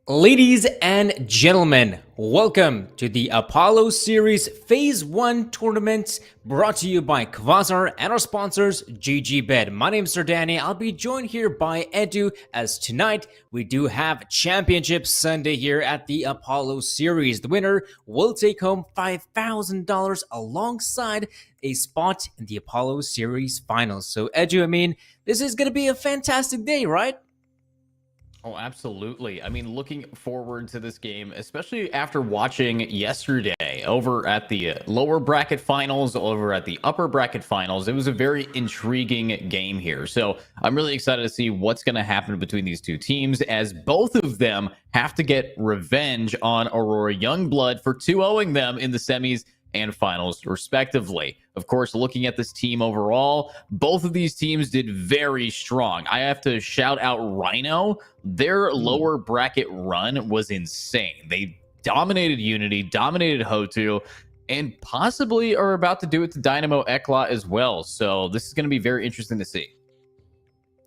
Ladies and gentlemen, welcome to the Apollo Series Phase 1 tournament brought to you by Quasar and our sponsors GGBet. My name is Sir Danny. I'll be joined here by Edu as tonight we do have Championship Sunday here at the Apollo Series. The winner will take home $5,000 alongside a spot in the Apollo Series Finals. So Edu, this is going to be a fantastic day, right? Oh, absolutely. Looking forward to this game, especially after watching yesterday over at the lower bracket finals, over at the upper bracket finals. It was a very intriguing game here. So I'm really excited to see what's going to happen between these two teams, as both of them have to get revenge on Aurora Youngblood for 2-0ing them in the semis and finals respectively. Of course, looking at this team overall, both of these teams did very strong. I have to shout out Rhyno. Their lower bracket run was insane. They dominated Unity, dominated Hotu, and possibly are about to do it to Dynamo Eklat as well. So this is going to be very interesting to see.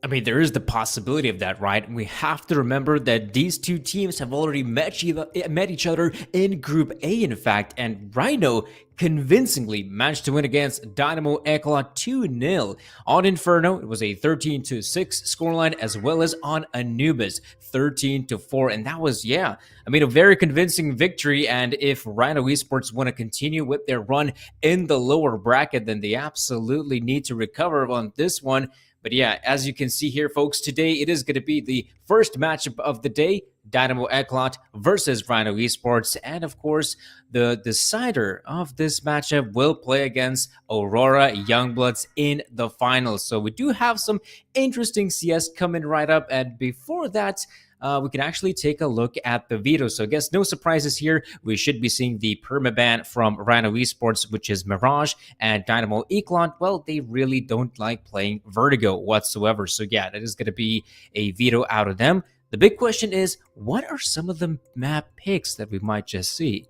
There is the possibility of that, right? We have to remember that these two teams have already met each other in Group A, in fact, and Rhyno convincingly managed to win against Dynamo Eklat 2-0. On Inferno, it was a 13-6 scoreline, as well as on Anubis, 13-4, and that was, a very convincing victory. And if Rhyno Esports want to continue with their run in the lower bracket, then they absolutely need to recover on this one. But yeah, as you can see here, folks, today it is going to be the first matchup of the day, Dynamo Eklat versus Rhyno Esports. And of course, the decider of this matchup will play against Aurora Youngbloods in the finals. So we do have some interesting CS coming right up. And before that, we can actually take a look at the veto. So I guess no surprises here. We should be seeing the permaban from Rhyno Esports, which is Mirage, and Dynamo Eklat. Well, they really don't like playing Vertigo whatsoever. So yeah, that is going to be a veto out of them. The big question is, what are some of the map picks that we might just see?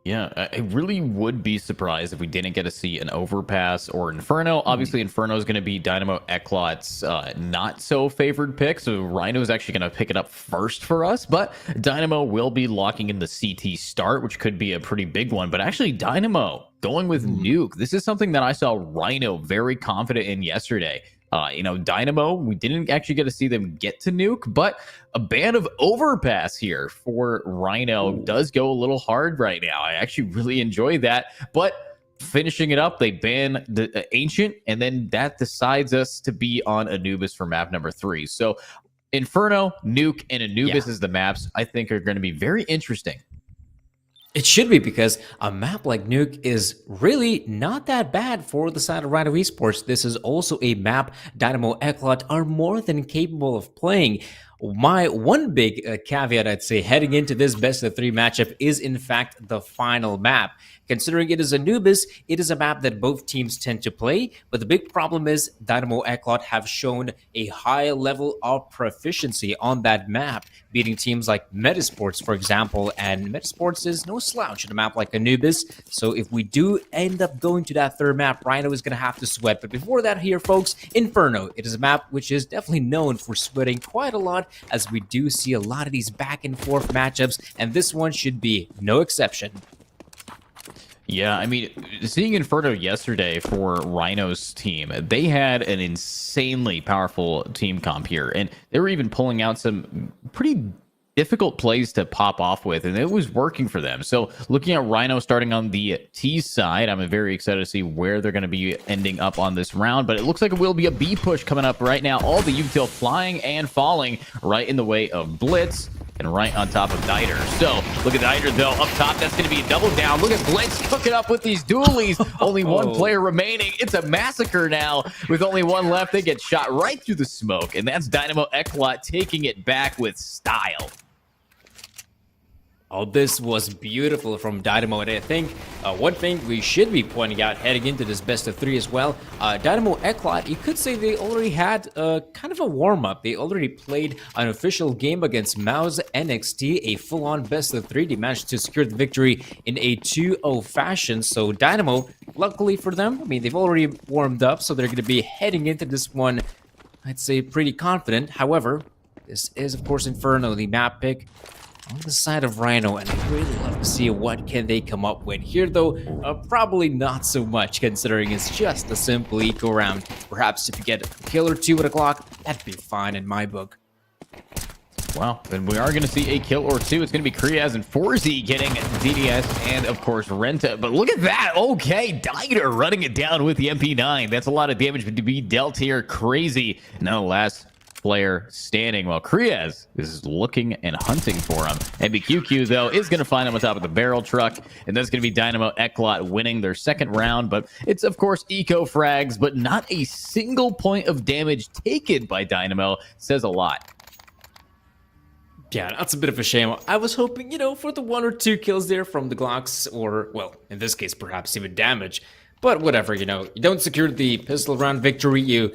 Yeah, I really would be surprised if we didn't get to see an Overpass or Inferno. Obviously, Inferno is going to be Dynamo Eklat's not so favored pick, so Rhyno is actually going to pick it up first for us. But Dynamo will be locking in the CT start, which could be a pretty big one. But actually, Dynamo going with Nuke. This is something that I saw Rhyno very confident in yesterday. Dynamo, we didn't actually get to see them get to Nuke, but a ban of Overpass here for Rhyno does go a little hard right now. I actually really enjoy that, but finishing it up, they ban the Ancient, and then that decides us to be on Anubis for map number 3. So Inferno, Nuke, and Anubis is the maps I think are going to be very interesting. It should be, because a map like Nuke is really not that bad for the side of Rhyno Esports. This is also a map Dynamo Eklat are more than capable of playing. My one big caveat, I'd say, heading into this best-of-3 matchup is, in fact, the final map. Considering it is Anubis, it is a map that both teams tend to play, but the big problem is Dynamo Eklat have shown a high level of proficiency on that map, beating teams like Metasports, for example, and Metasports is no slouch in a map like Anubis. So if we do end up going to that third map, Rhyno is going to have to sweat. But before that here, folks, Inferno, it is a map which is definitely known for sweating quite a lot, as we do see a lot of these back and forth matchups, and this one should be no exception. Yeah, seeing Inferno yesterday for Rhyno's team, they had an insanely powerful team comp here, and they were even pulling out some pretty difficult plays to pop off with, and it was working for them. So looking at Rhyno starting on the T side, I'm very excited to see where they're going to be ending up on this round, but it looks like it will be a B push coming up right now. All the util flying and falling right in the way of Blitz, and right on top of Diter. So look at Diter though up top. That's going to be a double down. Look at Blitz cooking up with these dualies. Only one player remaining. It's a massacre now. With only one left, they get shot right through the smoke, and that's Dynamo Eklat taking it back with style. Oh, this was beautiful from Dynamo, and I think one thing we should be pointing out heading into this best-of-3 as well, Dynamo Eklat, you could say they already had kind of a warm-up. They already played an official game against Mouse NXT, a full-on best-of-3. They managed to secure the victory in a 2-0 fashion. So Dynamo, luckily for them, they've already warmed up, so they're going to be heading into this one, I'd say, pretty confident. However, This is, of course, Inferno, the map pick on the side of Rhyno, and I really love to see what can they come up with here, though. Probably not so much, considering it's just a simple eco round. Perhaps if you get a kill or two at a clock, that'd be fine in my book. Wow, and we are going to see a kill or two. It's going to be Kriaz and Forzy getting DDS and, of course, Renta. But look at that. Okay, Diner running it down with the MP9. That's a lot of damage to be dealt here. Crazy. Now, last player standing while Kriaz is looking and hunting for him. MBQQ, though, is going to find him on top of the barrel truck. And that's going to be Dynamo Eklot winning their second round. But it's, of course, eco frags, but not a single point of damage taken by Dynamo. Says a lot. Yeah, that's a bit of a shame. I was hoping, for the 1 or 2 kills there from the Glocks, or, well, in this case, perhaps even damage. But whatever, you don't secure the pistol round victory. You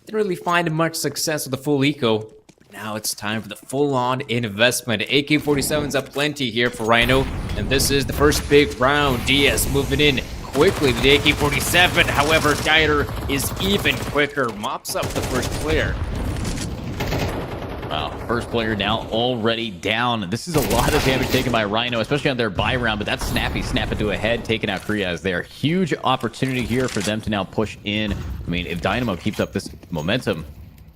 didn't really find much success with the full eco. Now it's time for the full-on investment. AK-47's up plenty here for Rhyno, and this is the first big round. DS moving in quickly with the AK-47. However, Dieter is even quicker, mops up the first player. Wow, first player now already down. This is a lot of damage taken by Rhyno, especially on their buy round, but that's snappy snap into a head, taking out Kriaz there. Huge opportunity here for them to now push in. I mean, if Dynamo keeps up this momentum,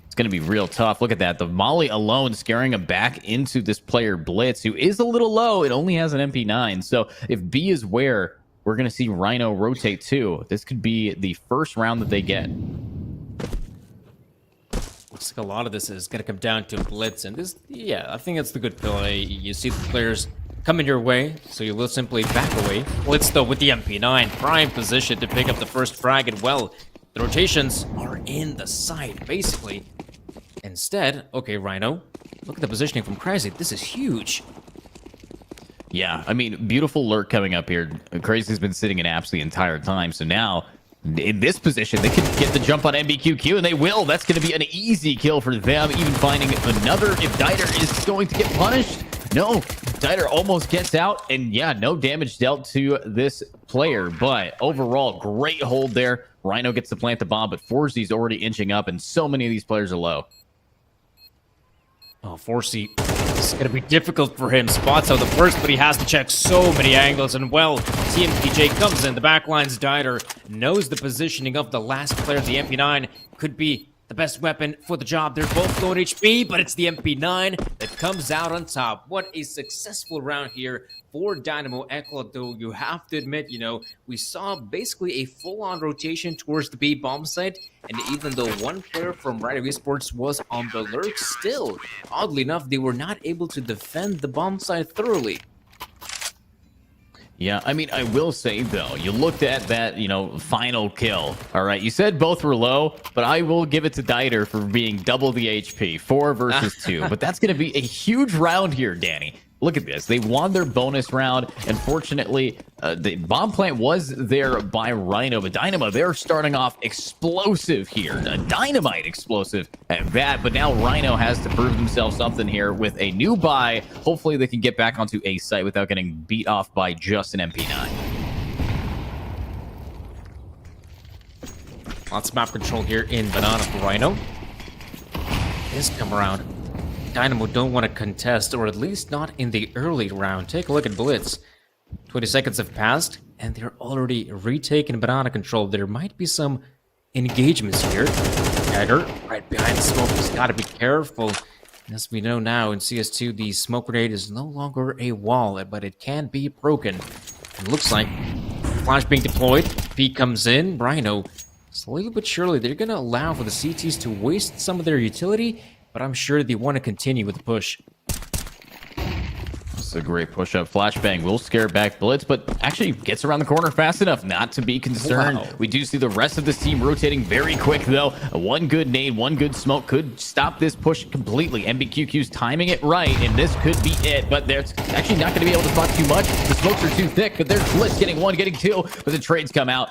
it's going to be real tough. Look at that. The Molly alone scaring him back into this player Blitz, who is a little low. It only has an MP9. So if B is where, we're going to see Rhyno rotate too. This could be the first round that they get. Looks like a lot of this is going to come down to Blitz, and this, yeah, I think that's the good play. You see the players coming your way, so you will simply back away. Blitz, though, with the MP9, prime position to pick up the first frag, and well, the rotations are in the side, basically. Instead, okay, Rhyno, look at the positioning from Crazy. This is huge. Yeah, I mean, beautiful lurk coming up here. Crazy's been sitting in apps the entire time, so now in this position, they can get the jump on MBQQ, and they will. That's going to be an easy kill for them, even finding another. If Dieter is going to get punished, no. Dieter almost gets out, and yeah, no damage dealt to this player. But overall, great hold there. Rhyno gets to plant the bomb, but Forzy's already inching up, and so many of these players are low. Oh, Forzy, it's going to be difficult for him. Spots out the first, but he has to check so many angles. And, well, TMPJ comes in. The backline's Dieter knows the positioning of the last player. The MP9 could be the best weapon for the job. They're both low on HP, but it's the MP9 that comes out on top. What a successful round here for Dynamo Eklot, though you have to admit, we saw basically a full-on rotation towards the B bomb site, and even though one player from Rhyno Esports was on the lurk, still, oddly enough, they were not able to defend the bomb site thoroughly. Yeah, I mean, I will say, though, you looked at that, final kill. All right, you said both were low, but I will give it to Dieter for being double the HP, 4 versus 2. But that's going to be a huge round here, Danny. Look at this. They won their bonus round. Unfortunately, the bomb plant was there by Rhyno, but Dynamo, they're starting off explosive here. A dynamite explosive at that. But now Rhyno has to prove themselves something here with a new buy. Hopefully they can get back onto a site without getting beat off by just an MP9. Lots of map control here in Banana for Rhyno. This come around. Dynamo don't want to contest, or at least not in the early round. Take a look at Blitz. 20 seconds have passed, and they're already retaking banana control. There might be some engagements here. Dagger, right behind the smoke, he's got to be careful. As we know now in CS2, the smoke grenade is no longer a wall, but it can be broken. It looks like flash being deployed. P comes in. Rhyno, slowly but surely, they're going to allow for the CTs to waste some of their utility, but I'm sure they want to continue with the push. This is a great push-up. Flashbang will scare back Blitz, but actually gets around the corner fast enough not to be concerned. Wow. We do see the rest of this team rotating very quick, though. One good nade, one good smoke could stop this push completely. MBQQ's timing it right, and this could be it, but there's actually not going to be able to spot too much. The smokes are too thick, but there's Blitz getting one, getting two, but the trades come out.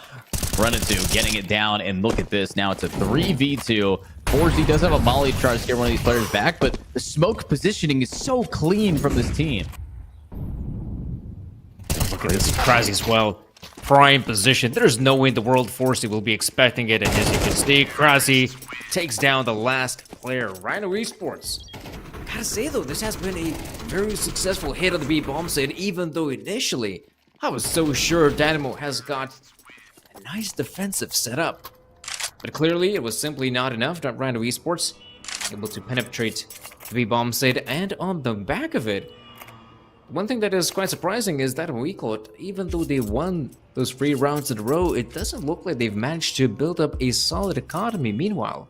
Run it two, getting it down, and look at this. Now it's a 3v2. Forzy does have a molly to try to scare one of these players back, but the smoke positioning is so clean from this team. Look at this, crazy as well. Prime position. There's no way in the world Forzy will be expecting it, and as you can see, Krasi takes down the last player. Rhyno Esports Gotta say though, this has been a very successful hit on the B bomb site, even though initially I was so sure Dynamo has got a nice defensive setup. But clearly it was simply not enough. Rhyno Esports able to penetrate the B bomb site, and on the back of it, one thing that is quite surprising is that even though they won those 3 rounds in a row, it doesn't look like they've managed to build up a solid economy meanwhile.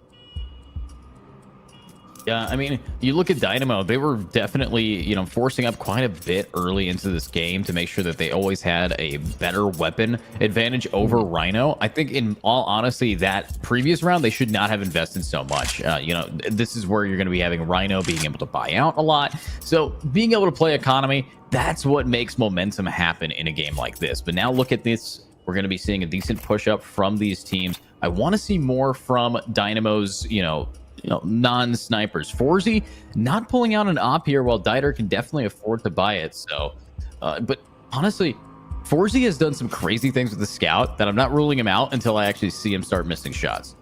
Yeah, I mean, you look at Dynamo, they were definitely, forcing up quite a bit early into this game to make sure that they always had a better weapon advantage over Rhyno. I think in all honesty, that previous round, they should not have invested so much. This is where you're going to be having Rhyno being able to buy out a lot. So being able to play economy, that's what makes momentum happen in a game like this. But now look at this. We're going to be seeing a decent push up from these teams. I want to see more from Dynamo's, non-snipers. Forzy not pulling out an op here, while Dieter can definitely afford to buy it. So, but honestly, Forzy has done some crazy things with the scout that I'm not ruling him out until I actually see him start missing shots.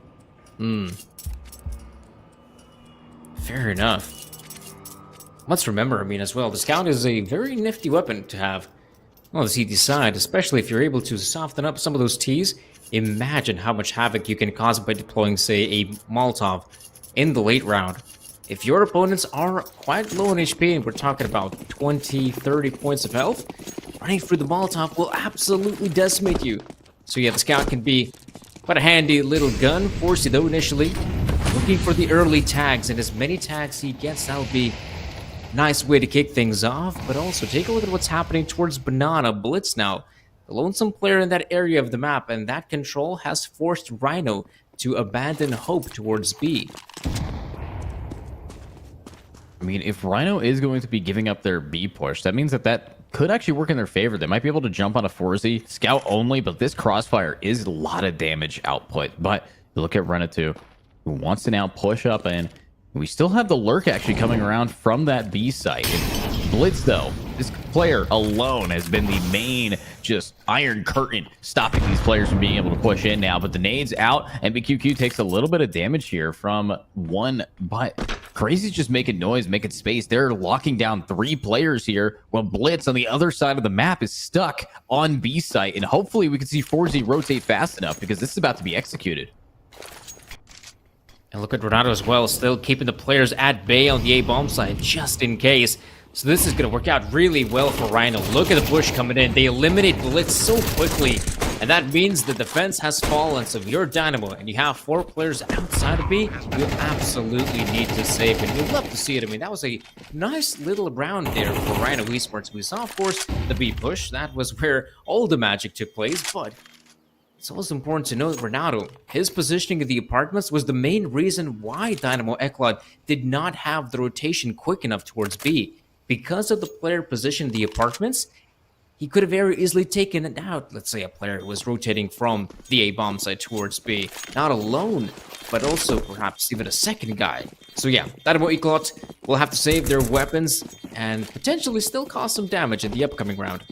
Fair enough. Let's remember, as well, the scout is a very nifty weapon to have on the CT side, especially if you're able to soften up some of those Ts. Imagine how much havoc you can cause by deploying, say, a Molotov in the late round. If your opponents are quite low on HP, and we're talking about 20, 30 points of health, running through the Molotov will absolutely decimate you. So yeah, the scout can be quite a handy little gun. Forzy, though, initially looking for the early tags, and as many tags he gets, that'll be a nice way to kick things off. But also, take a look at what's happening towards Banana. Blitz now, the lonesome player in that area of the map, and that control has forced Rhyno to abandon hope towards B. I mean, if Rhyno is going to be giving up their B push, that means that could actually work in their favor. They might be able to jump on a Forzy, scout only, but this crossfire is a lot of damage output. But look at Rhyno 2, who wants to now push up, and we still have the lurk actually coming around from that B site. And Blitz, though, this player alone has been the main just iron curtain stopping these players from being able to push in now. But the nades out, and BQQ takes a little bit of damage here from one, but Crazy's just making noise, making space. They're locking down 3 players here, while Blitz on the other side of the map is stuck on B site. And hopefully we can see Forzy rotate fast enough, because this is about to be executed. And look at Renato as well, still keeping the players at bay on the A bomb side, just in case. So this is going to work out really well for Rhyno. Look at the push coming in. They eliminate Blitz so quickly. And that means the defense has fallen. So if you're Dynamo and you have 4 players outside of B, you absolutely need to save. And you'd love to see it. That was a nice little round there for Rhyno Esports. We saw, of course, the B push. That was where all the magic took place. But it's also important to note Renato, his positioning in the apartments was the main reason why Dynamo Eclod did not have the rotation quick enough towards B. Because of the player position in the apartments, he could have very easily taken it out. Let's say a player who was rotating from the A bomb side towards B. Not alone, but also perhaps even a second guy. So yeah, Dynamo Eclod will have to save their weapons and potentially still cause some damage in the upcoming round.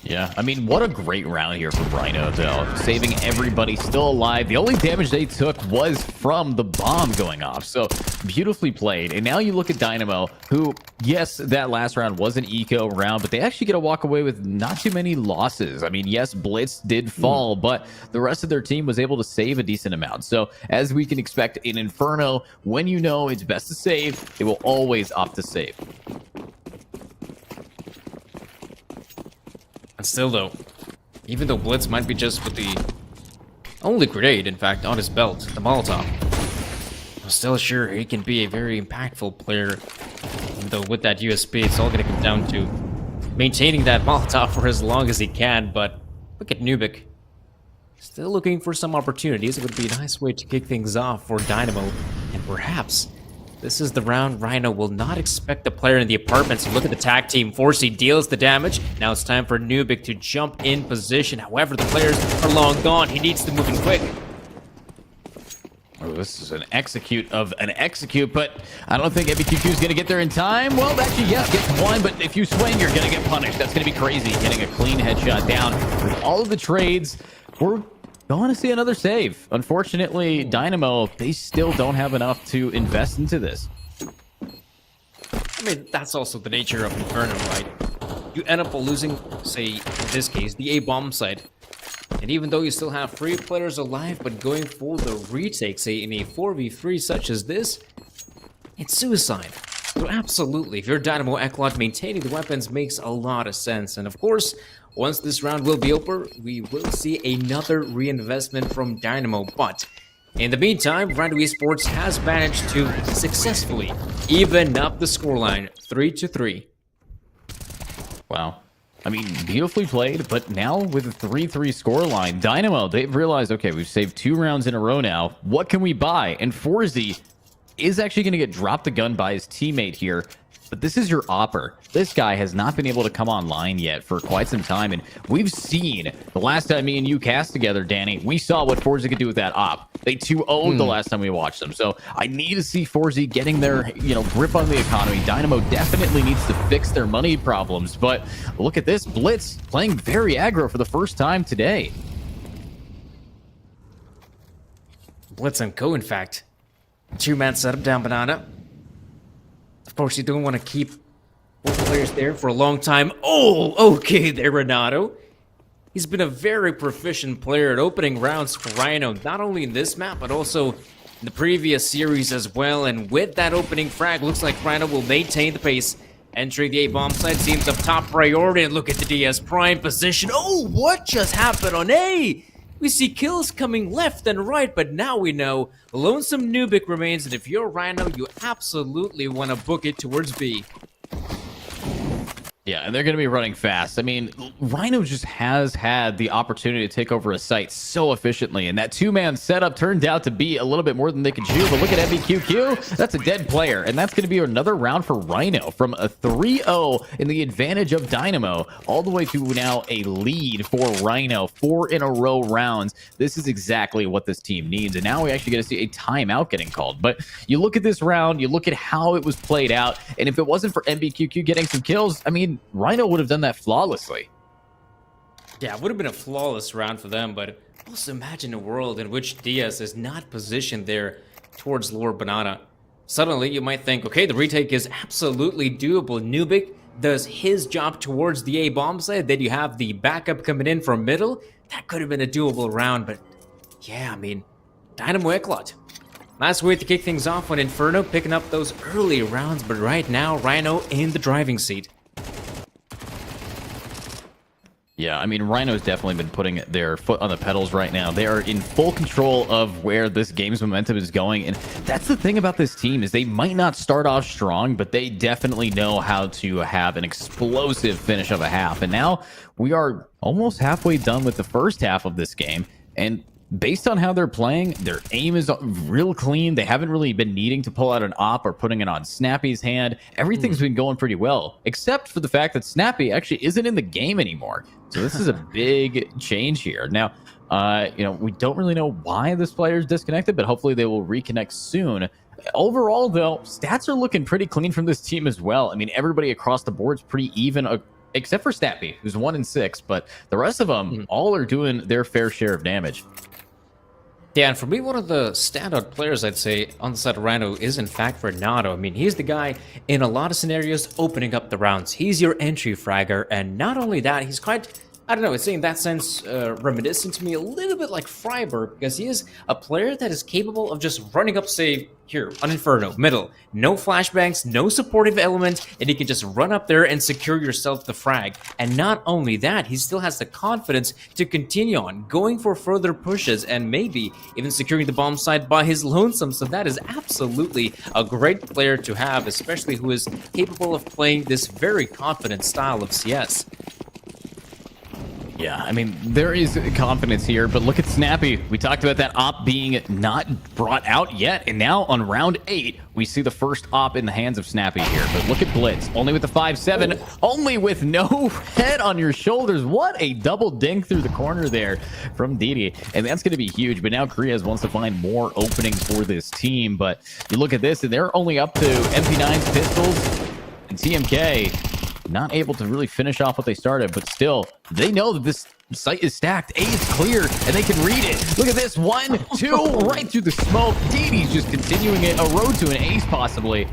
Yeah, what a great round here for Rhyno, though. Saving everybody still alive. The only damage they took was from the bomb going off. So, beautifully played. And now you look at Dynamo, who, yes, that last round was an eco round, but they actually get to walk away with not too many losses. Yes, Blitz did fall, but the rest of their team was able to save a decent amount. So, as we can expect in Inferno, when you know it's best to save, it will always opt to save. And still though, even though Blitz might be just with the only grenade, in fact, on his belt, the Molotov, I'm still sure he can be a very impactful player. Even though with that USP, it's all going to come down to maintaining that Molotov for as long as he can. But look at Nubik, still looking for some opportunities. It would be a nice way to kick things off for Dynamo, and perhaps this is the round Rhyno will not expect the player in the apartments. Look at the tag team. Forzy deals the damage. Now it's time for Nubik to jump in position. However, the players are long gone. He needs to move in quick. Oh, this is an execute of an execute, but I don't think MBQQ is going to get there in time. Well, actually, yes, gets one, but if you swing, you're going to get punished. That's going to be crazy. Getting a clean headshot down with all of the trades. We're going to see another save. Unfortunately, Dynamo, they still don't have enough to invest into this. mean, that's also the nature of Inferno, right? You end up losing, say, in this case, the A-bomb side. And even though you still have 3 players alive, but going for the retake, say, in a 4v3 such as this, it's suicide. So absolutely, if you're Dynamo Eclot, maintaining the weapons makes a lot of sense. And of course, once this round will be over, we will see another reinvestment from Dynamo. But in the meantime, Rhyno Esports has managed to successfully even up the scoreline 3-3. Wow. I mean, beautifully played, but now with a 3-3 scoreline, Dynamo, they've realized, okay, we've saved 2 rounds in a row now. What can we buy? And Forzy is actually going to get dropped the gun by his teammate here. But this is your opper. This guy has not been able to come online yet for quite some time. And we've seen, the last time me and you cast together, Danny, we saw what Forzy could do with that op. They 2-0'd the last time we watched them. So I need to see Forzy getting their, grip on the economy. Dynamo definitely needs to fix their money problems. But look at this. Blitz playing very aggro for the first time today. Blitz and Co, in fact. 2-man setup down Banana. Of course, you don't want to keep both players there for a long time. Oh, okay there, Renato. He's been a very proficient player at opening rounds for Rhyno, not only in this map, but also in the previous series as well. And with that opening frag, looks like Rhyno will maintain the pace. Entering the A-bomb side seems of top priority. And look at the DS Prime position. Oh, what just happened on A? We see kills coming left and right, but now we know Lonesome Nubic remains, and if you're Rhyno, you absolutely want to book it towards B. Yeah, and they're going to be running fast. I mean, Rhyno just has had the opportunity to take over a site so efficiently, and that 2-man setup turned out to be a little bit more than they could chew. But look at MBQQ. That's a dead player, and that's going to be another round for Rhyno from a 3-0 in the advantage of Dynamo all the way to now a lead for Rhyno. 4 in a row rounds. This is exactly what this team needs, and now we actually get to see a timeout getting called. But you look at this round, you look at how it was played out, and if it wasn't for MBQQ getting some kills, I mean, Rhyno would have done that flawlessly. Yeah, it would have been a flawless round for them, but also imagine a world in which Diaz is not positioned there towards lower Banana. Suddenly, you might think, okay, the retake is absolutely doable. Nubic does his job towards the A-bomb side, then you have the backup coming in from middle. That could have been a doable round, but yeah, I mean, Dynamo Eclot. Last way to kick things off on Inferno, picking up those early rounds, but right now, Rhyno in the driving seat. Yeah, I mean, Rhyno's definitely been putting their foot on the pedals right now. They are in full control of where this game's momentum is going. And that's the thing about this team is they might not start off strong, but they definitely know how to have an explosive finish of a half. And now we are almost halfway done with the first half of this game. And based on how they're playing, their aim is real clean. They haven't really been needing to pull out an op or putting it on Snappy's hand. Everything's been going pretty well, except for the fact that Snappy actually isn't in the game anymore. So this is a big change here. Now, we don't really know why this player is disconnected, but hopefully they will reconnect soon. Overall, though, stats are looking pretty clean from this team as well. I mean, everybody across the board is pretty even, except for Snappy, who's 1-6, but the rest of them all are doing their fair share of damage. Yeah, and for me, one of the standout players, I'd say, on the side of Rhyno is, in fact, Renato. I mean, he's the guy in a lot of scenarios opening up the rounds. He's your entry fragger, and not only that, he's quite, I don't know, it's in that sense reminiscent to me a little bit like Freiburg, because he is a player that is capable of just running up, say, here, on Inferno, middle, no flashbangs, no supportive element, and he can just run up there and secure yourself the frag. And not only that, he still has the confidence to continue on, going for further pushes, and maybe even securing the bomb site by his lonesome. So that is absolutely a great player to have, especially who is capable of playing this very confident style of CS. Yeah, I mean, there is confidence here, but look at Snappy. We talked about that op being not brought out yet, and now on round 8, we see the first op in the hands of Snappy here. But look at Blitz, only with the 5-7, only with no head on your shoulders. What a double dink through the corner there from Didi, and that's going to be huge. But now Kriaz wants to find more openings for this team, but you look at this, and they're only up to MP9's pistols and TMK. Not able to really finish off what they started, but still, they know that this site is stacked. A is clear, and they can read it. Look at this. 1, 2, right through the smoke. Didi's just continuing it. A road to an ace, possibly.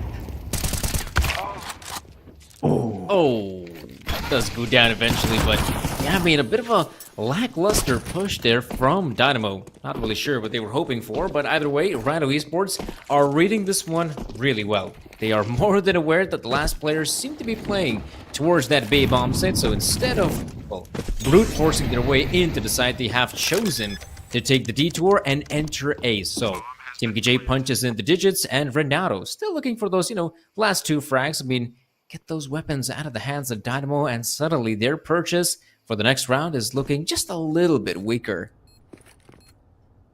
Oh, that does go down eventually, but yeah, I mean, a bit of a lackluster push there from Dynamo. Not really sure what they were hoping for, but either way, Rhyno Esports are reading this one really well. They are more than aware that the last players seem to be playing towards that B bomb site, so instead of, well, brute forcing their way into the site, they have chosen to take the detour and enter A. So Team KJ punches in the digits, and Renato still looking for those, last 2 frags. I mean, get those weapons out of the hands of Dynamo, and suddenly their purchase for the next round is looking just a little bit weaker.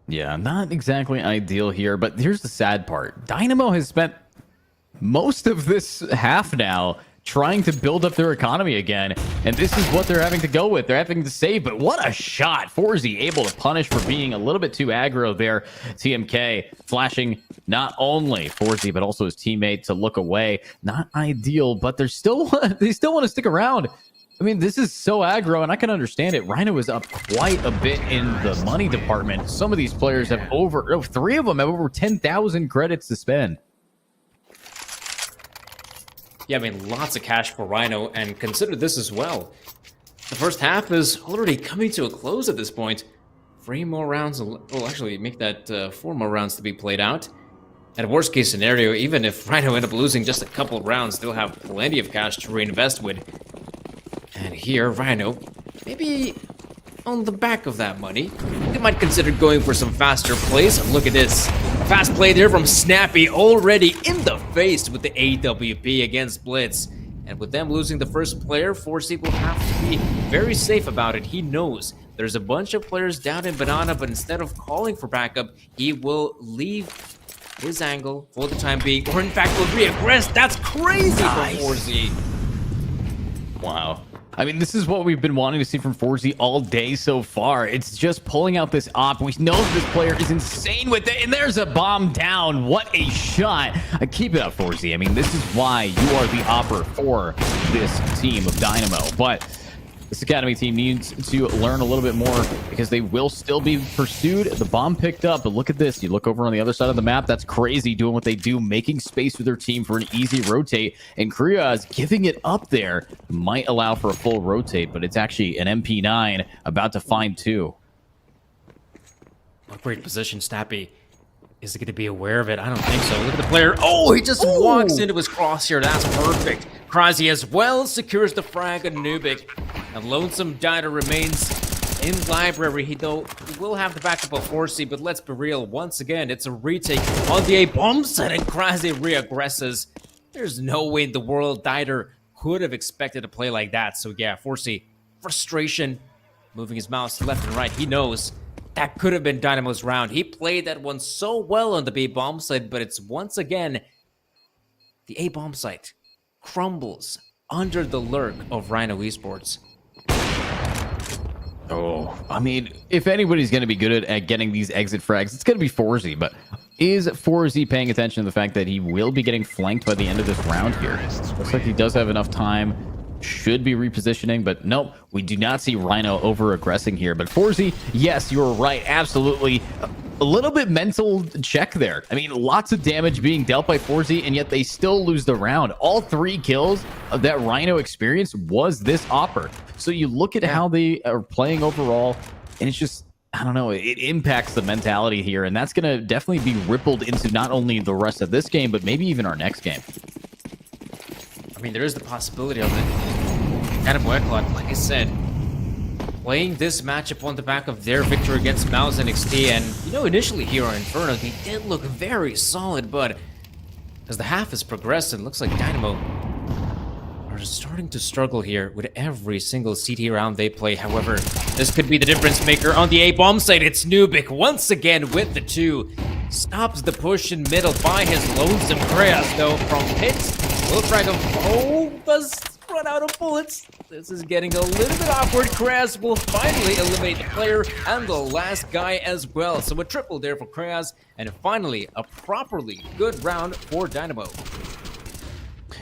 Yeah, not exactly ideal here, but here's the sad part. Dynamo has spent most of this half now trying to build up their economy again, and this is what they're having to go with. They're having to save, but what a shot. Forzy able to punish for being a little bit too aggro there. TMK flashing not only Forzy, but also his teammate to look away. Not ideal, but they still want to stick around. I mean, this is so aggro, and I can understand it. Rhyno is up quite a bit in the money department. Some of these players have 3 of them have over 10,000 credits to spend. Yeah, I mean, lots of cash for Rhyno, and consider this as well. The first half is already coming to a close at this point. 3 more rounds will actually make that 4 more rounds to be played out. At worst case scenario, even if Rhyno end up losing just a couple of rounds, they'll have plenty of cash to reinvest with. And here, Rhyno, maybe on the back of that money, they might consider going for some faster plays. Look at this. Fast play there from Snappy, already in the face with the AWP against Blitz. And with them losing the first player, Forzy will have to be very safe about it. He knows there's a bunch of players down in Banana, but instead of calling for backup, he will leave his angle for the time being, or in fact will reaggress. That's crazy for Forzy. Wow. I mean, this is what we've been wanting to see from Forzy all day so far. It's just pulling out this op. We know this player is insane with it, and there's a bomb down. What a shot. Keep it up, Forzy. I mean, this is why you are the opper for this team of Dynamo. But this Academy team needs to learn a little bit more because they will still be pursued. The bomb picked up, but look at this. You look over on the other side of the map. That's crazy doing what they do, making space for their team for an easy rotate. And Korea is giving it up there. Might allow for a full rotate, but it's actually an MP9 about to find 2. A great position, Snappy. Is he going to be aware of it? I don't think so. Look at the player. Oh, he just walks into his crosshair. That's perfect. Krasi as well secures the frag on Nubik. And Lonesome Diner remains in library. He will have the backup of Forzy, but let's be real. Once again, it's a retake on the A bomb site, and Krasi reaggresses. There's no way in the world Diner could have expected a play like that. So yeah, Forzy, frustration, moving his mouse left and right. He knows that could have been Dynamo's round. He played that one so well on the B bomb site, but it's once again the A bomb site crumbles under the lurk of Rhyno Esports. Oh, I mean, if anybody's going to be good at getting these exit frags, it's going to be Forzy. But is Forzy paying attention to the fact that he will be getting flanked by the end of this round here? Looks like he does have enough time. Should be repositioning, but nope, we do not see Rhyno over-aggressing here. But Forzy, yes, you're right, absolutely. A little bit mental check there. I mean, lots of damage being dealt by Forzy, and yet they still lose the round. All 3 kills of that Rhyno experience was this opper. So you look at how they are playing overall, and it's just, I don't know, it impacts the mentality here, and that's going to definitely be rippled into not only the rest of this game, but maybe even our next game. I mean, there is the possibility of it. Dynamo Eclot, like I said, playing this matchup on the back of their victory against Mouse NXT, and, initially here on Inferno, they did look very solid, but as the half has progressed, it looks like Dynamo are starting to struggle here with every single CT round they play. However, this could be the difference maker on the A bomb site. It's Nubik once again with the 2. Stops the push in middle by his Lonesome Kreas, though, from Pits. Will frag him. Oh, does run out of bullets. This is getting a little bit awkward. Kreas will finally eliminate the player and the last guy as well. So a triple there for Kreas, and finally a properly good round for Dynamo.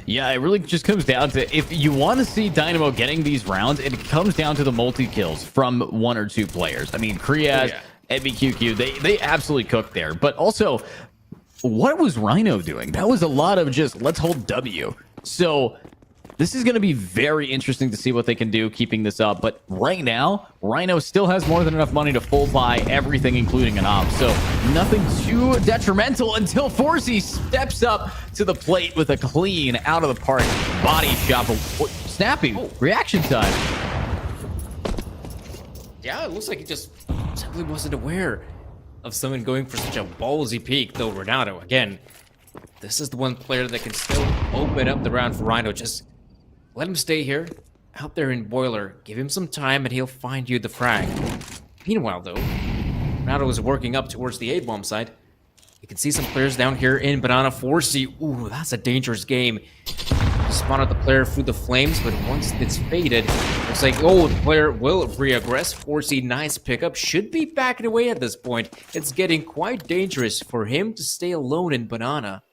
Yeah, it really just comes down to, if you want to see Dynamo getting these rounds, it comes down to the multi-kills from 1 or 2 players. I mean, Kreas, MBQQ, they absolutely cooked there. But also, what was Rhyno doing? That was a lot of just, let's hold W. So This is going to be very interesting to see what they can do keeping this up. But right now, Rhyno still has more than enough money to full buy everything, including an op. So nothing too detrimental until Forsey steps up to the plate with a clean, out of the park body shot. Snappy reaction time. Yeah, it looks like he just simply wasn't aware of someone going for such a ballsy peek, though Ronaldo, again, this is the one player that can still open up the round for Rhyno. Just let him stay here, out there in Boiler. Give him some time and he'll find you the frag. Meanwhile, though, Ronaldo is working up towards the A-bomb side. You can see some players down here in Banana 4C. Ooh, that's a dangerous game. You spotted the player through the flames, but once it's faded, looks like, oh, the player will reaggress. 4C, nice pickup. Should be backing away at this point. It's getting quite dangerous for him to stay alone in Banana.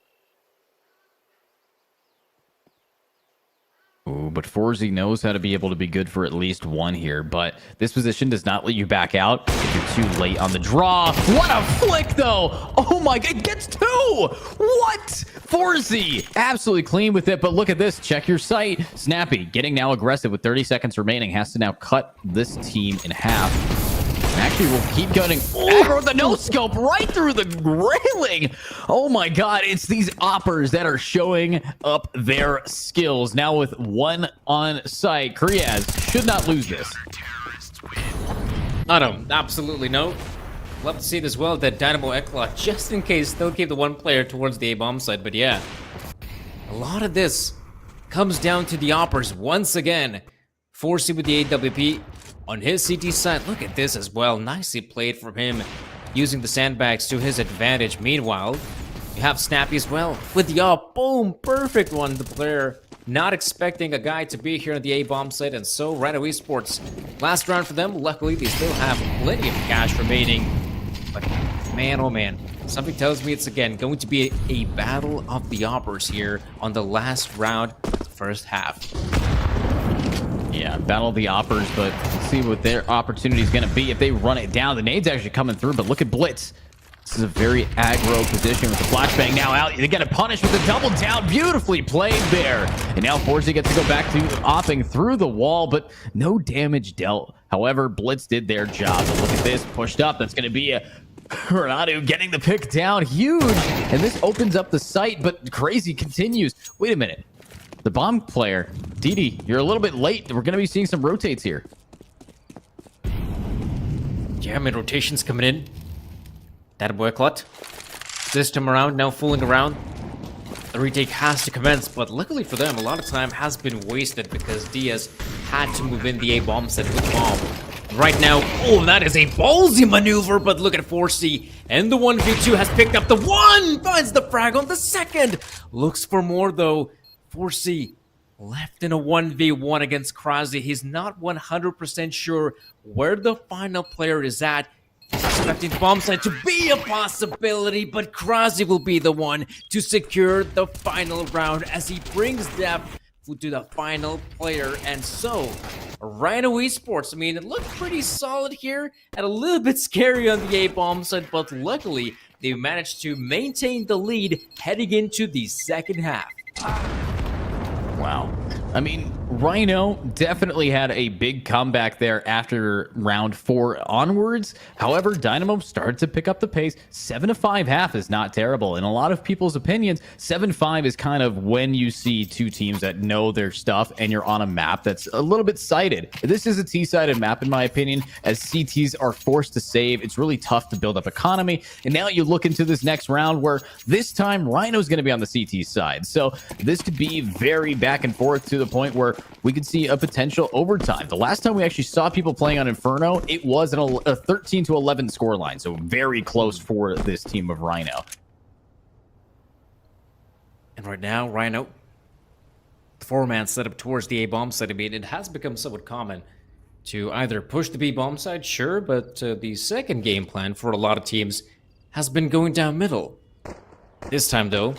Ooh, but Forsey knows how to be able to be good for at least one here, but this position does not let you back out if you're too late on the draw. What a flick, though! Oh my god, it gets two! What? Forsey, absolutely clean with it, but look at this. Check your sight. Snappy, getting now aggressive with 30 seconds remaining, has to now cut this team in half. Actually, we'll keep going over the no-scope right through the railing. Oh my god, it's these oppers that are showing up their skills. Now with one on site, Kriaz should not lose this. I don't, absolutely no. Love to see it as well that Dynamo Ekla, just in case, still keep the one player towards the A-bomb side. But yeah, a lot of this comes down to the oppers once again. 4C with the AWP. On his CT side, look at this as well. Nicely played from him, using the sandbags to his advantage. Meanwhile, you have Snappy as well with the up. Boom, perfect one. The player not expecting a guy to be here on the A-bomb site, and so Rhyno Esports. Last round for them. Luckily, they still have plenty of cash remaining. But man, oh man, something tells me it's again going to be a battle of the oppers here on the last round of the first half. Yeah, battle of the oppers, but let's see what their opportunity is going to be if they run it down. The nade's actually coming through, but look at Blitz. This is a very aggro position with the flashbang now out. They get a punish with the double down. Beautifully played there. And now Forsey gets to go back to opping through the wall, but no damage dealt. However, Blitz did their job. But look at this, pushed up. That's going to be a Rhyno getting the pick down. Huge. And this opens up the site, but Crazy continues. Wait a minute. The bomb player, Didi, you're a little bit late. We're going to be seeing some rotates here. Yeah, mid rotations coming in. That boy clot. This time around, now fooling around. The retake has to commence, but luckily for them, a lot of time has been wasted because Diaz had to move in the A-bomb set with bomb. Right now, oh, that is a ballsy maneuver, but look at 4C. And the 1v2 has picked up the one! Finds the frag on the second! Looks for more, though. 4C left in a 1v1 against Krasi. He's not 100% sure where the final player is at. He's expecting the bomb site to be a possibility, but Krasi will be the one to secure the final round as he brings depth to the final player. And so, Rhyno Esports, I mean, it looked pretty solid here and a little bit scary on the A-bomb side, but luckily they managed to maintain the lead heading into the second half. Wow. I mean, Rhyno definitely had a big comeback there after round 4 onwards. However, Dynamo started to pick up the pace. 7-5 half is not terrible. In a lot of people's opinions, 7-5 is kind of when you see two teams that know their stuff and you're on a map that's a little bit sighted. This is a T-sided map, in my opinion, as CTs are forced to save. It's really tough to build up economy. And now you look into this next round where this time Rhyno's going to be on the CT side. So this could be very back and forth to the point where we could see a potential overtime. The last time we actually saw people playing on Inferno, it was a 13-11 scoreline, so very close for this team of Rhyno. And right now, Rhyno, the 4-man setup towards the A-bomb side. I mean, it has become somewhat common to either push the B-bomb side, sure, but the second game plan for a lot of teams has been going down middle. This time, though,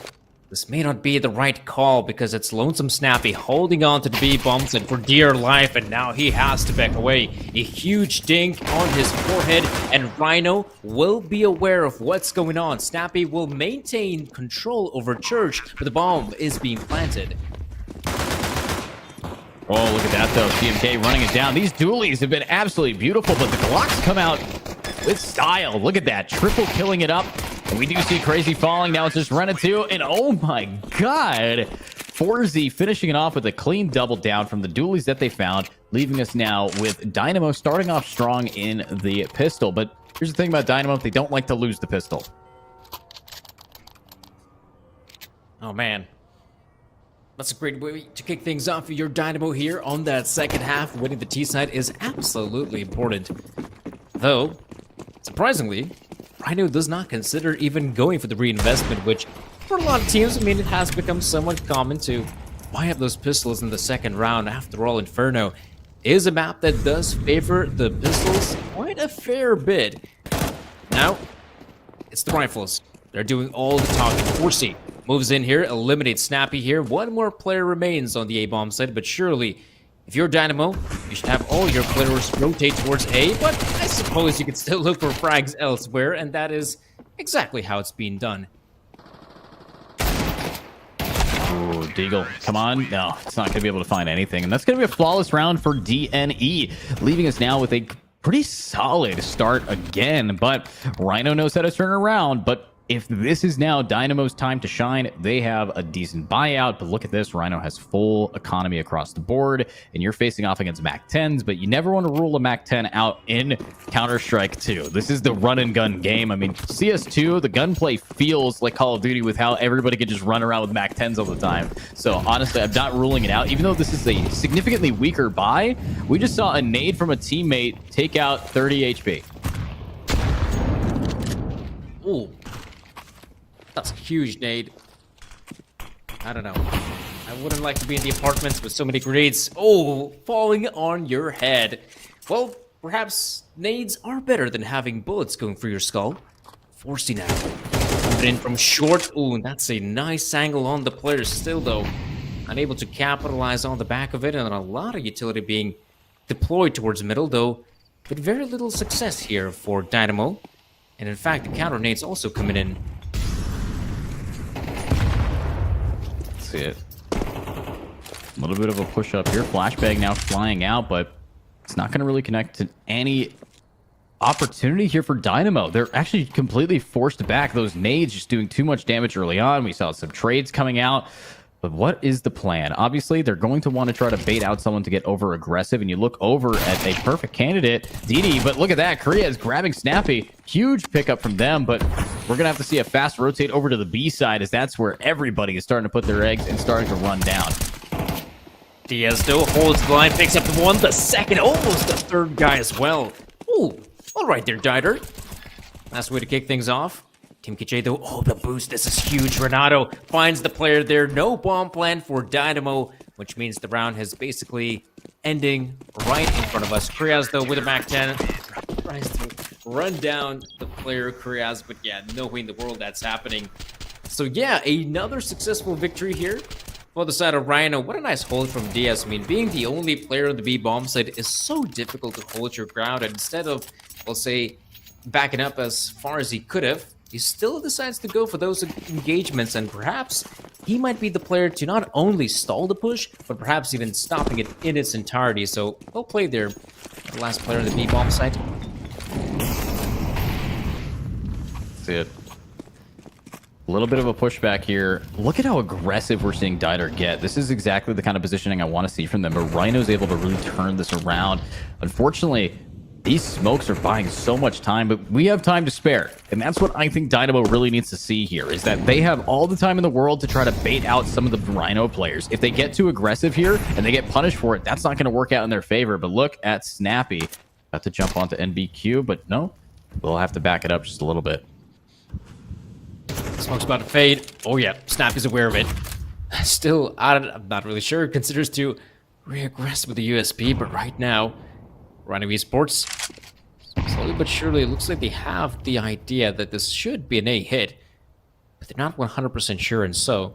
this may not be the right call because it's Lonesome Snappy holding on to the B-bomb side for dear life, and now he has to back away. A huge dink on his forehead, and Rhyno will be aware of what's going on. Snappy will maintain control over Church, but the bomb is being planted. Oh, look at that, though. CMK running it down. These dualies have been absolutely beautiful, but the Glocks come out with style. Look at that. Triple killing it up. And we do see Crazy falling. Now it's just Rhyno 2. And oh my god. 4Z finishing it off with a clean double down from the dualies that they found, leaving us now with Dynamo starting off strong in the pistol. But here's the thing about Dynamo. They don't like to lose the pistol. Oh, man. That's a great way to kick things off for your Dynamo here on that second half. Winning the T side is absolutely important. Though, surprisingly, Rhyno does not consider even going for the reinvestment, which for a lot of teams, I mean, it has become somewhat common to buy up those pistols in the second round. After all, Inferno is a map that does favor the pistols quite a fair bit. Now, it's the rifles. They're doing all the talking. 4C moves in here, eliminates Snappy here. One more player remains on the A-bomb side, but surely, if you're Dynamo, you should have all your players rotate towards A, but I suppose you could still look for frags elsewhere, and that is exactly how it's being done. Ooh, Deagle, come on. No, it's not going to be able to find anything, and that's going to be a flawless round for DNE, leaving us now with a pretty solid start again, but Rhyno knows how to turn around, but if this is now Dynamo's time to shine, they have a decent buyout. But look at this. Rhyno has full economy across the board, and you're facing off against MAC-10s, but you never want to rule a MAC-10 out in Counter-Strike 2. This is the run-and-gun game. I mean, CS2, the gunplay feels like Call of Duty with how everybody can just run around with MAC-10s all the time. So, honestly, I'm not ruling it out. Even though this is a significantly weaker buy, we just saw a nade from a teammate take out 30 HP. Ooh. That's a huge nade. I don't know. I wouldn't like to be in the apartments with so many grenades. Oh, falling on your head. Well, perhaps nades are better than having bullets going through your skull. 4C now. Coming in from short. Ooh, that's a nice angle on the player still, though. Unable to capitalize on the back of it, and a lot of utility being deployed towards middle, though with very little success here for Dynamo. And in fact, the counter nades also coming in. See it. A little bit of a push up here. Flashbang now flying out, but it's not going to really connect to any opportunity here for Dynamo. They're actually completely forced back. Those nades just doing too much damage early on. We saw some trades coming out. But what is the plan? Obviously, they're going to want to try to bait out someone to get over aggressive. And you look over at a perfect candidate, DD. But look at that. Korea is grabbing Snappy. Huge pickup from them. But we're going to have to see a fast rotate over to the B side, as that's where everybody is starting to put their eggs and starting to run down. Diaz still holds the line, picks up the one, the second, almost the third guy as well. Ooh, all right there, Dieter. Last way to kick things off. Team KJ though, oh, the boost, this is huge. Renato finds the player there. No bomb plan for Dynamo, which means the round has basically ending right in front of us. Kriaz though with a MAC-10 tries to run down the player Kriaz, but yeah, no way in the world that's happening. So yeah, another successful victory here for the side of Rhyno. What a nice hold from Diaz. I mean, being the only player on the B bomb side is so difficult to hold your ground, and instead of, we'll say, backing up as far as he could have, he still decides to go for those engagements, and perhaps he might be the player to not only stall the push, but perhaps even stopping it in its entirety. So, well played there, the last player on the B-bomb side. See it. A little bit of a pushback here. Look at how aggressive we're seeing Dieter get. This is exactly the kind of positioning I want to see from them, but Rhyno's able to really turn this around. Unfortunately, these smokes are buying so much time, but we have time to spare. And that's what I think Dynamo really needs to see here, is that they have all the time in the world to try to bait out some of the Rhyno players. If they get too aggressive here and they get punished for it, that's not going to work out in their favor. But look at Snappy. Got to jump onto NBQ, but no, we'll have to back it up just a little bit. Smoke's about to fade. Oh yeah, Snappy's aware of it. Still, I'm not really sure. Considers to re-aggress with the USP, but right now, Rhyno Esports, slowly but surely, it looks like they have the idea that this should be an A hit, but they're not 100% sure, and so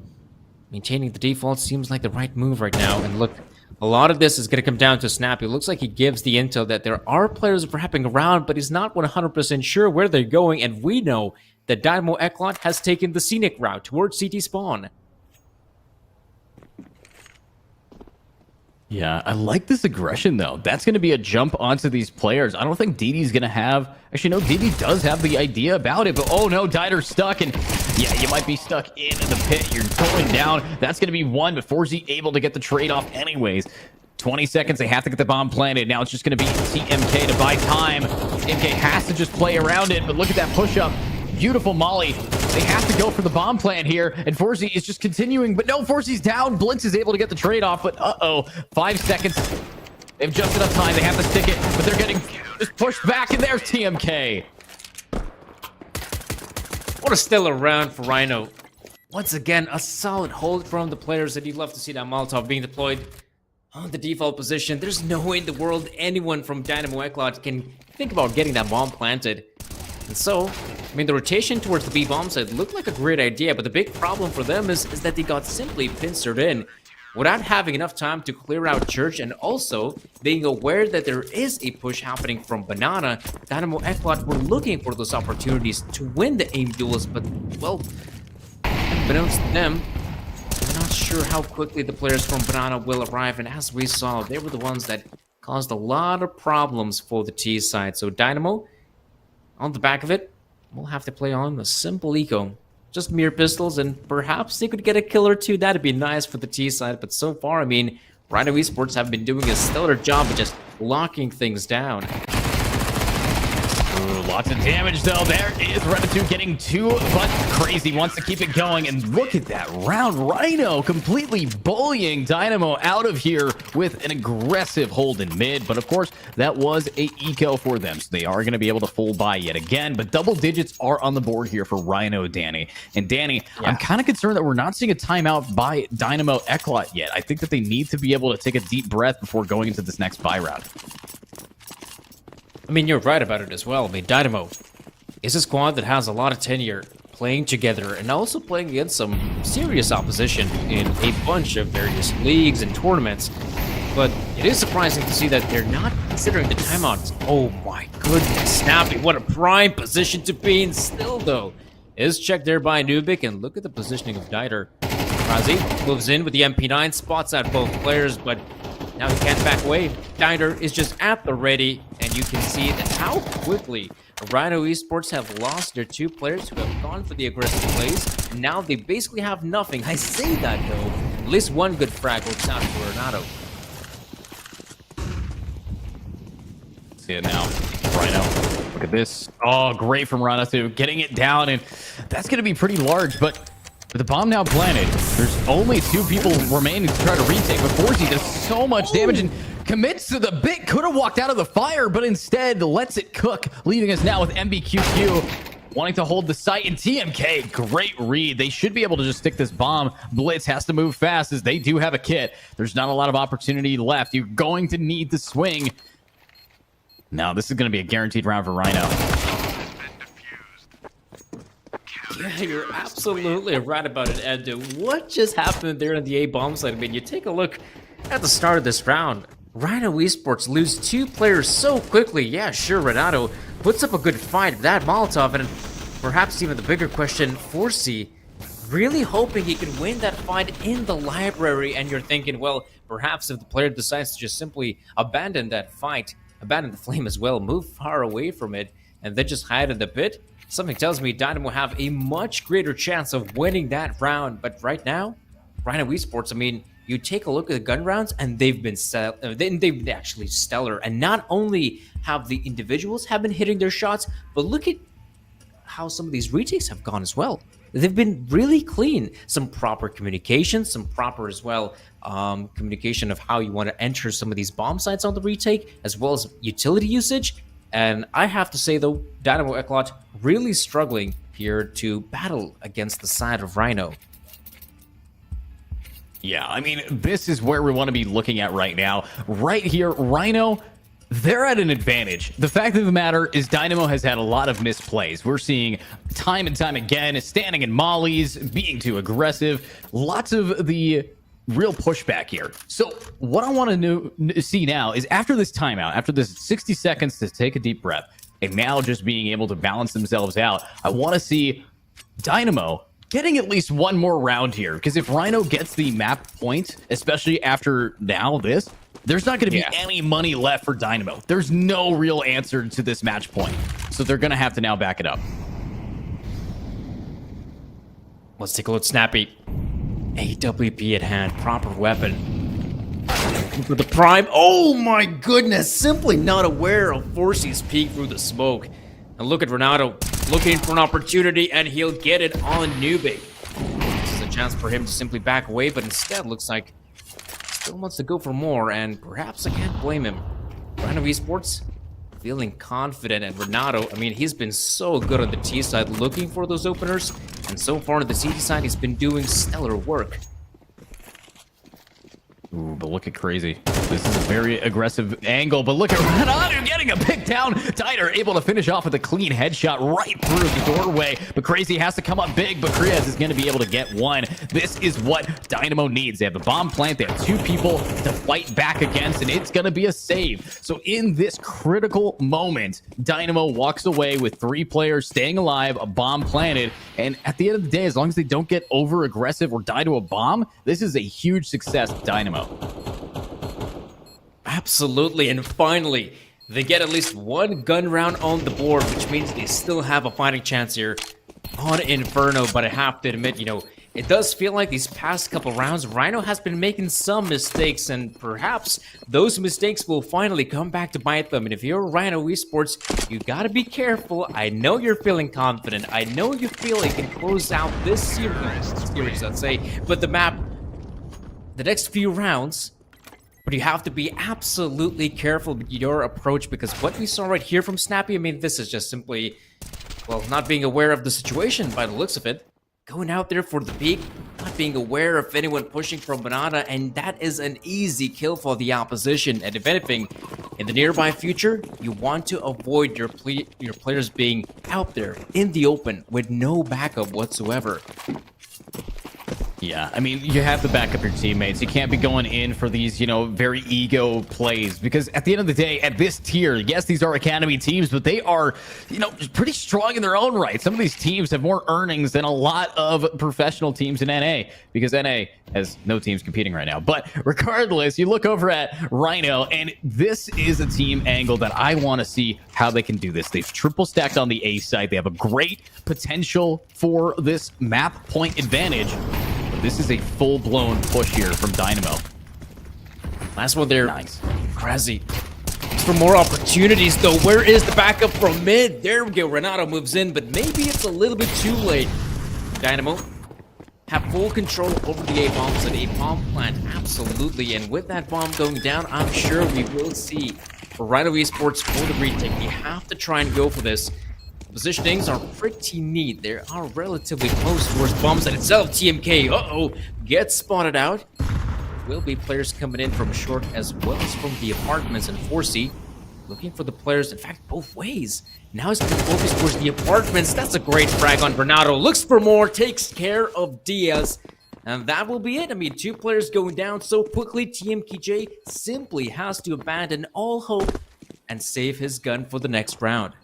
maintaining the default seems like the right move right now. And look, a lot of this is going to come down to Snappy. It looks like he gives the intel that there are players wrapping around, but he's not 100% sure where they're going, and we know that Dynamo Eclot has taken the scenic route towards CT spawn. Yeah, I like this aggression, though. That's going to be a jump onto these players. I don't think DD's going to have... Actually, no, DD does have the idea about it, but oh no, Dieter's stuck, and yeah, you might be stuck in the pit. You're going down. That's going to be one, but Forzy able to get the trade-off anyways. 20 seconds, they have to get the bomb planted. Now it's just going to be TMK to buy time. TMK has to just play around it, but look at that push-up. Beautiful Molly. They have to go for the bomb plant here, and Forzy is just continuing, but no, Forzy's down. Blitz is able to get the trade-off, but 5 seconds. They've just enough time. They have to stick it, but they're getting just pushed back, and there's TMK. What a stellar round for Rhyno. Once again, a solid hold from the players, and you'd love to see that Molotov being deployed on the default position. There's no way in the world anyone from Dynamo Eclot can think about getting that bomb planted. And so, I mean, the rotation towards the B bomb side looked like a great idea, but the big problem for them is that they got simply pincered in without having enough time to clear out Church, and also being aware that there is a push happening from Banana. Dynamo Eclot were looking for those opportunities to win the aim duels, but, well, unbeknownst to them, I'm not sure how quickly the players from Banana will arrive, and as we saw, they were the ones that caused a lot of problems for the T side. So Dynamo, on the back of it, we'll have to play on a simple eco. Just mere pistols, and perhaps they could get a kill or two. That'd be nice for the T side, but so far, I mean, Rhyno Esports have been doing a stellar job of just locking things down. Ooh, lots of damage, though. There is Rhyno getting two, but Crazy wants to keep it going. And look at that round. Rhyno completely bullying Dynamo out of here with an aggressive hold in mid. But of course, that was a eco for them. So they are going to be able to full buy yet again. But double digits are on the board here for Rhyno, Danny. And Danny, yeah, I'm kind of concerned that we're not seeing a timeout by Dynamo Eclot yet. I think that they need to be able to take a deep breath before going into this next buy round. I mean, you're right about it as well. I mean, Dynamo is a squad that has a lot of tenure playing together and also playing against some serious opposition in a bunch of various leagues and tournaments. But it is surprising to see that they're not considering the timeouts. Oh my goodness, Snappy, what a prime position to be in still, though. Is checked there by Nubik, and look at the positioning of Dieter. Razi moves in with the MP9, spots out both players, but now he can't back away. Dieter is just at the ready, and you can see that how quickly Rhyno Esports have lost their two players who have gone for the aggressive plays, and now they basically have nothing. I say that, though. At least one good frag works out for Renato. See it now. Rhyno. Look at this. Oh, great from Renato. Getting it down, and that's going to be pretty large, but with the bomb now planted, there's only two people remaining to try to retake, but Forzy does so much damage and commits to the bit. Could have walked out of the fire, but instead lets it cook, leaving us now with MBQQ wanting to hold the site. And TMK, great read. They should be able to just stick this bomb. Blitz has to move fast as they do have a kit. There's not a lot of opportunity left. You're going to need to swing. Now, this is going to be a guaranteed round for Rhyno. Yeah, you're absolutely right about it, Ed. What just happened there in the A bomb site? I mean, you take a look at the start of this round. Rhyno Esports lose two players so quickly. Yeah, sure, Renato puts up a good fight. That Molotov, and perhaps even the bigger question, Forzy really hoping he can win that fight in the library. And you're thinking, well, perhaps if the player decides to just simply abandon that fight, abandon the flame as well, move far away from it, and then just hide in the pit, something tells me Dynamo have a much greater chance of winning that round. But right now, Rhyno Esports, I mean, you take a look at the gun rounds, and they've been they've actually stellar. And not only have the individuals have been hitting their shots, but look at how some of these retakes have gone as well. They've been really clean. Some proper communication, some proper as well communication of how you want to enter some of these bomb sites on the retake, as well as utility usage. And I have to say, though, Dynamo Eclot really struggling here to battle against the side of Rhyno. Yeah, I mean, this is where we want to be looking at right now. Right here, Rhyno, they're at an advantage. The fact of the matter is Dynamo has had a lot of misplays. We're seeing time and time again, standing in mollies, being too aggressive, lots of the real pushback here. So what I want to see now is after this timeout, after this 60 seconds to take a deep breath, and now just being able to balance themselves out, I want to see Dynamo getting at least one more round here, because if Rhyno gets the map point, especially after now this, there's not going to be Yeah. any money left for Dynamo. There's no real answer to this match point. So they're going to have to now back it up. Let's take a look. Snappy. AWP at hand. Proper weapon. Looking for the prime. Oh my goodness. Simply not aware of Forcey's peek through the smoke. And look at Ronaldo looking for an opportunity, and he'll get it on Nubik. This is a chance for him to simply back away, but instead looks like still wants to go for more, and perhaps I can't blame him. Rhyno Esports feeling confident, and Ronaldo, I mean, he's been so good on the T side looking for those openers, and so far on the CT side, he's been doing stellar work. Ooh, but look at Crazy. This is a very aggressive angle, but look at Rhyno getting a pick down. Diner able to finish off with a clean headshot right through the doorway, but Crazy has to come up big, but Kriaz is going to be able to get one. This is what Dynamo needs. They have the bomb plant, they have two people to fight back against, and it's going to be a save. So in this critical moment, Dynamo walks away with 3 players staying alive, a bomb planted, and at the end of the day, as long as they don't get over aggressive or die to a bomb, this is a huge success for Dynamo. Absolutely, and finally, they get at least 1 gun round on the board, which means they still have a fighting chance here on Inferno, but I have to admit, you know, it does feel like these past couple rounds, Rhyno has been making some mistakes, and perhaps those mistakes will finally come back to bite them. And if you're Rhyno Esports, you gotta be careful. I know you're feeling confident. I know you feel you can close out this series, let's say, but the map, the next few rounds, but you have to be absolutely careful with your approach, because what we saw right here from Snappy, I mean, this is just simply, well, not being aware of the situation by the looks of it. Going out there for the peak, not being aware of anyone pushing from Banana, and that is an easy kill for the opposition. And if anything, in the nearby future, you want to avoid your players being out there in the open with no backup whatsoever. Yeah, I mean, you have to back up your teammates. You can't be going in for these, you know, very ego plays, because at the end of the day, at this tier, yes, these are academy teams, but they are, you know, pretty strong in their own right. Some of these teams have more earnings than a lot of professional teams in NA, because NA has no teams competing right now. But regardless, you look over at Rhyno, and this is a team angle that I want to see how they can do this. They've triple stacked on the A side. They have a great potential for this map point advantage. This is a full-blown push here from Dynamo. Last one there. Nice. Crazy. For more opportunities, though. Where is the backup from mid? There we go. Renato moves in, but maybe it's a little bit too late. Dynamo have full control over the A-bombs and A-bomb plant. Absolutely. And with that bomb going down, I'm sure we will see Rhyno Esports for the retake. They have to try and go for this. Positionings are pretty neat. They are relatively close towards bombs in itself. TMK, gets spotted out. Will be players coming in from short as well as from the apartments, and Forcey looking for the players, in fact, both ways. Now he's going to focus towards the apartments. That's a great frag on Bernardo. Looks for more, takes care of Diaz, and that will be it. I mean, 2 players going down so quickly. TMKJ simply has to abandon all hope and save his gun for the next round.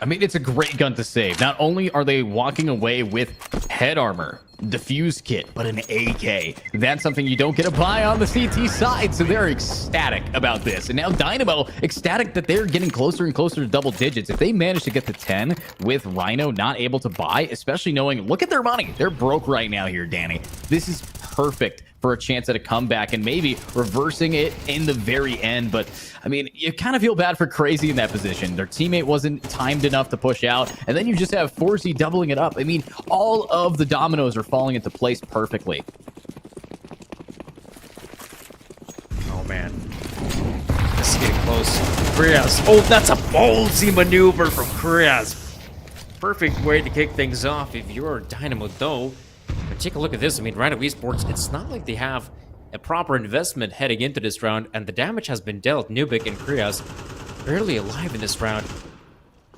I mean, it's a great gun to save. Not only are they walking away with head armor, diffuse kit, but an AK. That's something you don't get to buy on the CT side, so they're ecstatic about this. And now Dynamo, ecstatic that they're getting closer and closer to double digits. If they manage to get to 10 with Rhyno not able to buy, especially knowing, look at their money. They're broke right now here, Danny. This is perfect for a chance at a comeback and maybe reversing it in the very end. But I mean, you kind of feel bad for Crazy in that position. Their teammate wasn't timed enough to push out, and then you just have Forcey doubling it up. I mean, all of the dominoes are falling into place perfectly. Oh man, this is getting close. Kriaz, oh, that's a ballsy maneuver from Kriaz. Perfect way to kick things off if you're Dynamo, though. But take a look at this. I mean, Rhyno Esports, it's not like they have a proper investment heading into this round, and the damage has been dealt. Nubik and Kriaz barely alive in this round.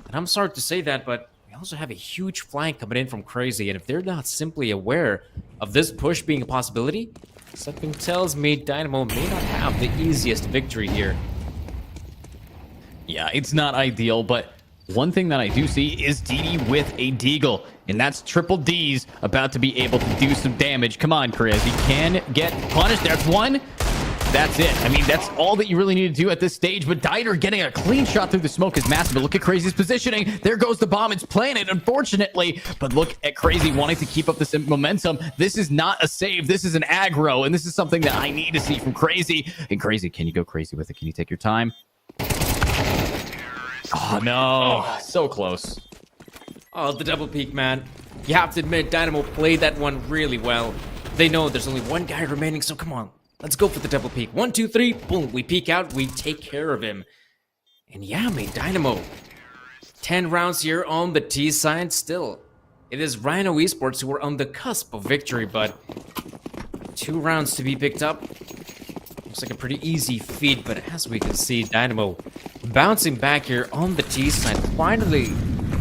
And I'm sorry to say that, but we also have a huge flank coming in from Crazy, and if they're not simply aware of this push being a possibility, something tells me Dynamo may not have the easiest victory here. Yeah, it's not ideal, but one thing that I do see is DD with a Deagle, and that's triple D's about to be able to do some damage. Come on, Chris, he can get punished. There's one. that's it. I mean, that's all that you really need to do at this stage. But Diner getting a clean shot through the smoke is massive. But look at Crazy's positioning. There goes the bomb. It's planted, unfortunately. But look at Crazy wanting to keep up this momentum. This is not a save. This is an aggro. And this is something that I need to see from Crazy. And Crazy, can you go crazy with it? Can you take your time? Oh, no. So close. Oh, the double peek, man. You have to admit, Dynamo played that one really well. They know there's only one guy remaining, so come on. Let's go for the double peek. 1, 2, 3, boom. We peek out, we take care of him. And yeah, mate, Dynamo. 10 rounds here on the T side still. It is Rhyno Esports who are on the cusp of victory, but 2 rounds to be picked up. Looks like a pretty easy feat, but as we can see, Dynamo bouncing back here on the T side, finally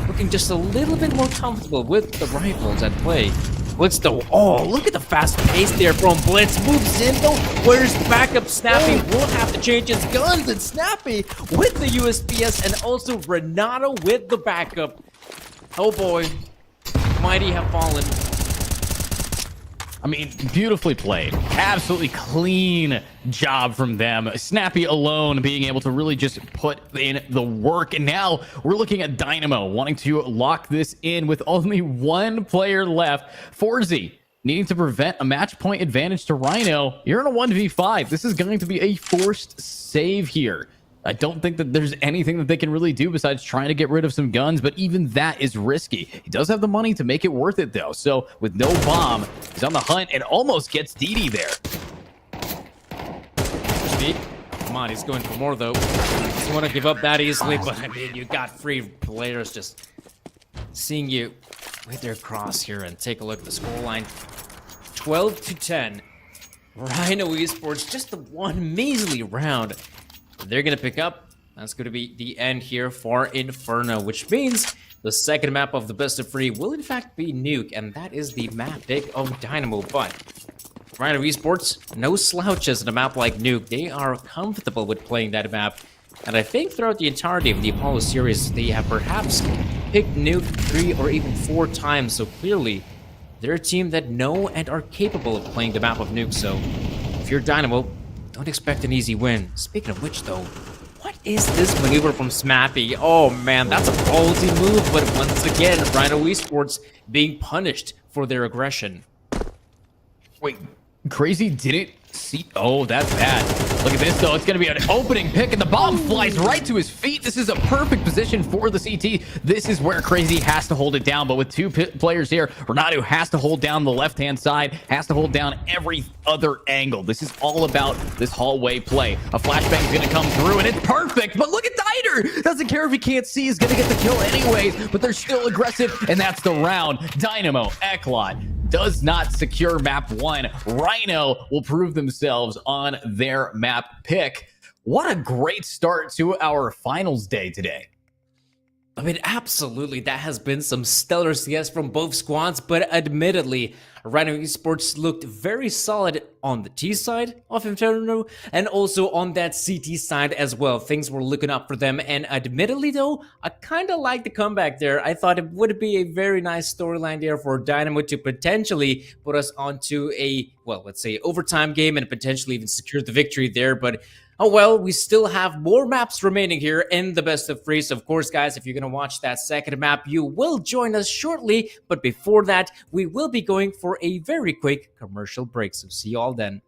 looking just a little bit more comfortable with the rifles at play. Blitz though, oh, look at the fast pace there from Blitz. Moves in though, where's the backup? Snappy will have to change his guns, and Snappy with the USPS, and also Renato with the backup. Oh boy, mighty have fallen. I mean, beautifully played. Absolutely clean job from them. Snappy alone being able to really just put in the work. And now we're looking at Dynamo wanting to lock this in with only 1 player left. Forzy needing to prevent a match point advantage to Rhyno. You're in a 1v5. This is going to be a forced save here. I don't think that there's anything that they can really do besides trying to get rid of some guns, but even that is risky. He does have the money to make it worth it, though. So with no bomb, he's on the hunt and almost gets DD there. Speak. Come on, he's going for more, though. Doesn't want to give up that easily, but I mean, you got 3 players just seeing you with their cross here, and take a look at the scoreline. 12-10. Rhyno Esports, just the one measly round they're gonna pick up. That's gonna be the end here for Inferno, which means the second map of the best of 3 will in fact be Nuke, and that is the map pick of Dynamo. But Rhyno Esports, no slouches in a map like Nuke. They are comfortable with playing that map, and I think throughout the entirety of the Appolo series, they have perhaps picked Nuke 3 or even 4 times. So clearly, they're a team that know and are capable of playing the map of Nuke. So if you're Dynamo, don't expect an easy win. Speaking of which, though, what is this maneuver from Snappy? Oh man, that's a ballsy move, but once again, Rhyno Esports being punished for their aggression. Wait, Crazy didn't see. Oh, that's bad. Look at this, though. It's going to be an opening pick, and the bomb flies right to his feet. This is a perfect position for the CT. This is where Crazy has to hold it down, but with 2 players here, Renato has to hold down the left-hand side, has to hold down every other angle. This is all about this hallway play. A flashbang is going to come through, and it's perfect, but look at Diner. Doesn't care if he can't see. He's going to get the kill anyways, but they're still aggressive, and that's the round. Dynamo, Eklot does not secure map 1. Rhyno will prove themselves on their map pick. What a great start to our finals day today. I mean, absolutely, that has been some stellar CS from both squads, but admittedly, Rhyno Esports looked very solid on the T side of Inferno, and also on that CT side as well. Things were looking up for them, and admittedly though, I kind of like the comeback there. I thought it would be a very nice storyline there for Dynamo to potentially put us onto a, well, let's say overtime game and potentially even secure the victory there, but oh well, we still have more maps remaining here in the best of 3. So of course, guys, if you're going to watch that second map, you will join us shortly. But before that, we will be going for a very quick commercial break. So see you all then.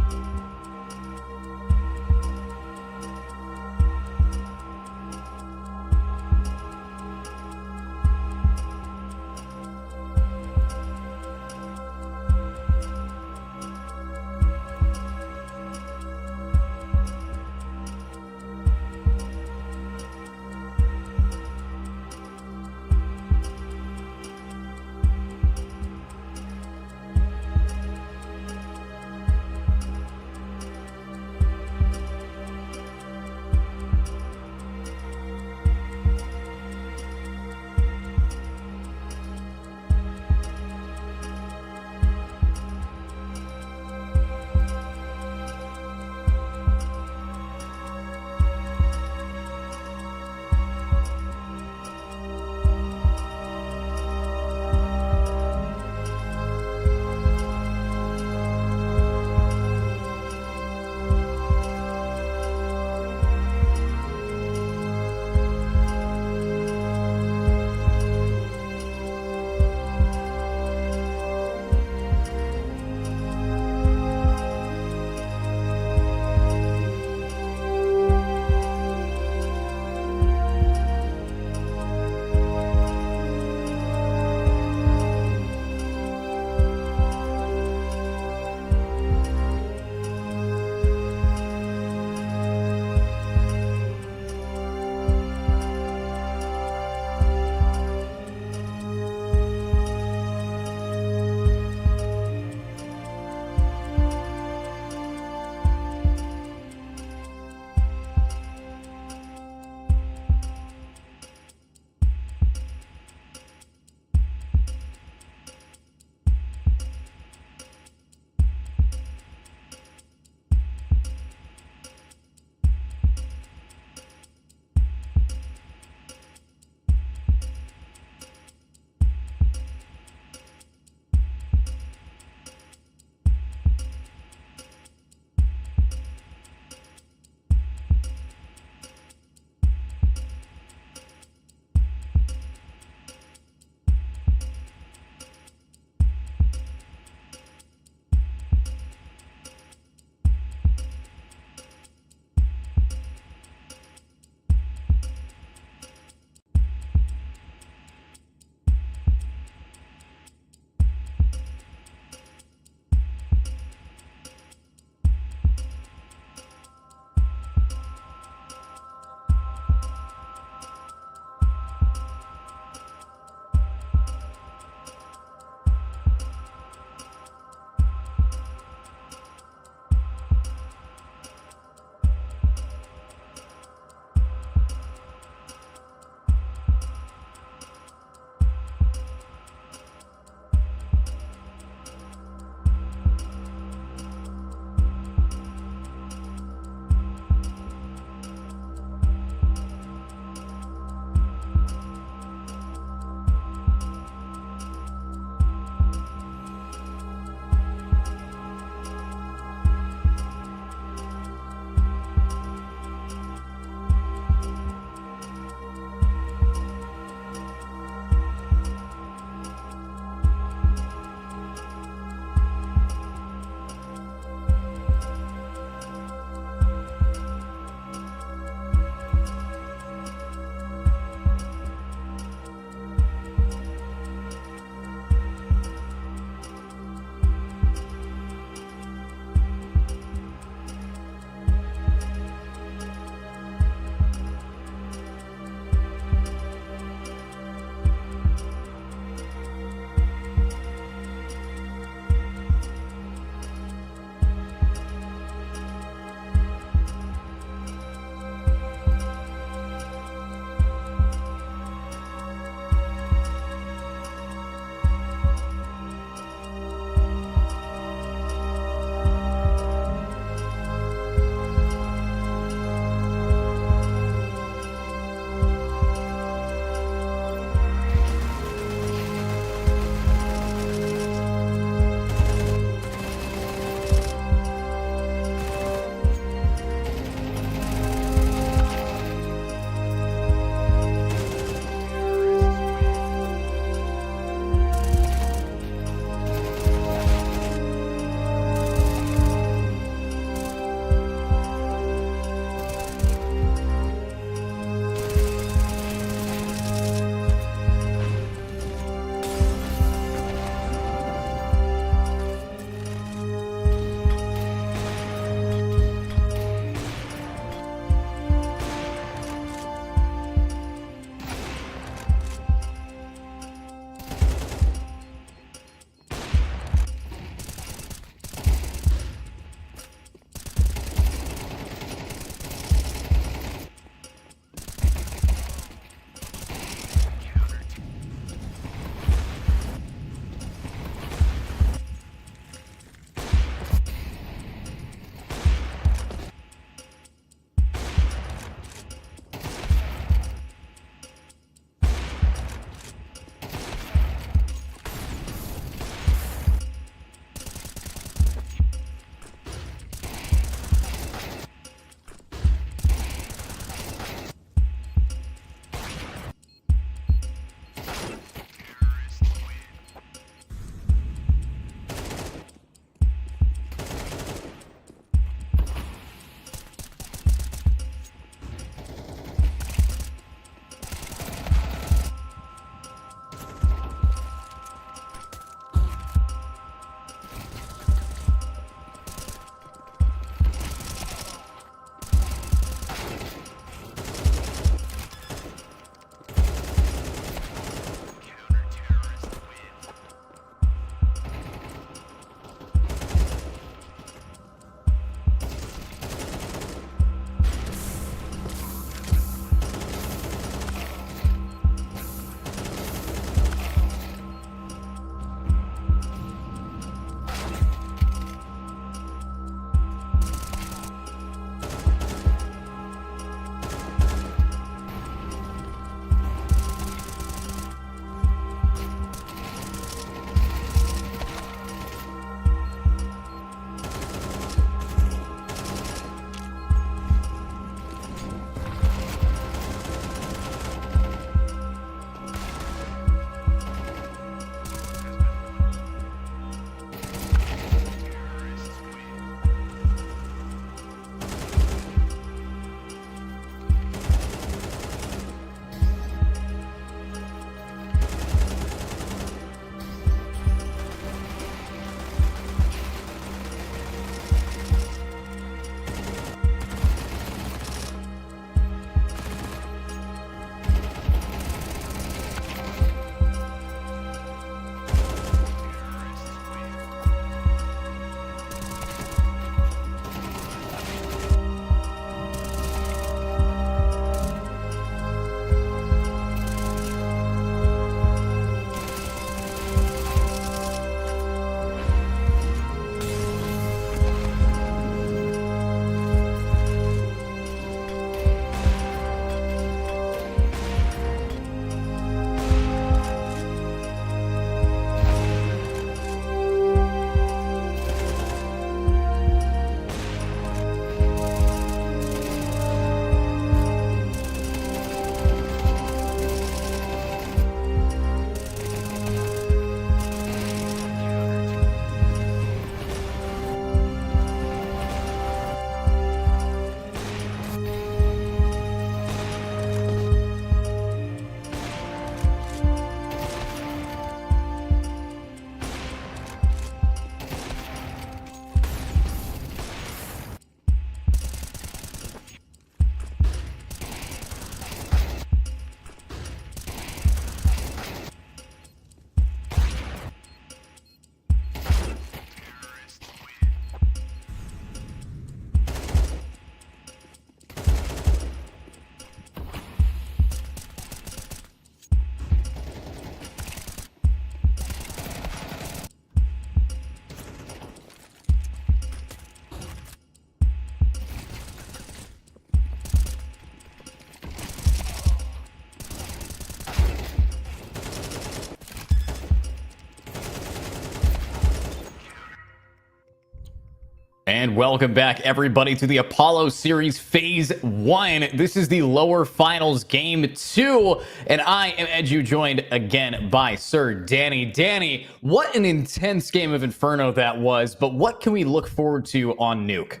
And welcome back, everybody, to the Apollo Series Phase 1. This is the lower finals Game 2, and I am Edu, joined again by Sir Danny. Danny, what an intense game of Inferno that was, but what can we look forward to on Nuke?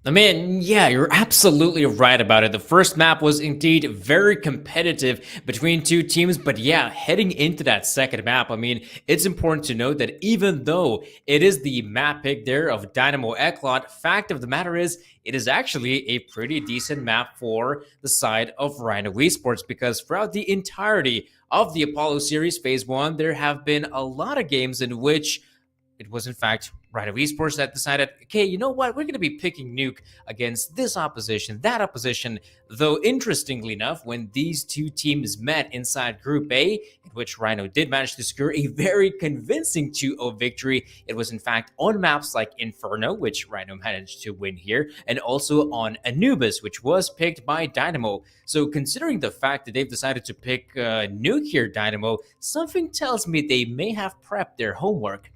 I mean, yeah, you're absolutely right about it. The first map was indeed very competitive between two teams, but yeah, heading into that second map, I mean, it's important to note that even though it is the map pick there of Dynamo Eclot, fact of the matter is, it is actually a pretty decent map for the side of Rhyno Esports, because throughout the entirety of the Apollo Series Phase 1, there have been a lot of games in which it was in fact Rhyno Esports that decided, okay, you know what, we're going to be picking Nuke against this opposition, that opposition. Though interestingly enough, when these two teams met inside Group A, in which Rhyno did manage to secure a very convincing 2-0 victory, it was in fact on maps like Inferno, which Rhyno managed to win here, and also on Anubis, which was picked by Dynamo. So considering the fact that they've decided to pick Nuke here, Dynamo, something tells me they may have prepped their homework.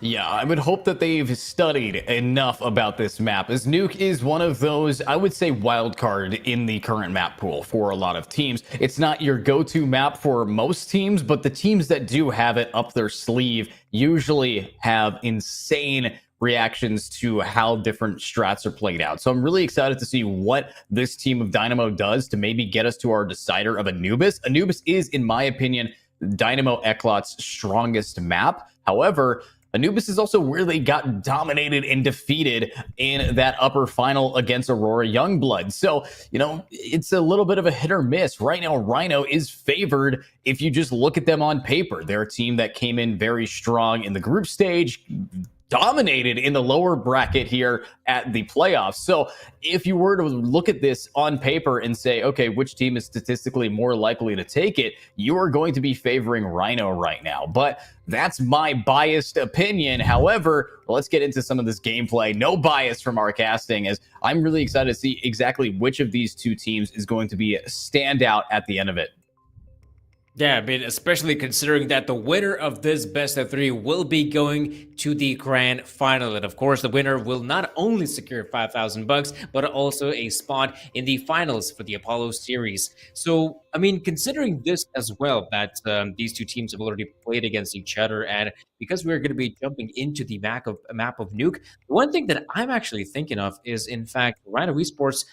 Yeah, I would hope that they've studied enough about this map, as Nuke is one of those, I would say, wild card in the current map pool for a lot of teams. It's not your go-to map for most teams, but the teams that do have it up their sleeve usually have insane reactions to how different strats are played out. So I'm really excited to see what this team of Dynamo does to maybe get us to our decider of Anubis. Anubis is, in my opinion, Dynamo Eclot's strongest map. However, Anubis is also where they got dominated and defeated in that upper final against Aurora Youngblood. So, you know, it's a little bit of a hit or miss. Right now, Rhyno is favored if you just look at them on paper. They're a team that came in very strong in the group stage, dominated in the lower bracket here at the playoffs. So if you were to look at this on paper and say, okay, which team is statistically more likely to take it, you are going to be favoring Rhyno right now. But that's my biased opinion. However, let's get into some of this gameplay. No bias from our casting, as I'm really excited to see exactly which of these two teams is going to be a standout at the end of it. Yeah, I mean, especially considering that the winner of this best of 3 will be going to the grand final. And of course, the winner will not only secure $5,000, but also a spot in the finals for the Apollo series. So, I mean, considering this as well, that these two teams have already played against each other, and because we're going to be jumping into the map of Nuke, the one thing that I'm actually thinking of is, in fact, Rhyno Esports,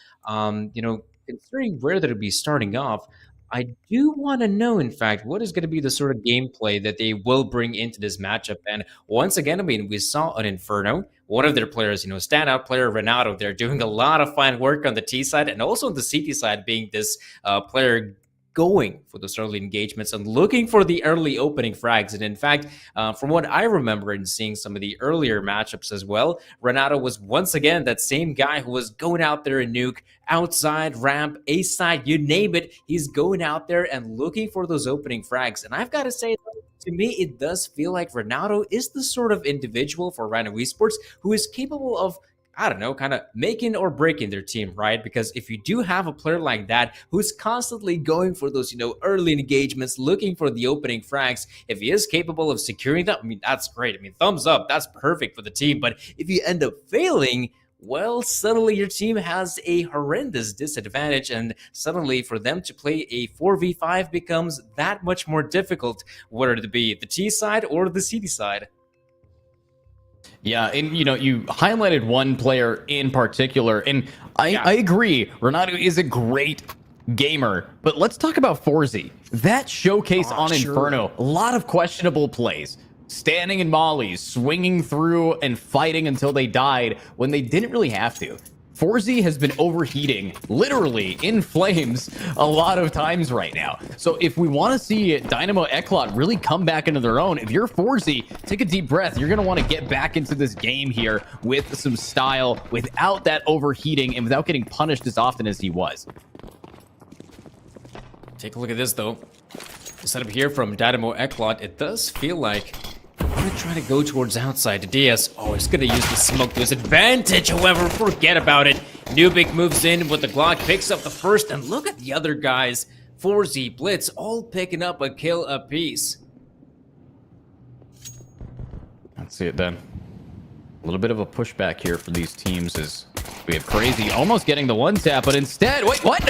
considering where they'll be starting off, I do want to know, in fact, what is going to be the sort of gameplay that they will bring into this matchup. And once again, I mean, we saw on Inferno, one of their players, standout player, Renato, they're doing a lot of fine work on the T side and also on the CT side, being this player going for those early engagements and looking for the early opening frags. And in fact, from what I remember in seeing some of the earlier matchups as well, Renato was once again that same guy who was going out there in Nuke, outside, ramp, A side, you name it. He's going out there and looking for those opening frags. And I've got to say, to me, it does feel like Renato is the sort of individual for Rhyno Esports who is capable of, I don't know, kind of making or breaking their team, right? Because if you do have a player like that who's constantly going for those, early engagements, looking for the opening frags, if he is capable of securing that, I mean, that's great. I mean, thumbs up, that's perfect for the team. But if you end up failing, well, suddenly your team has a horrendous disadvantage, and suddenly for them to play a 4v5 becomes that much more difficult, whether it be the T side or the CD side. Yeah, and you highlighted one player in particular, and I agree. Renato is a great gamer, but let's talk about Forzy. That showcase on Inferno, a lot of questionable plays. Standing in mollies, swinging through and fighting until they died when they didn't really have to. Forzy has been overheating, literally in flames, a lot of times right now. So if we want to see Dynamo Eclot really come back into their own, if you're Forzy, take a deep breath. You're going to want to get back into this game here with some style, without that overheating and without getting punished as often as he was. Take a look at this, though. The setup here from Dynamo Eclot, it does feel like I'm going to try to go towards outside. The DS, it's going to use the smoke to his advantage. However, forget about it. Nubik moves in with the Glock, picks up the first, and look at the other guys. 4Z, Blitz, all picking up a kill apiece. Let's see it then. A little bit of a pushback here for these teams as we have Crazy almost getting the one tap, but instead, wait, what?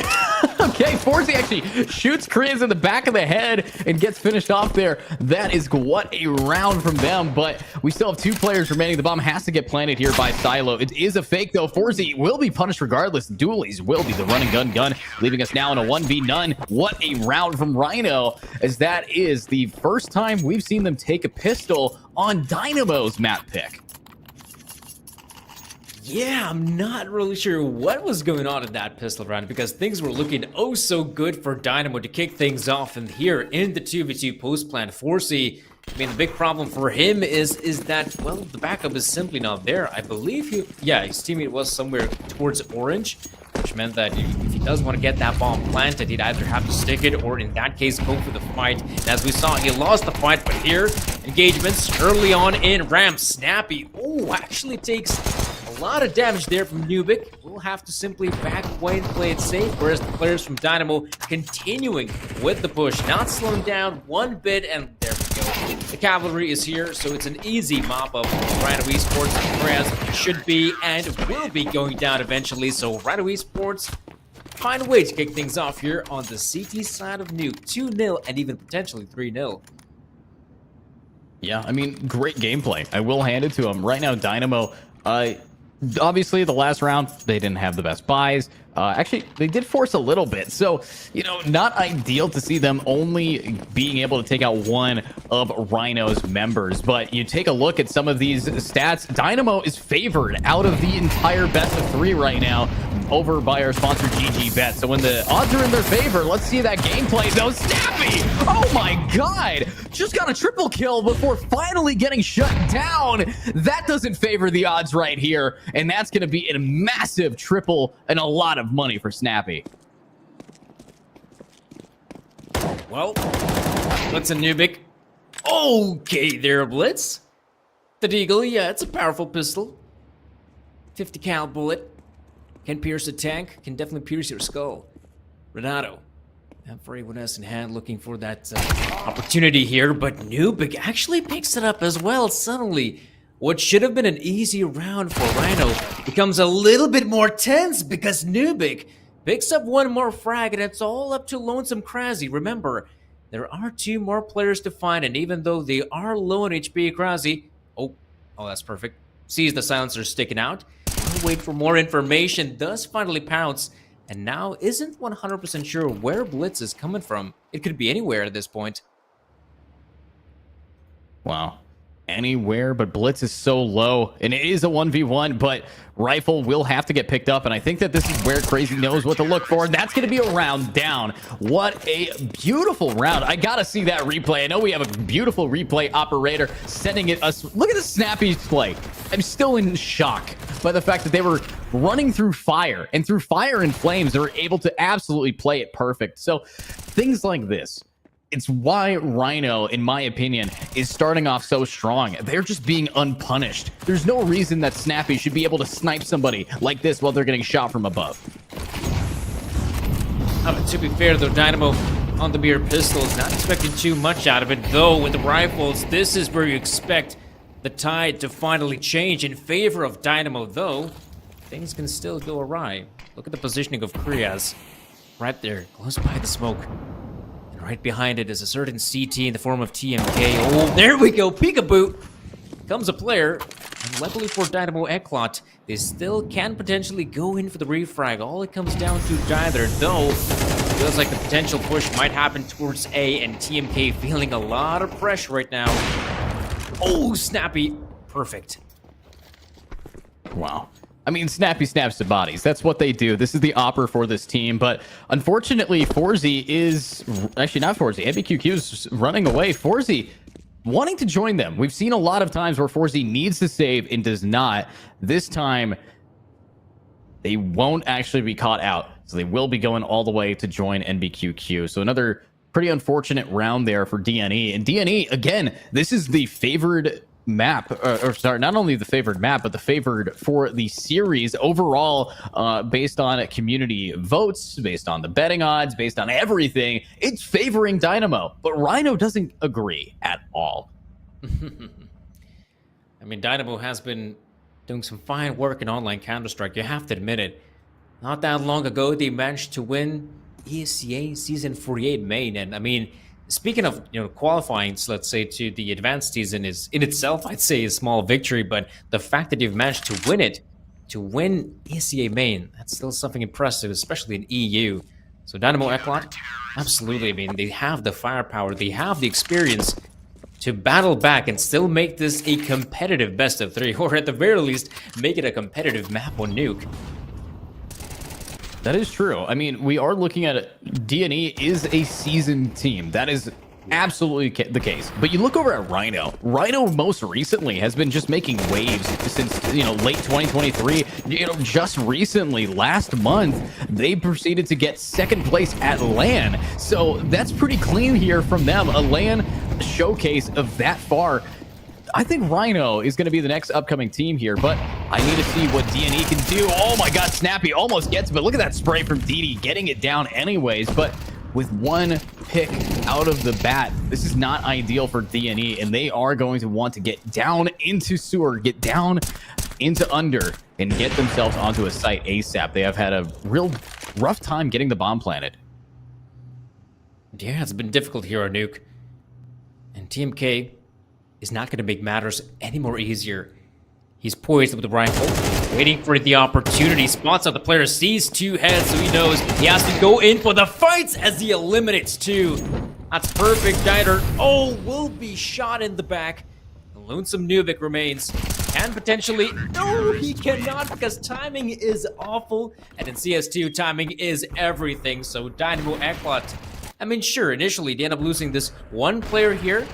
Okay, Forzy actually shoots Kriz in the back of the head and gets finished off there. That is what a round from them, but we still have 2 players remaining. The bomb has to get planted here by Silo. It is a fake, though. Forzy will be punished regardless. Dualies will be the run and gun, leaving us now in a 1v none. What a round from Rhyno, as that is the first time we've seen them take a pistol on Dynamo's map pick. Yeah, I'm not really sure what was going on in that pistol round because things were looking oh so good for Dynamo to kick things off. And here in the 2v2 post plan, Forzy, I mean, the big problem for him is that, well, the backup is simply not there. I believe his teammate was somewhere towards orange, which meant that if he does want to get that bomb planted, he'd either have to stick it or in that case go for the fight. And as we saw, he lost the fight, but here, engagements early on in ramp. Snappy, actually takes a lot of damage there from Nubik. We'll have to simply back away and play it safe, whereas the players from Dynamo continuing with the push, not slowing down one bit, and there we go. The cavalry is here, so it's an easy mop-up. Rhyno Esports Perez should be and will be going down eventually, so Rhyno Esports find a way to kick things off here on the CT side of Nuke. 2-0 and even potentially 3-0. Yeah, I mean, great gameplay. I will hand it to him. Right now, Dynamo, obviously, the last round, they didn't have the best buys. Actually, they did force a little bit. So, you know, not ideal to see them only being able to take out one of Rhyno's members. But you take a look at some of these stats. Dynamo is favored out of the entire best of 3 right now over by our sponsor GG Bet. So when the odds are in their favor, let's see that gameplay though. Snappy! Oh my god! Just got a triple kill before finally getting shut down. That doesn't favor the odds right here. And that's going to be a massive triple and a lot of money for Snappy. Well, Blitz and Nubik. Okay there, Blitz. The Deagle, yeah, it's a powerful pistol. 50 cal bullet. Can pierce a tank, can definitely pierce your skull. Renato, M4A1S in hand, looking for that opportunity here, but Nubik actually picks it up as well. Suddenly, what should have been an easy round for Rhyno becomes a little bit more tense because Nubik picks up one more frag, and it's all up to Lonesome Krasi. Remember, there are 2 more players to find, and even though they are low on HP, Krasi, oh, that's perfect, sees the silencer sticking out. Wait for more information, does finally pounce, and now isn't 100% sure where Blitz is coming from. It could be anywhere at this point. Wow. Anywhere, but Blitz is so low, and it is a 1v1, but Rifle will have to get picked up, and I think that this is where Crazy knows what to look for, and that's going to be a round down. What a beautiful round. I gotta see that replay. I know we have a beautiful replay operator sending it us. Look at the Snappy play. I'm still in shock by the fact that they were running through fire, and through fire and flames, they were able to absolutely play it perfect. So things like this, it's why Rhyno, in my opinion, is starting off so strong. They're just being unpunished. There's no reason that Snappy should be able to snipe somebody like this while they're getting shot from above. To be fair, though, Dynamo on the mere pistols, not expecting too much out of it. Though, with the rifles, this is where you expect the tide to finally change in favor of Dynamo, though things can still go awry. Look at the positioning of Kriaz. Right there, close by the smoke. Right behind it is a certain CT in the form of TMK. Oh, there we go. Peekaboo. Comes a player. And luckily for Dynamo Eklot, they still can potentially go in for the refrag. All it comes down to either, though, feels like the potential push might happen towards A, and TMK feeling a lot of pressure right now. Oh, Snappy. Perfect. Wow. I mean, Snappy snaps the bodies. That's what they do. This is the opera for this team. But unfortunately, Forzy is... Actually, not Forzy. MBQQ is running away. Forzy wanting to join them. We've seen a lot of times where Forzy needs to save and does not. This time, they won't actually be caught out. So they will be going all the way to join NBQQ. So another pretty unfortunate round there for DNE. And DNE, again, this is the favored map, or sorry, not only the favored map, but the favored for the series overall, based on community votes, based on the betting odds, based on everything. It's favoring Dynamo, but Rhyno doesn't agree at all. I mean, Dynamo has been doing some fine work in online Counter-Strike, you have to admit it. Not that long ago, they managed to win ESCA Season 48 main, and I mean, speaking of, qualifying, so let's say, to the advanced season is in itself, I'd say, a small victory, but the fact that you've managed to win it, to win ESCA main, that's still something impressive, especially in EU. So Dynamo Eclat, absolutely, I mean, they have the firepower, they have the experience to battle back and still make this a competitive best of 3, or at the very least, make it a competitive map on Nuke. That is true. I mean, we are looking at it. D&E is a seasoned team. That is absolutely the case. But you look over at Rhyno. Rhyno most recently has been just making waves since, late 2023. Just recently, last month, they proceeded to get second place at LAN. So that's pretty clean here from them. A LAN showcase of that far. I think Rhyno is going to be the next upcoming team here, but I need to see what D&E can do. Oh my god, Snappy almost gets it, but look at that spray from DD, getting it down anyways. But with one pick out of the bat, this is not ideal for D&E, and they are going to want to get down into sewer, get down into under, and get themselves onto a site ASAP. They have had a real rough time getting the bomb planted. Yeah, it's been difficult here on Nuke. And TMK is not going to make matters any more easier. He's poised with the rifle, waiting for the opportunity. Spots out the player, sees two heads, so he knows he has to go in for the fights as he eliminates two. That's perfect. Diner, will be shot in the back. The lonesome Nuvik remains. Can potentially... No, he cannot, because timing is awful. And in CS2, timing is everything. So Dynamo Eclat, I mean, sure, initially they end up losing this one player here.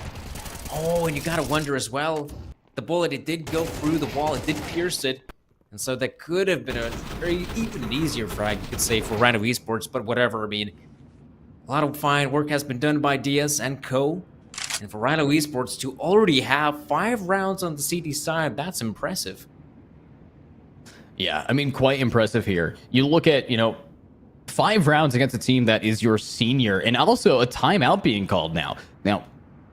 Oh, and you gotta wonder as well, the bullet, it did go through the wall, it did pierce it, and so that could have been a very even an easier frag, you could say, for Rhyno Esports, but whatever. I mean, a lot of fine work has been done by DS and Co, and for Rhyno Esports to already have 5 rounds on the CD side, that's impressive. Yeah, I mean, quite impressive here. You look at, 5 rounds against a team that is your senior, and also a timeout being called now. Now,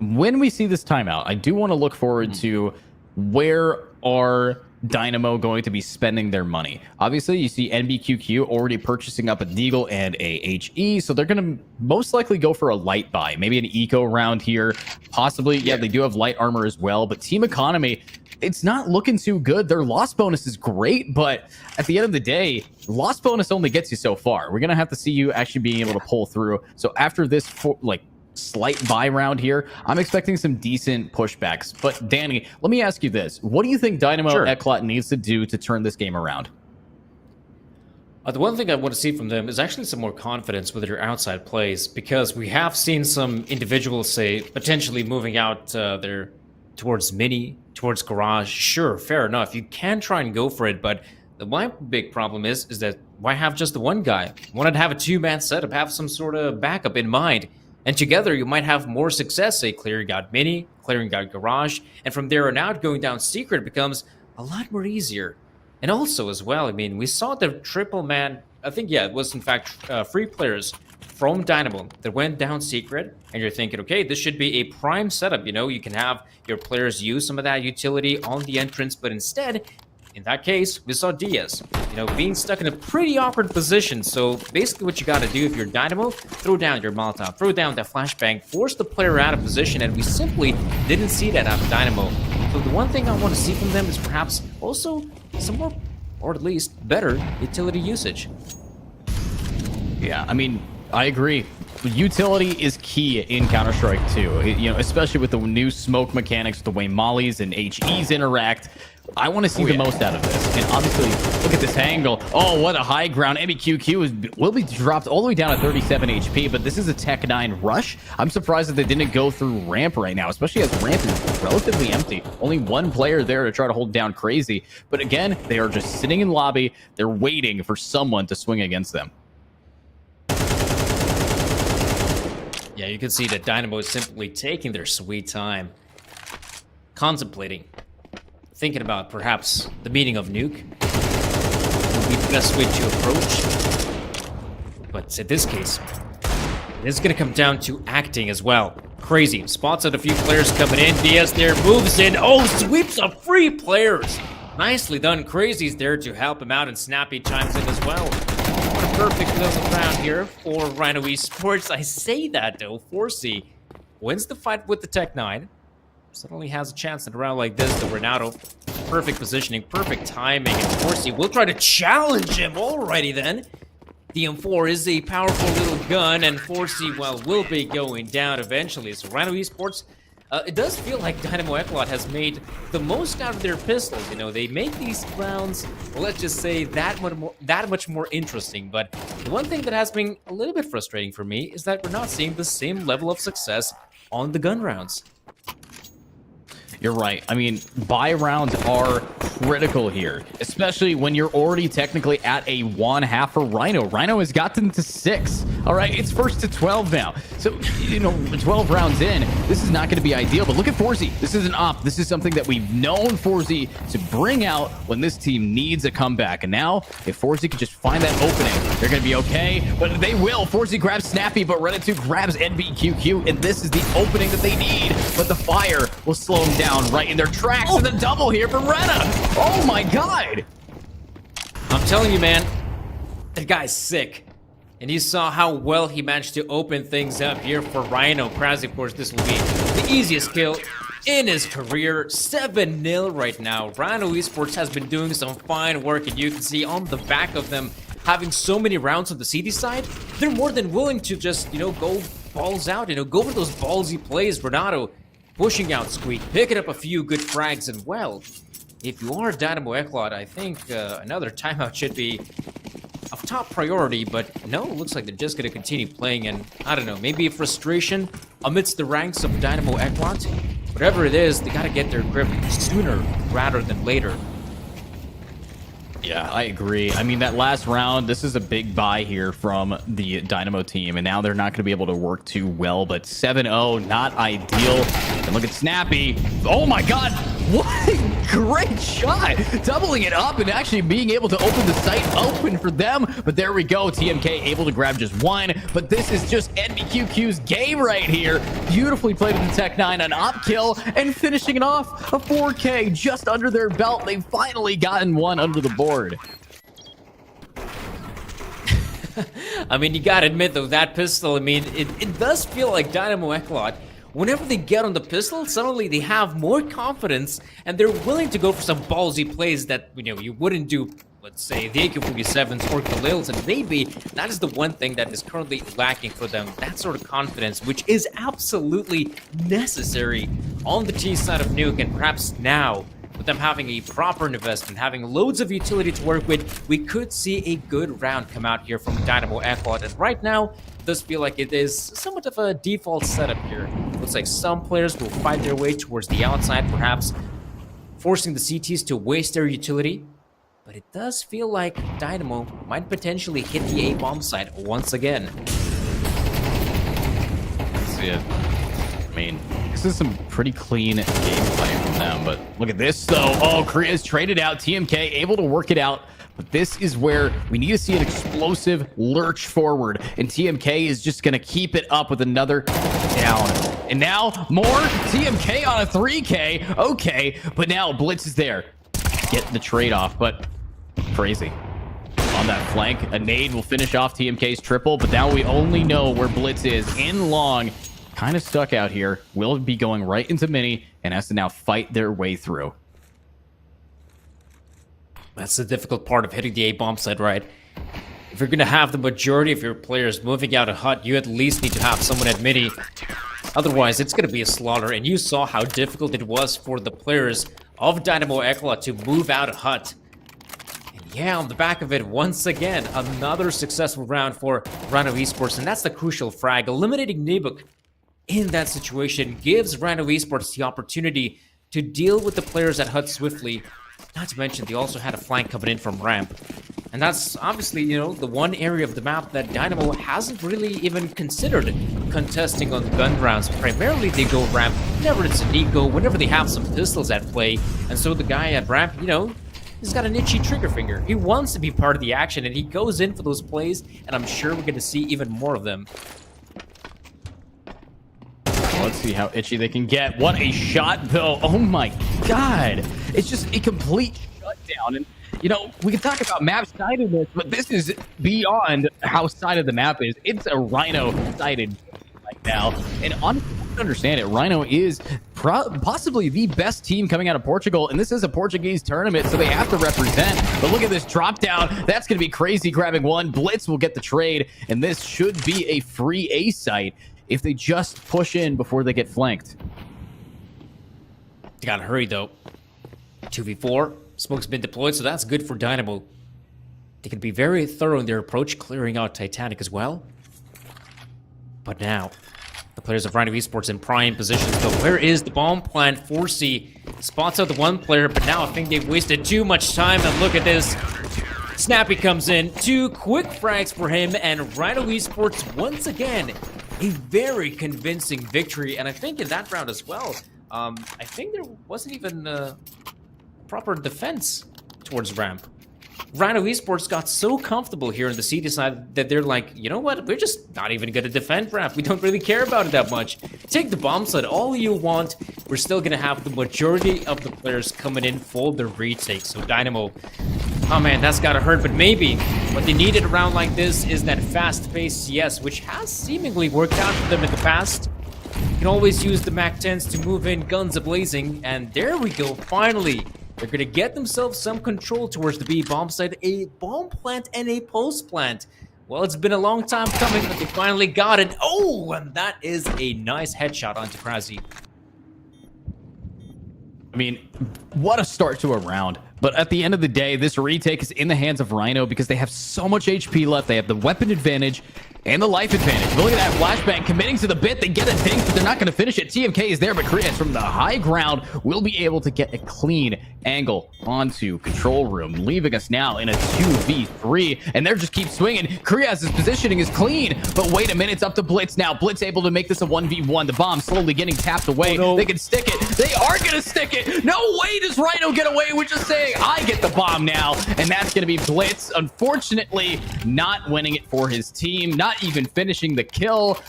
when we see this timeout, I do want to look forward to where are Dynamo going to be spending their money. Obviously, you see NBQQ already purchasing up a Deagle and a HE, so they're going to most likely go for a light buy, maybe an eco round here, possibly. Yeah, they do have light armor as well, but Team Economy, it's not looking too good. Their loss bonus is great, but at the end of the day, loss bonus only gets you so far. We're going to have to see you actually being able to pull through. So after this, slight buy round here, I'm expecting some decent pushbacks. But Danny, let me ask you this. What do you think Dynamo Eclat needs to do to turn this game around? The one thing I want to see from them is actually some more confidence with their outside plays, because we have seen some individuals, say, potentially moving out there towards Mini, towards Garage. Sure, fair enough. You can try and go for it, but my big problem is that why have just the one guy? Wanted to have a 2-man setup, have some sort of backup in mind. And together, you might have more success, say, clearing out Mini, clearing out Garage, and from there on out, going down Secret becomes a lot more easier. And also, as well, I mean, we saw the triple man, I think, yeah, it was in fact 3 players from Dynamo that went down Secret, and you're thinking, okay, this should be a prime setup, you can have your players use some of that utility on the entrance, but instead, in that case, we saw Diaz, being stuck in a pretty awkward position. So basically what you got to do if you're Dynamo, throw down your Molotov, throw down that flashbang, force the player out of position, and we simply didn't see that out of Dynamo. So the one thing I want to see from them is perhaps also some more, or at least better, utility usage. Yeah, I mean, I agree. Utility is key in Counter-Strike 2, especially with the new smoke mechanics, the way mollies and HEs interact. I want to see the most out of this. And obviously, look at this angle. Oh, what a high ground. MBQQ will be dropped all the way down to 37 HP, but this is a Tech 9 rush. I'm surprised that they didn't go through ramp right now, especially as ramp is relatively empty. Only one player there to try to hold down Crazy. But again, they are just sitting in lobby. They're waiting for someone to swing against them. Yeah, you can see that Dynamo is simply taking their sweet time, contemplating, thinking about perhaps the meaning of Nuke would be the best way to approach. But in this case, it's going to come down to acting as well. Crazy spots out a few players coming in. Diaz there moves in. Oh, sweeps of 3 players. Nicely done. Crazy's there to help him out, and Snappy chimes in as well. What a perfect little round here for Rhyno Esports. I say that though, 4C wins the fight with the Tech 9. Suddenly has a chance in a round like this. The Renato, perfect positioning, perfect timing, and 4C will try to challenge him. Alrighty then. The M4 is a powerful little gun, and 4C, well, will be going down eventually. So Rhyno Esports, it does feel like Dynamo Eclot has made the most out of their pistols. You know, they make these rounds, well, let's just say that much more interesting. But the one thing that has been a little bit frustrating for me is that we're not seeing the same level of success on the gun rounds. You're right. I mean, buy rounds are critical here, especially when you're already technically at a 1/2 for Rhyno. Rhyno has gotten to 6. All right, it's first to 12 now. So, you know, 12 rounds in, this is not going to be ideal. But look at 4Z. This is an op. This is something that we've known 4Z to bring out when this team needs a comeback. And now, if 4Z could just find that opening, they're going to be okay. But they will. 4Z grabs Snappy, but Rhyno grabs NBQQ. And this is the opening that they need. But the fire will slow them down right in their tracks. And the double here for Rena. Oh my god. I'm telling you, man, that guy's sick. And you saw how well he managed to open things up here for Rhyno. Krause, of course, this will be the easiest kill in his career. 7-0 right now. Rhyno Esports has been doing some fine work, and you can see on the back of them having so many rounds on the CD side, they're more than willing to just, you know, go balls out, you know, go for those ballsy plays. Renato pushing out Squeak, picking up a few good frags, and well, if you are Dynamo Eclot, I think another timeout should be of top priority, but no, it looks like they're just going to continue playing, and I don't know, maybe a frustration amidst the ranks of Dynamo Eclot. Whatever it is, they got to get their grip sooner rather than later. Yeah, I agree. I mean, that last round, this is a big buy here from the Dynamo team, and now they're not going to be able to work too well, but 7-0, not ideal. And look at Snappy. Oh my god, what a great shot! Doubling it up and actually being able to open the site open for them. But there we go, TMK able to grab just one, but this is just NBQQ's game right here. Beautifully played with the Tech 9, an op kill, and finishing it off, a 4K just under their belt. They've finally gotten one under the board. I mean, you gotta admit though, that pistol, I mean, it does feel like Dynamo Eclot, whenever they get on the pistol, suddenly they have more confidence and they're willing to go for some ballsy plays that, you know, you wouldn't do, let's say, the AK-47s or Khalils, and maybe that is the one thing that is currently lacking for them, that sort of confidence, which is absolutely necessary on the T side of Nuke, and perhaps now, with them having a proper investment, having loads of utility to work with, we could see a good round come out here from Dynamo Eclot. And right now, it does feel like it is somewhat of a default setup here. Looks like some players will fight their way towards the outside, perhaps forcing the CTs to waste their utility. But it does feel like Dynamo might potentially hit the A-bomb site once again. See it. I mean, this is some pretty clean gameplay from them, but look at this though. Oh, Korea's traded out. TMK able to work it out, but this is where we need to see an explosive lurch forward, and TMK is just gonna keep it up with another down. And now more TMK on a 3K. Okay, but now Blitz is there. Get the trade off, but crazy. On that flank, a nade will finish off TMK's triple, but now we only know where Blitz is in long. Kind of stuck out here, will be going right into mini and has to now fight their way through. That's the difficult part of hitting the A-bomb site, right? If you're going to have the majority of your players moving out of hut, you at least need to have someone at mini. Otherwise, it's going to be a slaughter, and you saw how difficult it was for the players of Dynamo Eclot to move out of hut. And yeah, on the back of it, once again, another successful round for Rhyno Esports, and that's the crucial frag. Eliminating Nibuk in that situation gives Rhyno Esports the opportunity to deal with the players at hut swiftly. Not to mention, they also had a flank coming in from ramp. And that's obviously, you know, the one area of the map that Dynamo hasn't really even considered contesting on gun rounds. Primarily, they go ramp whenever it's a Nico, whenever they have some pistols at play. And so the guy at ramp, you know, he's got an itchy trigger finger. He wants to be part of the action, and he goes in for those plays, and I'm sure we're going to see even more of them. Let's see how itchy they can get. What a shot, though. Oh my god. It's just a complete shutdown. And, you know, we can talk about map sidedness, but this is beyond how sided the map is. It's a Rhyno sided right now. And honestly, I don't understand it. Rhyno is possibly the best team coming out of Portugal, and this is a Portuguese tournament, so they have to represent. But look at this drop down. That's going to be crazy. Grabbing one. Blitz will get the trade, and this should be a free A site if they just push in before they get flanked. You gotta hurry though. 2v4. Smoke's been deployed, so that's good for Dynamo. They can be very thorough in their approach, clearing out Titanic as well. But now, the players of Rhyno Esports in prime positions, though. Where is the bomb plant? 4C spots out the one player, but now I think they've wasted too much time. And look at this. Snappy comes in. 2 quick frags for him, and Rhyno Esports, once again, a very convincing victory. And I think in that round as well, I think there wasn't even proper defense towards ramp. Rhyno Esports got so comfortable here in the C side that they're like, you know what, we're just not even gonna defend ramp. We don't really care about it that much. Take the bomb side all you want. We're still gonna have the majority of the players coming in full the retake. So Dynamo, oh man, that's gotta hurt. But maybe what they needed around like this is that fast-paced CS, which has seemingly worked out for them in the past. You can always use the MAC-10s to move in guns a-blazing, and there we go, finally. They're gonna get themselves some control towards the B bomb site, a bomb plant and a post plant. Well, it's been a long time coming, but they finally got it. Oh, and that is a nice headshot onto Krasi. I mean, what a start to a round. But at the end of the day, this retake is in the hands of Rhyno because they have so much HP left. They have the weapon advantage and the life advantage. Look at that flashbang committing to the bit. They get a dink, but they're not going to finish it. TMK is there, but Krias from the high ground will be able to get a clean angle onto control room, leaving us now in a 2v3. And they're just keep swinging. Krias' positioning is clean, but wait a minute, it's up to Blitz now. Blitz able to make this a 1v1. The bomb slowly getting tapped away. Oh, no. They can stick it. They are going to stick it. No way does Rhyno get away with just saying, I get the bomb now. And that's going to be Blitz. Unfortunately, not winning it for his team. Not even finishing the kill.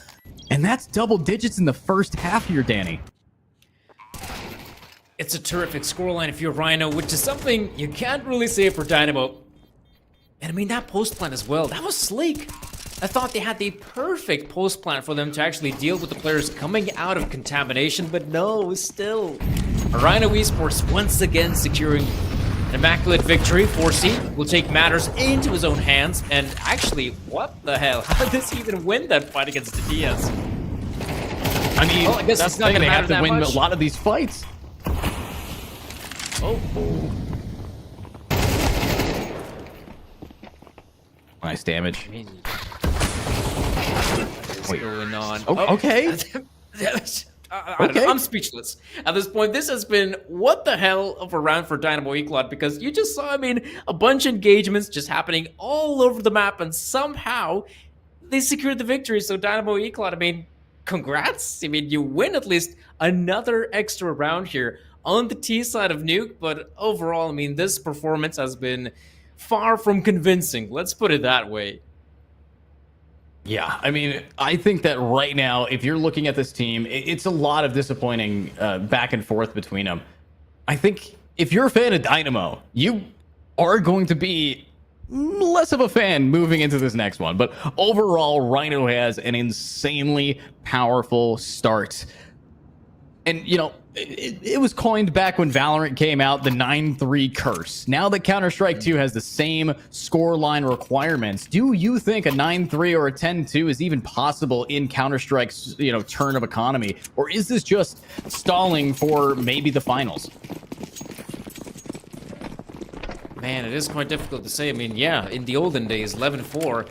And that's double digits in the first half here, Danny. It's a terrific scoreline if you're Rhyno, which is something you can't really say for Dynamo. And I mean, that post plant as well, that was sleek. I thought they had the perfect post plant for them to actually deal with the players coming out of contamination, but no, still. Rhyno Esports once again securing an immaculate victory. 4C will take matters into his own hands. And actually, what the hell? How did this even win that fight against the Diaz? I mean, well, I guess that's it's the not thing. gonna They have matter to that win much. a lot of these fights. Oh. Nice damage. What's going on? Oh, okay. I don't know. I'm speechless. At this point, this has been what the hell of a round for Dynamo Eclot, because you just saw, I mean, a bunch of engagements just happening all over the map, and somehow they secured the victory. So Dynamo Eclot, I mean, congrats. I mean, you win at least another extra round here on the T side of Nuke, but overall, I mean, this performance has been far from convincing. Let's put it that way. Yeah, I mean, I think that right now, if you're looking at this team, it's a lot of disappointing back and forth between them. I think if you're a fan of Dynamo, you are going to be less of a fan moving into this next one. But overall, Rhyno has an insanely powerful start. And, you know, it was coined back when Valorant came out, the 9-3 curse. Now that Counter-Strike 2 has the same scoreline requirements, do you think a 9-3 or a 10-2 is even possible in Counter-Strike's, you know, turn of economy? Or is this just stalling for maybe the finals? Man, it is quite difficult to say. I mean, yeah, in the olden days, 11-4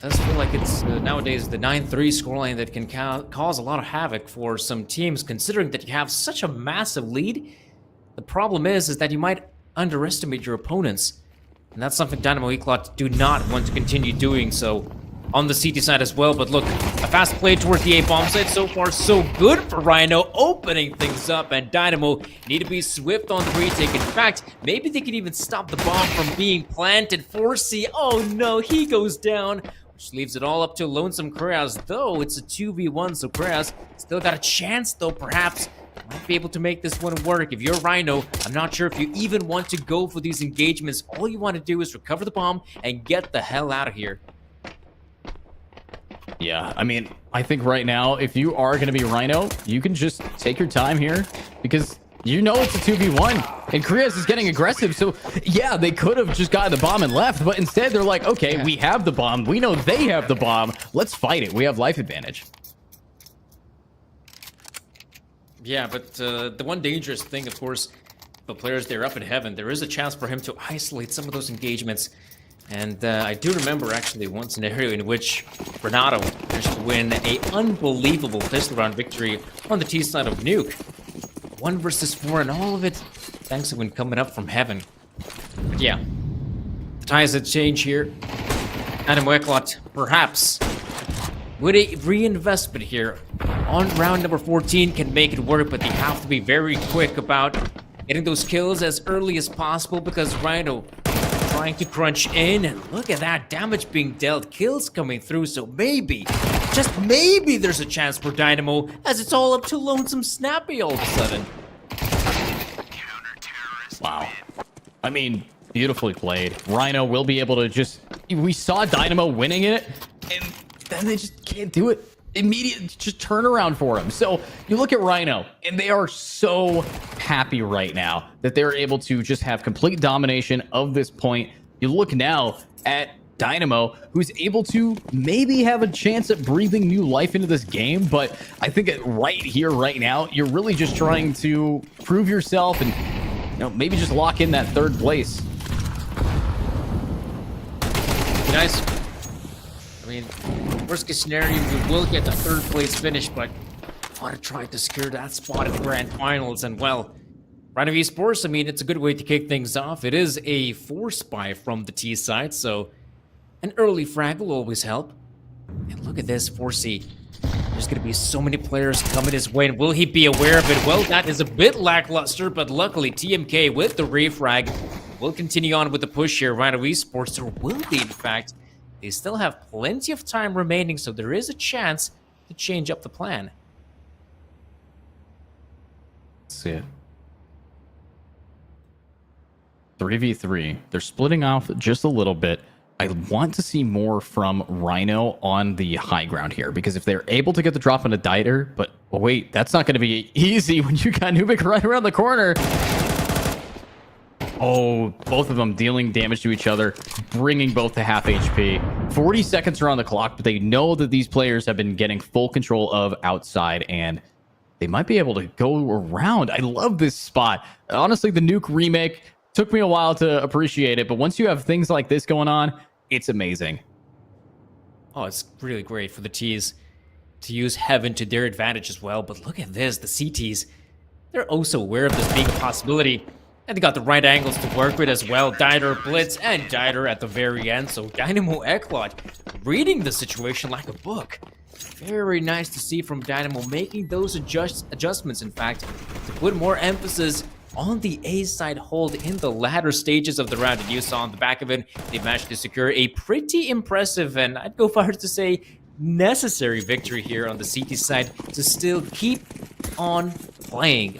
does feel like it's nowadays the 9-3 scoreline that can cause a lot of havoc for some teams, considering that you have such a massive lead. The problem is that you might underestimate your opponents, and that's something Dynamo Eclot do not want to continue doing so on the CT side as well. But look, a fast play towards the A bomb site. So far, so good for Rhyno, opening things up, and Dynamo need to be swift on the retake. In fact, maybe they can even stop the bomb from being planted. 4C, oh no, he goes down, which leaves it all up to Lonesome Kreas, though it's a 2v1, so Kreas still got a chance, though, perhaps might be able to make this one work. If you're Rhyno, I'm not sure if you even want to go for these engagements. All you want to do is recover the bomb and get the hell out of here. Yeah, I mean, I think right now, if you are going to be Rhyno, you can just take your time here because you know it's a 2v1 and Korea's is getting aggressive. So yeah, they could have just gotten the bomb and left, but instead they're like, okay, we have the bomb. We know they have the bomb. Let's fight it. We have life advantage. Yeah, but the one dangerous thing, of course, the players they're up in heaven, there is a chance for him to isolate some of those engagements. And I do remember actually one scenario in which Renato managed to win an unbelievable pistol round victory on the T side of Nuke. 1 versus 4 and all of it thanks to when coming up from heaven. But yeah, the ties had changed here. Adam Weklot, perhaps, with a reinvestment here on round number 14 can make it work, but they have to be very quick about getting those kills as early as possible because Rhyno trying to crunch in, and look at that damage being dealt, kills coming through, so maybe, just maybe there's a chance for Dynamo as it's all up to Lonesome Snappy all of a sudden. Wow. I mean, beautifully played. Rhyno will be able to just, we saw Dynamo winning it, and then they just can't do it. Immediate just turnaround for him. So you look at Rhyno, and they are so happy right now that they're able to just have complete domination of this point. You look now at Dynamo, who's able to maybe have a chance at breathing new life into this game, but I think right here, right now, you're really just trying to prove yourself and, you know, maybe just lock in that 3rd place. Nice. I mean, worst case scenario, we will get the 3rd place finish, but I want to try to secure that spot in the grand finals. And well, Rhyno Esports, I mean, it's a good way to kick things off. It is a force buy from the T side, so an early frag will always help. And look at this 4C. There's going to be so many players coming his way, and will he be aware of it? Well, that is a bit lackluster, but luckily TMK with the refrag will continue on with the push here. Rhyno Esports, there will be, in fact. They still have plenty of time remaining, so there is a chance to change up the plan. Let's see it. 3v3. They're splitting off just a little bit. I want to see more from Rhyno on the high ground here, because if they're able to get the drop on a Diter, but wait, that's not going to be easy when you got Nubik right around the corner. Oh, both of them dealing damage to each other, bringing both to half HP. 40 seconds are on the clock, but they know that these players have been getting full control of outside, and they might be able to go around. I love this spot. Honestly, the Nuke remake took me a while to appreciate it, but once you have things like this going on, it's amazing. Oh, it's really great for the T's to use Heaven to their advantage as well, but look at this, the CTs. They're also aware of this being a possibility. And they got the right angles to work with as well. Diter Blitz and Diter at the very end. So Dynamo Eklot reading the situation like a book. Very nice to see from Dynamo making those adjustments, in fact, to put more emphasis on the A side hold in the latter stages of the round. And you saw on the back of it, they managed to secure a pretty impressive, and I'd go far as to say necessary, victory here on the CT side to still keep on playing.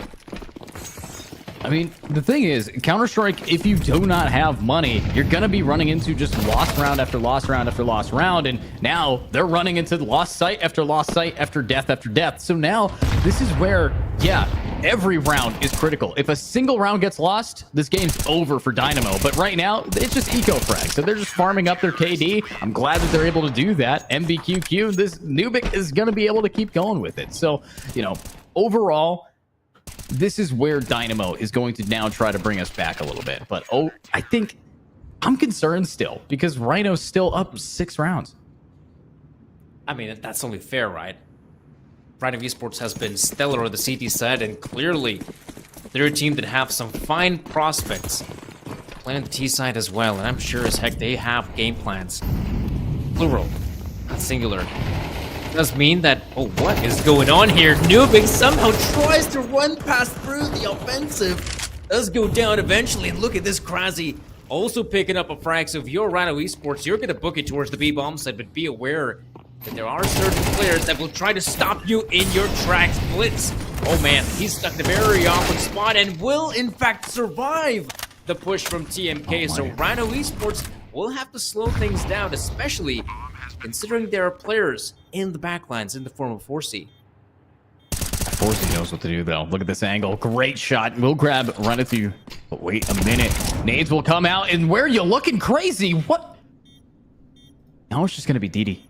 I mean, the thing is, Counter-Strike, if you do not have money, you're going to be running into just lost round after lost round after lost round, and now they're running into lost site after lost site after death after death. So now, this is where, yeah, every round is critical. If a single round gets lost, this game's over for Dynamo. But right now, it's just eco-frag, so they're just farming up their KD. I'm glad that they're able to do that. MVQQ, this Nubik is going to be able to keep going with it. So, you know, overall, this is where Dynamo is going to now try to bring us back a little bit. But, oh, I think I'm concerned still because Rhyno's still up 6 rounds. I mean, that's only fair, right? Rhyno Esports has been stellar on the CT side, and clearly they're a team that have some fine prospects playing on the T side as well, and I'm sure as heck they have game plans. Plural, not singular. Does mean that, oh, what is going on here? Nubik somehow tries to run past through the offensive. Does go down eventually, and look at this Krasi also picking up a frag. So if you're Rhyno Esports, you're going to book it towards the B-bomb side, but be aware that there are certain players that will try to stop you in your tracks. Blitz Oh man, he's stuck in a very awkward spot and will in fact survive the push from TMK. So Rhyno Esports will have to slow things down, especially considering there are players in the backlines in the form of 4C. 4C knows what to do, though. Look at this angle. Great shot. We'll grab Rhyno through. But wait a minute. Nades will come out, and where are you looking crazy? What? Now it's just going to be Didi.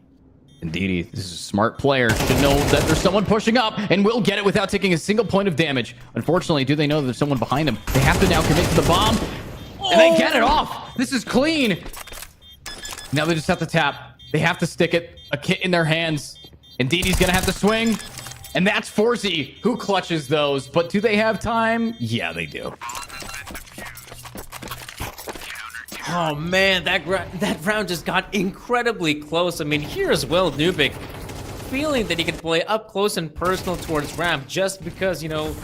And Didi, this is a smart player. Should know that there's someone pushing up, and will get it without taking a single point of damage. Unfortunately, do they know that there's someone behind them? They have to now commit to the bomb, and they get it off. This is clean. Now they just have to tap. They have to stick it. A kit in their hands. And Didi's going to have to swing. And that's 4C who clutches those. But do they have time? Yeah, they do. Oh man, that round just got incredibly close. I mean, here as well, Nubik feeling that he can play up close and personal towards Ramp just because, you know,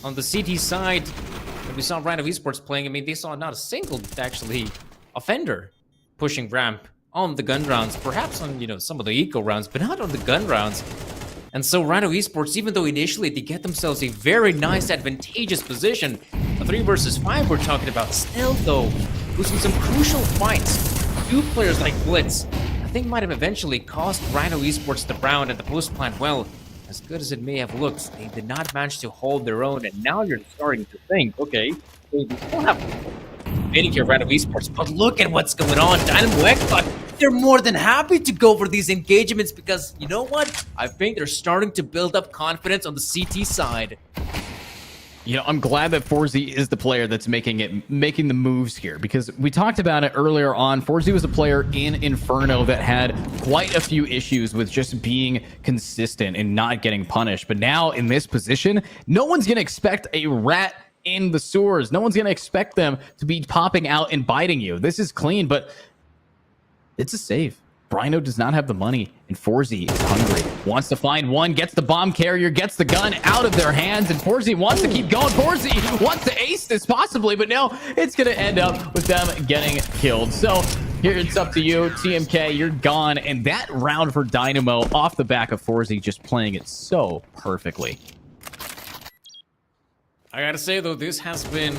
on the CT side, when we saw Rhyno Esports playing, I mean, they saw not a single, actually, offender pushing Ramp on the gun rounds. Perhaps on, you know, some of the eco rounds, but not on the gun rounds. And so Rhyno Esports, even though initially they get themselves a very nice, advantageous position, a 3 versus 5 we're talking about, still though, losing some crucial fights. 2 players like Blitz, I think might have eventually cost Rhyno Esports the round, and the post plant, well, as good as it may have looked, they did not manage to hold their own, and now you're starting to think, okay, they still have waiting here, Rhyno Esports, but look at what's going on. Dynamo Ekbot, they're more than happy to go for these engagements because, you know what? I think they're starting to build up confidence on the CT side. You know, I'm glad that 4Z is the player that's making the moves here, because we talked about it earlier on. 4Z was a player in Inferno that had quite a few issues with just being consistent and not getting punished. But now in this position, no one's going to expect a rat in the sewers. No one's going to expect them to be popping out and biting you. This is clean, but it's a save. Rhyno does not have the money, and 4Z is hungry. Wants to find one, gets the bomb carrier, gets the gun out of their hands, and 4Z wants to keep going. 4Z wants to ace this possibly, but no, it's going to end up with them getting killed. So here it's up to you, TMK, you're gone. And that round for Dynamo off the back of 4Z just playing it so perfectly. I gotta say though, this has been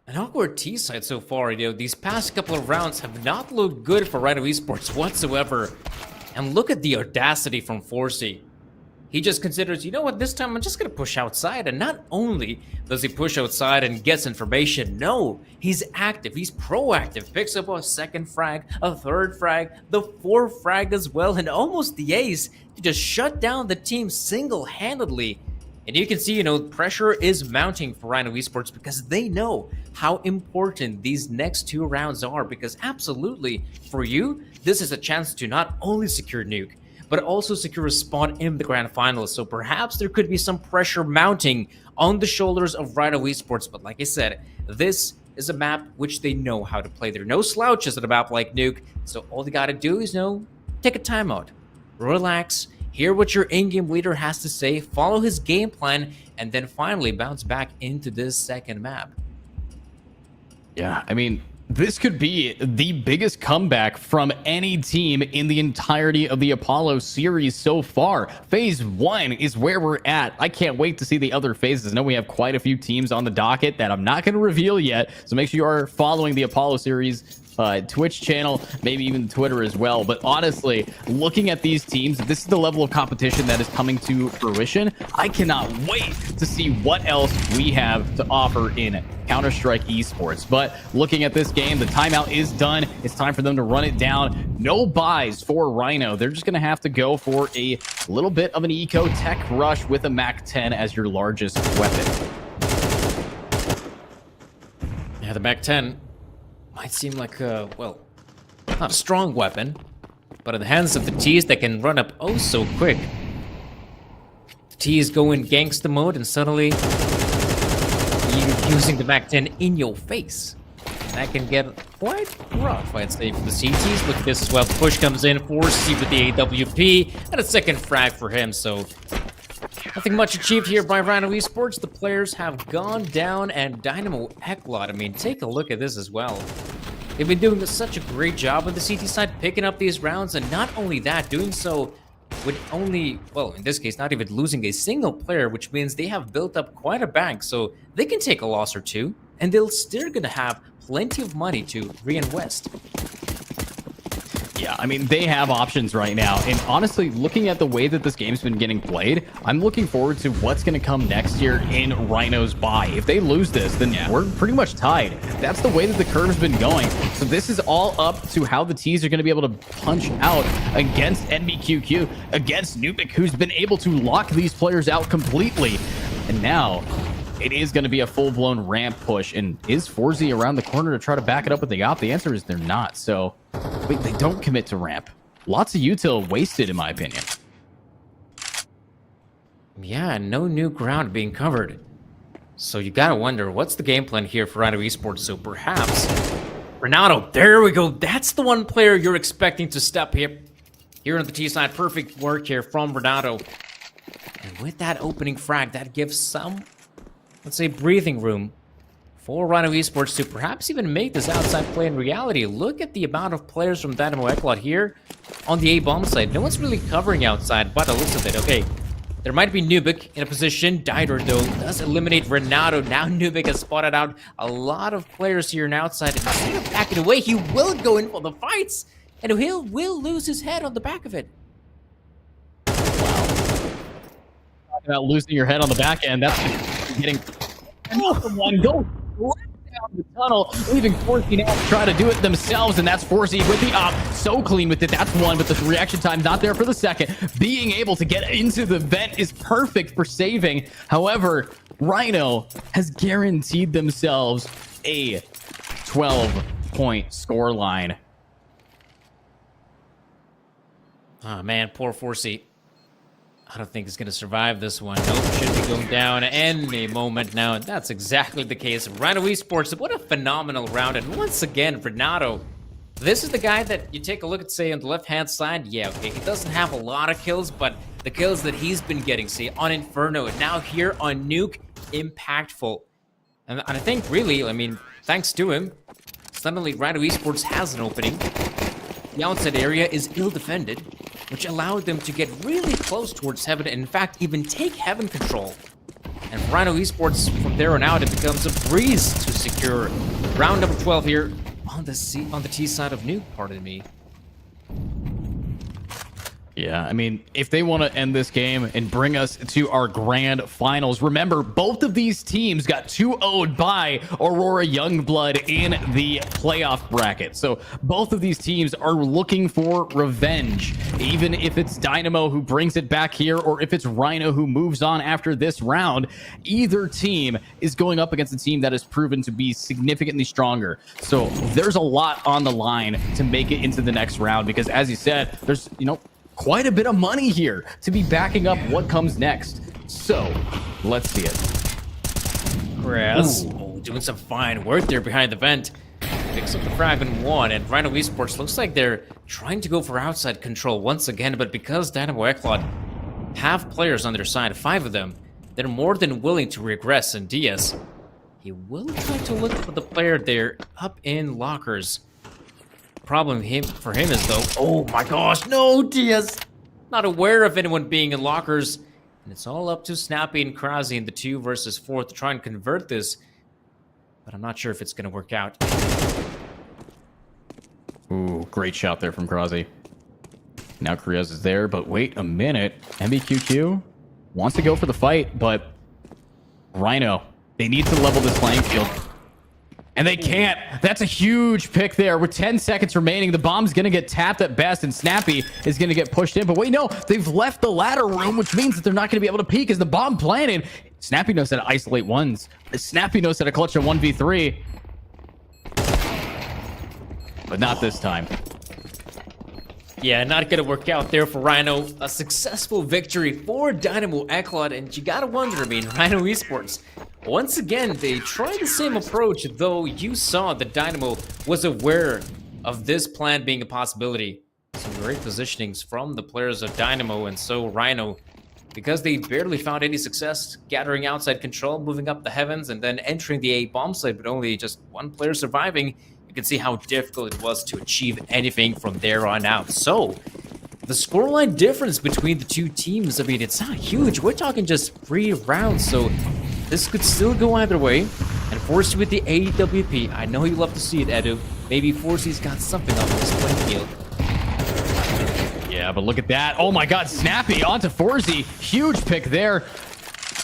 an awkward T-side so far. You know, these past couple of rounds have not looked good for Rhyno Esports whatsoever. And look at the audacity from 4C. He just considers, you know what, this time I'm just gonna push outside. And not only does he push outside and gets information, no, he's active, he's proactive. Picks up a second frag, a third frag, the fourth frag as well, and almost the ace to just shut down the team single-handedly. And you can see, you know, pressure is mounting for Rhyno Esports because they know how important these next 2 rounds are. Because absolutely, for you, this is a chance to not only secure Nuke, but also secure a spot in the grand finals. So perhaps there could be some pressure mounting on the shoulders of Rhyno Esports. But like I said, this is a map which they know how to play. There are no slouches at a map like Nuke. So all they gotta do is, you know, take a timeout, relax, hear what your in-game leader has to say, follow his game plan, and then finally bounce back into this second map. Yeah, I mean, this could be the biggest comeback from any team in the entirety of the Appolo series so far. Phase 1 is where we're at. I can't wait to see the other phases. I know we have quite a few teams on the docket that I'm not going to reveal yet, so make sure you are following the Appolo series Twitch channel, maybe even Twitter as well. But honestly, looking at these teams, this is the level of competition that is coming to fruition. I cannot wait to see what else we have to offer in Counter-Strike esports. But looking at this game, the timeout is done. It's time for them to run it down. No buys for Rhyno. They're just going to have to go for a little bit of an eco tech rush with a MAC-10 as your largest weapon. Yeah, the MAC-10 might seem like a, well, not a strong weapon, but in the hands of the T's that can run up oh so quick. The T's go in gangsta mode and suddenly you're using the MAC-10 in your face. And that can get quite rough, I'd say, for the CTs. Look at this as well. Push comes in, 4C with the AWP, and a second frag for him, so nothing much achieved here by Rhyno Esports. The players have gone down, and Dynamo Ekblot, I mean, take a look at this as well. They've been doing such a great job on the CT side, picking up these rounds, and not only that, doing so with only, well, in this case, not even losing a single player, which means they have built up quite a bank, so they can take a loss or two, and they'll still gonna have plenty of money to reinvest. Yeah, I mean, they have options right now. And honestly, looking at the way that this game's been getting played, I'm looking forward to what's going to come next year in Rhyno's bye. If they lose this, then we're pretty much tied. That's the way that the curve's been going. So this is all up to how the T's are going to be able to punch out against NBQQ, against Nubik, who's been able to lock these players out completely. And now it is going to be a full-blown ramp push. And is Forzy around the corner to try to back it up with the op? The answer is they're not. So wait, they don't commit to ramp. Lots of util wasted, in my opinion. Yeah, no new ground being covered. So you gotta wonder, what's the game plan here for Rhyno Esports? So perhaps Renato, there we go. That's the one player you're expecting to step here on the T side. Perfect work here from Renato. And with that opening frag, that gives some, let's say, breathing room for Rhyno Esports to perhaps even make this outside play in reality. Look at the amount of players from Dynamo Eclot here on the A-bomb side. No one's really covering outside, but a list of it. Okay, there might be Nubik in a position. Dider, though, does eliminate Renato. Now Nubik has spotted out a lot of players here on outside. And instead of backing away, he will go in for the fights. And he will lose his head on the back of it. About losing your head on the back end, that's getting one go right down the tunnel, leaving Forzy now to try to do it themselves, and that's Forzy with the op. So clean with it. That's one, but the reaction time not there for the second. Being able to get into the vent is perfect for saving. However, Rhyno has guaranteed themselves a 12-point scoreline. Oh man, poor Forzy. I don't think he's going to survive this one. Nope, should be going down any moment now. And that's exactly the case. Rhyno Esports, what a phenomenal round. And once again, Renato, this is the guy that you take a look at, say, on the left-hand side. Yeah, okay, he doesn't have a lot of kills, but the kills that he's been getting, say, on Inferno and now here on Nuke, impactful. And I think, really, I mean, thanks to him, suddenly Rhyno Esports has an opening. The outside area is ill-defended, which allowed them to get really close towards Heaven, and in fact, even take Heaven control. And for Rhyno Esports, from there on out, it becomes a breeze to secure round number 12 here on the T side of Nuke, pardon me. Yeah, I mean, if they want to end this game and bring us to our grand finals, remember, both of these teams got 2-0'd by Aurora Youngblood in the playoff bracket. So both of these teams are looking for revenge, even if it's Dynamo who brings it back here or if it's Rhyno who moves on after this round. Either team is going up against a team that has proven to be significantly stronger. So there's a lot on the line to make it into the next round because, as you said, there's, quite a bit of money here to be backing up what comes next. So, let's see it. Chris, doing some fine work there behind the vent. Picks up the frag in one, and Rhyno Esports looks like they're trying to go for outside control once again, but because Dynamo Eclot have players on their side, 5 of them, they're more than willing to regress, and Diaz, he will try to look for the player there up in lockers. Problem for him is, though, oh my gosh, no, Diaz! Not aware of anyone being in lockers. And it's all up to Snappy and Krasi in the 2 versus 4 to try and convert this. But I'm not sure if it's going to work out. Ooh, great shot there from Krasi. Now Kriaz is there, but wait a minute. MBQQ wants to go for the fight, but Rhyno, they need to level this playing field. And they can't. That's a huge pick there. With 10 seconds remaining, the bomb's going to get tapped at best, and Snappy is going to get pushed in. But wait, no, they've left the ladder room, which means that they're not going to be able to peek as the bomb planted. Snappy knows how to isolate ones. Snappy knows how to clutch a 1v3. But not this time. Yeah, not gonna work out there for Rhyno. A successful victory for Dynamo Eclot, and you gotta wonder, I mean, Rhyno Esports, once again, they tried the same approach, though you saw that Dynamo was aware of this plan being a possibility. Some great positionings from the players of Dynamo, and so Rhyno, because they barely found any success gathering outside control, moving up the heavens, and then entering the A bomb site, but only just one player surviving, you can see how difficult it was to achieve anything from there on out. So, The scoreline difference between the two teams, I mean, it's not huge. We're talking just 3 rounds, so this could still go either way. And Forsey with the AWP. I know you love to see it, Edu. Maybe Forsey's got something on this playing field. Yeah, but look at that. Oh my god, Snappy onto Forsey. Huge pick there.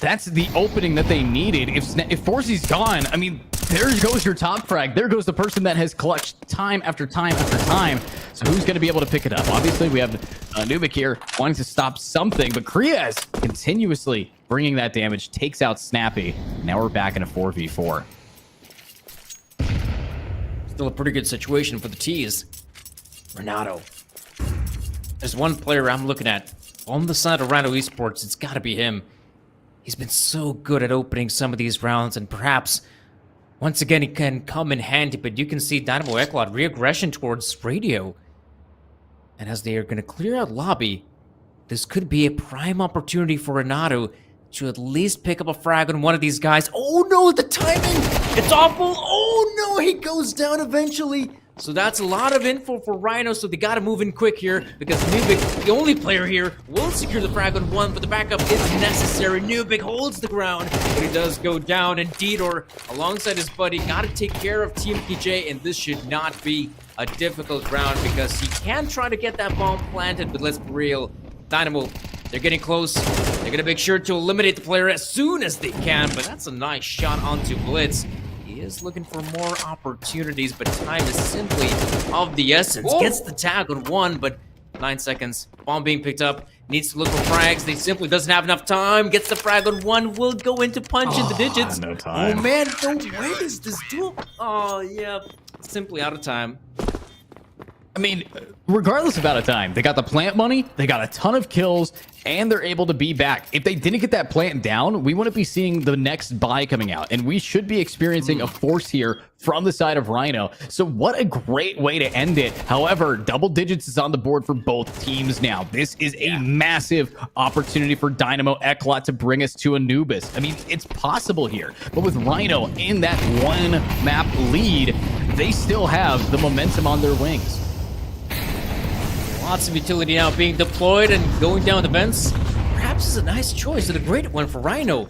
That's the opening that they needed. If Forsey's gone, I mean, there goes your top frag. There goes the person that has clutched time after time after time. So who's going to be able to pick it up? Obviously, we have Nubik here wanting to stop something, but Kriaz continuously bringing that damage, takes out Snappy. Now we're back in a 4v4. Still a pretty good situation for the T's. Renato. There's one player I'm looking at on the side of Rhyno Esports. It's got to be him. He's been so good at opening some of these rounds, and perhaps once again he can come in handy. But you can see Dynamo Eclot re-aggression towards Radio. And as they are going to clear out lobby, this could be a prime opportunity for Renato to at least pick up a frag on one of these guys. Oh no, the timing! It's awful! Oh no, he goes down eventually! So that's a lot of info for Rhyno, so they gotta move in quick here, because Nubik, the only player here, will secure the frag on one, but the backup is necessary. Nubik holds the ground, but he does go down, and Didor, alongside his buddy, gotta take care of Team KJ, and this should not be a difficult round, because he can try to get that bomb planted, but let's be real, Dynamo, they're getting close. They're gonna make sure to eliminate the player as soon as they can, but that's a nice shot onto Blitz. He is looking for more opportunities, but time is simply of the essence. Whoa. Gets the tag on one, but 9 seconds. Bomb being picked up. Needs to look for frags. They simply doesn't have enough time. Gets the frag on one. Will go into punch in the digits. No time. Oh man, no way is this duel. Oh yeah, simply out of time. I mean, regardless of out of time, they got the plant money, they got a ton of kills, and they're able to be back. If they didn't get that plant down, we wouldn't be seeing the next buy coming out, and we should be experiencing a force here from the side of Rhyno. So what a great way to end it. However, double digits is on the board for both teams now. This is a massive opportunity for Dynamo Eclot to bring us to Anubis. I mean, it's possible here, but with Rhyno in that one map lead, they still have the momentum on their wings. Lots of utility now being deployed and going down the vents. Perhaps is a nice choice and a great one for Rhyno.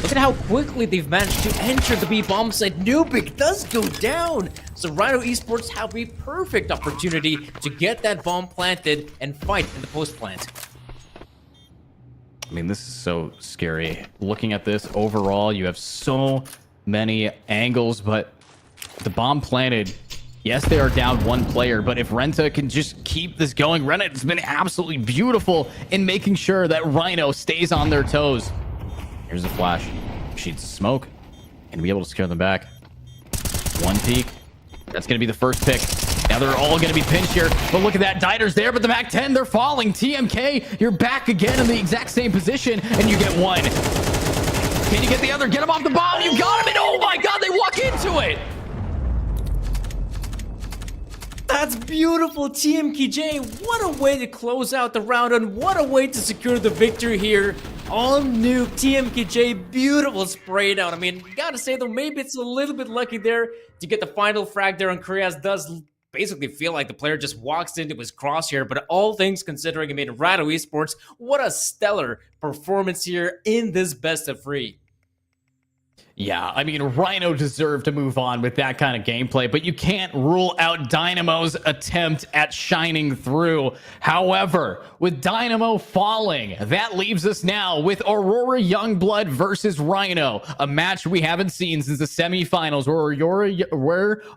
Look at how quickly they've managed to enter the B bomb site. Nubik does go down. So Rhyno Esports have a perfect opportunity to get that bomb planted and fight in the post plant. I mean, this is so scary. Looking at this overall, you have so many angles, but the bomb planted. Yes, they are down one player, but if Renta can just keep this going, Renta has been absolutely beautiful in making sure that Rhyno stays on their toes. Here's a flash. Sheets of smoke. And be able to scare them back. One peek. That's going to be the first pick. Now they're all going to be pinched here. But look at that. Diter's there, but the Mac 10, they're falling. TMK, you're back again in the exact same position, and you get one. Can you get the other? Get him off the bomb. You got him, and oh my god, they walk into it. That's beautiful, TMKJ. What a way to close out the round, and what a way to secure the victory here. All new TMKJ, beautiful spray down. I mean, gotta say though, maybe it's a little bit lucky there to get the final frag there, and Kriaz does basically feel like the player just walks into his crosshair, but all things considering, I mean, Rhyno Esports, what a stellar performance here in this best of 3. Yeah, I mean, Rhyno deserved to move on with that kind of gameplay, but you can't rule out Dynamo's attempt at shining through. However, with Dynamo falling, that leaves us now with Aurora Youngblood versus Rhyno, a match we haven't seen since the semifinals where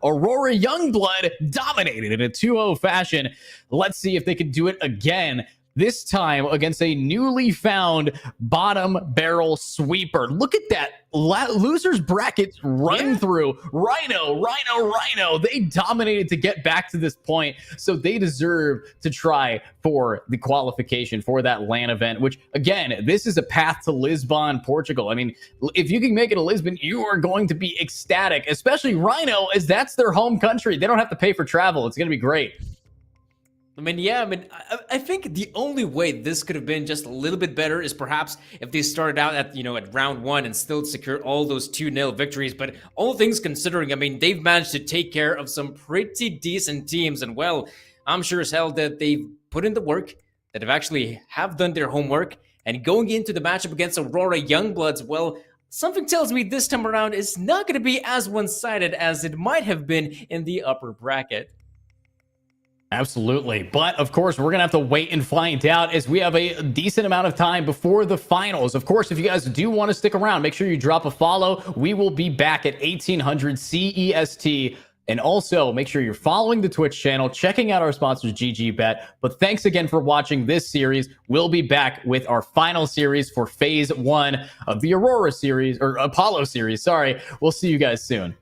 Aurora Youngblood dominated in a 2-0 fashion. Let's see if they can do it again. This time against a newly found bottom barrel sweeper. Look at that losers bracket run through. Rhyno. They dominated to get back to this point, so they deserve to try for the qualification for that LAN event, which, again, this is a path to Lisbon, Portugal. I mean, if you can make it to Lisbon, you are going to be ecstatic, especially Rhyno, as that's their home country. They don't have to pay for travel. It's going to be great. I mean, yeah, I think the only way this could have been just a little bit better is perhaps if they started out at, at round 1 and still secured all those 2-0 victories. But all things considering, I mean, they've managed to take care of some pretty decent teams. And, well, I'm sure as hell that they've put in the work. that have done their homework, and going into the matchup against Aurora Youngbloods, well, something tells me this time around it's not going to be as one-sided as it might have been in the upper bracket. Absolutely. But of course, we're going to have to wait and find out as we have a decent amount of time before the finals. Of course, if you guys do want to stick around, make sure you drop a follow. We will be back at 1800 CEST. And also make sure you're following the Twitch channel, checking out our sponsors, GGBet. But thanks again for watching this series. We'll be back with our final series for phase 1 of the Aurora series, or Appolo series. Sorry. We'll see you guys soon.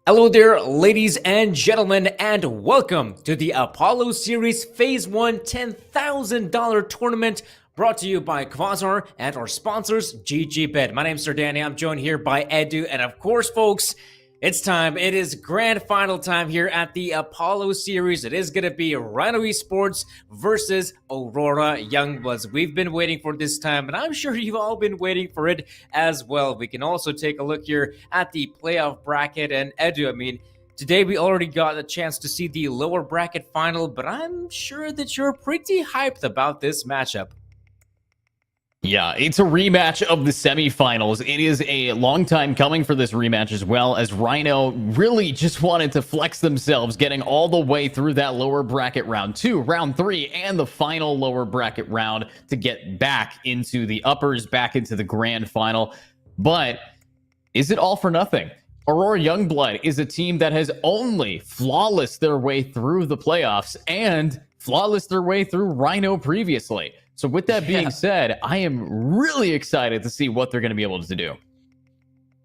Hello there, ladies and gentlemen, and welcome to the Apollo Series Phase 1 $10,000 tournament brought to you by Quasar and our sponsors, GGBet. My name's Sir Danny. I'm joined here by Edu, and of course, folks, it's time. It is grand final time here at the Apollo Series. It is going to be Rhyno Esports versus Aurora Youngbloods. We've been waiting for this time, and I'm sure you've all been waiting for it as well. We can also take a look here at the playoff bracket. And Edu, I mean, today we already got a chance to see the lower bracket final, but I'm sure that you're pretty hyped about this matchup. Yeah, it's a rematch of the semifinals. It is a long time coming for this rematch, as well as Rhyno really just wanted to flex themselves, getting all the way through that lower bracket round 2, round 3, and the final lower bracket round to get back into the uppers, back into the grand final. But is it all for nothing? Aurora Youngblood is a team that has only flawless their way through the playoffs and flawless their way through Rhyno previously. So with that being said, I am really excited to see what they're going to be able to do.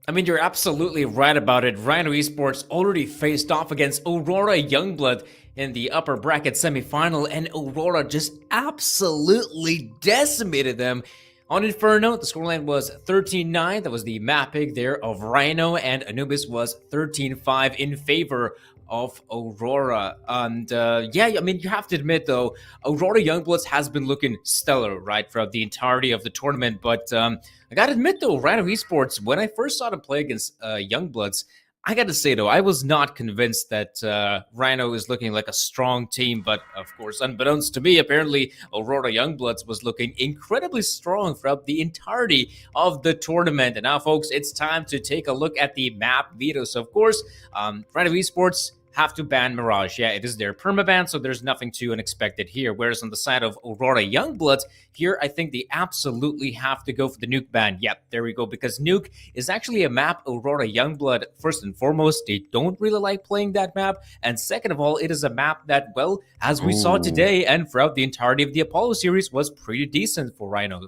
I mean, you're absolutely right about it. Rhyno Esports already faced off against Aurora Youngblood in the upper bracket semifinal, and Aurora just absolutely decimated them. On Inferno, the scoreline was 13-9. That was the map pick there of Rhyno, and Anubis was 13-5 in favor of Aurora. And yeah, I mean, you have to admit, though, Aurora Youngbloods has been looking stellar, right, throughout the entirety of the tournament. But I gotta admit, though, Rhyno Esports, when I first saw them play against Youngbloods, I gotta say, though, I was not convinced that Rhyno is looking like a strong team. But, of course, unbeknownst to me, apparently Aurora Youngbloods was looking incredibly strong throughout the entirety of the tournament. And now, folks, it's time to take a look at the map veto. So, of course, Rhyno Esports have to ban Mirage. Yeah, it is their permaban, so there's nothing too unexpected here. Whereas on the side of Aurora Youngbloods, here I think they absolutely have to go for the nuke ban. Yep, there we go, because nuke is actually a map Aurora Youngblood, first and foremost, they don't really like playing that map. And second of all, it is a map that, well, as we saw today and throughout the entirety of the Apollo series, was pretty decent for Rhyno.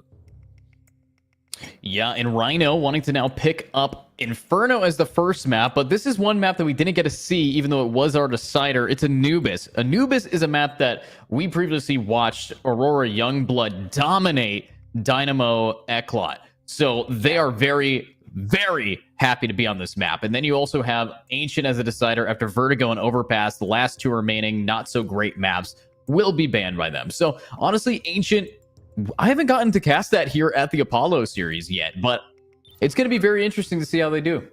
Yeah, and Rhyno wanting to now pick up Inferno as the first map, but this is one map that we didn't get to see, even though it was our decider. It's Anubis. Anubis is a map that we previously watched Aurora Youngblood dominate Dynamo Eclot. So they are very, very happy to be on this map. And then you also have Ancient as a decider after Vertigo and Overpass. The last two remaining not so great maps will be banned by them. So honestly, Ancient, I haven't gotten to cast that here at the Apollo series yet, but it's going to be very interesting to see how they do.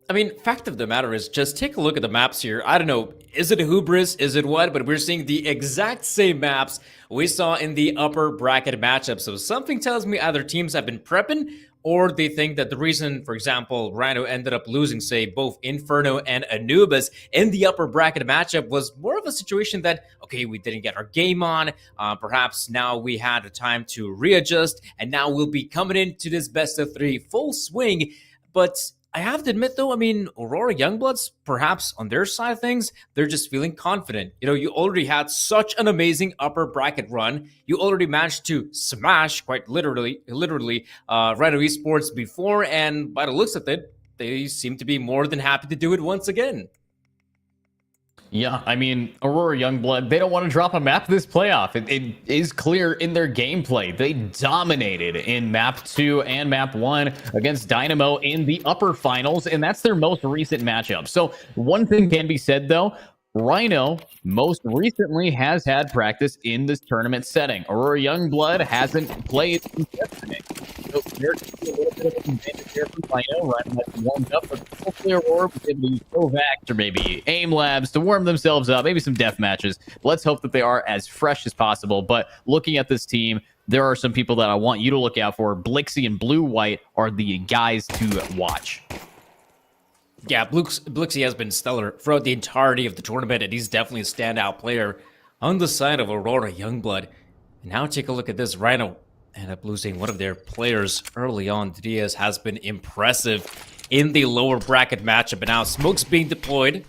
I mean, fact of the matter is, just take a look at the maps here. I don't know, is it a hubris? Is it what? But we're seeing the exact same maps we saw in the upper bracket matchup. So something tells me either teams have been prepping, or they think that the reason, for example, Rhyno ended up losing, say, both Inferno and Anubis in the upper bracket matchup was more of a situation that, okay, we didn't get our game on. Perhaps now we had a time to readjust, and now we'll be coming into this best of 3 full swing. But I have to admit, though, I mean, Aurora Youngbloods, perhaps on their side of things, they're just feeling confident. You know, you already had such an amazing upper bracket run. You already managed to smash, quite literally, Rhyno Esports before, and by the looks of it, they seem to be more than happy to do it once again. Yeah, I mean, Aurora Youngblood, they don't want to drop a map this playoff. It is clear in their gameplay. They dominated in map 2 and map 1 against Dynamo in the upper finals, and that's their most recent matchup. So one thing can be said, though, Rhyno most recently has had practice in this tournament setting. Aurora Youngblood hasn't played since yesterday. So there's a little bit of an advantage here for Rhyno. Rhyno has warmed up, but hopefully Aurora was able to use Kovacs or maybe Aim Labs to warm themselves up, maybe some death matches. Let's hope that they are as fresh as possible. But looking at this team, there are some people that I want you to look out for. Blixie and Blue White are the guys to watch. Yeah, Blixie has been stellar throughout the entirety of the tournament, and he's definitely a standout player on the side of Aurora Youngblood. Now take a look at this. Rhyno ended up losing one of their players early on. Diaz has been impressive in the lower bracket matchup, and now Smoke's being deployed.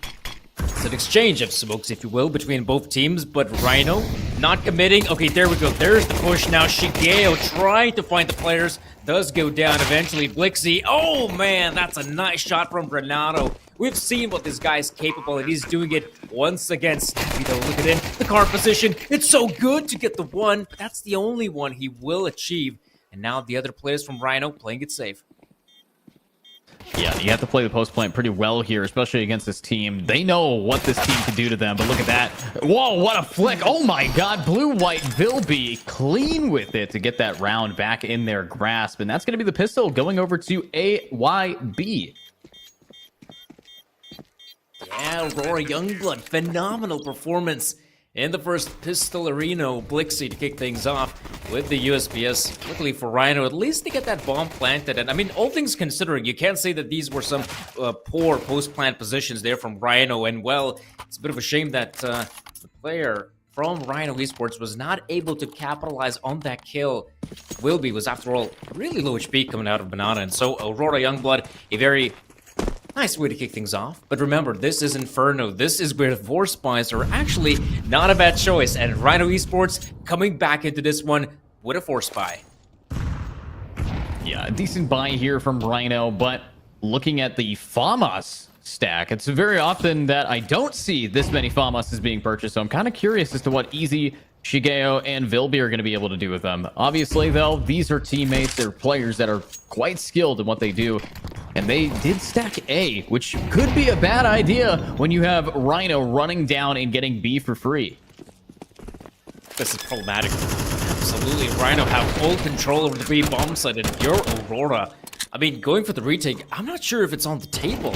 It's an exchange of smokes, if you will, between both teams, but Rhyno not committing. Okay, there we go. There's the push now. Shigeo trying to find the players. Does go down eventually. Blixie. Oh, man, that's a nice shot from Renato We've seen what this guy's capable, and he's doing it once again. Snappy though, look at him. The car position, it's so good to get the one, but that's the only one he will achieve. And now the other players from Rhyno playing it safe. Yeah, you have to play the post plant pretty well here, especially against this team. They know what this team can do to them, but look at that. Whoa, what a flick. Oh my god, blue-white Vilby clean with it to get that round back in their grasp. And that's going to be the pistol going over to AYB. Yeah, Aurora Youngblood, phenomenal performance in the first pistol. Rhyno Blixie to kick things off with the USPS. Luckily for Rhyno, at least they get that bomb planted. And I mean, all things considering, you can't say that these were some poor post-plant positions there from Rhyno. And well, it's a bit of a shame that the player from Rhyno Esports was not able to capitalize on that kill. Wilby was, after all, really low HP coming out of Banana. And so Aurora Youngblood, a very nice way to kick things off. But remember, this is Inferno. This is where 4 spies are actually not a bad choice. And Rhyno Esports coming back into this one with a 4 spy. Yeah, a decent buy here from Rhyno, but looking at the FAMAS stack, it's very often that I don't see this many FAMAS being purchased, so I'm kind of curious as to what Easy, Shigeo, and Vilby are going to be able to do with them. Obviously, though, these are teammates, they're players that are quite skilled in what they do, and they did stack A, which could be a bad idea when you have Rhyno running down and getting B for free. This is problematic. Absolutely, Rhyno have full control over the B bomb site, and your Aurora, I mean, going for the retake, I'm not sure if it's on the table.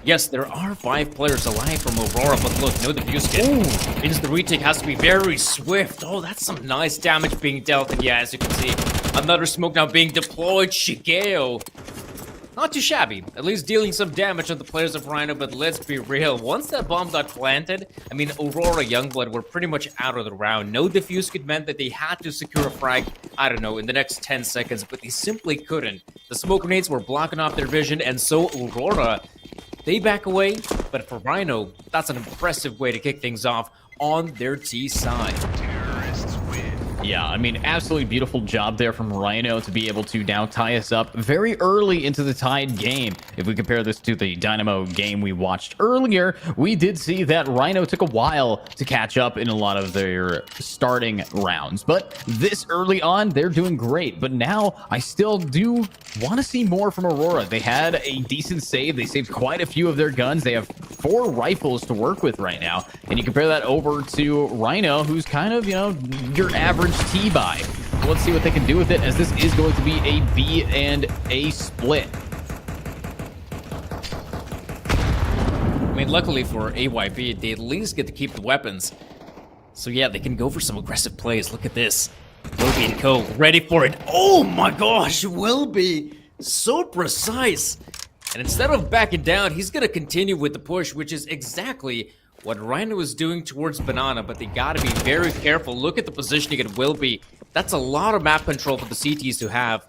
Yes, there are 5 players alive from Aurora, but look, no defuse kit. Ooh, means the retake has to be very swift. Oh, that's some nice damage being dealt. And yeah, as you can see, another smoke now being deployed. Shigeo, not too shabby. At least dealing some damage on the players of Rhyno, but let's be real. Once that bomb got planted, I mean, Aurora Youngblood were pretty much out of the round. No defuse kit meant that they had to secure a frag, I don't know, in the next 10 seconds, but they simply couldn't. The smoke grenades were blocking off their vision, and so Aurora, they back away, but for Rhyno, that's an impressive way to kick things off on their T side. Yeah, I mean, absolutely beautiful job there from Rhyno to be able to now tie us up very early into the tied game. If we compare this to the Dynamo game we watched earlier, we did see that Rhyno took a while to catch up in a lot of their starting rounds. But this early on, they're doing great. But now, I still do want to see more from Aurora. They had a decent save. They saved quite a few of their guns. They have 4 rifles to work with right now. And you compare that over to Rhyno, who's kind of, you know, your average T-buy. Let's see what they can do with it, as this is going to be a B and A split. I mean, luckily for AYB, they at least get to keep the weapons. So yeah, they can go for some aggressive plays. Look at this. Wilby and Co. ready for it. Oh my gosh, Wilby, so precise. And instead of backing down, he's going to continue with the push, which is exactly what Rhyno is doing towards Banana, but they gotta be very careful. Look at the positioning it will be. That's a lot of map control for the CTs to have.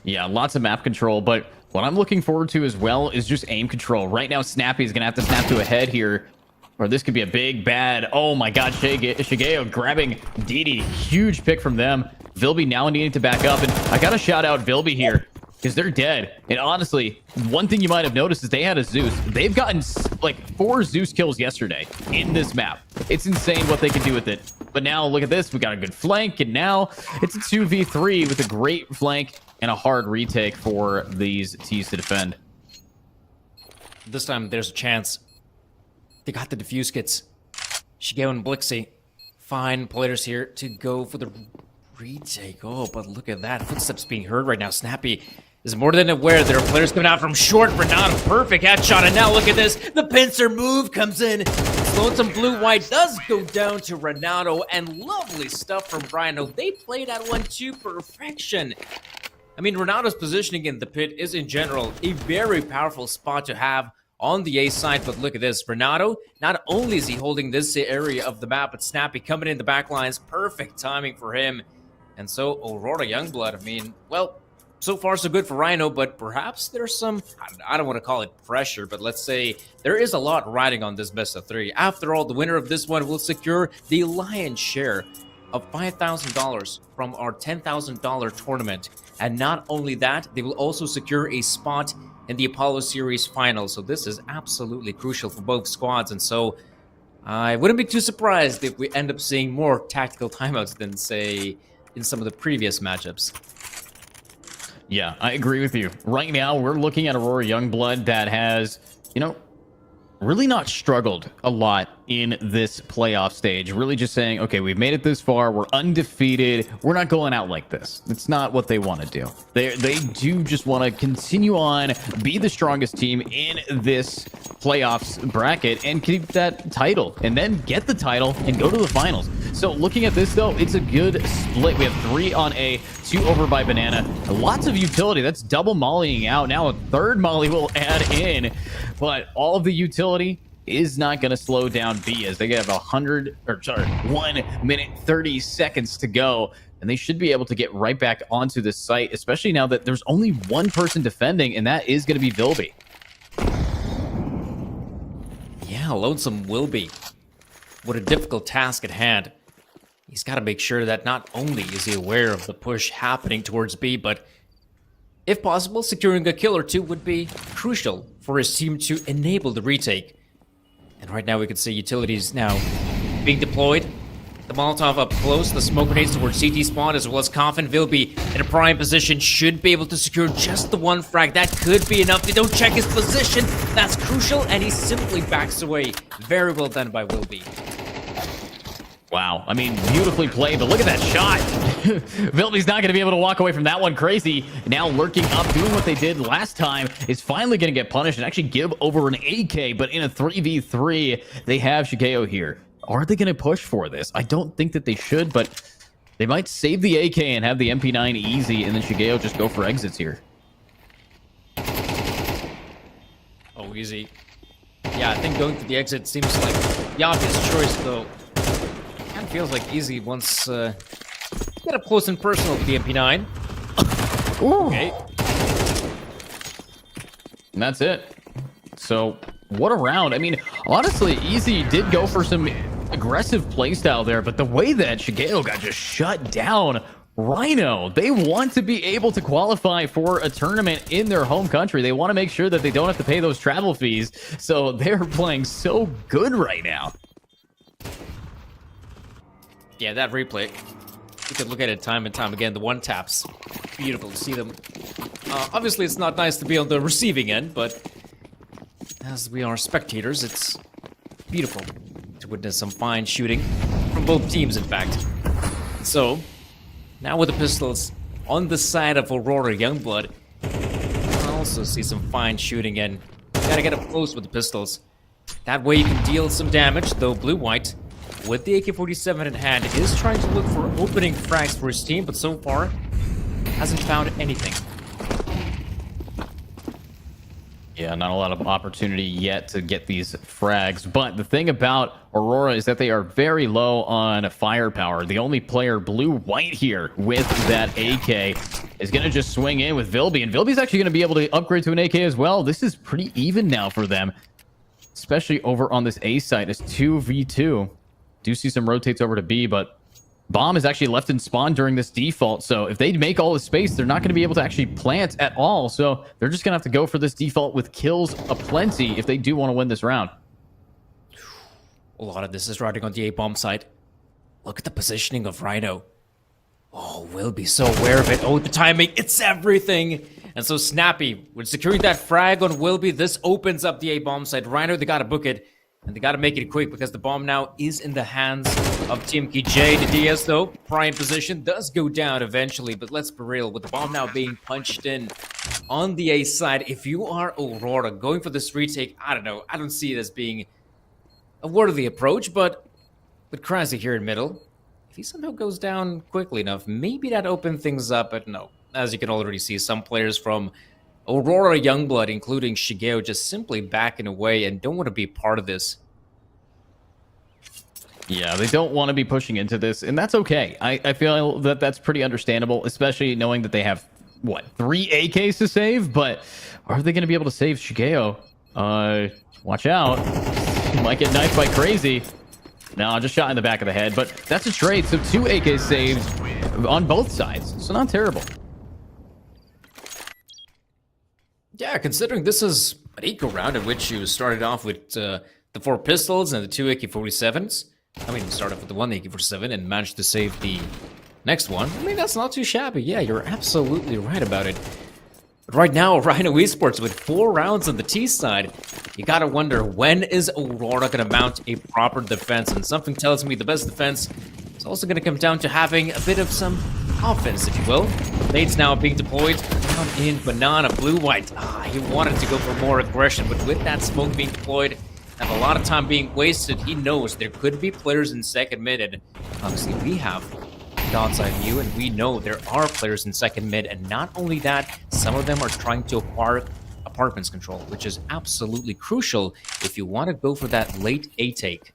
Yeah, lots of map control, but what I'm looking forward to as well is just aim control. Right now, Snappy is gonna have to snap to a head here, or this could be a big bad. Oh my god, Shigeo grabbing Didi. Huge pick from them. Vilby now needing to back up, and I gotta shout out Vilby here, because they're dead. And honestly, one thing you might have noticed is they had a Zeus. They've gotten like 4 Zeus kills yesterday in this map. It's insane what they can do with it. But now look at this. We got a good flank, and now it's a 2v3 with a great flank and a hard retake for these T's to defend. This time there's a chance. They got the defuse kits. Shigeo and Blixie, fine players here to go for the retake. Oh, but look at that. Footsteps being heard right now. Snappy is more than aware there are players coming out from short. Renato, perfect headshot. And now look at this. The pincer move comes in. Lonesome Blue-White does go down to Renato. And lovely stuff from Rhyno. They played that one to perfection. I mean, Renato's positioning in the pit is in general a very powerful spot to have on the A side, but look at this. Renato, not only is he holding this area of the map, but Snappy coming in the back lines. Perfect timing for him. And so, Aurora Youngblood, I mean, well, so far so good for Rhyno, but perhaps there's some, I don't want to call it pressure, but let's say there is a lot riding on this best of 3. After all, the winner of this one will secure the lion's share of $5,000 from our $10,000 tournament. And not only that, they will also secure a spot in the Apollo Series final. So this is absolutely crucial for both squads. And so I wouldn't be too surprised if we end up seeing more tactical timeouts than, say, in some of the previous matchups. Yeah, I agree with you. Right now, we're looking at Aurora Youngblood that has, you know, really not struggled a lot in this playoff stage. Really just saying, okay, we've made it this far. We're undefeated. We're not going out like this. It's not what they want to do. They do just want to continue on, be the strongest team in this playoffs bracket and keep that title and then get the title and go to the finals. So looking at this, though, it's a good split. We have 3 on A, 2 over by Banana. Lots of utility. That's double mollying out. Now a third molly will add in, but all of the utility is not going to slow down B as they have 1 minute 30 seconds to go, and they should be able to get right back onto the site, especially now that there's only one person defending, and that is going to be Vilby. Yeah, Lonesome Wilby. What a difficult task at hand. He's got to make sure that not only is he aware of the push happening towards B, but if possible, securing a kill or two would be crucial for his team to enable the retake. And right now we can see utilities now being deployed. The Molotov up close, the smoke grenades towards CT spawn, as well as Coffin. Vilby in a prime position should be able to secure just the one frag. That could be enough. They don't check his position. That's crucial, and he simply backs away. Very well done by Wilby. Wow, I mean, beautifully played, but look at that shot. Vilby's not going to be able to walk away from that one crazy. Now lurking up, doing what they did last time, is finally going to get punished and actually give over an AK, but in a 3v3, they have Shigeo here. Are they going to push for this? I don't think that they should, but they might save the AK and have the MP9 easy, and then Shigeo just go for exits here. Oh, easy. Yeah, I think going for the exit seems like the obvious choice, though. Kind of feels like easy once get up close and personal with the MP9. Ooh. Okay. And that's it. So, what a round. I mean, honestly, Easy did go for some aggressive playstyle there, but the way that Shigeo got just shut down, Rhyno, they want to be able to qualify for a tournament in their home country. They want to make sure that they don't have to pay those travel fees, so they're playing so good right now. Yeah, that replay, you could look at it time and time again. The one taps, beautiful to see them. Obviously, it's not nice to be on the receiving end, but as we are spectators, it's beautiful to witness some fine shooting from both teams, in fact. So, now with the pistols on the side of Aurora Youngblood, I also see some fine shooting, and you gotta get up close with the pistols. That way you can deal some damage, though Blue-White, with the AK-47 in hand, is trying to look for opening frags for his team, but so far hasn't found anything. Yeah, not a lot of opportunity yet to get these frags, but the thing about Aurora is that they are very low on firepower. The only player Blue-White here with that AK is going to just swing in with Vilby, and Vilby's actually going to be able to upgrade to an AK as well. This is pretty even now for them, especially over on this A site. It's 2v2. Do see some rotates over to B, but Bomb is actually left in spawn during this default, so if they make all the space, they're not going to be able to actually plant at all, so they're just going to have to go for this default with kills aplenty if they do want to win this round. A lot of this is riding on the A-bomb side. Look at the positioning of Rhyno. Oh, we'll be so aware of it. Oh, the timing, it's everything. And so Snappy, with securing that frag on Wilby, this opens up the A-bomb side. Rhyno, they got to book it. And they got to make it quick because the bomb now is in the hands of Team KJ. The DS, though, prime position, does go down eventually. But let's be real, with the bomb now being punched in on the A side, if you are Aurora going for this retake, I don't know. I don't see it as being a worthy approach, but with Krasi here in middle, if he somehow goes down quickly enough, maybe that opens things up. But no, as you can already see, some players from Aurora Youngblood, including Shigeo, just simply backing away and don't want to be part of this. Yeah, they don't want to be pushing into this, and that's okay. I feel that that's pretty understandable, especially knowing that they have, what, 3 AKs to save? But are they going to be able to save Shigeo? Watch out. He might get knifed by Crazy. No, just shot in the back of the head, but that's a trade. So 2 AKs saved on both sides, so not terrible. Yeah, considering this is an eco round in which you started off with the 4 pistols and the 2 AK-47s. I mean, you started off with the 1 AK-47 and managed to save the next one. I mean, that's not too shabby. Yeah, you're absolutely right about it. But right now, Rhyno Esports with 4 rounds on the T side, you gotta wonder, when is Aurora gonna mount a proper defense? And something tells me the best defense is also gonna come down to having a bit of some offense, if you will. Nades now being deployed. Come in, banana, blue, white. He wanted to go for more aggression, but with that smoke being deployed and a lot of time being wasted, he knows there could be players in second mid, and obviously we have God's eye view, and we know there are players in second mid, and not only that, some of them are trying to acquire apartments control, which is absolutely crucial if you want to go for that late A take.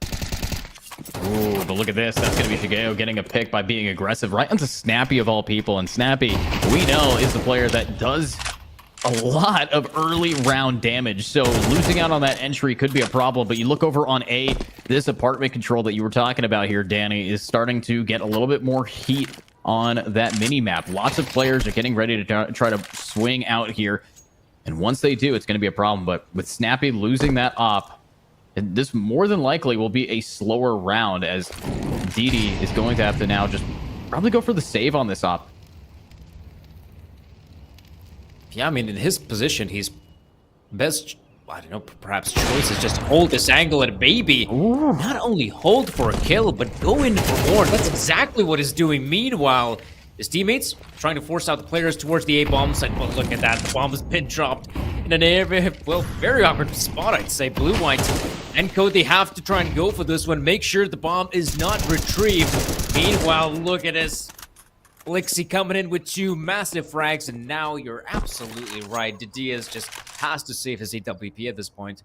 Ooh, but look at this. That's going to be Shigeo getting a pick by being aggressive right onto Snappy of all people. And Snappy, we know, is the player that does a lot of early round damage. So losing out on that entry could be a problem. But you look over on A, this apartment control that you were talking about here, Danny, is starting to get a little bit more heat on that mini map. Lots of players are getting ready to try to swing out here. And once they do, it's going to be a problem. But with Snappy losing that op, this more than likely will be a slower round, as Didi is going to have to now just probably go for the save on this op. Yeah, I mean, in his position, he's best, I don't know, perhaps choice is just hold this angle and maybe not only hold for a kill, but go in for more. That's exactly what he's doing. Meanwhile, his teammates trying to force out the players towards the A bomb site. But look at that, the bomb has been dropped in an area, well, very awkward spot, I'd say. Blue, white, and Code, they have to try and go for this one. Make sure the bomb is not retrieved. Meanwhile, look at this. Lixie coming in with 2 massive frags, and now you're absolutely right. Diaz just has to save his AWP at this point.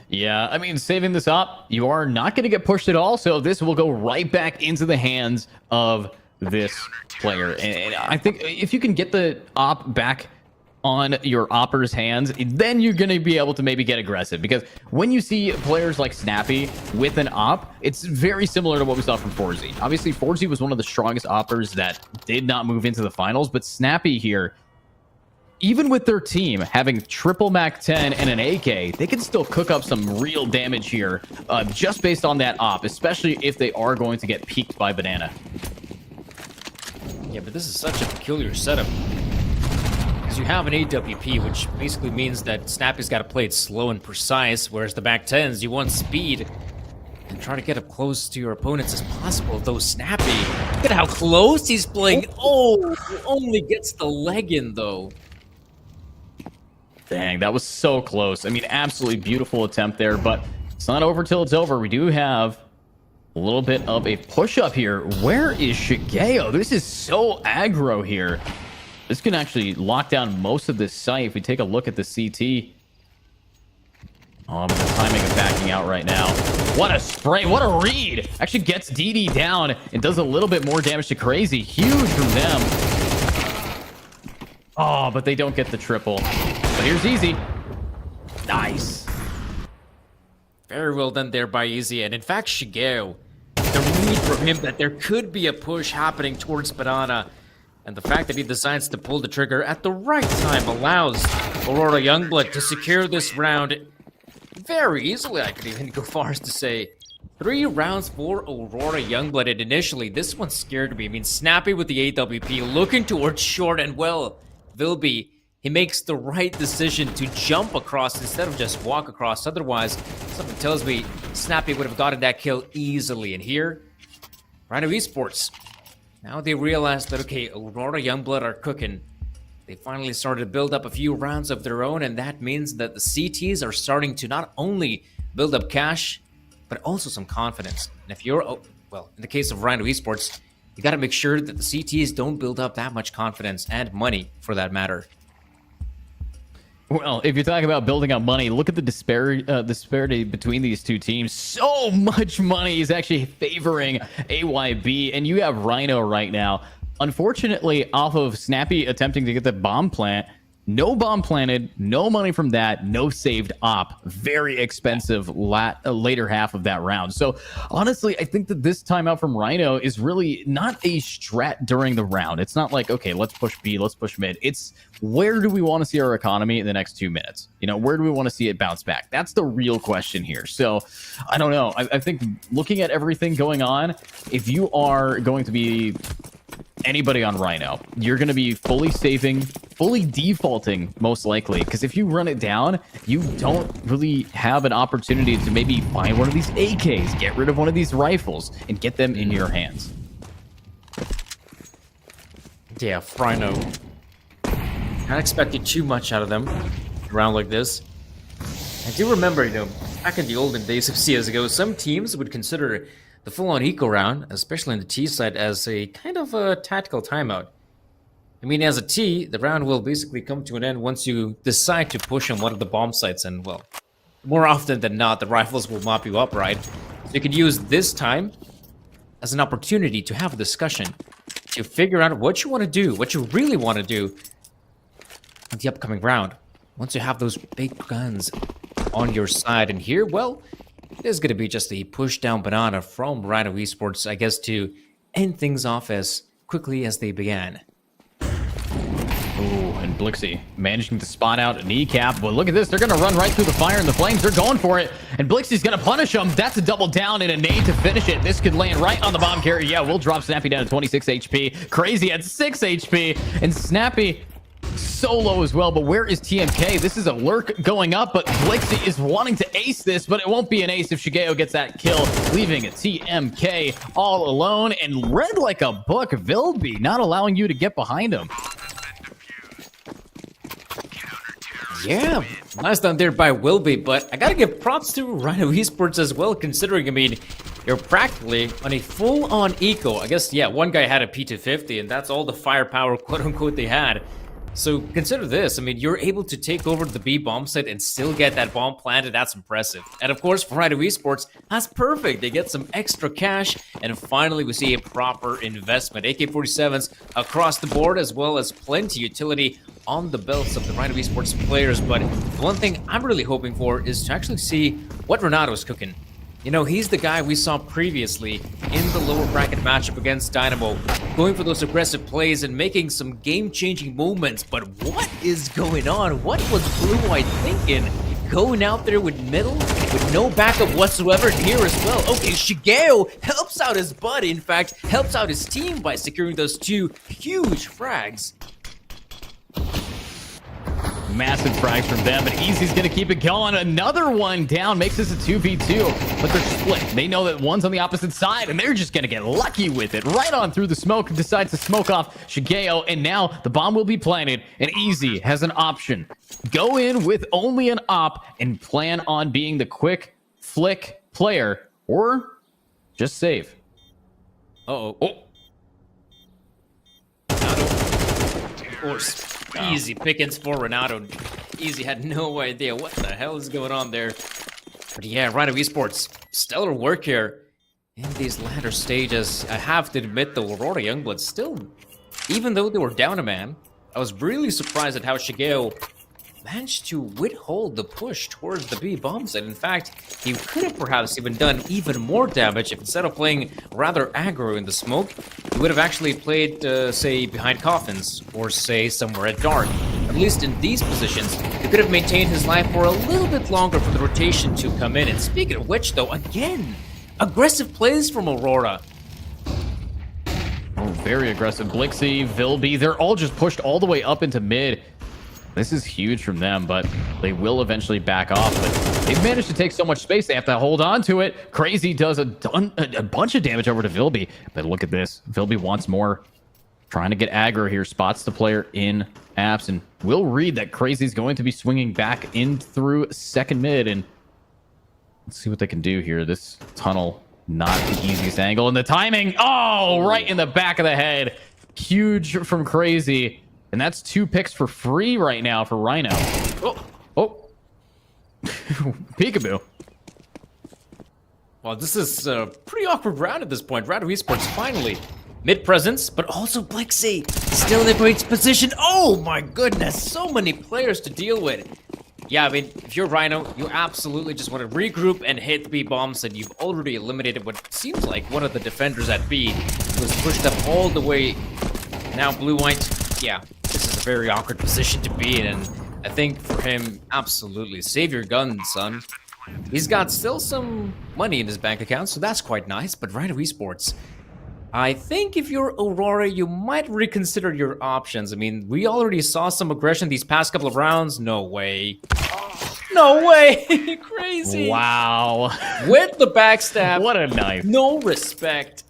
Yeah, I mean, saving this op, you are not going to get pushed at all, so this will go right back into the hands of this player. And I think if you can get the op back on your opper's hands, then you're going to be able to maybe get aggressive. Because when you see players like Snappy with an op, it's very similar to what we saw from 4Z. Obviously, 4Z was one of the strongest oppers that did not move into the finals, but Snappy here, even with their team having triple Mac 10 and an AK, they can still cook up some real damage here just based on that op, especially if they are going to get peeked by Banana. Yeah, but this is such a peculiar setup. Because you have an AWP, which basically means that Snappy's got to play it slow and precise, whereas the Mac 10s, you want speed and try to get up close to your opponents as possible. Though Snappy, look at how close he's playing. Oh, only gets the leg in, though. Dang, that was so close. I mean, absolutely beautiful attempt there, but it's not over till it's over. We do have a little bit of a push-up here. Where is Shigeo? This is so aggro here. This can actually lock down most of this site if we take a look at the CT. Oh, but the timing of backing out right now. What a spray. What a read. Actually gets DD down and does a little bit more damage to Crazy. Huge from them. Oh, but they don't get the triple. But here's Easy. Nice. Very well done there by Easy. And in fact, Shigeo, the read from him that there could be a push happening towards Banana, and the fact that he decides to pull the trigger at the right time allows Aurora Youngblood to secure this round very easily. I could even go far as to say 3 rounds for Aurora Youngblood. And initially, this one scared me. I mean, Snappy with the AWP looking towards short, and well, Vilby, he makes the right decision to jump across instead of just walk across. Otherwise, something tells me Snappy would have gotten that kill easily. And here, Rhyno Esports, now they realize that, okay, Aurora Youngblood are cooking. They finally started to build up a few rounds of their own, and that means that the CTs are starting to not only build up cash, but also some confidence. And if you're, well, in the case of Rhyno Esports, you got to make sure that the CTs don't build up that much confidence and money, for that matter. Well, if you're talking about building up money, look at the disparity between these two teams. So much money is actually favoring AYB, and you have Rhyno right now. Unfortunately, off of Snappy attempting to get the bomb plant, No bomb planted, no money from that, no saved op. Very expensive later half of that round. So honestly, I think that this timeout from Rhyno is really not a strat during the round. It's not like, okay, let's push B, let's push mid. It's where do we want to see our economy in the next 2 minutes? You know, where do we want to see it bounce back? That's the real question here. So I don't know. I think looking at everything going on, if you are going to be anybody on Rhyno, you're going to be fully saving, fully defaulting most likely, because if you run it down, you don't really have an opportunity to maybe find one of these AKs, get rid of one of these rifles, and get them in your hands. Yeah, Rhyno. Not expected too much out of them around like this. I do remember, you know, back in the olden days of CSGO, some teams would consider the full-on eco round, especially on the T side, as a kind of a tactical timeout. I mean, as a T, the round will basically come to an end once you decide to push on one of the bomb sites, and, well, more often than not, the rifles will mop you up, right? So you could use this time as an opportunity to have a discussion, to figure out what you want to do, what you really want to do in the upcoming round. Once you have those big guns on your side, and here, well, it is going to be just a push-down banana from Rhyno Esports, I guess, to end things off as quickly as they began. Ooh, and Blixie managing to spot out a kneecap. But look at this. They're going to run right through the fire and the flames. They're going for it. And Blixie's going to punish them. That's a double down and a nade to finish it. This could land right on the bomb carrier. Yeah, we'll drop Snappy down to 26 HP. Crazy at 6 HP. And Snappy so low as well. But where is TMK? This is a lurk going up, but Blixie is wanting to ace this, but it won't be an ace if Shigeo gets that kill, leaving a TMK all alone and read like a book. Vilby not allowing you to get behind him. Yeah, nice down there by Wilby, but I gotta give props to Rhyno Esports as well, considering, I mean, you're practically on a full-on eco. I guess, yeah, one guy had a P250, and that's all the firepower, quote-unquote, they had. So consider this, I mean, you're able to take over the B bomb site and still get that bomb planted. That's impressive. And of course, for Rhyno Esports, that's perfect. They get some extra cash, and finally we see a proper investment. AK-47s across the board, as well as plenty utility on the belts of the Rhyno Esports players. But the one thing I'm really hoping for is to actually see what Renato's cooking. You know, he's the guy we saw previously in the lower bracket matchup against Dynamo, going for those aggressive plays and making some game-changing moments. But what is going on? What was Blue White thinking? Going out there with middle, with no backup whatsoever here as well. Okay, Shigeo helps out his buddy, in fact, helps out his team by securing those two huge frags. Massive frags from them, but Easy's gonna keep it going. Another one down makes this a 2v2, but they're split. They know that one's on the opposite side, and they're just gonna get lucky with it. Right on through the smoke, decides to smoke off Shigeo, and now the bomb will be planted, and Easy has an option. Go in with only an op and plan on being the quick flick player, or just save. Uh-oh. Oh. Of course. Easy pickings for Renato. Easy had no idea what the hell is going on there. But yeah, Rhyno Esports, stellar work here in these latter stages. I have to admit, the Aurora Youngbloods still, even though they were down a man, I was really surprised at how Shigeo managed to withhold the push towards the B bomb site. In fact, he could have perhaps even done even more damage if instead of playing rather aggro in the smoke, he would have actually played, say, behind coffins, or say, somewhere at dark. At least in these positions, he could have maintained his life for a little bit longer for the rotation to come in. And speaking of which, though, again, aggressive plays from Aurora. Oh, very aggressive. Blixie, Vilby, they're all just pushed all the way up into mid. This is huge from them, but they will eventually back off. But they've managed to take so much space, they have to hold on to it. Crazy does a bunch of damage over to Vilby. But look at this. Vilby wants more. Trying to get aggro here. Spots the player in apps. And will read that Crazy's going to be swinging back in through second mid. And let's see what they can do here. This tunnel, not the easiest angle. And the timing, oh, right in the back of the head. Huge from Crazy. And that's 2 picks for free right now for Rhyno. Oh. Peekaboo. Well, this is a pretty awkward round at this point. Rhyno Esports finally mid presence, but also Blixie still in a great position. Oh my goodness, so many players to deal with. Yeah, I mean, if you're Rhyno, you absolutely just want to regroup and hit the B bombs, and you've already eliminated what seems like one of the defenders at B, who was pushed up all the way. Now blue-white, yeah, this is a very awkward position to be in, and I think for him, absolutely, save your gun, son. He's got still some money in his bank account, so that's quite nice, but Rhyno Esports, I think if you're Aurora, you might reconsider your options. I mean, we already saw some aggression these past couple of rounds. No way. No way. Crazy. Wow. With the backstab. What a knife. No respect.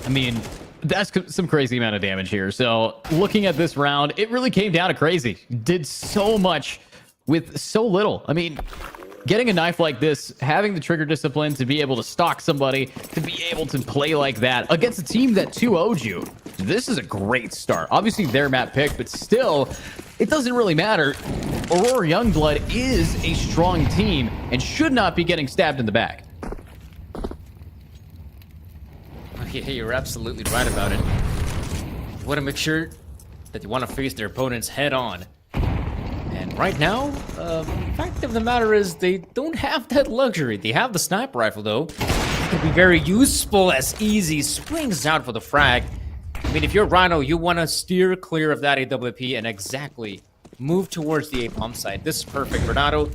I mean, that's some crazy amount of damage here. So looking at this round, it really came down to crazy. Did so much with so little. I mean, getting a knife like this, having the trigger discipline to be able to stalk somebody, to be able to play like that against a team that 2-0'd you, this is a great start. Obviously, their map pick, but still, it doesn't really matter. Aurora Youngblood is a strong team and should not be getting stabbed in the back. Yeah, you're absolutely right about it. You want to make sure that you want to face their opponents head on. And right now, the fact of the matter is they don't have that luxury. They have the sniper rifle, though. It can be very useful as Easy swings out for the frag. I mean, if you're Rhyno, you want to steer clear of that AWP and exactly move towards the A-bomb site. This is perfect. Bernardo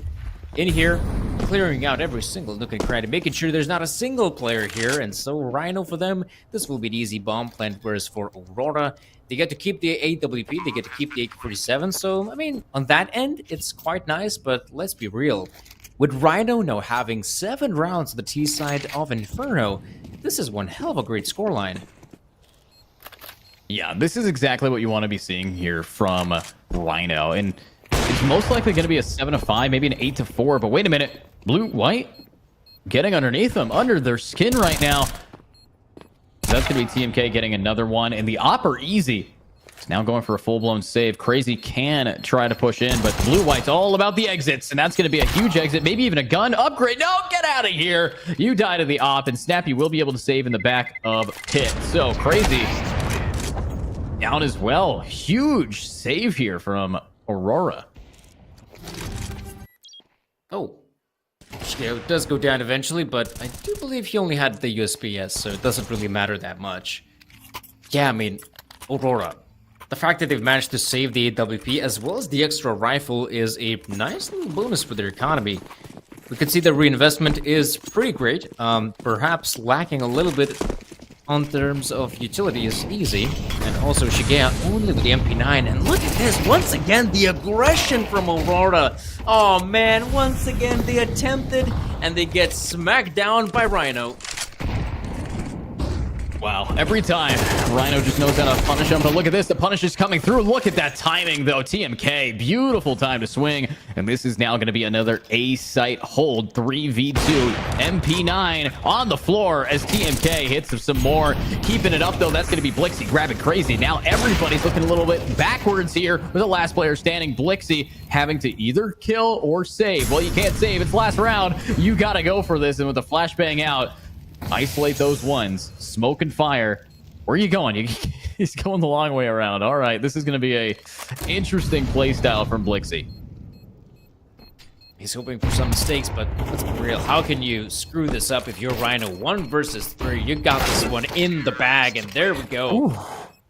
in here, clearing out every single nook and cranny, making sure there's not a single player here. And so Rhyno, for them, this will be an easy bomb plant, whereas for Aurora, they get to keep the AWP, they get to keep the AK-47, so, I mean, on that end, it's quite nice, but let's be real. With Rhyno now having 7 rounds on the T side of Inferno, this is one hell of a great scoreline. Yeah, this is exactly what you want to be seeing here from Rhyno, and it's most likely going to be a 7-5, maybe an 8-4, but wait a minute, blue-white getting underneath them, under their skin right now. That's going to be TMK getting another one. And the Opper Easy is now going for a full-blown save. Crazy can try to push in, but blue-white's all about the exits. And that's going to be a huge exit. Maybe even a gun upgrade. No, get out of here. You die to the op. And Snappy will be able to save in the back of Pit. So Crazy down as well. Huge save here from Aurora. Oh. It does go down eventually, but I do believe he only had the USPS, so it doesn't really matter that much. Yeah, I mean, Aurora. The fact that they've managed to save the AWP as well as the extra rifle is a nice little bonus for their economy. We can see the reinvestment is pretty great, perhaps lacking a little bit on terms of utility is Easy, and also Shigea only with the MP9, and look at this, once again, the aggression from Aurora. Oh man, once again, they attempted, and they get smacked down by Rhyno. Wow, every time, Rhyno just knows how to punish him, but look at this, the punish is coming through. Look at that timing, though. TMK, beautiful time to swing, and this is now going to be another A-site hold, 3v2, MP9 on the floor as TMK hits him some more. Keeping it up, though, that's going to be Blixie grabbing Crazy. Now everybody's looking a little bit backwards here with the last player standing. Blixie having to either kill or save. Well, you can't save, it's last round. You got to go for this, and with the flashbang out, isolate those ones. Smoke and fire. Where are you going? He's going the long way around. All right, this is going to be a interesting play style from Blixie. He's hoping for some mistakes, but let's be real. How can you screw this up if you're Rhyno? 1 versus 3. You got this one in the bag, and there we go. Ooh.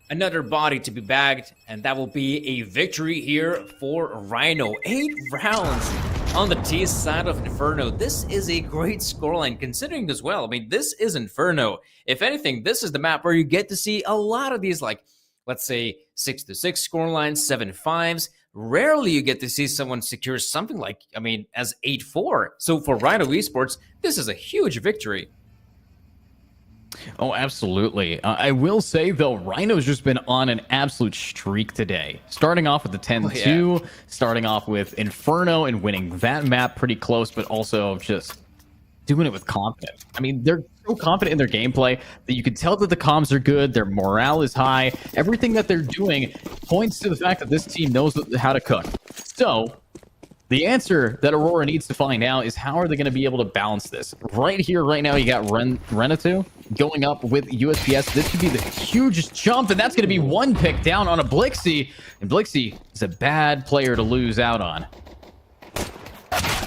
Another body to be bagged, and that will be a victory here for Rhyno. 8 rounds on the T side of Inferno. This is a great scoreline considering as well. I mean, this is Inferno. If anything, this is the map where you get to see a lot of these, like, let's say 6-6 scorelines, 7-5s. Rarely you get to see someone secure something like, I mean, as 8-4. So for Rhyno Esports, this is a huge victory. Oh, absolutely. I will say, though, Rhyno's just been on an absolute streak today. Starting off with the 10-2, starting off with Inferno and winning that map pretty close, but also just doing it with confidence. I mean, they're so confident in their gameplay that you can tell that the comms are good, their morale is high. Everything that they're doing points to the fact that this team knows how to cook. So, The answer that Aurora needs to find now is how are they going to be able to balance this? Right here, right now, you got Rhyno going up with USPS. This could be the hugest jump, and that's going to be one pick down on a Blixie. And Blixie is a bad player to lose out on.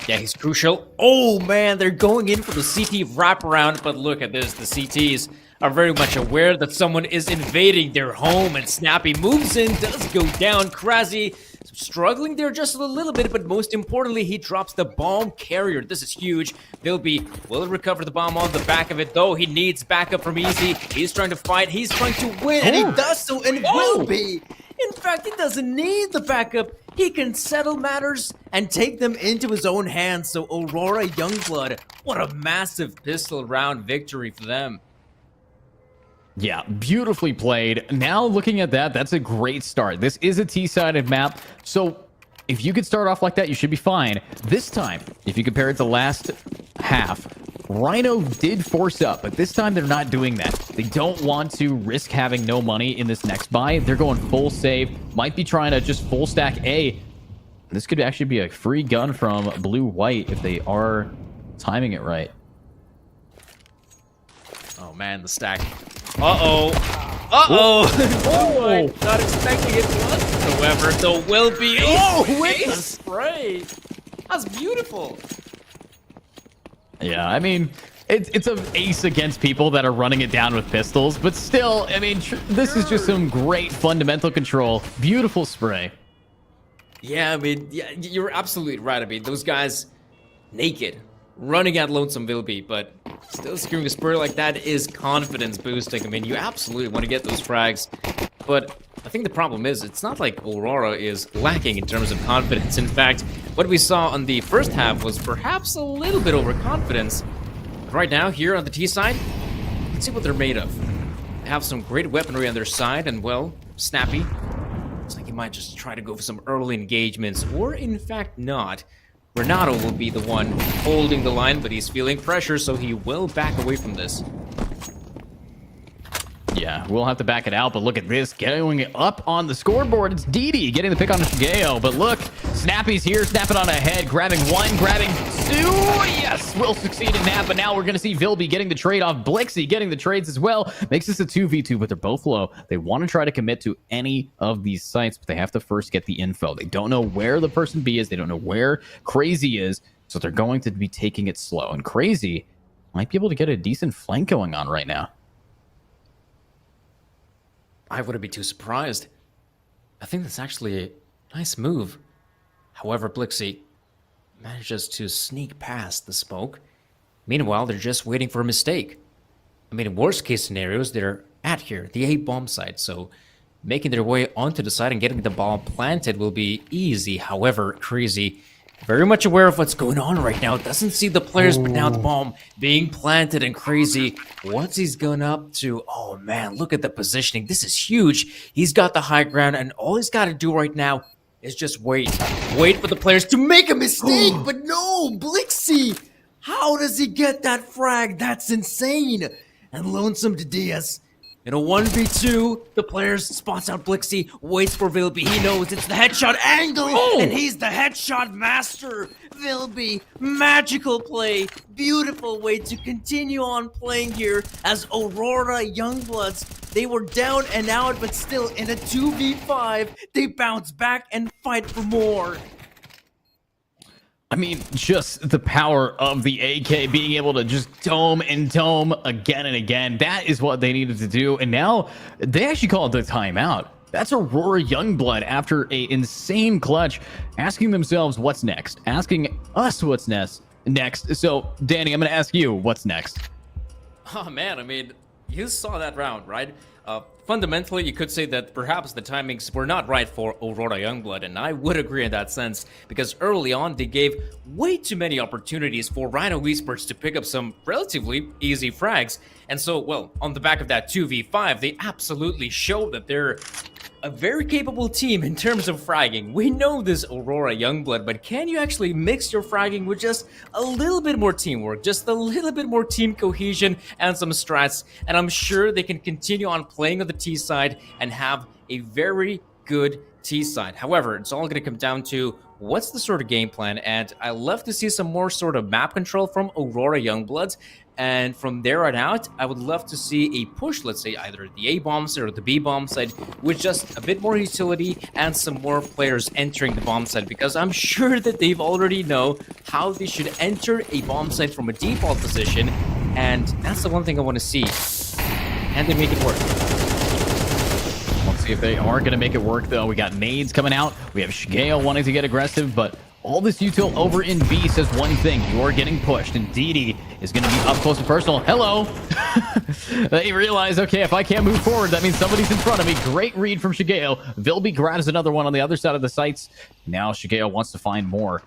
Yeah, he's crucial. Oh, man, they're going in for the CT wraparound, but look at this. The CTs are very much aware that someone is invading their home, and Snappy moves in, does go down. Krasi struggling there just a little bit, but most importantly, he drops the bomb carrier. This is huge. Vilby will recover the bomb on the back of it, though. He needs backup from Easy. He's trying to fight. He's trying to win, and he does so, and Vilby, in fact, he doesn't need the backup. He can settle matters and take them into his own hands. So Aurora Youngblood, what a massive pistol round victory for them. Yeah, beautifully played. Now looking at that, that's a great start. This is a T-sided map, so if you could start off like that, you should be fine. This time, if you compare it to last half, Rhyno did force up, but this time they're not doing that. They don't want to risk having no money in this next buy. They're going full save, might be trying to just full stack A. This could actually be a free gun from blue-white if they are timing it right. Oh man, the stack. Uh-oh. Uh-oh. Oh! Not expecting it whatsoever. The will be. Oh, with the spray. That's beautiful. Yeah, I mean, it's an ace against people that are running it down with pistols, but still, I mean, this is just some great fundamental control. Beautiful spray. Yeah, I mean, yeah, you're absolutely right. I mean, those guys naked, running at Lonesome Vilby, but still securing a spur like that is confidence boosting. I mean, you absolutely want to get those frags, but I think the problem is it's not like Aurora is lacking in terms of confidence. In fact, what we saw on the first half was perhaps a little bit overconfidence. But right now, here on the T side, let's see what they're made of. They have some great weaponry on their side, and well, Snappy. Looks like he might just try to go for some early engagements, or in fact not. Renato will be the one holding the line, but he's feeling pressure, so he will back away from this. Yeah, we'll have to back it out, but look at this. Going up on the scoreboard, it's Didi getting the pick on Shigeo. But look, Snappy's here, snapping on ahead, grabbing one, grabbing two. Yes, will succeed in that, but now we're going to see Vilby getting the trade off. Blixie getting the trades as well. Makes this a 2v2, but they're both low. They want to try to commit to any of these sites, but they have to first get the info. They don't know where the person B is. They don't know where Crazy is, so they're going to be taking it slow. And Crazy might be able to get a decent flank going on right now. I wouldn't be too surprised. I think that's actually a nice move. However, Blixie manages to sneak past the smoke. Meanwhile, they're just waiting for a mistake. I mean, in worst case scenarios, they're at here, the A bomb site, so making their way onto the site and getting the bomb planted will be easy. However, Crazy, very much aware of what's going on right now, doesn't see the players, but now the bomb being planted, and Crazy, what's he's going up to? Oh man, look at the positioning. This is huge. He's got the high ground, and all he's got to do right now is just wait. Wait for the players to make a mistake, but no, Blixie, how does he get that frag? That's insane. And Lonesome to Diaz. In a 1v2, the player spots out Blixie, waits for Vilby. He knows it's the headshot angle, and he's the headshot master. Vilby, magical play, beautiful way to continue on playing here as Aurora Youngbloods. They were down and out, but still in a 2v5, they bounce back and fight for more. I mean, just the power of the AK being able to just dome and dome again and again. That is what they needed to do. And now they actually called the timeout. That's Aurora Youngblood after a insane clutch, asking themselves what's next, asking us what's next. So, Danny, I'm going to ask you what's next. Oh man, I mean, you saw that round, right? Fundamentally, you could say that perhaps the timings were not right for Aurora Youngblood, and I would agree in that sense, because early on, they gave way too many opportunities for Rhyno Esports to pick up some relatively easy frags, and so, well, on the back of that 2v5, they absolutely showed that they're a very capable team in terms of fragging. We know this Aurora Youngblood, but can you actually mix your fragging with just a little bit more teamwork, just a little bit more team cohesion and some strats, and I'm sure they can continue on playing on the T side and have a very good T side. However, it's all going to come down to what's the sort of game plan? And I love to see some more sort of map control from Aurora Youngbloods. And from there on out, I would love to see a push, let's say either the A bomb side or the B bomb side, with just a bit more utility and some more players entering the bomb side, because I'm sure that they've already know how they should enter a bomb site from a default position. And that's the one thing I want to see. And they make it work. Let's see if they are going to make it work, though. We got nades coming out. We have Shigeo wanting to get aggressive, but all this util over in B says one thing: you are getting pushed, and DD is going to be up close and personal. Hello. They realize, okay, if I can't move forward, that means somebody's in front of me. Great read from Shigeo. Vilby grabs another one on the other side of the sights. Now Shigeo wants to find more.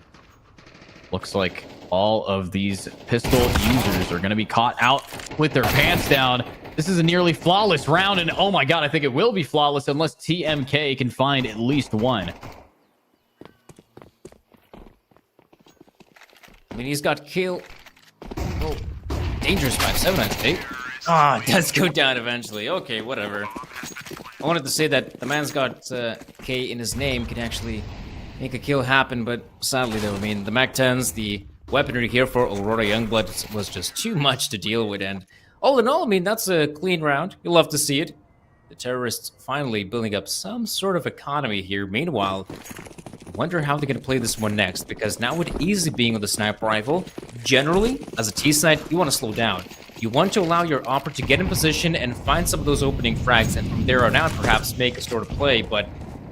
Looks like all of these pistol users are going to be caught out with their pants down. This is a nearly flawless round, and oh my god, I think it will be flawless unless TMK can find at least one. I mean, he's got kill. Oh, dangerous 5-7, I think. Ah, it does go down eventually. Okay, whatever. I wanted to say that the man's got K in his name, can actually make a kill happen, but sadly, though, I mean, the MAC-10s, the weaponry here for Aurora Youngblood was just too much to deal with, and all in all, I mean, that's a clean round. You'll love to see it. The terrorists finally building up some sort of economy here. Meanwhile, I wonder how they're going to play this one next, because now with Easy being with the sniper rifle, generally, as a T-side, you want to slow down. You want to allow your opper to get in position and find some of those opening frags, and from there on out, perhaps make a sort of play, but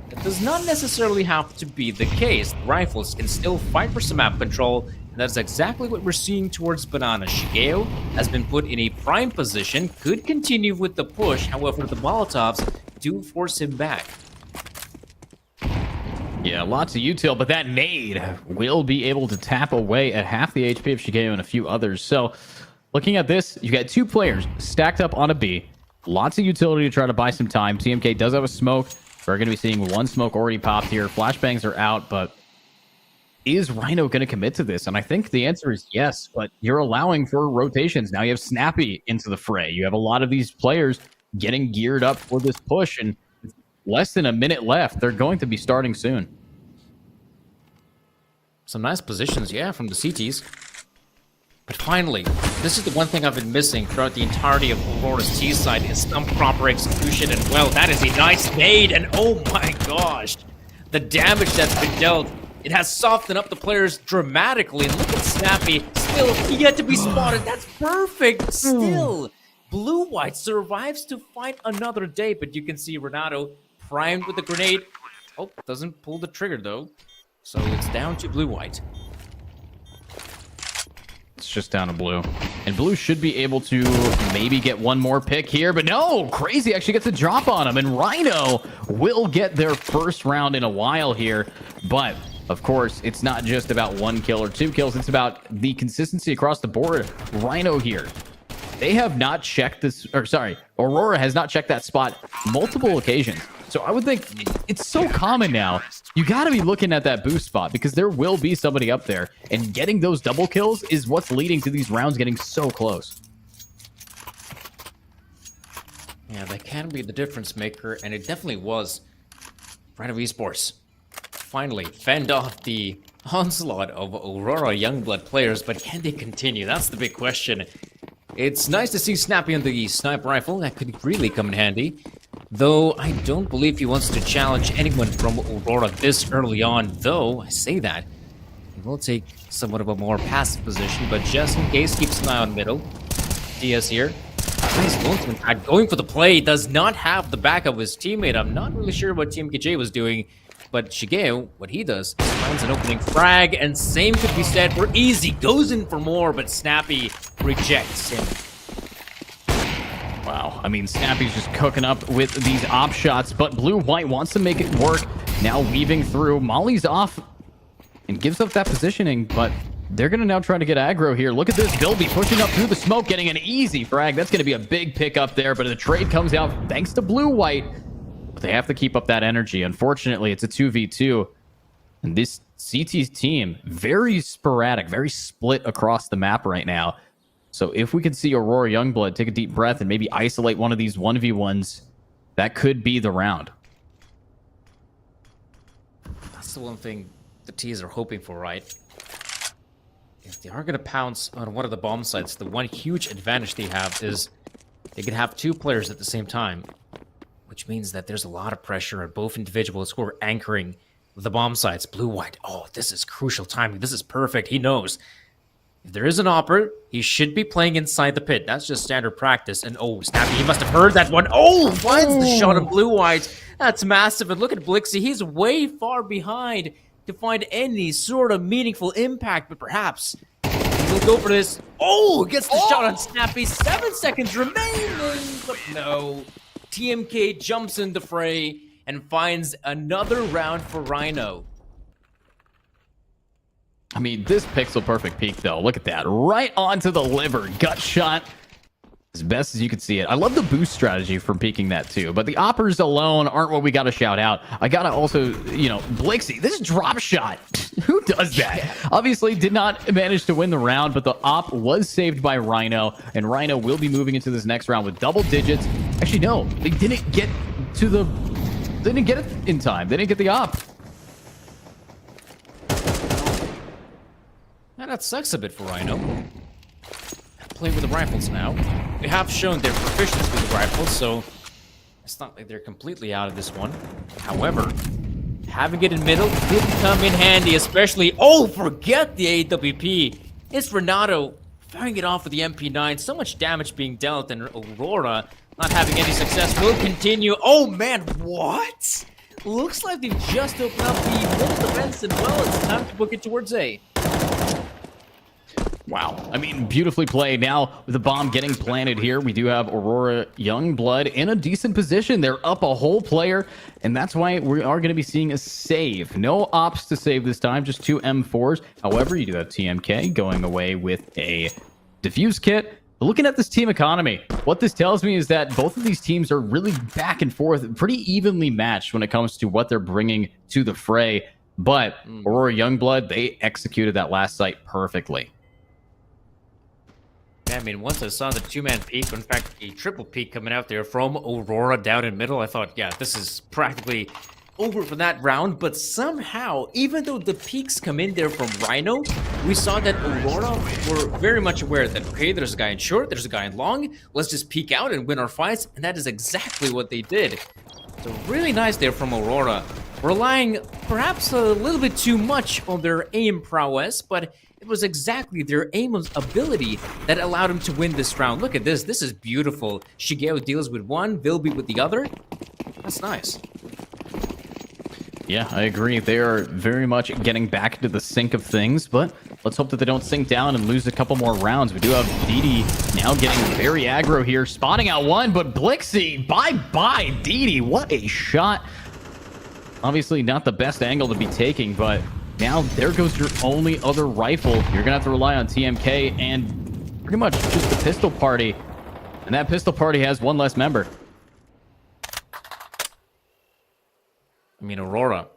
that does not necessarily have to be the case. The rifles can still fight for some map control, and that's exactly what we're seeing towards Banana. Shigeo has been put in a prime position, could continue with the push, however, the Molotovs do force him back. Yeah, lots of util, but that nade will be able to tap away at half the HP of Shigeo and a few others. So, looking at this, you got two players stacked up on a B. Lots of utility to try to buy some time. TMK does have a smoke. We're going to be seeing one smoke already popped here. Flashbangs are out, but is Rhyno going to commit to this? And I think the answer is yes, but you're allowing for rotations. Now you have Snappy into the fray. You have a lot of these players getting geared up for this push, and less than a minute left. They're going to be starting soon. Some nice positions, yeah, from the CTs. But finally, this is the one thing I've been missing throughout the entirety of Aurora's T side is some proper execution. And well, that is a nice nade. And oh my gosh, the damage that's been dealt, it has softened up the players dramatically. And look at Snappy, still yet to be spotted. That's perfect. Still, Blue-White survives to fight another day. But you can see Renato primed with the grenade. Oh, doesn't pull the trigger though. So it's down to Blue-White. It's just down to Blue. And Blue should be able to maybe get one more pick here, but no! Crazy actually gets a drop on him, and Rhyno will get their first round in a while here. But, of course, it's not just about one kill or two kills. It's about the consistency across the board. Rhyno here. They have not checked this, or sorry, Aurora has not checked that spot multiple occasions. So I would think it's so common now. You got to be looking at that boost spot because there will be somebody up there, and getting those double kills is what's leading to these rounds getting so close. Yeah, that can be the difference maker, and it definitely was. Rhyno Esports finally fend off the onslaught of Aurora Youngblood players, but can they continue? That's the big question. It's nice to see Snappy on the sniper rifle. That could really come in handy. Though I don't believe he wants to challenge anyone from Aurora this early on, though I say that. He will take somewhat of a more passive position, but just in case, keeps an eye on middle. DS here. Nice Lonesome Tag going for the play. Does not have the back of his teammate. I'm not really sure what Team KJ was doing, but Shigeo, what he does, is finds an opening frag, and same could be said for Easy. Goes in for more, but Snappy rejects him. Wow, I mean, Snappy's just cooking up with these op shots, but Blue-White wants to make it work. Now weaving through. Molly's off and gives up that positioning, but they're going to now try to get aggro here. Look at this. Bilby pushing up through the smoke, getting an easy frag. That's going to be a big pick up there, but the trade comes out thanks to Blue-White. But they have to keep up that energy. Unfortunately, it's a 2v2. And this CT team, very sporadic, very split across the map right now. So if we could see Aurora Youngblood take a deep breath and maybe isolate one of these 1v1s, that could be the round. That's the one thing the T's are hoping for, right? If they are going to pounce on one of the bomb sites, the one huge advantage they have is they can have 2 players at the same time, which means that there's a lot of pressure on both individuals who are anchoring the bomb sites. Blue-white, oh, this is crucial timing. This is perfect. He knows. If there is an opera, he should be playing inside the pit. That's just standard practice. And oh, Snappy, he must have heard that one. Oh, finds the shot on blue-white. That's massive. And look at Blixie. He's way far behind to find any sort of meaningful impact, but perhaps he'll go for this. Oh, gets the shot on Snappy. 7 seconds remaining, but no. TMK jumps in the fray and finds another round for Rhyno. I mean, this pixel perfect peek, though. Look at that. Right onto the liver. Gut shot. As best as you can see it. I love the boost strategy from peeking that, too. But the oppers alone aren't what we got to shout out. I got to also, you know, Blixie, this drop shot. Who does that? Yeah. Obviously did not manage to win the round, but the op was saved by Rhyno. And Rhyno will be moving into this next round with double digits. Actually, no. They didn't get to the... They didn't get it in time. They didn't get the op. Yeah, that sucks a bit for Rhyno. Playing with the rifles now. They have shown their proficiency with the rifles, so it's not like they're completely out of this one. However, having it in middle did come in handy, especially... Oh, forget the AWP. It's Renato firing it off with the MP9. So much damage being dealt, and Aurora not having any success will continue. Oh, man, what? Looks like they've just opened up the middle defense, and well, it's time to book it towards A. Wow. I mean, beautifully played. Now, with the bomb getting planted here, we do have Aurora Youngblood in a decent position. They're up a whole player, and that's why we are going to be seeing a save. No ops to save this time, just 2 M4s. However, you do have TMK going away with a defuse kit. But looking at this team economy, what this tells me is that both of these teams are really back and forth, pretty evenly matched when it comes to what they're bringing to the fray. But Aurora Youngblood, they executed that last site perfectly. I mean, once I saw the 2-man peak, in fact, a triple peak coming out there from Aurora down in middle, I thought, yeah, this is practically over for that round. But somehow, even though the peaks come in there from Rhyno, we saw that Aurora were very much aware that, okay, there's a guy in short, there's a guy in long, let's just peek out and win our fights, and that is exactly what they did. So really nice there from Aurora, relying perhaps a little bit too much on their aim prowess, but it was exactly their aim ability that allowed him to win this round. Look at this. This is beautiful. Shigeo deals with one, Vilby with the other. That's nice. Yeah, I agree. They are very much getting back into the sync of things, but let's hope that they don't sink down and lose a couple more rounds. We do have Didi now getting very aggro here, spotting out one, but Blixie, bye-bye, Didi. What a shot. Obviously not the best angle to be taking, but now there goes your only other rifle. You're going to have to rely on TMK and pretty much just the pistol party. And that pistol party has one less member. I mean, Aurora.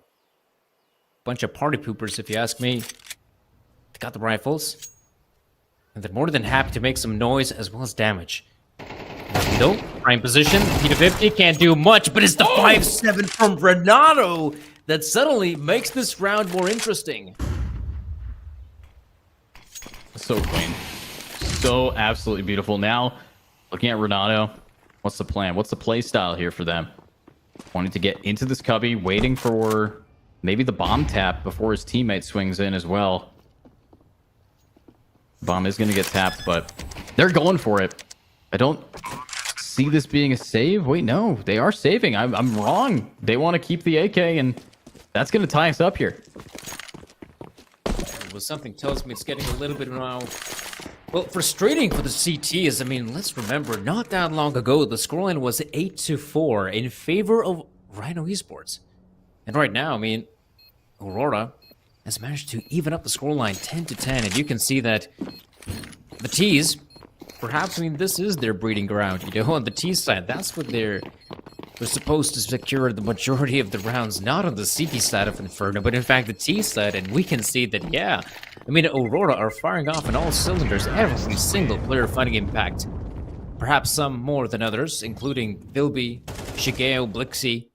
Bunch of party poopers, if you ask me. They got the rifles. And they're more than happy to make some noise as well as damage. Nope. Prime position. P250 can't do much, but it's the 5-7 from Renato that suddenly makes this round more interesting. So clean. So absolutely beautiful. Now, looking at Renato, what's the plan? What's the play style here for them? Wanting to get into this cubby, waiting for maybe the bomb tap before his teammate swings in as well. Bomb is going to get tapped, but they're going for it. I don't see this being a save. Wait, no, they are saving. I'm wrong. They want to keep the AK, and that's going to tie us up here. Well, something tells me it's getting a little bit now. Well, frustrating for the CTs. I mean, let's remember, not that long ago, the scoreline was 8-4 in favor of Rhyno Esports. And right now, I mean, Aurora has managed to even up the scoreline 10-10, and you can see that the T's, perhaps, I mean, this is their breeding ground, you know, on the T side. That's what they're supposed to secure the majority of the rounds, not on the CT side of Inferno, but in fact the T side, and we can see that, yeah, I mean, Aurora are firing off on all cylinders, every single player finding impact. Perhaps some more than others, including Vilby, Shigeo, Blixie.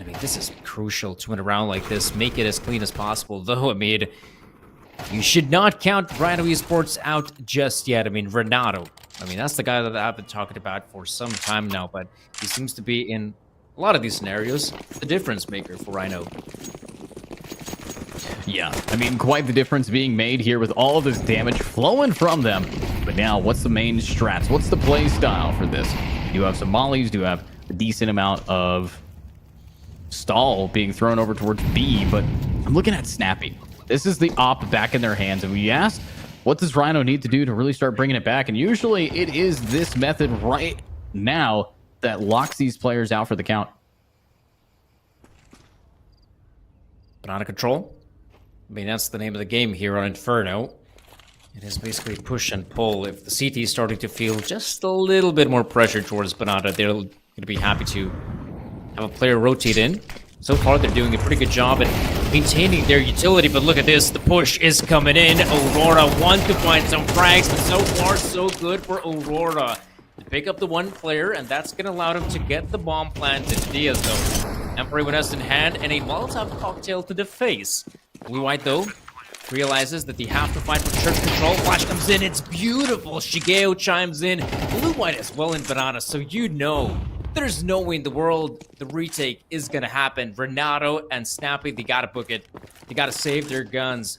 I mean, this is crucial to win a round like this. Make it as clean as possible, though. I mean, you should not count Rhyno Esports out just yet. I mean, Renato. I mean, that's the guy that I've been talking about for some time now, but he seems to be in a lot of these scenarios the difference maker for Rhyno. Yeah, I mean, quite the difference being made here with all of this damage flowing from them. But now, what's the main strats? What's the play style for this? You have some mollies, do have a decent amount of stall being thrown over towards B, but I'm looking at Snappy. This is the op back in their hands, and we asked, what does Rhyno need to do to really start bringing it back? And usually it is this method right now that locks these players out for the count. Banana control. I mean, that's the name of the game here on Inferno. It is basically push and pull. If the CT is starting to feel just a little bit more pressure towards Banana, they're going to be happy to have a player rotate in. So far, they're doing a pretty good job at maintaining their utility, but look at this. The push is coming in. Aurora wants to find some frags, but so far, so good for Aurora. To pick up the one player, and that's going to allow them to get the bomb planted. Diaz, though. Emperor with us in hand, and a Molotov cocktail to the face. Blue-White, though, realizes that they have to fight for church control. Flash comes in. It's beautiful. Shigeo chimes in. Blue-White as well in Banana, so you know. There's no way in the world the retake is going to happen. Renato and Snappy, they got to book it. They got to save their guns.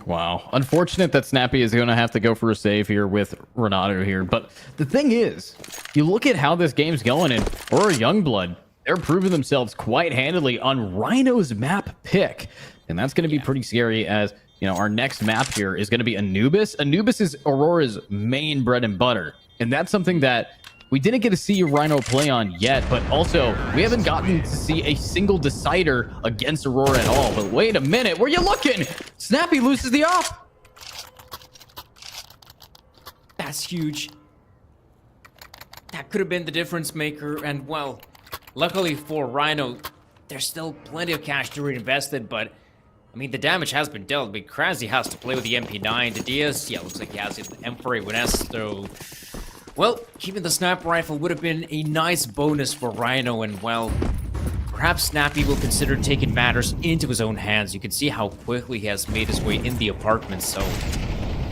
Wow. Unfortunate that Snappy is going to have to go for a save here with Renato here. But the thing is, you look at how this game's going, and Aurora Youngblood, they're proving themselves quite handily on Rhyno's map pick. And that's going to be pretty scary as, you know, our next map here is going to be Anubis. Anubis is Aurora's main bread and butter. And that's something that we didn't get to see Rhyno play on yet, but also we haven't gotten to see a single decider against Aurora at all. But wait a minute, where you looking? Snappy loses the op. That's huge. That could have been the difference maker, and well, luckily for Rhyno, there's still plenty of cash to reinvest it, but I mean, the damage has been dealt. But Krasny has to play with the MP9. The Diaz, yeah, looks like he has the Emperor with S, so... Well, keeping the sniper rifle would have been a nice bonus for Rhyno, and well, perhaps Snappy will consider taking matters into his own hands. You can see how quickly he has made his way in the apartment, so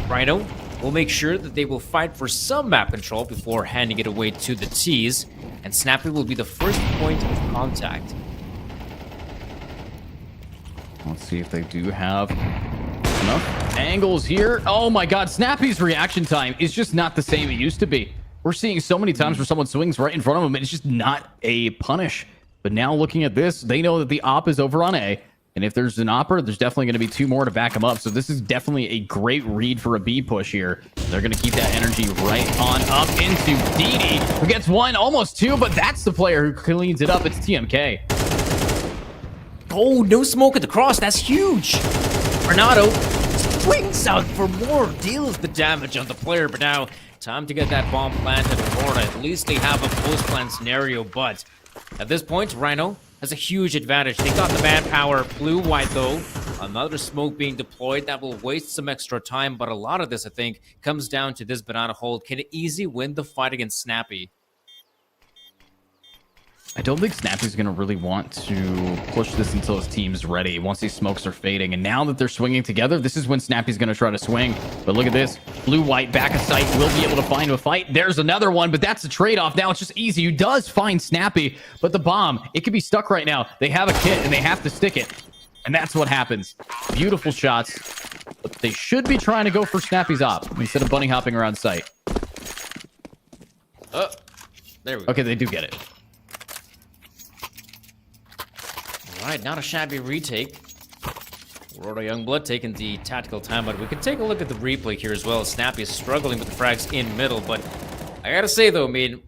Rhyno will make sure that they will fight for some map control before handing it away to the T's, and Snappy will be the first point of contact. Let's see if they do have enough angles here. Oh my god, Snappy's reaction time is just not the same it used to be. We're seeing so many times where someone swings right in front of them and it's just not a punish. But now looking at this, they know that the op is over on A. And if there's an opper, there's definitely going to be two more to back him up. So this is definitely a great read for a B push here. They're going to keep that energy right on up into DD, who gets one, almost two, but that's the player who cleans it up. It's TMK. Oh, no smoke at the cross. That's huge. Renato swings out for more, deals the damage on the player, but now time to get that bomb planted. Aurora, at least they have a post-plant scenario, but at this point, Rhyno has a huge advantage. They got the manpower. Blue-White, though, another smoke being deployed. That will waste some extra time, but a lot of this, I think, comes down to this banana hold. Can it easily win the fight against Snappy? I don't think Snappy's going to really want to push this until his team's ready, once these smokes are fading. And now that they're swinging together, this is when Snappy's going to try to swing. But look at this. Blue-White back of sight will be able to find a fight. There's another one, but that's a trade-off. Now it's just easy. You does find Snappy, but the bomb, it could be stuck right now. They have a kit, and they have to stick it. And that's what happens. Beautiful shots. But they should be trying to go for Snappy's op instead of bunny hopping around sight. Oh, there we go. Okay, they do get it. Alright, not a shabby retake. Aurora Youngblood taking the tactical time, but we can take a look at the replay here as well. Snappy is struggling with the frags in middle, but I gotta say though, I mean,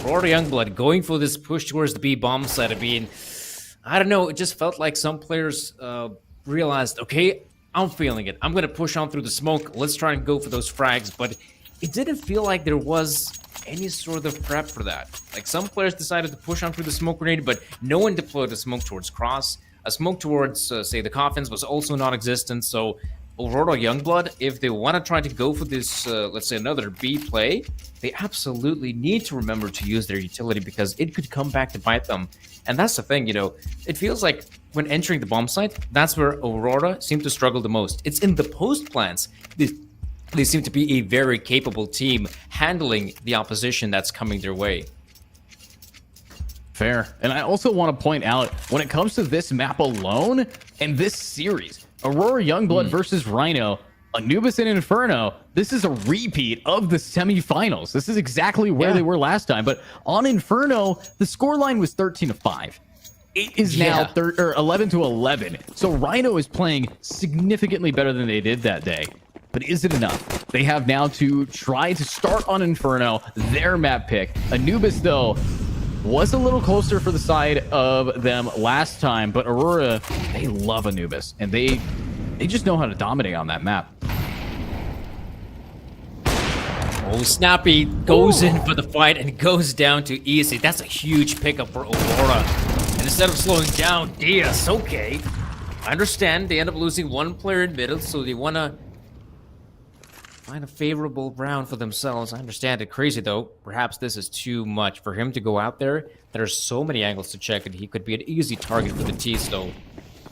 Aurora Youngblood going for this push towards the B bomb site. I mean, I don't know, it just felt like some players realized, okay, I'm feeling it. I'm gonna push on through the smoke. Let's try and go for those frags, but it didn't feel like there was any sort of prep for that. Like, some players decided to push on through the smoke grenade, but no one deployed a smoke towards cross. A smoke towards, say, the coffins was also non-existent, so Aurora Youngblood, if they want to try to go for this, let's say another B play, they absolutely need to remember to use their utility because it could come back to bite them. And that's the thing, it feels like when entering the bomb site, that's where Aurora seem to struggle the most. It's in the post plants. They seem to be a very capable team handling the opposition that's coming their way. Fair. And I also want to point out, when it comes to this map alone and this series, Aurora Youngblood versus Rhyno, Anubis and Inferno, this is a repeat of the semifinals. This is exactly where they were last time. But on Inferno, the scoreline was 13-5. It is now 11-11. So Rhyno is playing significantly better than they did that day. But is it enough? They have now to try to start on Inferno, their map pick. Anubis, though, was a little closer for the side of them last time, but Aurora, they love Anubis, and they just know how to dominate on that map. Oh, Snappy goes in for the fight and goes down to easy. That's a huge pickup for Aurora. And instead of slowing down, Diaz, okay. I understand they end up losing one player in middle, so they want to find a favorable round for themselves. I understand it. Crazy, though. Perhaps this is too much for him to go out there. There's so many angles to check, and he could be an easy target for the T, so...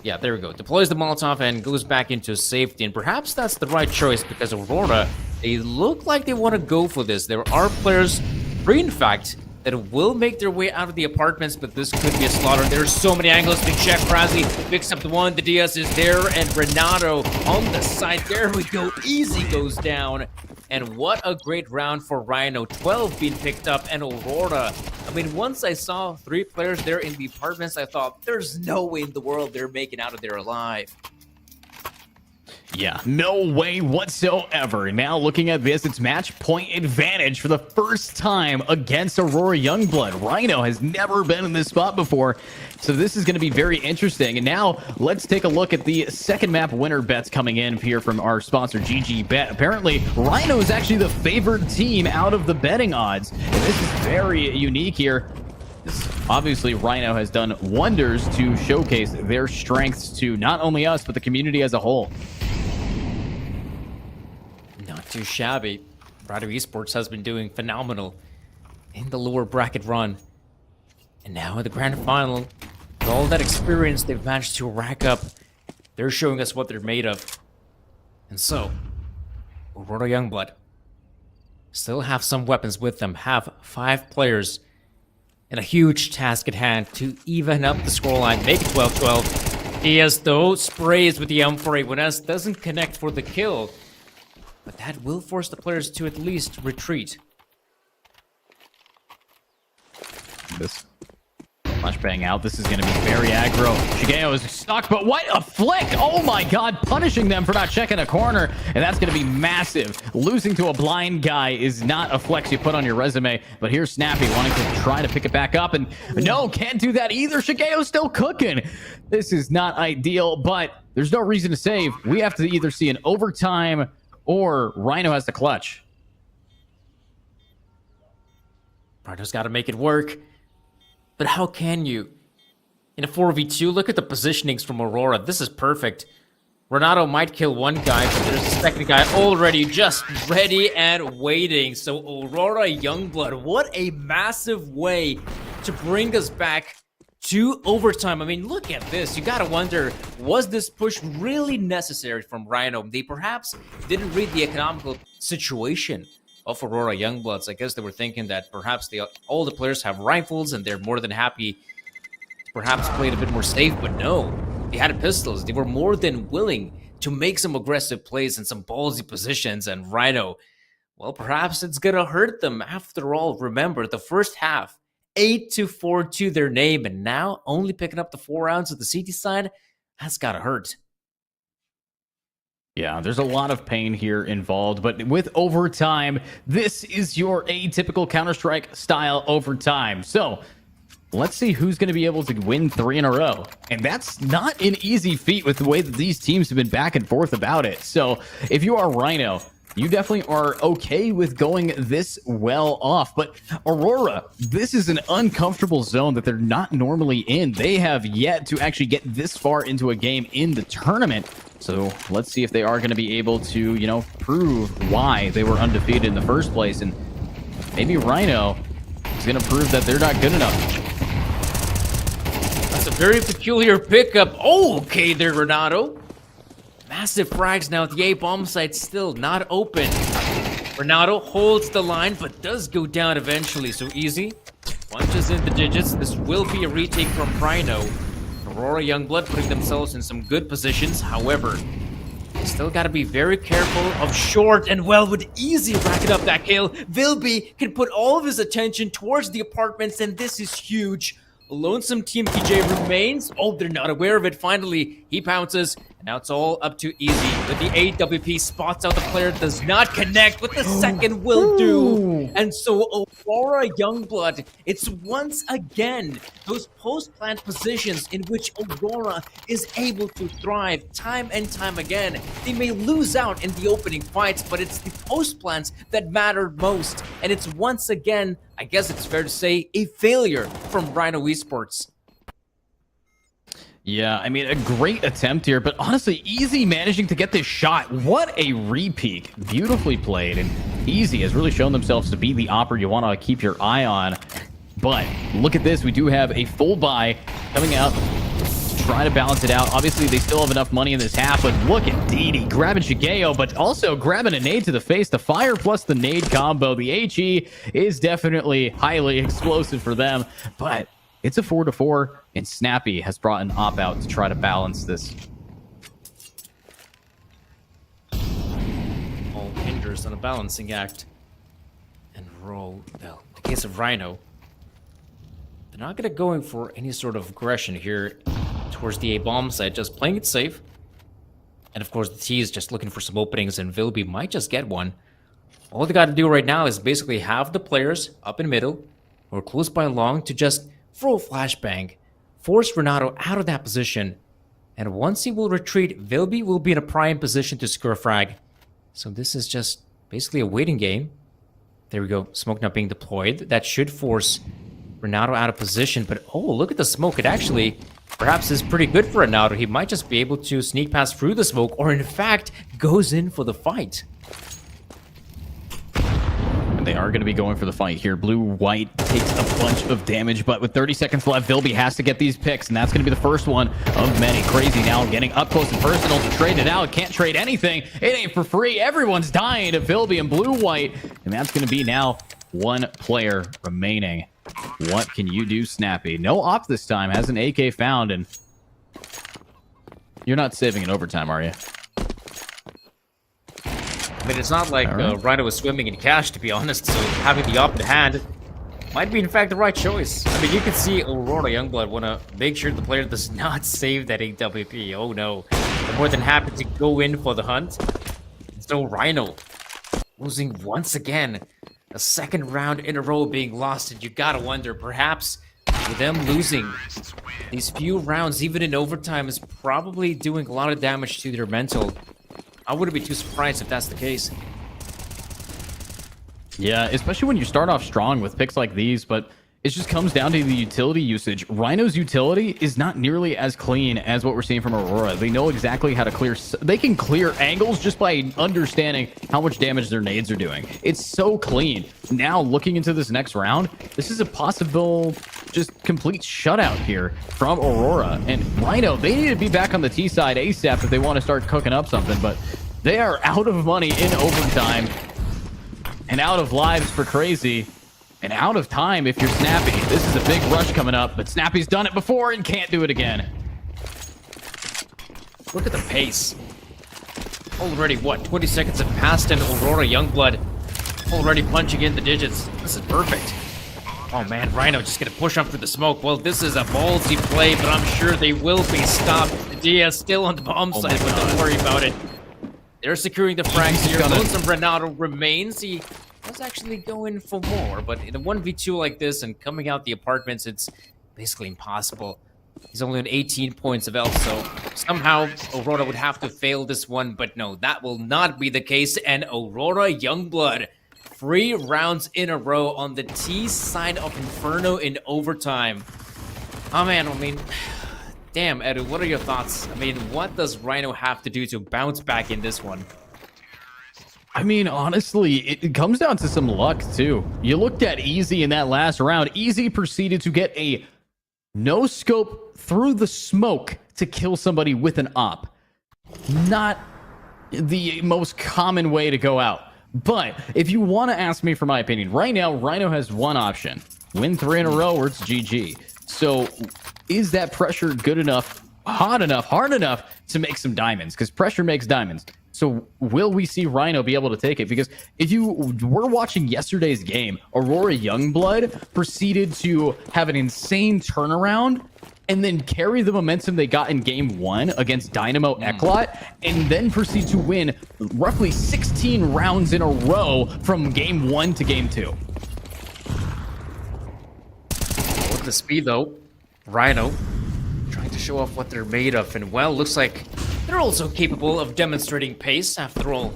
yeah, there we go. Deploys the Molotov and goes back into safety, and perhaps that's the right choice because Aurora, they look like they want to go for this. There are players, three in fact, that will make their way out of the apartments, but this could be a slaughter. There's so many angles to check. Krasny picks up the one. The Diaz is there, and Renato on the side. There we go. Easy goes down. And what a great round for Rhyno. 12 being picked up, and Aurora. I mean, once I saw three players there in the apartments, I thought, there's no way in the world they're making out of there alive. Yeah, no way whatsoever. Now looking at this, it's match point advantage for the first time against Aurora Youngblood. Rhyno has never been in this spot before, so this is going to be very interesting. And now let's take a look at the second map winner bets coming in here from our sponsor GG Bet. Apparently, Rhyno is actually the favored team out of the betting odds, and this is very unique here. Obviously, Rhyno has done wonders to showcase their strengths to not only us, but the community as a whole. Not too shabby. Rhyno Esports has been doing phenomenal in the lower bracket run. And now in the grand final, with all that experience they've managed to rack up, they're showing us what they're made of. And so, Aurora Youngblood still have some weapons with them, have 5 players, and a huge task at hand to even up the scoreline, make it 12-12. Diaz, though, sprays with the M4A1S, doesn't connect for the kill. But that will force the players to at least retreat. This flashbang out. This is going to be very aggro. Shigeo is stuck, but what a flick! Oh my god, punishing them for not checking a corner, and that's going to be massive. Losing to a blind guy is not a flex you put on your resume, but here's Snappy wanting to try to pick it back up, and no, can't do that either. Shigeo's still cooking. This is not ideal, but there's no reason to save. We have to either see an overtime or Rhyno has the clutch. Rhyno's got to make it work. But how can you? In a 4v2, look at the positionings from Aurora. This is perfect. Renato might kill one guy, but there's a second guy already just ready and waiting. So Aurora Youngblood, what a massive way to bring us back to overtime. I mean, look at this. You gotta wonder, was this push really necessary from Rhyno? They perhaps didn't read the economical situation of Aurora Youngbloods. I guess they were thinking that perhaps all the players have rifles and they're more than happy to perhaps play it a bit more safe, but no. They had pistols. They were more than willing to make some aggressive plays in some ballsy positions, and Rhyno, well, perhaps it's gonna hurt them. After all, remember, the first half, 8-4 to their name, and now only picking up the 4 rounds of the CT side, that's gotta hurt. Yeah, there's a lot of pain here involved, but with overtime, this is your atypical Counter-Strike style overtime. So let's see who's going to be able to win 3 in a row. And that's not an easy feat with the way that these teams have been back and forth about it. So if you are Rhyno, you definitely are okay with going this well off. But Aurora, this is an uncomfortable zone that they're not normally in. They have yet to actually get this far into a game in the tournament. So let's see if they are going to be able to, you know, prove why they were undefeated in the first place. And maybe Rhyno is going to prove that they're not good enough. That's a very peculiar pickup. Oh, okay there, Renato. Massive frags now. The A bomb site still not open. Renato holds the line, but does go down eventually. So easy. Punches in the digits. This will be a retake from Rhyno. Aurora Youngblood putting themselves in some good positions. However, they still got to be very careful of short and well with easy racking up that kill. Vilby can put all of his attention towards the apartments, and this is huge. A lonesome Team PJ remains. Oh, they're not aware of it. Finally, he pounces. And now it's all up to easy. With the AWP, spots out the player, does not connect. What the second will do. And so Aurora Youngblood, it's once again those post-plant positions in which Aurora is able to thrive time and time again. They may lose out in the opening fights, but it's the post-plants that matter most. And it's once again, I guess it's fair to say, a failure from Rhyno Esports. Yeah, I mean, a great attempt here, but honestly, Easy managing to get this shot. What a repeat. Beautifully played, and Easy has really shown themselves to be the opera you want to keep your eye on. But look at this. We do have a full buy coming out to try to balance it out. Obviously, they still have enough money in this half, but look at Didi grabbing Shigeo, but also grabbing a nade to the face. The fire plus the nade combo. The HE is definitely highly explosive for them, but it's a 4-4, and Snappy has brought an op out to try to balance this. All hinders on a balancing act. And roll, well, in the case of Rhyno, they're not going to go in for any sort of aggression here towards the A-bomb side, just playing it safe. And of course, the T is just looking for some openings, and Vilby might just get one. All they got to do right now is basically have the players up in middle, or close by long, to just throw a flashbang, force Renato out of that position, and once he will retreat, Vilby will be in a prime position to score a frag. So this is just basically a waiting game. There we go, smoke not being deployed. That should force Renato out of position, but oh, look at the smoke. It actually perhaps is pretty good for Renato. He might just be able to sneak past through the smoke, or in fact, goes in for the fight. They are going to be going for the fight here. Blue-white takes a bunch of damage, but with 30 seconds left, Vilby has to get these picks, and that's going to be the first one of many. Crazy now getting up close and personal to trade it out. Can't trade anything. It ain't for free. Everyone's dying to Vilby and blue-white, and that's going to be now one player remaining. What can you do, Snappy? No op this time. Has an AK found, and you're not saving in overtime, are you? I mean, it's not like Rhyno was swimming in cash, to be honest, so having the op in hand might be, in fact, the right choice. I mean, you can see Aurora Youngblood want to make sure the player does not save that AWP. Oh, no. They're more than happy to go in for the hunt. So Rhyno losing once again. A second round in a row being lost, and you gotta wonder, perhaps with them losing these few rounds, even in overtime, is probably doing a lot of damage to their mental. I wouldn't be too surprised if that's the case. Yeah, especially when you start off strong with picks like these, but it just comes down to the utility usage. Rhyno's utility is not nearly as clean as what we're seeing from Aurora. They know exactly how to clear. They can clear angles just by understanding how much damage their nades are doing. It's so clean. Now, looking into this next round, this is a possible just complete shutout here from Aurora. And Rhyno, they need to be back on the T side ASAP if they want to start cooking up something, but they are out of money in overtime and out of lives for Crazy. And out of time if you're Snappy. This is a big rush coming up, but Snappy's done it before and can't do it again. Look at the pace. Already, what, 20 seconds have passed, and Aurora Youngblood already punching in the digits. This is perfect. Oh man, Rhyno just gonna push up through the smoke. Well, this is a ballsy play, but I'm sure they will be stopped. Diaz still on the bomb site, but don't worry about it. They're securing the frags here. Lonesome Renato remains. He was actually going for more, but in a 1v2 like this and coming out the apartments, it's basically impossible. He's only on 18 points of health, so somehow Aurora would have to fail this one, but no, that will not be the case, and Aurora Youngblood, 3 rounds in a row on the T side of Inferno in overtime. Oh man, I mean, Damn, Edu, what are your thoughts? I mean, what does Rhyno have to do to bounce back in this one? I mean, honestly, it comes down to some luck, too. You looked at Easy in that last round. Easy proceeded to get a no-scope through the smoke to kill somebody with an op. Not the most common way to go out. But if you want to ask me for my opinion, right now, Rhyno has one option. Win 3 in a row or it's GG. So is that pressure good enough, hot enough, hard enough to make some diamonds? Because pressure makes diamonds. So will we see Rhyno be able to take it? Because if you were watching yesterday's game, Aurora Youngblood proceeded to have an insane turnaround and then carry the momentum they got in game 1 against Dynamo Eclot, and then proceed to win roughly 16 rounds in a row from game 1 to game 2. With the speed, though, Rhyno trying to show off what they're made of, and well, looks like they're also capable of demonstrating pace. After all,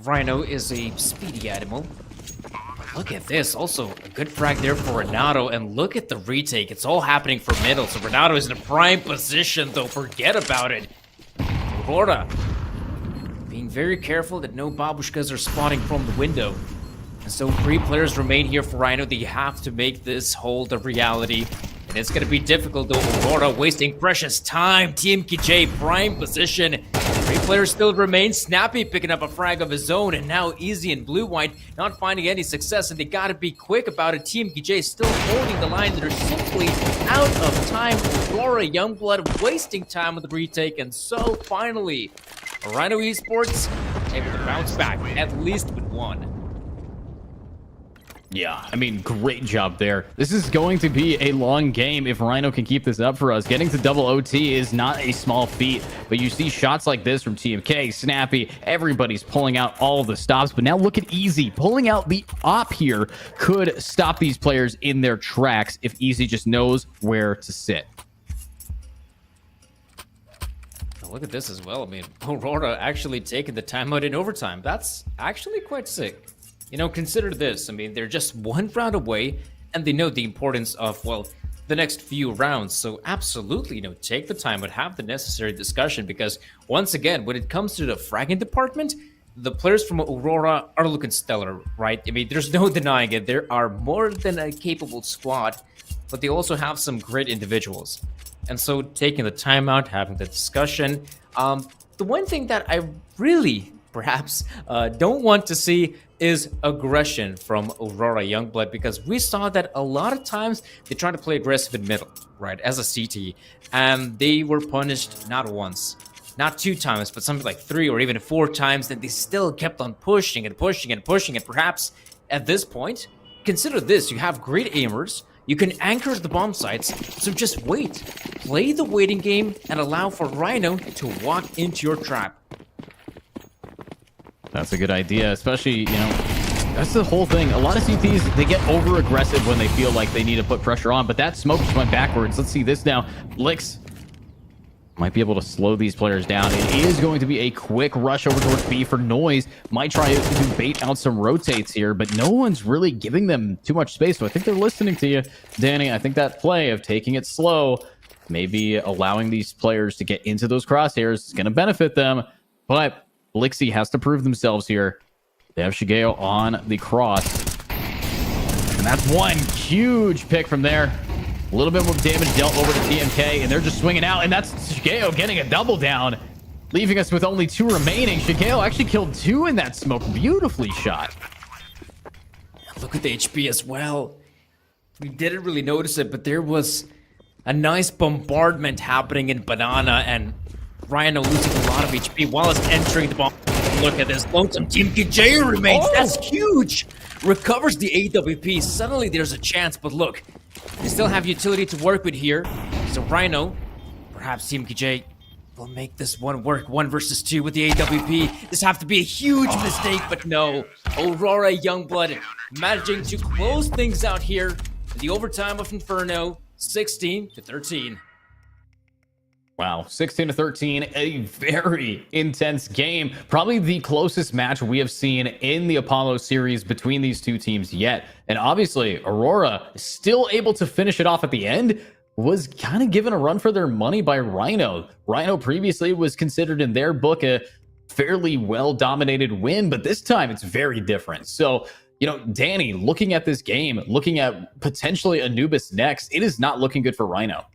Rhyno is a speedy animal. Look at this, also a good frag there for Renato, and look at the retake. It's all happening for middle, so Renato is in a prime position, though. Forget about it. Aurora being very careful that no babushkas are spotting from the window. And so 3 players remain here for Rhyno. They have to make this hold a reality. And it's going to be difficult, though. Aurora wasting precious time. Team KJ prime position. 3 players still remain. Snappy picking up a frag of his own. And now Easy and Blue-White not finding any success. And they got to be quick about it. Team KJ still holding the line. They're simply out of time. Aurora Youngblood wasting time with the retake. And so finally, Rhyno Esports able to bounce back, at least with 1. Yeah, I mean, great job there. This is going to be a long game if Rhyno can keep this up for us. Getting to double OT is not a small feat, but you see shots like this from TMK, Snappy, everybody's pulling out all of the stops, but now look at Easy. Pulling out the op here could stop these players in their tracks if Easy just knows where to sit. Look at this as well. I mean, Aurora actually taking the timeout in overtime. That's actually quite sick. You know, consider this. I mean, they're just 1 round away, and they know the importance of, well, the next few rounds. So absolutely, you know, take the time, but have the necessary discussion, because once again, when it comes to the fragging department, the players from Aurora are looking stellar, right? I mean, there's no denying it. There are more than a capable squad, but they also have some great individuals. And so taking the time out, having the discussion. The one thing that I really perhaps don't want to see is aggression from Aurora Youngblood, because we saw that a lot of times they try to play aggressive in middle, right, as a CT, and they were punished not once, not 2 times, but something like 3 or even 4 times, and they still kept on pushing and pushing and pushing. And perhaps at this point, consider this: you have great aimers, you can anchor the bomb sites, so just wait, play the waiting game, and allow for Rhyno to walk into your trap. That's a good idea, especially, you know, that's the whole thing. A lot of CTs, they get over aggressive when they feel like they need to put pressure on, but that smoke just went backwards. Let's see this now. Blix might be able to slow these players down. It is going to be a quick rush over towards B for Noise. Might try to bait out some rotates here, but no one's really giving them too much space. So I think they're listening to you, Danny. I think that play of taking it slow, maybe allowing these players to get into those crosshairs is going to benefit them, but Blixie has to prove themselves here. They have Shigeo on the cross. And that's 1 huge pick from there. A little bit more damage dealt over to TMK, and they're just swinging out. And that's Shigeo getting a double down, leaving us with only 2 remaining. Shigeo actually killed 2 in that smoke. Beautifully shot. Look at the HP as well. We didn't really notice it, but there was a nice bombardment happening in Banana, and Rhyno losing a lot of HP while it's entering the bomb. Look at this. Lonesome Team KJ remains. Oh! That's huge. Recovers the AWP. Suddenly there's a chance, but look, they still have utility to work with here. So Rhyno, perhaps Team KJ will make this one work. 1 versus 2 with the AWP. This have to be a huge mistake, but no. Aurora Youngblood managing to close things out here in the overtime of Inferno, 16-13. Wow, 16-13, a very intense game. Probably the closest match we have seen in the Appolo series between these 2 teams yet. And obviously, Aurora is still able to finish it off at the end, was kind of given a run for their money by Rhyno. Rhyno previously was considered in their book a fairly well dominated win, but this time it's very different. So, Danny, looking at this game, looking at potentially Anubis next, it is not looking good for Rhyno.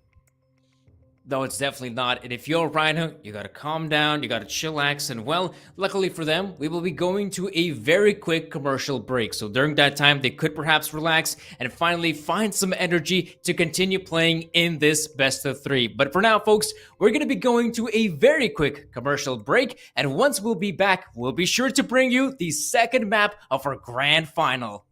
No, it's definitely not. And if you're a Rhyno, you gotta calm down, you gotta chillax. And well, luckily for them, we will be going to a very quick commercial break. So during that time, they could perhaps relax and finally find some energy to continue playing in this best of 3. But for now, folks, we're gonna be going to a very quick commercial break. And once we'll be back, we'll be sure to bring you the second map of our grand final.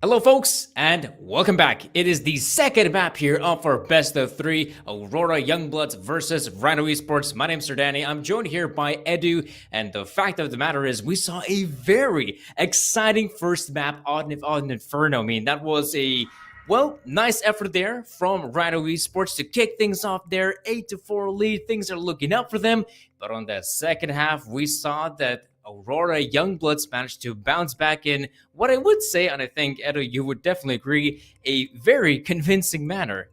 Hello folks, and welcome back. It is the second map here of our best of 3 Aurora Youngbloods versus Rhyno Esports. My name's Sir Danny. I'm joined here by Edu, and the fact of the matter is we saw a very exciting first map on Inferno. I mean, that was a nice effort there from Rhyno Esports to kick things off there. 8-4 lead, things are looking up for them. But on that second half, we saw that Aurora Youngbloods managed to bounce back in what I would say, and I think, Edo, you would definitely agree, a very convincing manner.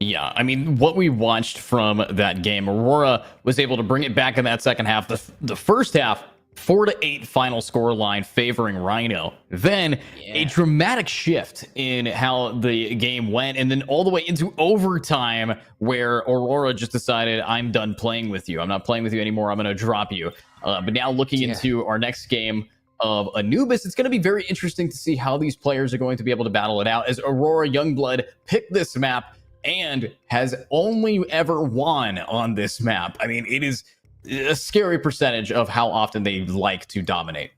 Yeah, I mean, what we watched from that game, Aurora was able to bring it back in that second half. The first half, 4-8 final score line favoring Rhyno. Then a dramatic shift in how the game went, and then all the way into overtime where Aurora just decided, I'm done playing with you. I'm not playing with you anymore. I'm going to drop you. But now looking into our next game of Anubis, it's going to be very interesting to see how these players are going to be able to battle it out, as Aurora Youngblood picked this map and has only ever won on this map. I mean, it is a scary percentage of how often they like to dominate.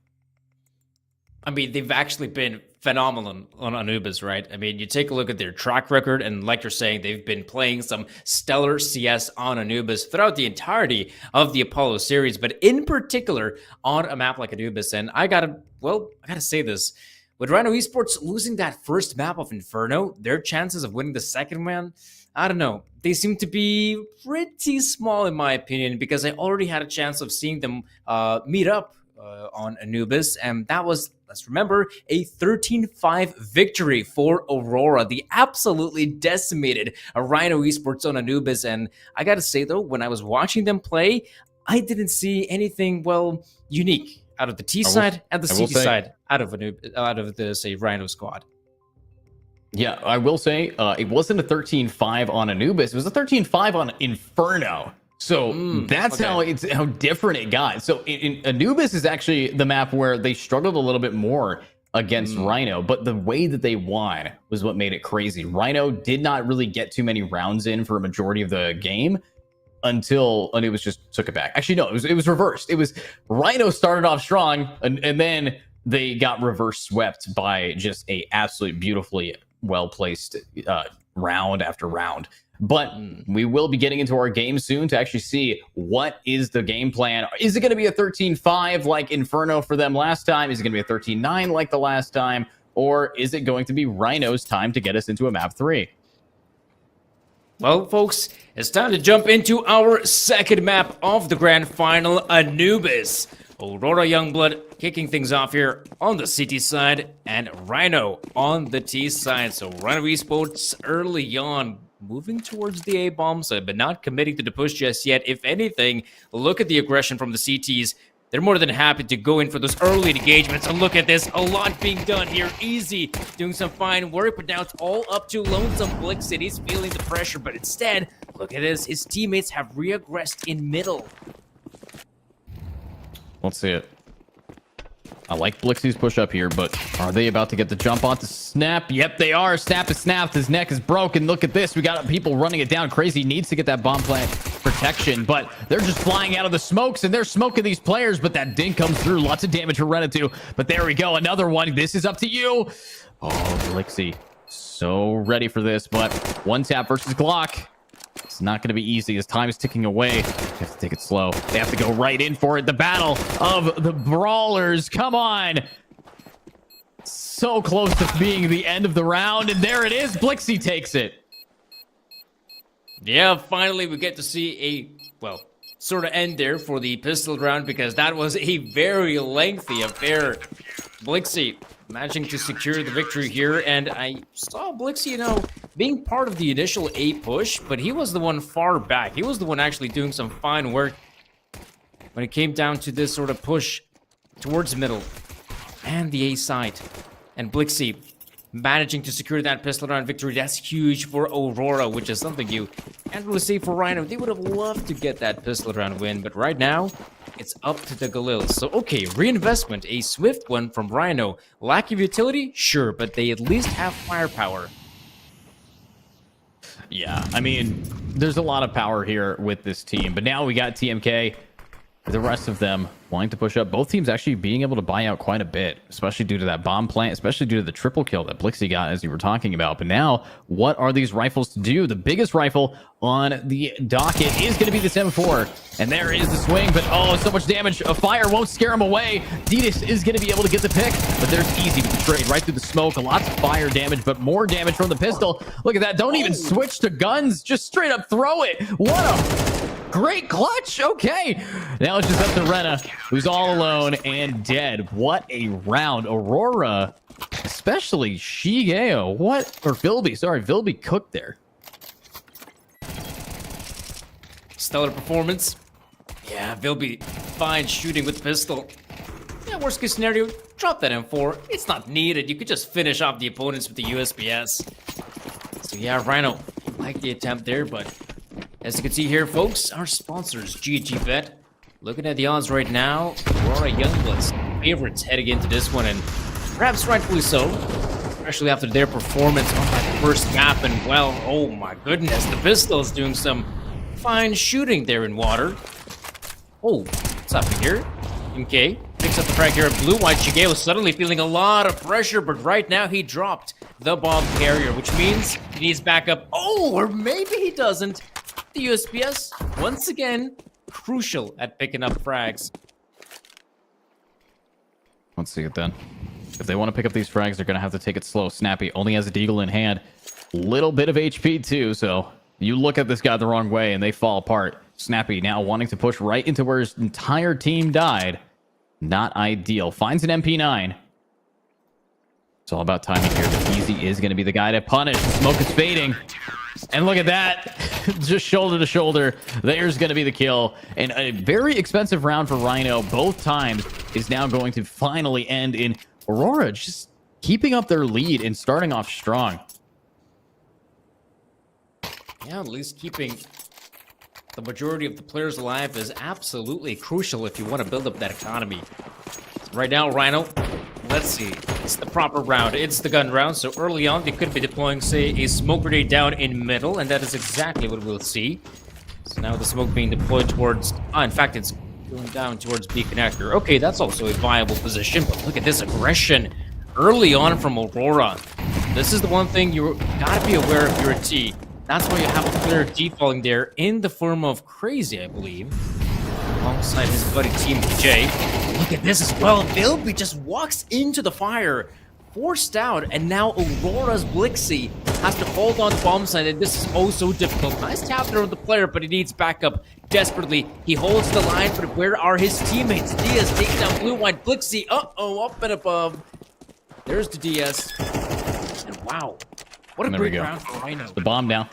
I mean, they've actually been phenomenal on Anubis, right? I mean, you take a look at their track record, and like you're saying, they've been playing some stellar CS on Anubis throughout the entirety of the Appolo series, but in particular on a map like Anubis. And I gotta say this. With Rhyno Esports losing that first map of Inferno, their chances of winning the second one, I don't know. They seem to be pretty small in my opinion, because I already had a chance of seeing them meet up on Anubis, and that was, let's remember, a 13-5 victory for Aurora. They absolutely decimated a Rhyno Esports on Anubis, and I gotta say though, when I was watching them play, I didn't see anything, unique out of the T side and the CT side out of the, say, Rhyno squad. Yeah, I will say it wasn't a 13-5 on Anubis. It was a 13-5 on Inferno. So that's how different it got. So in Anubis is actually the map where they struggled a little bit more against Rhyno, but the way that they won was what made it crazy. Rhyno did not really get too many rounds in for a majority of the game until Anubis just took it back. Actually, no, it was reversed. It was Rhyno started off strong, and then they got reverse swept by just a absolutely beautifully well-placed round after round. But we will be getting into our game soon to actually see what is the game plan. Is it going to be a 13-5 like Inferno for them last time? Is it going to be a 13-9 like the last time? Or is it going to be Rhyno's time to get us into a map 3? Well, folks, it's time to jump into our second map of the grand final, Anubis. Aurora Youngblood kicking things off here on the CT side, and Rhyno on the T side. So Rhyno Esports early on moving towards the A-bomb side, but not committing to the push just yet. If anything, look at the aggression from the CTs. They're more than happy to go in for those early engagements. And look at this, a lot being done here. Easy, doing some fine work, but now it's all up to Lonesome Blixit. He's feeling the pressure, but instead, look at this. His teammates have re-aggressed in middle. Let's see it. I like Blixie's push up here, but are they about to get the jump on to Snap? Yep, they are. Snap is snapped. His neck is broken. Look at this. We got people running it down. Crazy needs to get that bomb plant protection, but they're just flying out of the smokes, and they're smoking these players, but that ding comes through. Lots of damage for Rhyno. But there we go. Another one. This is up to you. Oh, Blixie. So ready for this, but one tap versus Glock. It's not going to be easy as time is ticking away. They have to take it slow. They have to go right in for it. The battle of the brawlers. Come on. So close to being the end of the round. And there it is. Blixie takes it. Yeah, finally we get to see a, sort of end there for the pistol round, because that was a very lengthy affair. Blixie managing to secure the victory here, and I saw Blixie, being part of the initial A push, but he was the one far back. He was the one actually doing some fine work when it came down to this sort of push towards middle and the A side. And Blixie managing to secure that pistol round victory. That's huge for Aurora, which is something you can't really say for Rhyno. They would have loved to get that pistol round win, but right now, it's up to the Galils. So, okay, reinvestment, a swift one from Rhyno. Lack of utility? Sure, but they at least have firepower. Yeah, I mean, there's a lot of power here with this team, but now we got TMK. the rest of them wanting to push up. Both teams actually being able to buy out quite a bit, especially due to that bomb plant, especially due to the triple kill that Blixie got, as you were talking about. But now, what are these rifles to do? The biggest rifle on the docket is going to be this M4. And there is the swing, but oh, so much damage. A fire won't scare him away. Didis is going to be able to get the pick, but there's easy to trade right through the smoke. Lots of fire damage, but more damage from the pistol. Look at that. Don't even switch to guns. Just straight up throw it. What a great clutch. Okay. Now it's just up to Rhyno, who's all alone and dead. What a round. Aurora, especially Shigeo. What? Or Vilby. Sorry, Vilby cooked there. Stellar performance. Yeah, Vilby fine shooting with pistol. Yeah, worst case scenario, drop that M4. It's not needed. You could just finish off the opponents with the USPS. So yeah, Rhyno, like the attempt there, but as you can see here, folks, our sponsors, GG Bet, looking at the odds right now, Aurora Youngblood's favorites heading into this one, and perhaps rightfully so, especially after their performance on that first map, and well, oh my goodness, the pistol is doing some fine shooting there in water. Oh, what's happening here? MK picks up the frag here at Blue White. Shigeo suddenly feeling a lot of pressure, but right now he dropped the bomb carrier, which means he needs backup. Oh, or maybe he doesn't. The USPS, once again, crucial at picking up frags. Let's see it then. If they want to pick up these frags, they're going to have to take it slow. Snappy only has a deagle in hand. Little bit of HP too, so you look at this guy the wrong way and they fall apart. Snappy now wanting to push right into where his entire team died. Not ideal. Finds an MP9. It's all about timing here, but Easy is going to be the guy to punish. The smoke is fading. And look at that. Just shoulder to shoulder. There's going to be the kill. And a very expensive round for Rhyno both times is now going to finally end in Aurora just keeping up their lead and starting off strong. Yeah, at least keeping the majority of the players alive is absolutely crucial if you want to build up that economy. Right now, Rhyno, let's see. It's the proper round. It's the gun round. So early on, they could be deploying, say, a smoke grenade down in middle, and that is exactly what we'll see. So now the smoke being deployed towards... in fact, it's going down towards B connector. Okay, that's also a viable position, but look at this aggression early on from Aurora. This is the one thing you gotta be aware of your T. That's why you have a player defaulting there in the form of Crazy, I believe, alongside his buddy Team J. Look at this as well. Vilby just walks into the fire, forced out, and now Aurora's Blixie has to hold on to bomb site, and this is oh so difficult. Nice tap there on the player, but he needs backup desperately. He holds the line, but where are his teammates? Diaz takes down Blue White. Blixie, uh-oh, up and above. There's the DS. And wow. What a great round for Rhyno. The bomb now.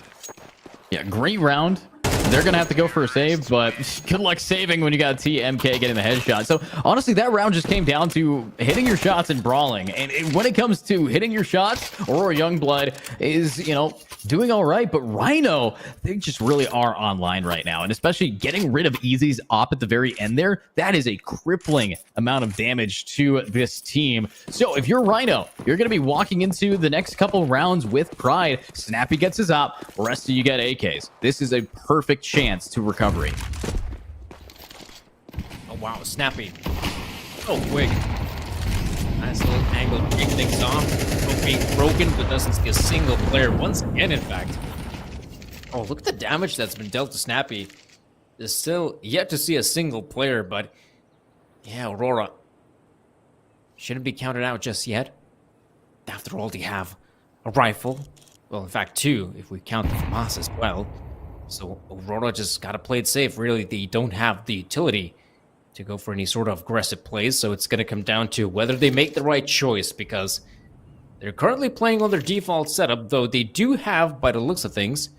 Yeah, great round. They're going to have to go for a save, but good luck saving when you got TMK getting the headshot. So, honestly, that round just came down to hitting your shots and brawling. And when it comes to hitting your shots, Aurora Youngblood is, you know, doing all right. But Rhyno, they just really are online right now. And especially getting rid of Easy's op at the very end there, that is a crippling amount of damage to this team. So, if you're Rhyno, you're going to be walking into the next couple rounds with pride. Snappy gets his op, rest of you get AKs. This is a perfect chance to recovery. Oh wow, Snappy. Oh, quick. Nice little angle to kick things off. Smoke being broken, but doesn't see a single player once again, in fact. Oh, look at the damage that's been dealt to Snappy. There's still yet to see a single player, but yeah, Aurora shouldn't be counted out just yet. After all, they have a rifle. Well, in fact, two, if we count the FAMAS as well. So Aurora just gotta play it safe. Really, they don't have the utility to go for any sort of aggressive plays, so it's gonna come down to whether they make the right choice, because they're currently playing on their default setup, though they do have, by the looks of things,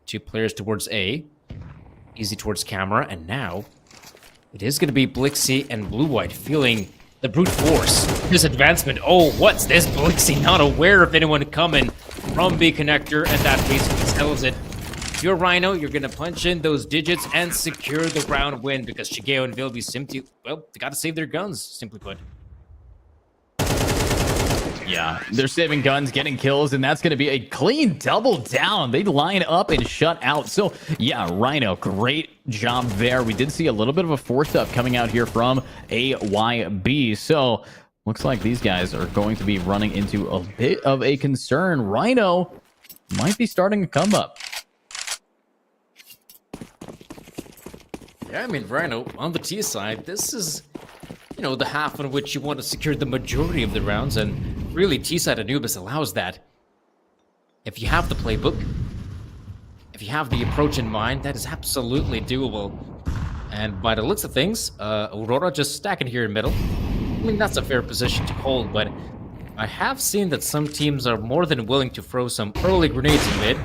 two players towards A, Easy towards camera, and now it is gonna be Blixie and Blue White feeling the brute force. This advancement. Oh, what's this? Blixie not aware of anyone coming from B connector, and that basically settles it. If you're Rhyno, you're gonna punch in those digits and secure the round win, because Shigeo and Vilby simply, well, they gotta save their guns, simply put. Yeah, they're saving guns, getting kills, and that's going to be a clean double down. They line up and shut out. So, yeah, Rhyno, great job there. We did see a little bit of a force up coming out here from AYB. So, looks like these guys are going to be running into a bit of a concern. Rhyno might be starting a come up. Yeah, I mean, Rhyno, on the T side, this is, you know, the half in which you want to secure the majority of the rounds, and really T-side Anubis allows that. If you have the playbook, if you have the approach in mind, that is absolutely doable. And by the looks of things, Aurora just stacking here in middle. I mean, that's a fair position to hold, but I have seen that some teams are more than willing to throw some early grenades in mid.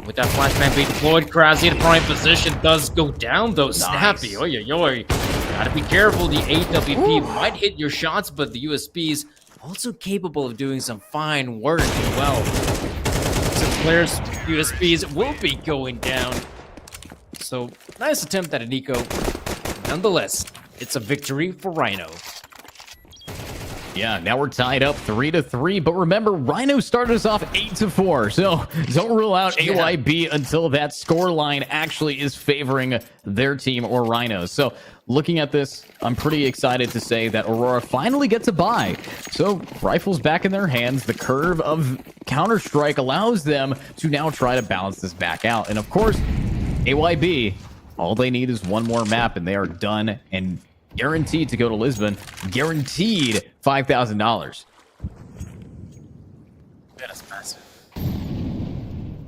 With that flashbang being deployed, Krasi in prime position does go down though. Snappy, oi oi oi. Gotta be careful, the AWP might hit your shots, but the USP's also capable of doing some fine work as well. Some players' USPs will be going down. So, nice attempt at an eco. Nonetheless, it's a victory for Rhyno. Yeah, now we're tied up 3-3, but remember, Rhyno started us off 8-4, so don't rule out AYB until that score line actually is favoring their team or Rhyno. So looking at this, I'm pretty excited to say that Aurora finally gets a bye. So rifles back in their hands, the curve of Counter-Strike allows them to now try to balance this back out. And of course, AYB, all they need is one more map and they are done and guaranteed to go to Lisbon. Guaranteed $5,000. That's massive.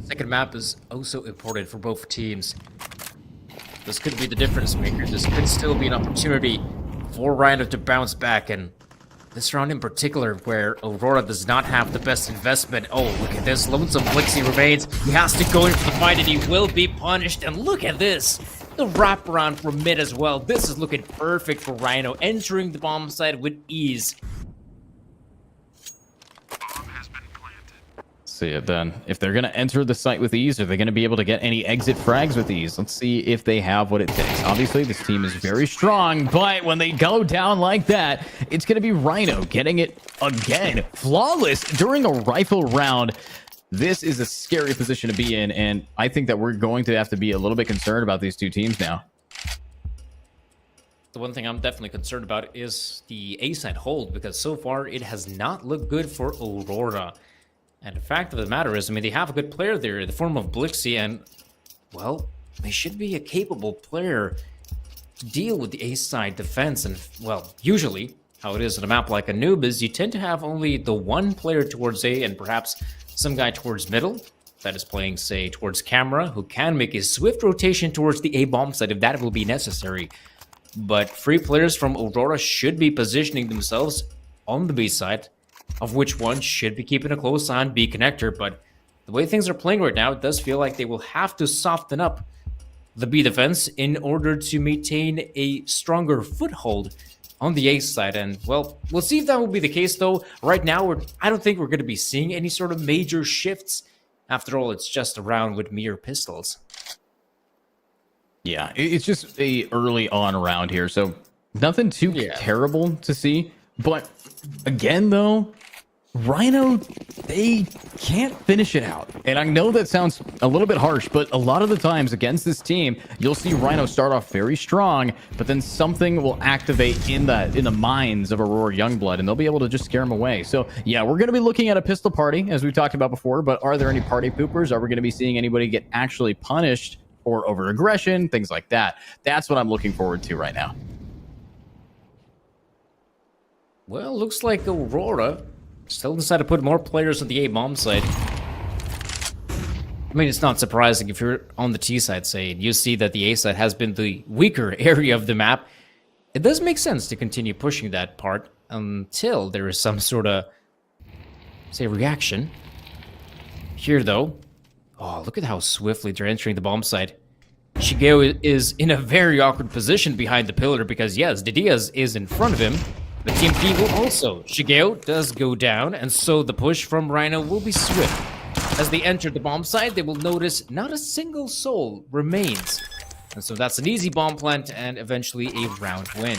Second map is also important for both teams. This could be the difference maker. This could still be an opportunity for Rhyno to bounce back, and this round in particular, where Aurora does not have the best investment. Oh, look at this. Lonesome Blixie remains. He has to go in for the fight, and he will be punished. And look at this. The wraparound from mid as well. This is looking perfect for Rhyno, entering the bomb site with ease. See it then. If they're going to enter the site with ease, are they going to be able to get any exit frags with ease? Let's see if they have what it takes. Obviously, this team is very strong, but when they go down like that, it's going to be Rhyno getting it again. Flawless during a rifle round. This is a scary position to be in, and I think that we're going to have to be a little bit concerned about these two teams now. The one thing I'm definitely concerned about is the A-side hold, because so far it has not looked good for Aurora. And the fact of the matter is, I mean, they have a good player there in the form of Blixie, and, well, they should be a capable player to deal with the A-side defense. And, well, usually, how it is in a map like Anubis, you tend to have only the one player towards A and perhaps some guy towards middle that is playing, say, towards camera, who can make a swift rotation towards the A bomb site if that will be necessary. But free players from Aurora should be positioning themselves on the B side, of which one should be keeping a close eye on B connector. But the way things are playing right now, it does feel like they will have to soften up the B defense in order to maintain a stronger foothold on the A side. And, well, we'll see if that will be the case, though. Right now, I don't think we're going to be seeing any sort of major shifts. After all, it's just a round with mere pistols. Yeah, it's just a early on round here, so nothing too terrible to see. But again, though, Rhyno, they can't finish it out. And I know that sounds a little bit harsh, but a lot of the times against this team, you'll see Rhyno start off very strong, but then something will activate in the minds of Aurora Youngblood, and they'll be able to just scare them away. So yeah, we're going to be looking at a pistol party, as we talked about before, but are there any party poopers? Are we going to be seeing anybody get actually punished or over aggression, things like that? That's what I'm looking forward to right now. Well, looks like Aurora still decided to put more players on the A bomb side. I mean, it's not surprising if you're on the T side, say, and you see that the A side has been the weaker area of the map. It does make sense to continue pushing that part until there is some sort of, say, reaction. Here, though, oh, look at how swiftly they're entering the bomb site. Shigeo is in a very awkward position behind the pillar because, yes, Didiaz is in front of him. But Team P will also. Shigeo does go down, and so the push from Rhyno will be swift. As they enter the bomb site, they will notice not a single soul remains. And so that's an easy bomb plant and eventually a round win.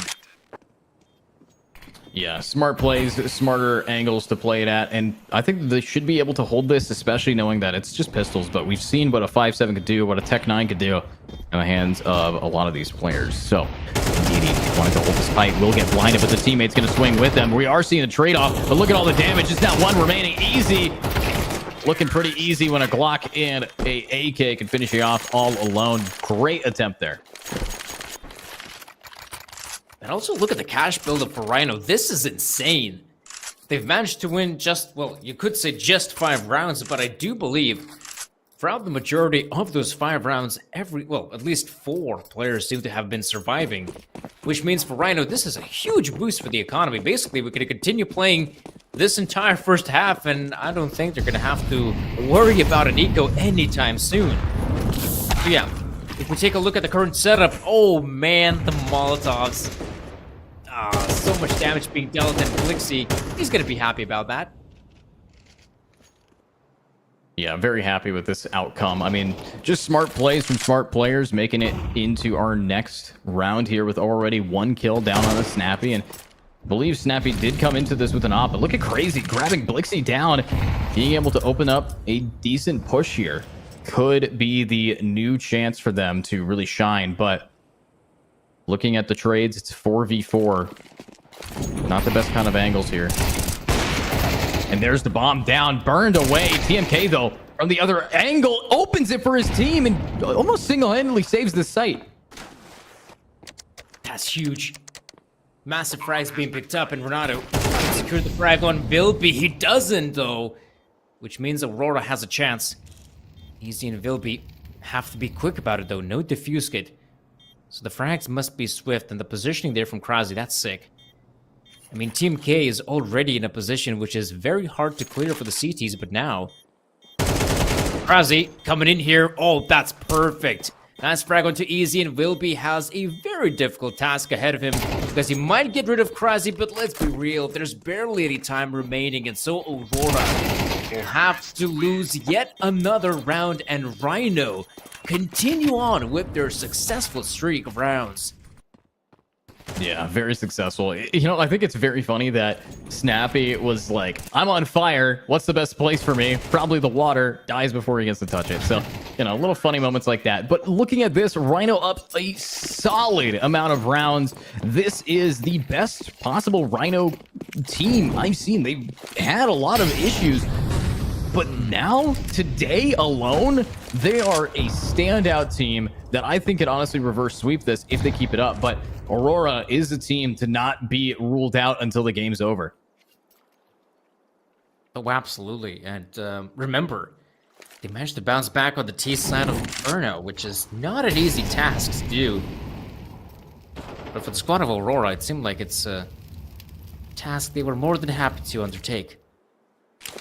Yeah, smart plays, smarter angles to play it at, and I think they should be able to hold this, especially knowing that it's just pistols, but we've seen what a 5.7 could do, what a Tech 9 could do in the hands of a lot of these players. So, indeed, wanting to hold this fight, will get blinded, but the teammate's going to swing with them. We are seeing a trade-off, but look at all the damage. Just that one remaining. Easy. Looking pretty easy when a Glock and a AK can finish you off all alone. Great attempt there. And also look at the cash buildup for Rhyno. This is insane. They've managed to win just, well, you could say just 5 rounds, but I do believe throughout the majority of those 5 rounds, at least 4 players seem to have been surviving. Which means for Rhyno, this is a huge boost for the economy. Basically, we're going to continue playing this entire first half, and I don't think they're going to have to worry about an eco anytime soon. So yeah, if we take a look at the current setup, oh man, the Molotovs. So much damage being dealt, and Blixie, he's going to be happy about that. Yeah, very happy with this outcome. I mean, just smart plays from smart players, making it into our next round here with already 1 kill down on the Snappy. And I believe Snappy did come into this with an op, but look at Crazy grabbing Blixie down, being able to open up a decent push here. Could be the new chance for them to really shine, but looking at the trades, it's 4v4. Not the best kind of angles here. And there's the bomb down, burned away. TMK, though, from the other angle, opens it for his team and almost single-handedly saves the site. That's huge. Massive frags being picked up, and Renato secured the frag on Vilby. He doesn't, though, which means Aurora has a chance. Easy and Vilby have to be quick about it, though. No defuse kit. So the frags must be swift, and the positioning there from Krasi, that's sick. I mean, Team K is already in a position which is very hard to clear for the CTs, but now Krasi coming in here. Oh, that's perfect. Nice frag onto Easy, and Wilby has a very difficult task ahead of him because he might get rid of Krasi, but let's be real, there's barely any time remaining, and so Aurora will have to lose yet another round, and Rhyno continue on with their successful streak of rounds. Yeah, very successful. You know, I think it's very funny that Snappy was like, I'm on fire. What's the best place for me? Probably the water. Dies before he gets to touch it. So, you know, little funny moments like that. But looking at this, Rhyno up a solid amount of rounds. This is the best possible Rhyno team I've seen. They've had a lot of issues, but now, today alone, they are a standout team that I think could honestly reverse sweep this if they keep it up. But Aurora is a team to not be ruled out until the game's over. Oh, absolutely. And remember, they managed to bounce back on the T side of Inferno, which is not an easy task to do. But for the squad of Aurora, it seemed like it's a task they were more than happy to undertake.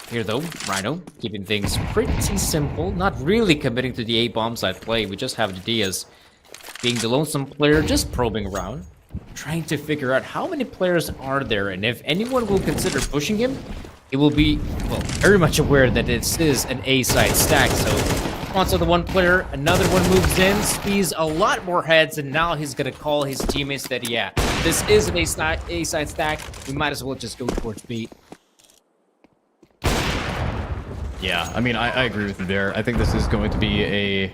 Here, though, Rhyno keeping things pretty simple, not really committing to the A-bomb side play. We just have the Diaz being the lonesome player, just probing around, trying to figure out how many players are there, and if anyone will consider pushing him, he will be, well, very much aware that this is an A-side stack. So, onto the one player, another one moves in, sees a lot more heads, and now he's gonna call his teammates that, yeah, this is an A-side stack, we might as well just go towards B. Yeah, I mean, I agree with you there. I think this is going to be a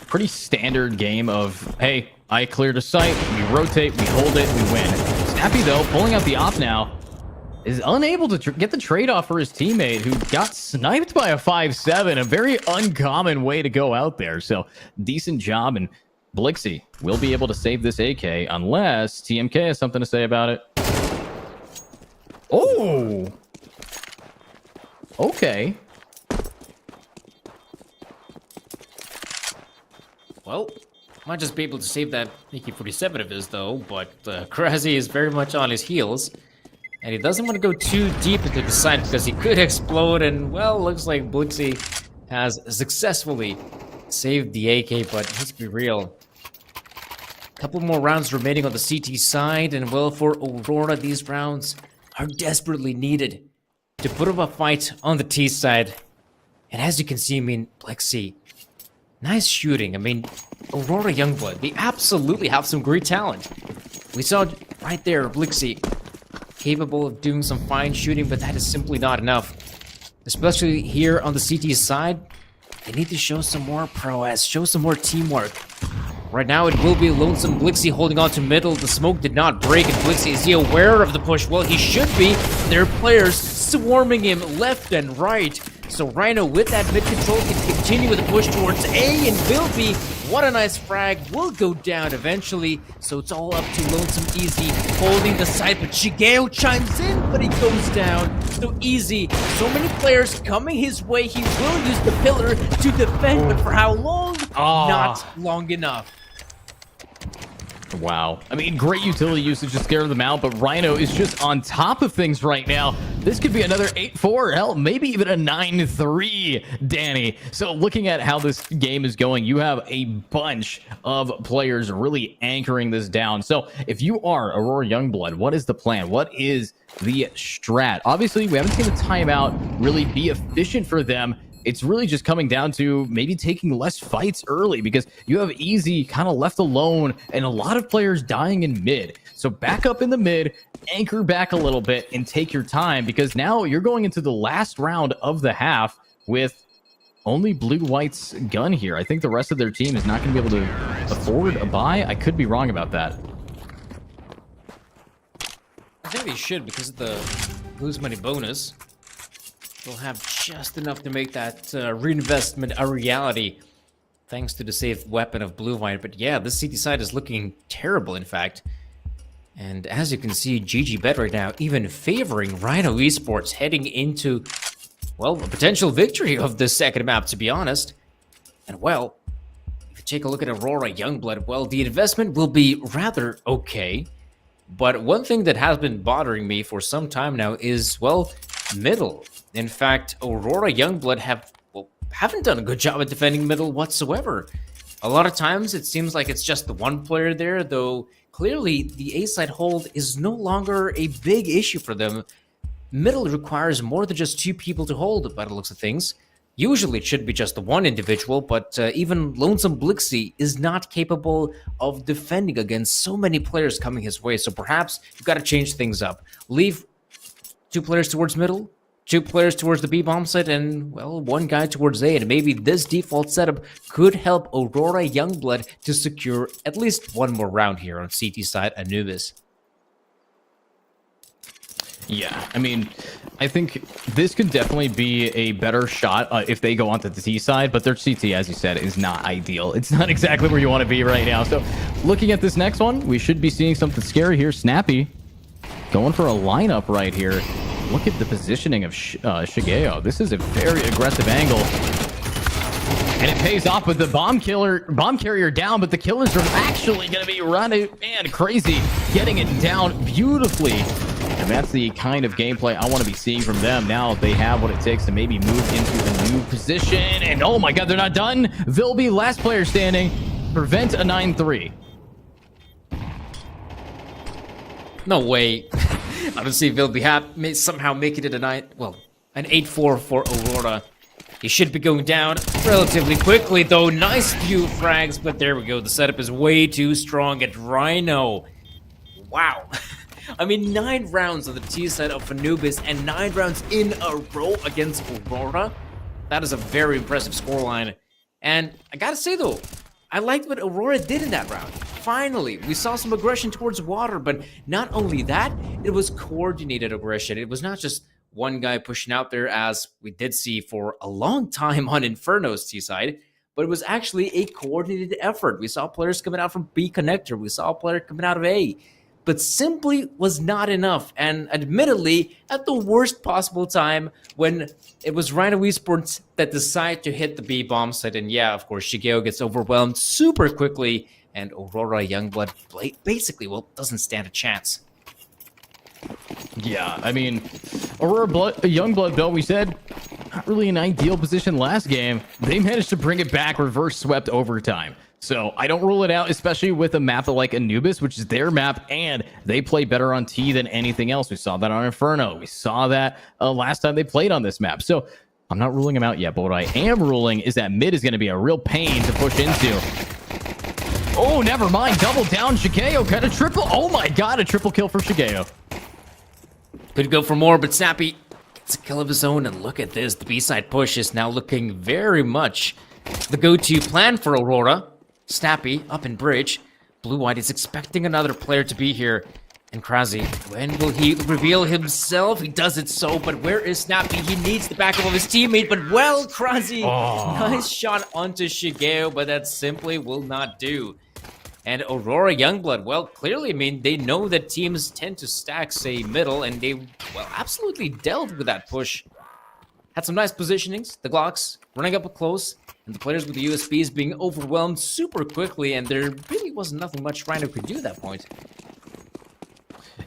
pretty standard game of, hey, I cleared a site, we rotate, we hold it, we win. Snappy, though, pulling out the op now, is unable to get the trade-off for his teammate, who got sniped by a 5.7, a very uncommon way to go out there. So, decent job, and Blixie will be able to save this AK, unless TMK has something to say about it. Oh! Okay. Well, might just be able to save that AK-47 of his, though, but Krasi is very much on his heels, and he doesn't want to go too deep into the side because he could explode, and, well, looks like Blixie has successfully saved the AK, but let's be real. A couple more rounds remaining on the CT side, and, well, for Aurora, these rounds are desperately needed to put up a fight on the T side. And as you can see, I mean, Blixie, nice shooting. I mean, Aurora Youngblood, they absolutely have some great talent. We saw right there, Blixie capable of doing some fine shooting, but that is simply not enough. Especially here on the CT side, they need to show some more prowess, show some more teamwork. Right now, it will be Lonesome Blixie holding on to middle. The smoke did not break, and Blixie, is he aware of the push? Well, he should be. There are players swarming him left and right. So Rhyno, with that mid control, can continue with the push towards A, and will be. What a nice frag. Will go down eventually. So it's all up to Lonesome Easy holding the side, but Shigeo chimes in, but he goes down. So Easy, so many players coming his way. He will use the pillar to defend, but for how long? Not long enough. Wow. I mean, great utility usage to scare them out, but Rhyno is just on top of things right now. This could be another 8-4, hell, maybe even a 9-3, Danny. So looking at how this game is going, you have a bunch of players really anchoring this down. So if you are Aurora Youngblood, what is the plan? What is the strat? Obviously, we haven't seen the timeout really be efficient for them. It's really just coming down to maybe taking less fights early, because you have Easy kind of left alone and a lot of players dying in mid. So back up in the mid, anchor back a little bit, and take your time, because now you're going into the last round of the half with only Blue-White's gun here. I think the rest of their team is not going to be able to afford a buy. I could be wrong about that. I think they should, because of the lose money bonus. They'll have just enough to make that reinvestment a reality, thanks to the safe weapon of Blue White. But yeah, this CT side is looking terrible, in fact. And as you can see, GG Bet right now even favoring Rhyno Esports heading into, well, a potential victory of the second map, to be honest. And well, if you take a look at Aurora Youngblood, well, the investment will be rather okay. But one thing that has been bothering me for some time now is, well, middle. In fact, Aurora Youngblood haven't done a good job at defending middle whatsoever. A lot of times it seems like it's just the one player there, though clearly the A side hold is no longer a big issue for them. Middle requires more than just two people to hold, by the looks of things. Usually it should be just the one individual, but even Lonesome Blixie is not capable of defending against so many players coming his way. So perhaps you've got to change things up. Leave two players towards middle, two players towards the B bomb site, and, well, one guy towards A. And maybe this default setup could help Aurora Youngblood to secure at least one more round here on CT side Anubis. Yeah, I mean, I think this could definitely be a better shot if they go onto the T side, but their CT, as you said, is not ideal. It's not exactly where you want to be right now. So looking at this next one, we should be seeing something scary here. Snappy going for a lineup right here. Look at the positioning of Shigeo. This is a very aggressive angle. And it pays off with the bomb carrier down, but the killers are actually going to be running, man, crazy, getting it down beautifully. And that's the kind of gameplay I want to be seeing from them. Now they have what it takes to maybe move into a new position. And oh my god, they're not done. Vilby, last player standing, prevent a 9-3. No way. I don't see Vilby may somehow making it an 8-4 for Aurora. He should be going down relatively quickly, though. Nice few frags, but there we go. The setup is way too strong at Rhyno. Wow. I mean, 9 rounds on the T side of Anubis and 9 rounds in a row against Aurora. That is a very impressive scoreline. And I gotta say, though, I liked what Aurora did in that round. Finally, we saw some aggression towards water, but not only that, it was coordinated aggression. It was not just one guy pushing out there, as we did see for a long time on Inferno's T side, but it was actually a coordinated effort. We saw players coming out from B connector. We saw a player coming out of A, but simply was not enough. And admittedly, at the worst possible time, when it was Rhyno Esports that decided to hit the B bomb site. And yeah, of course, Shigeo gets overwhelmed super quickly, and Aurora Youngblood basically, well, doesn't stand a chance. Yeah, I mean, Aurora Youngblood, though, we said, not really an ideal position last game. They managed to bring it back, reverse swept overtime. So I don't rule it out, especially with a map like Anubis, which is their map, and they play better on T than anything else. We saw that on Inferno. We saw that last time they played on this map. So I'm not ruling them out yet, but what I am ruling is that mid is going to be a real pain to push into. Oh, never mind. Double down. Shigeo got a triple. Oh my god, a triple kill for Shigeo. Could go for more, but Snappy gets a kill of his own. And look at this. The B-side push is now looking very much the go-to plan for Aurora. Snappy up in bridge. Blue-White is expecting another player to be here. And Krazy, when will he reveal himself? He does it so, but where is Snappy? He needs the backup of his teammate, but well, Krazy, nice shot onto Shigeo, but that simply will not do. And Aurora Youngblood, well, clearly, I mean, they know that teams tend to stack, say, middle, and they, well, absolutely dealt with that push. Had some nice positionings, the Glocks running up close, and the players with the USBs being overwhelmed super quickly, and there really wasn't nothing much Rhyno could do at that point.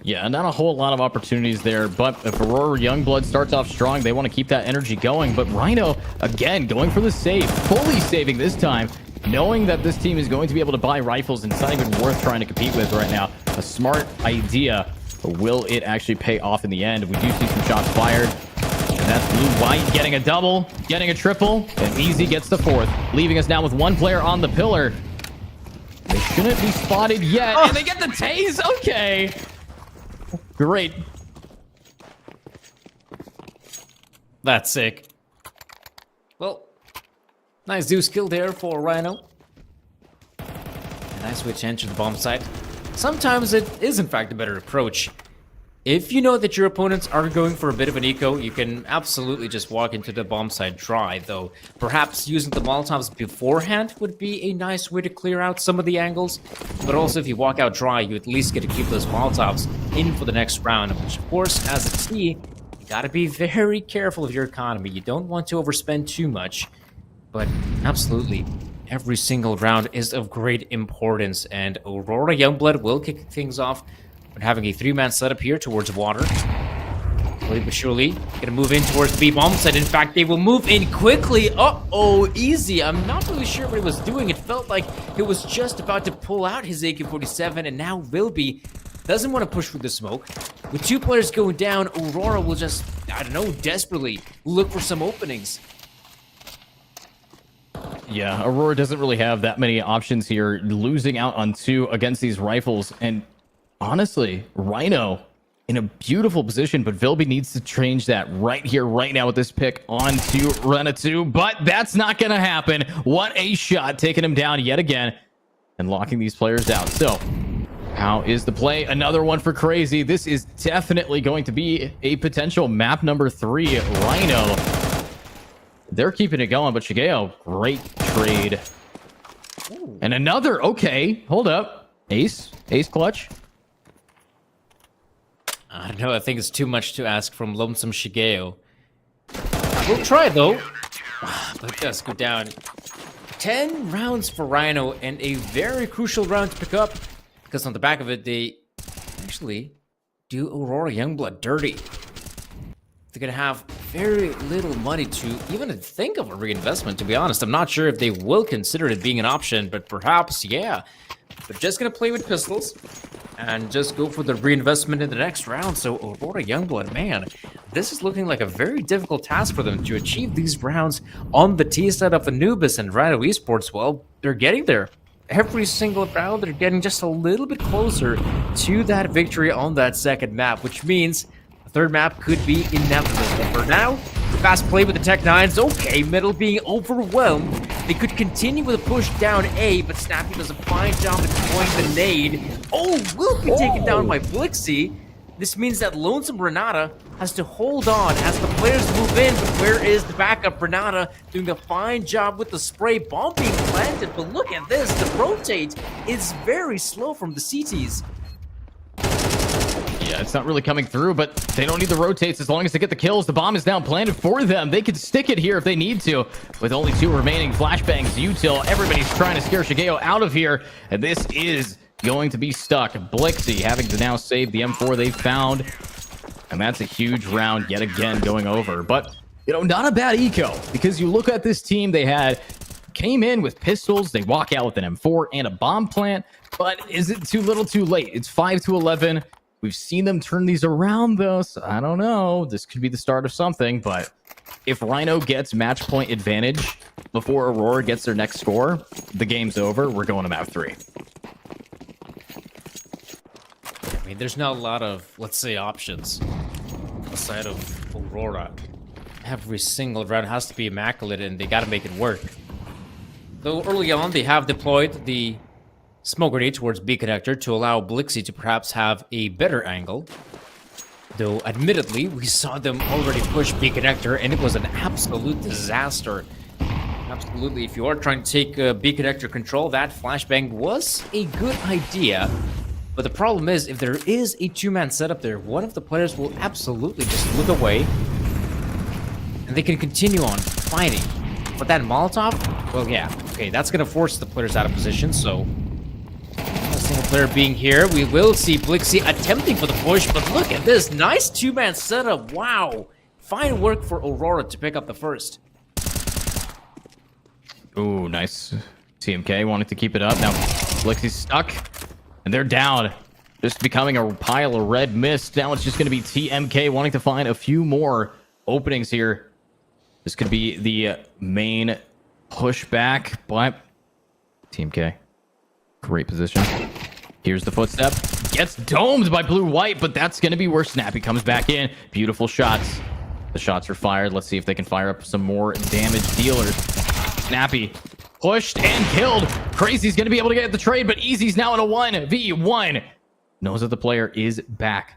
Yeah, not a whole lot of opportunities there, but if Aurora Youngblood starts off strong, they want to keep that energy going. But Rhyno, again, going for the save, fully saving this time, knowing that this team is going to be able to buy rifles and it's not even worth trying to compete with right now. A smart idea, but will it actually pay off in the end? We do see some shots fired, and that's Blue-White getting a double, getting a triple, and Easy gets the fourth, leaving us now with one player on the pillar. They shouldn't be spotted yet, and they get the tase. Okay. Great. That's sick. Well, nice Zeus kill there for Rhyno. A nice way to enter the bomb site. Sometimes it is in fact a better approach. If you know that your opponents are going for a bit of an eco, you can absolutely just walk into the bomb site dry, though perhaps using the Molotovs beforehand would be a nice way to clear out some of the angles. But also if you walk out dry, you at least get to keep those Molotovs in for the next round, which of course, as a T, you gotta be very careful of your economy. You don't want to overspend too much, but absolutely, every single round is of great importance, and Aurora Youngblood will kick things off. But having a 3-man setup here towards water. Slowly but surely, gonna move in towards the B-bomb site. In fact, they will move in quickly. Uh-oh, Easy. I'm not really sure what he was doing. It felt like he was just about to pull out his AK-47, and now will be. Doesn't want to push through the smoke. With 2 players going down, Aurora will just, I don't know, desperately look for some openings. Yeah, Aurora doesn't really have that many options here. Losing out on 2 against these rifles, and honestly, Rhyno in a beautiful position, but Vilby needs to change that right here, right now with this pick onto Rena2, but that's not going to happen. What a shot, taking him down yet again and locking these players out. So, how is the play? Another one for Crazy. This is definitely going to be a potential map number 3. Rhyno, they're keeping it going, but Shigeo, great trade. And another, okay, hold up. Ace clutch. I don't know, I think it's too much to ask from Lonesome Shigeo. We'll try, though. But it does go down. 10 rounds for Rhyno, and a very crucial round to pick up, because on the back of it, they actually do Aurora Youngblood dirty. They're going to have very little money to even think of a reinvestment, to be honest. I'm not sure if they will consider it being an option, but perhaps, yeah. They're just going to play with pistols and just go for the reinvestment in the next round. So Aurora Youngblood, man, this is looking like a very difficult task for them to achieve these rounds on the T side of Anubis, and Rhyno Esports, well, they're getting there. Every single round, they're getting just a little bit closer to that victory on that second map, which means the third map could be inevitable. But for now, fast play with the Tech 9s. Okay, middle being overwhelmed. They could continue with a push down A, but Snappy does a fine job at deploying the nade. Oh, will be taken down by Blixie. This means that Lonesome Renata has to hold on as the players move in, but where is the backup? Renata doing a fine job with the spray, bomb being planted, but look at this, the rotate is very slow from the CTs. Yeah, it's not really coming through, but they don't need the rotates as long as they get the kills. The bomb is now planted for them. They can stick it here if they need to. With only 2 remaining flashbangs, util, everybody's trying to scare Shigeo out of here, and this is going to be stuck. Blixie having to now save the M4 they found, and that's a huge round yet again going over. But, you know, not a bad eco, because you look at this team they came in with pistols, they walk out with an M4 and a bomb plant, but is it too little too late? It's 5-11. We've seen them turn these around, though, so I don't know. This could be the start of something, but if Rhyno gets match point advantage before Aurora gets their next score, the game's over. We're going to map 3. I mean, there's not a lot of, let's say, options. the side of Aurora. Every single round has to be immaculate, and they gotta make it work. Though early on, they have deployed the smoke grenade towards B connector to allow Blixie to perhaps have a better angle. Though, admittedly, we saw them already push B connector, and it was an absolute disaster. Absolutely, if you are trying to take B connector control, that flashbang was a good idea. But the problem is, if there is a two-man setup there, one of the players will absolutely just look away, and they can continue on fighting. But that Molotov, well, yeah, okay, that's gonna force the players out of position, so a single player being here, we will see Blixie attempting for the push, but look at this, nice two-man setup, wow. Fine work for Aurora to pick up the first. Ooh, nice. TMK wanted to keep it up. Now, Blixie's stuck, and they're down. Just becoming a pile of red mist. Now it's just going to be TMK wanting to find a few more openings here. This could be the main pushback, but TMK, great position. Here's the footstep. Gets domed by blue-white, but that's going to be where Snappy comes back in. Beautiful shots. The shots are fired. Let's see if they can fire up some more damage dealers. Snappy pushed and killed. Crazy's going to be able to get the trade, but Easy's now in a 1v1. Knows that the player is back.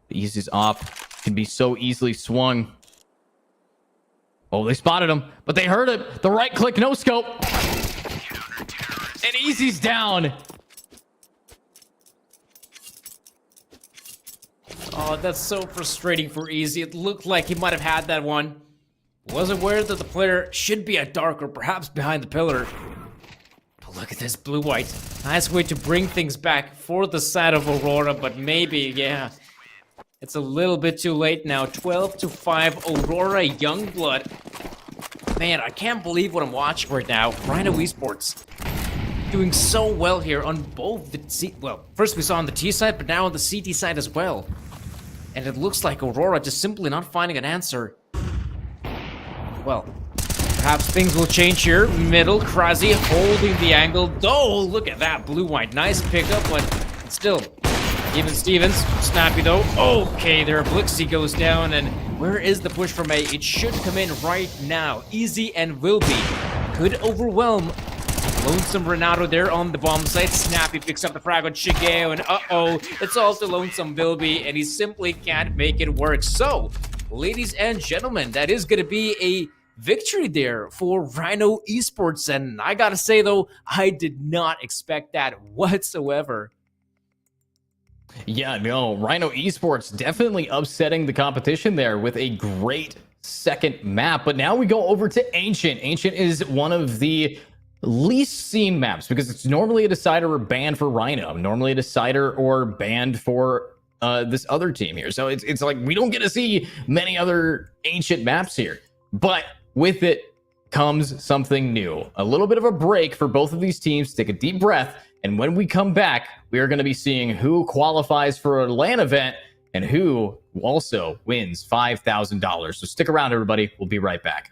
Easy's off. Can be so easily swung. Oh, they spotted him, but they heard it. The right click, no scope. And Easy's down. Oh, that's so frustrating for Easy. It looked like he might have had that one. Was aware that the player should be at dark or perhaps behind the pillar. But look at this blue-white. Nice way to bring things back for the side of Aurora, but maybe, yeah. It's a little bit too late now. 12-5, Aurora Youngblood. Man, I can't believe what I'm watching right now. Rhyno Esports doing so well here on both the C. Well, first we saw on the T side, but now on the CT side as well. And it looks like Aurora just simply not finding an answer. Well, perhaps things will change here. Middle, Krazy holding the angle. Oh, look at that, blue-white. Nice pickup, but still. Even Stevens, Snappy though. Okay, there, Blixie goes down, and where is the push from A? It should come in right now. Easy and will be. Could overwhelm. Lonesome Renato there on the bomb site. Snappy picks up the frag on Shigeo, and uh-oh, it's also Lonesome Bilby, and he simply can't make it work. So, ladies and gentlemen, that is going to be a victory there for Rhyno Esports, and I gotta say though, I did not expect that whatsoever. Yeah, no, Rhyno Esports definitely upsetting the competition there with a great second map. But now we go over to Ancient. Ancient is one of the least seen maps because it's normally a decider or banned for Rhyno, normally a decider or banned for this other team here. So it's like we don't get to see many other Ancient maps here. But with it comes something new. A little bit of a break for both of these teams to take a deep breath. And when we come back, we are going to be seeing who qualifies for a LAN event and who also wins $5,000. So stick around, everybody. We'll be right back.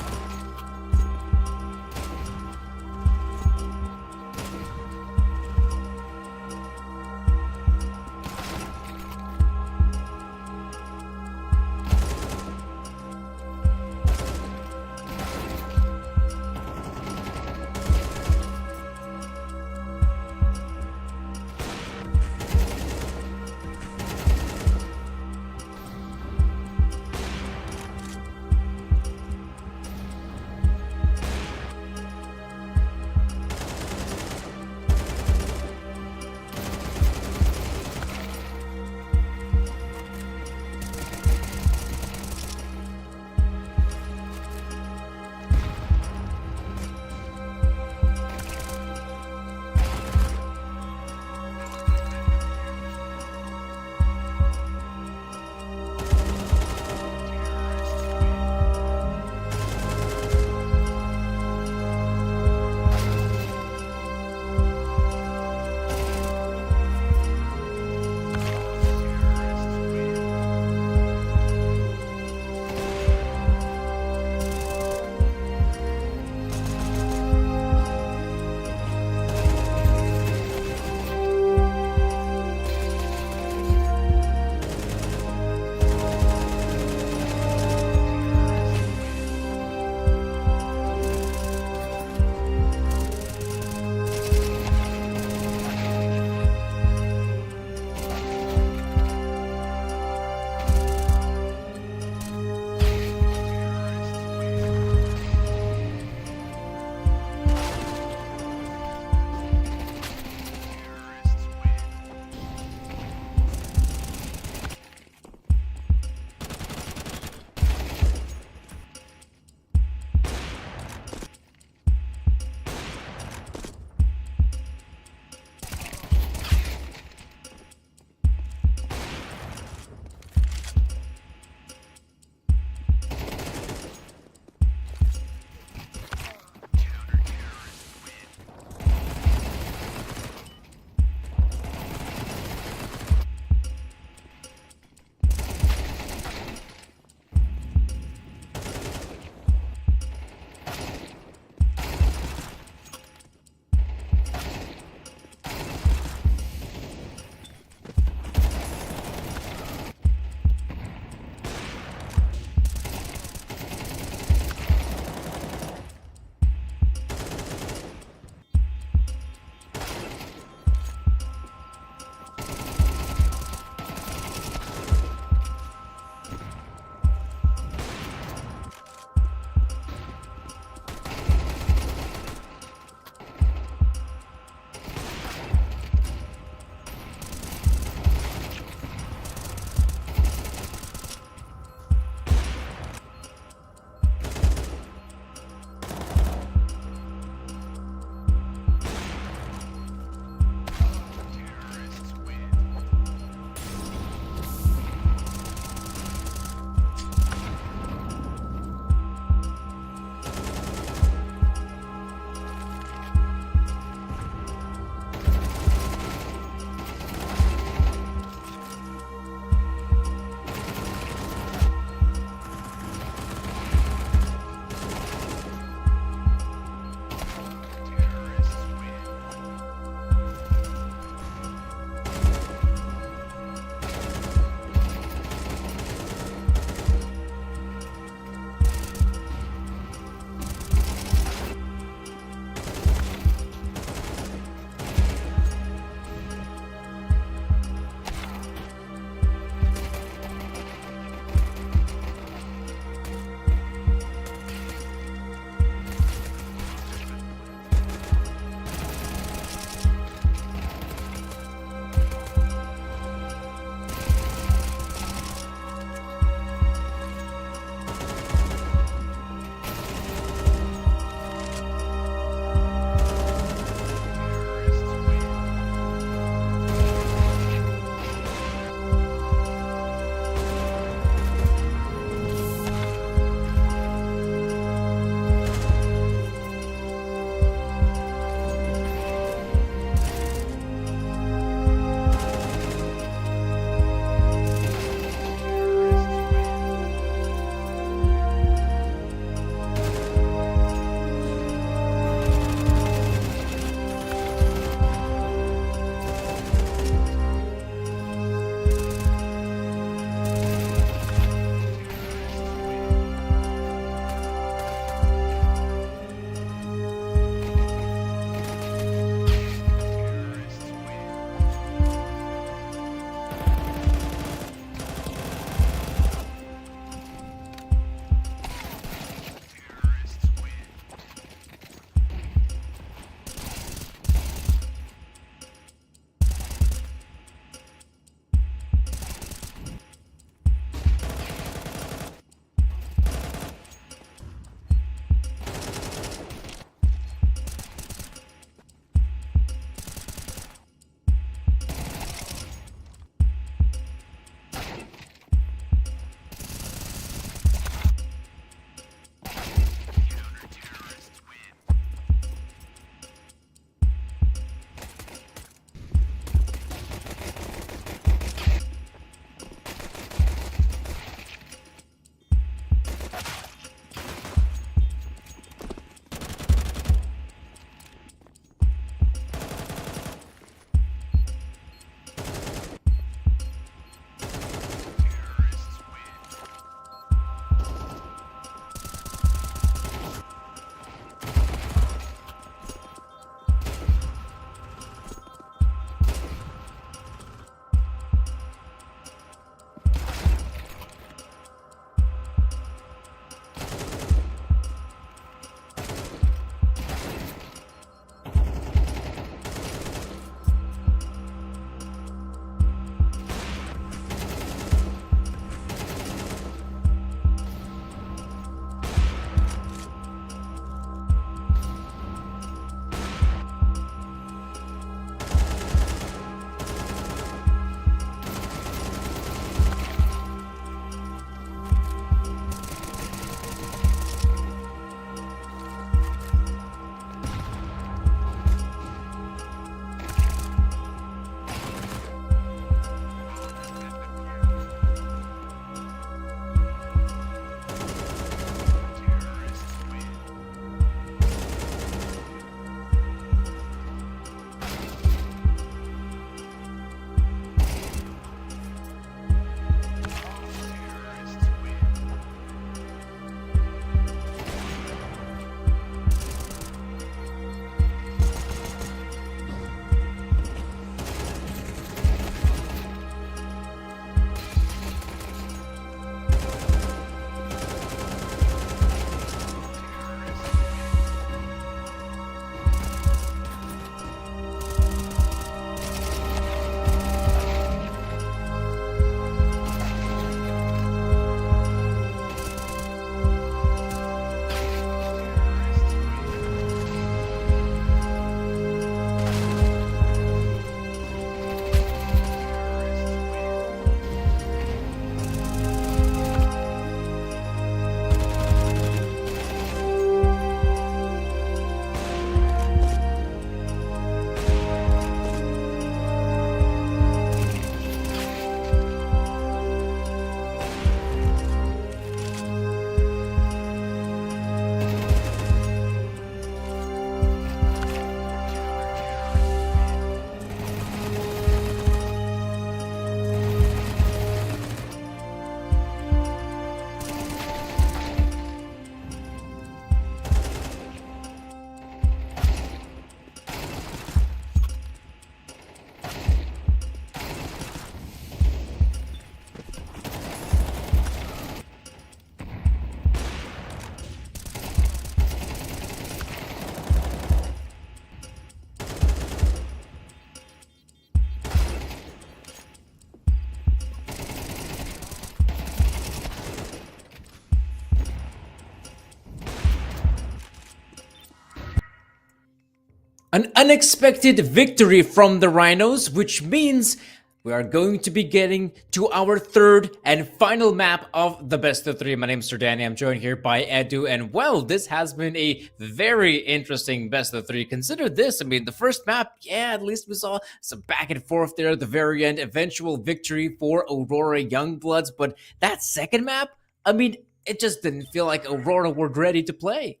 An unexpected victory from the Rhinos, which means we are going to be getting to our third and final map of the best of three. My name is Sir Danny. I'm joined here by Edu, and well, this has been a very interesting best of three. Consider this, I mean, the first map, yeah, at least we saw some back and forth there at the very end, eventual victory for Aurora Youngbloods, but that second map, I mean, it just didn't feel like Aurora were ready to play.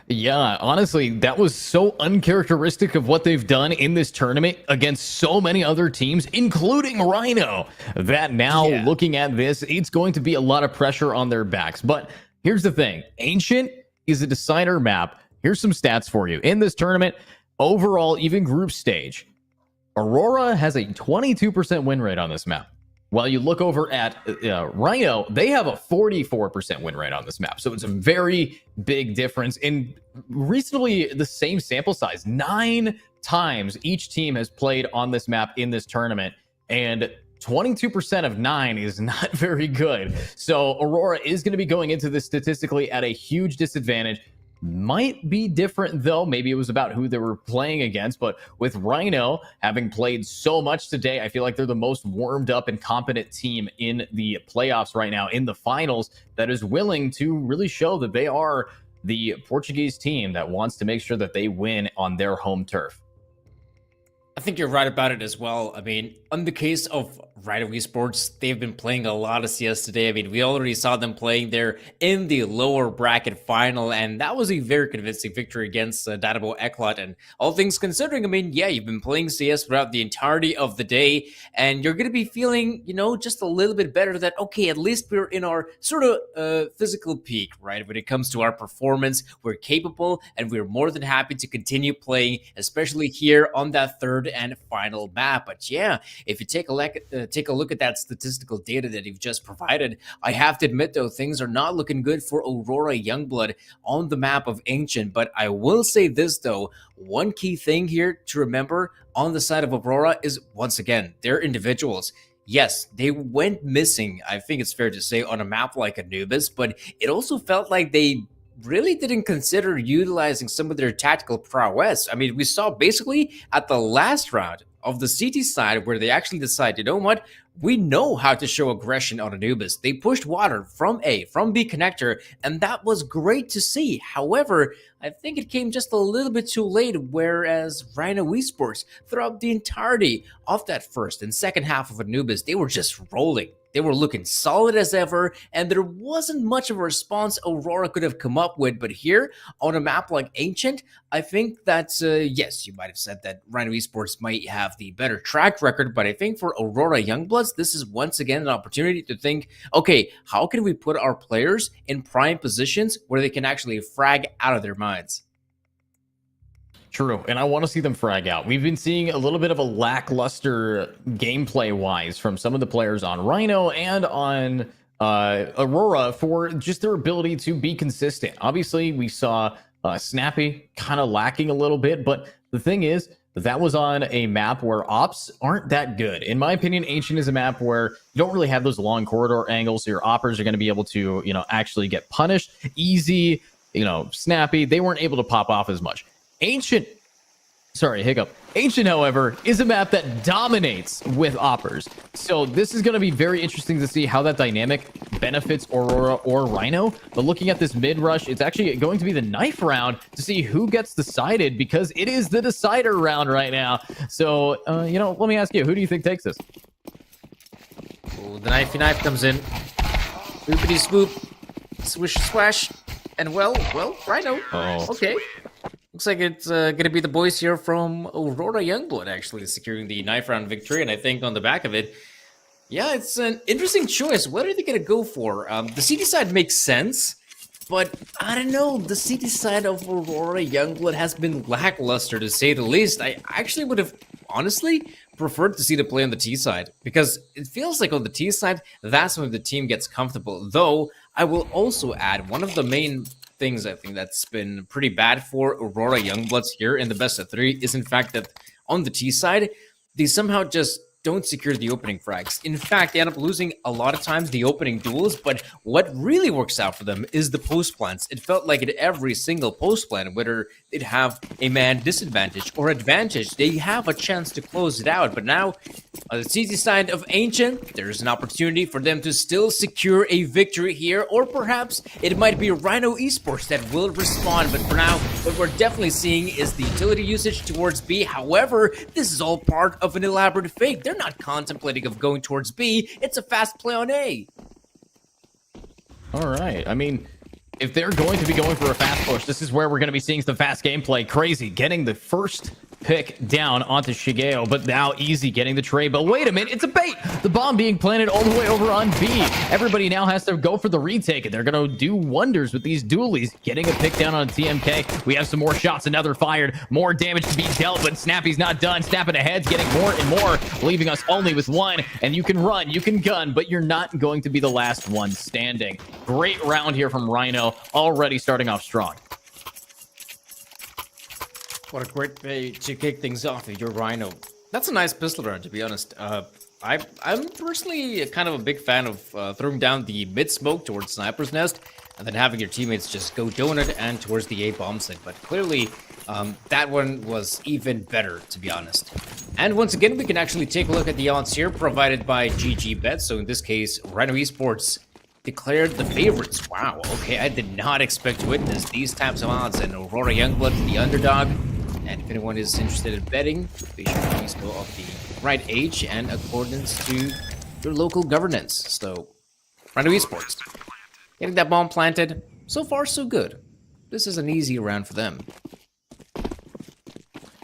Yeah, honestly, that was so uncharacteristic of what they've done in this tournament against so many other teams, including Rhyno, that now looking at this, it's going to be a lot of pressure on their backs. But here's the thing. Ancient is a decider map. Here's some stats for you. In this tournament, overall, even group stage, Aurora has a 22% win rate on this map. While you look over at Rhyno, they have a 44% win rate on this map. So it's a very big difference in reasonably the same sample size. 9 times each team has played on this map in this tournament, and 22% of 9 is not very good. So Aurora is going to be going into this statistically at a huge disadvantage. Might be different though. Maybe it was about who they were playing against, but with Rhyno having played so much today, I feel like they're the most warmed up and competent team in the playoffs right now, in the finals, that is willing to really show that they are the Portuguese team that wants to make sure that they win on their home turf. I think you're right about it as well. I mean, on the case of Rhyno Esports, they've been playing a lot of CS today. I mean, we already saw them playing there in the lower bracket final, and that was a very convincing victory against Dynamo Eclot. And all things considering, I mean, yeah, you've been playing CS throughout the entirety of the day, and you're going to be feeling, you know, just a little bit better that, okay, at least we're in our sort of physical peak, right? When it comes to our performance, we're capable, and we're more than happy to continue playing, especially here on that third and final map. But yeah, if you take a look at that statistical data that you've just provided, I have to admit though, things are not looking good for Aurora Youngblood on the map of Ancient. But I will say this though, one key thing here to remember on the side of Aurora is, once again, they're individuals. Yes, they went missing, I think it's fair to say, on a map like Anubis, but it also felt like they really didn't consider utilizing some of their tactical prowess. I mean, we saw basically at the last round of the CT side where they actually decided, you know what, we know how to show aggression on Anubis. They pushed water from B connector, and that was great to see. However, I think it came just a little bit too late, whereas Rhyno Esports, throughout the entirety of that first and second half of Anubis, they were just rolling. They were looking solid as ever, and there wasn't much of a response Aurora could have come up with. But here, on a map like Ancient, I think that, yes, you might have said that Rhyno Esports might have the better track record, but I think for Aurora Youngbloods, this is once again an opportunity to think, okay, how can we put our players in prime positions where they can actually frag out of their minds? True, and I want to see them frag out. We've been seeing a little bit of a lackluster gameplay-wise from some of the players on Rhyno and on Aurora for just their ability to be consistent. Obviously, we saw Snappy kind of lacking a little bit, but the thing is, that was on a map where ops aren't that good. In my opinion, Ancient is a map where you don't really have those long corridor angles, so your oppers are going to be able to, you know, actually get punished. Easy, you know, Snappy, they weren't able to pop off as much. Ancient, however, is a map that dominates with oppers. So this is going to be very interesting to see how that dynamic benefits Aurora or Rhyno. But looking at this mid rush, it's actually going to be the knife round to see who gets decided, because it is the decider round right now. So, you know, let me ask you, who do you think takes this? Ooh, the knife comes in. Boopity swoop, swish swash, and well, Rhyno. Okay. Looks like it's going to be the boys here from Aurora Youngblood actually securing the knife round victory. And I think on the back of it, yeah, it's an interesting choice. What are they going to go for? The CT side makes sense, but I don't know. The CT side of Aurora Youngblood has been lackluster, to say the least. I actually would have honestly preferred to see the play on the T side, because it feels like on the T side, that's when the team gets comfortable. Though, I will also add one of the main things I think that's been pretty bad for Aurora Youngbloods here in the best of three is in fact that on the T side, they somehow just don't secure the opening frags. In fact, they end up losing a lot of times the opening duels, but what really works out for them is the post plants. It felt like at every single post plant, whether they'd have a man disadvantage or advantage, they have a chance to close it out. But now, on the CZ side of Ancient, there's an opportunity for them to still secure a victory here, or perhaps it might be Rhyno Esports that will respond. But for now, what we're definitely seeing is the utility usage towards B. However, this is all part of an elaborate fake. They're not contemplating of going towards B. It's a fast play on A. All right. I mean, if they're going to be going for a fast push, this is where we're going to be seeing some fast gameplay. Crazy getting the first pick down onto Shigeo, but now Easy getting the trade. But wait a minute, it's a bait. The bomb being planted all the way over on B. Everybody now has to go for the retake, and they're going to do wonders with these dualies. Getting a pick down on TMK. We have some more shots, another fired. More damage to be dealt, but Snappy's not done. Snapping ahead's getting more and more, leaving us only with one. And you can run, you can gun, but you're not going to be the last one standing. Great round here from Rhyno, already starting off strong. What a great way to kick things off if you're Rhyno. That's a nice pistol round, to be honest. I'm personally kind of a big fan of throwing down the mid smoke towards Sniper's Nest and then having your teammates just go donut and towards the A bomb site. But clearly, that one was even better, to be honest. And once again, we can actually take a look at the odds here provided by GG Bet. So in this case, Rhyno Esports declared the favorites. Wow, okay, I did not expect to witness these types of odds. And Aurora Youngblood, the underdog. And if anyone is interested in betting, they should please go of the right age and accordance to your local governance. So, Rhyno Esports, getting that bomb planted, so far so good. This is an easy round for them.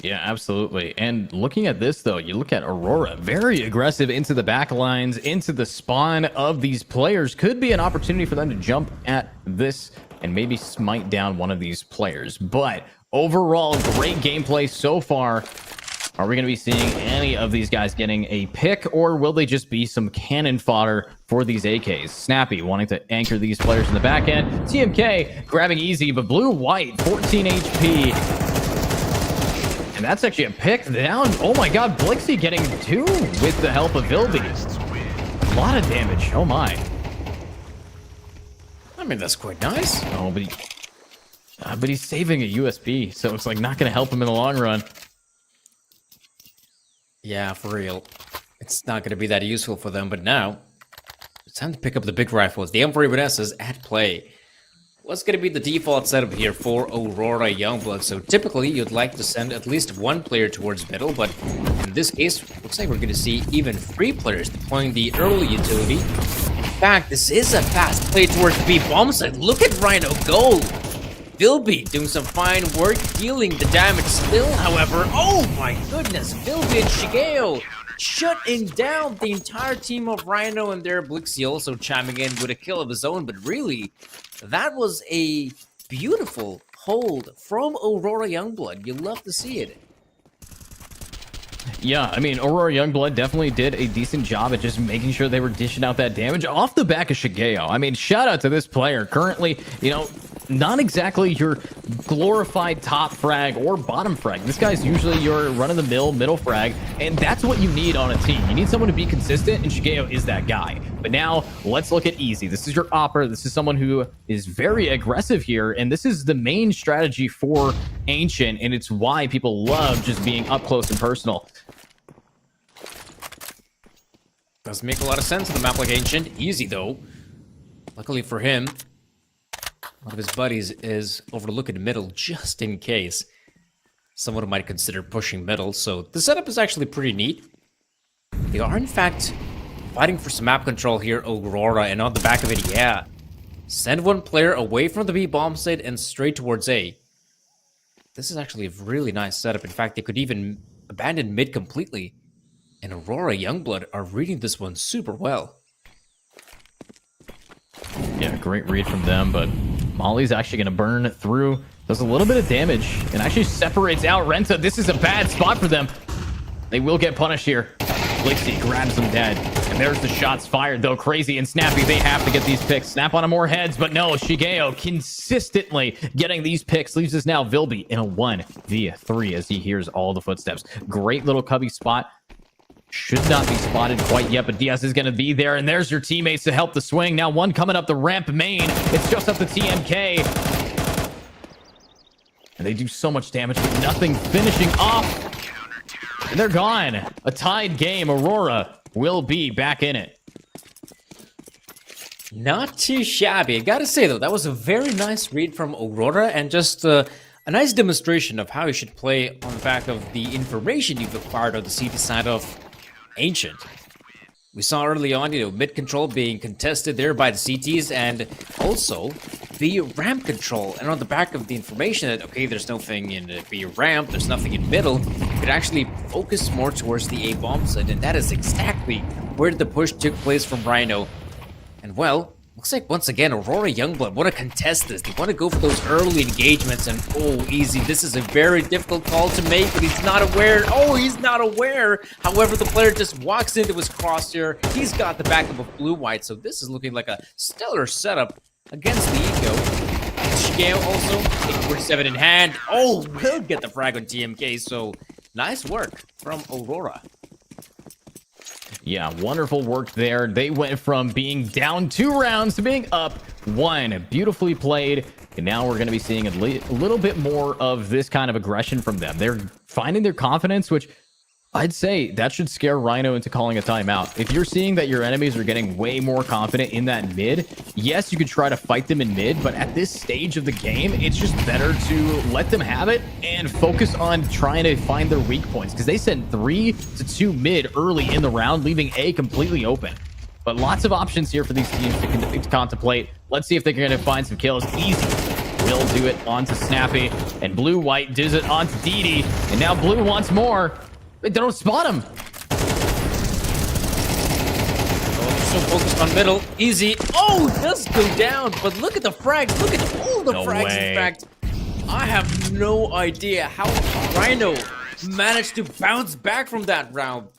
Yeah, absolutely. And looking at this, though, you look at Aurora, very aggressive into the back lines, into the spawn of these players. Could be an opportunity for them to jump at this and maybe smite down one of these players. But overall, great gameplay so far. Are we going to be seeing any of these guys getting a pick, or will they just be some cannon fodder for these AKs? Snappy wanting to anchor these players in the back end. TMK grabbing Easy, but blue-white, 14 HP. And that's actually a pick down. Oh my god, Blixie getting two with the help of Vilby. A lot of damage. Oh my. I mean, that's quite nice. Oh, but he's saving a USB, so it's like not going to help him in the long run. Yeah, for real. It's not going to be that useful for them, but now it's time to pick up the big rifles. The M41S is at play. What's going to be the default setup here for Aurora Youngblood? So typically, you'd like to send at least one player towards middle, but in this case, looks like we're going to see even 3 players deploying the early utility. In fact, this is a fast play towards B bomb site. Look at Rhyno go! Vilby doing some fine work, dealing the damage still, however. Oh my goodness, Vilby and Shigeo shutting down the entire team of Rhyno, and there Blixie also chiming in with a kill of his own. But really, that was a beautiful hold from Aurora Youngblood. You love to see it. Yeah, I mean, Aurora Youngblood definitely did a decent job at just making sure they were dishing out that damage off the back of Shigeo. I mean, shout out to this player. Currently, you know, not exactly your glorified top frag or bottom frag. This guy's usually your run-of-the-mill middle frag, and that's what you need on a team. You need someone to be consistent, and Shigeo is that guy. But now, let's look at Easy. This is your opper. This is someone who is very aggressive here, and this is the main strategy for Ancient, and it's why people love just being up close and personal. Does make a lot of sense in the map like Ancient. Easy, though. Luckily for him, one of his buddies is overlooking the middle just in case someone might consider pushing middle. So the setup is actually pretty neat. They are, in fact, fighting for some map control here, Aurora, and on the back of it, yeah. Send one player away from the B bomb site and straight towards A. This is actually a really nice setup. In fact, they could even abandon mid completely. And Aurora Youngblood are reading this one super well. Yeah, great read from them, but Molly's actually going to burn through. Does a little bit of damage and actually separates out Renta. This is a bad spot for them. They will get punished here. Blixie grabs them dead. And there's the shots fired, though. Crazy and Snappy, they have to get these picks. Snap on more heads, but no, Shigeo consistently getting these picks. Leaves us now Vilby in a 1v3 as he hears all the footsteps. Great little cubby spot. should not be spotted quite yet, but Diaz is going to be there, and there's your teammates to help the swing. Now one coming up the ramp main. It's just up the TMK. And they do so much damage, but nothing finishing off. And they're gone. A tied game. Aurora will be back in it. Not too shabby. I gotta say, though, that was a very nice read from Aurora, and just a nice demonstration of how you should play on the back of the information you've acquired on the CT side of Ancient. We saw early on, mid control being contested there by the CTs, and also the ramp control. And on the back of the information that, okay, there's nothing in the B ramp, there's nothing in middle, you could actually focus more towards the A bomb side, and that is exactly where the push took place from Rhyno. And well, looks like once again, Aurora Youngblood want to contest this. They want to go for those early engagements, and oh, easy. This is a very difficult call to make, but he's not aware. Oh, he's not aware. However, the player just walks into his crosshair. He's got the backup of blue-white, so this is looking like a stellar setup against the Eco. Shigeo also, 847 in hand. Oh, will get the frag on TMK, so nice work from Aurora. Yeah, wonderful work there. They went from being down 2 rounds to being up 1. Beautifully played. And now we're going to be seeing a little bit more of this kind of aggression from them. They're finding their confidence, which I'd say that should scare Rhyno into calling a timeout. If you're seeing that your enemies are getting way more confident in that mid, yes, you could try to fight them in mid, but at this stage of the game, it's just better to let them have it and focus on trying to find their weak points, because they sent 3 to 2 mid early in the round, leaving A completely open. But lots of options here for these teams to contemplate. Let's see if they're going to find some kills. Easy will do it onto Snappy, and Blue-White does it onto DD, and now Blue wants more. They don't spot him. Oh, so focused on middle. Easy. Oh, it does go down, but look at the frags. Look at all the frags, way. in fact. I have no idea how Rhyno managed to bounce back from that round.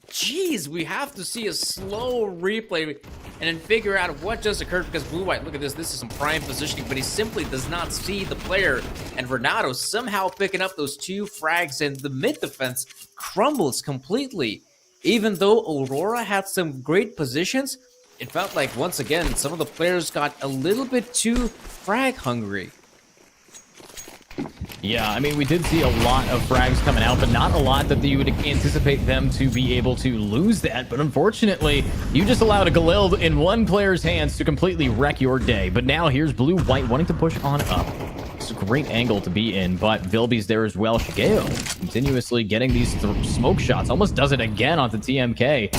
Jeez, we have to see a slow replay and then figure out what just occurred, because Blue-White, look at this. This is some prime positioning, but he simply does not see the player. And Renato somehow picking up those 2 frags, and the mid defense crumbles completely. Even though Aurora had some great positions, it felt like once again some of the players got a little bit too frag hungry. Yeah, I mean, we did see a lot of frags coming out, but not a lot that you would anticipate them to be able to lose that. But unfortunately, you just allowed a Galil in one player's hands to completely wreck your day. But now here's Blue-White wanting to push on up. It's a great angle to be in, but Vilby's there as well. Shigeo continuously getting these smoke shots. Almost does it again onto TMK.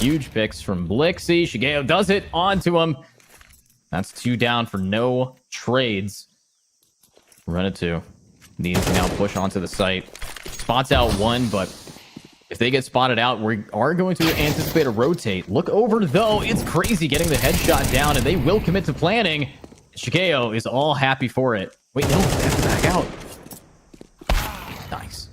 Huge picks from Blixie. Shigeo does it onto him. That's 2 down for no trades. Run it 2. Needs to now push onto the site. Spots out 1, but if they get spotted out, we are going to anticipate a rotate. Look over, though. It's crazy getting the headshot down, and they will commit to planning. Shigeo is all happy for it. Wait, no, they have to back out. Nice.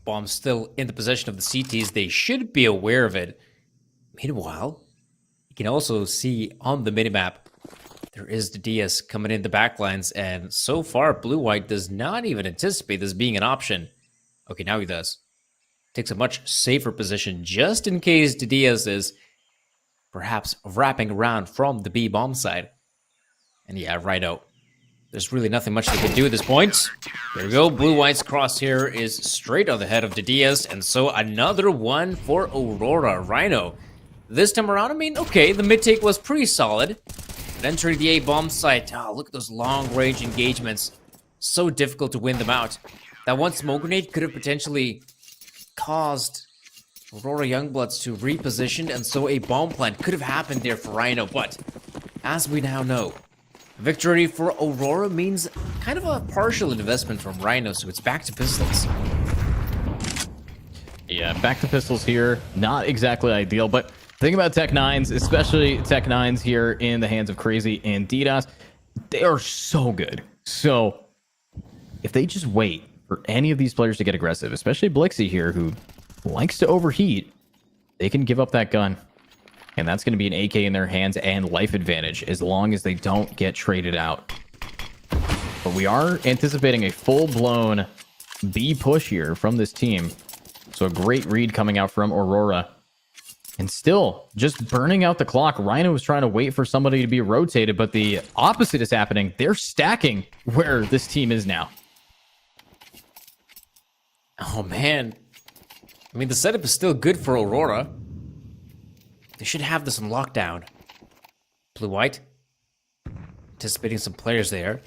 Bomb still in the possession of the CTs. They should be aware of it. Meanwhile, you can also see on the minimap, there is the DS coming in the backlines, and so far, Blue-White does not even anticipate this being an option. Okay, now he does. Takes a much safer position just in case the DS is perhaps wrapping around from the B bomb side. And yeah, Rhyno. There's really nothing much they can do at this point. There we go. Blue-White's crosshair is straight on the head of the DS, and so another one for Aurora. Rhyno. This time around, I mean, okay, the mid take was pretty solid. Entering the A bomb site. Oh, look at those long-range engagements. So difficult to win them out. That one smoke grenade could have potentially caused Aurora Youngbloods to reposition, and so a bomb plant could have happened there for Rhyno. But as we now know, victory for Aurora means kind of a partial investment from Rhyno, so it's back to pistols. Yeah, back to pistols here. Not exactly ideal, but think about Tech 9s, especially Tech 9s here in the hands of Crazy and DDoS. They are so good. So if they just wait for any of these players to get aggressive, especially Blixie here, who likes to overheat, they can give up that gun. And that's going to be an AK in their hands and life advantage as long as they don't get traded out. But we are anticipating a full-blown B push here from this team. So a great read coming out from Aurora. And still, just burning out the clock. Rhyno was trying to wait for somebody to be rotated, but the opposite is happening. They're stacking where this team is now. Oh, man. I mean, the setup is still good for Aurora. They should have this on lockdown. Blue-white. Anticipating some players there.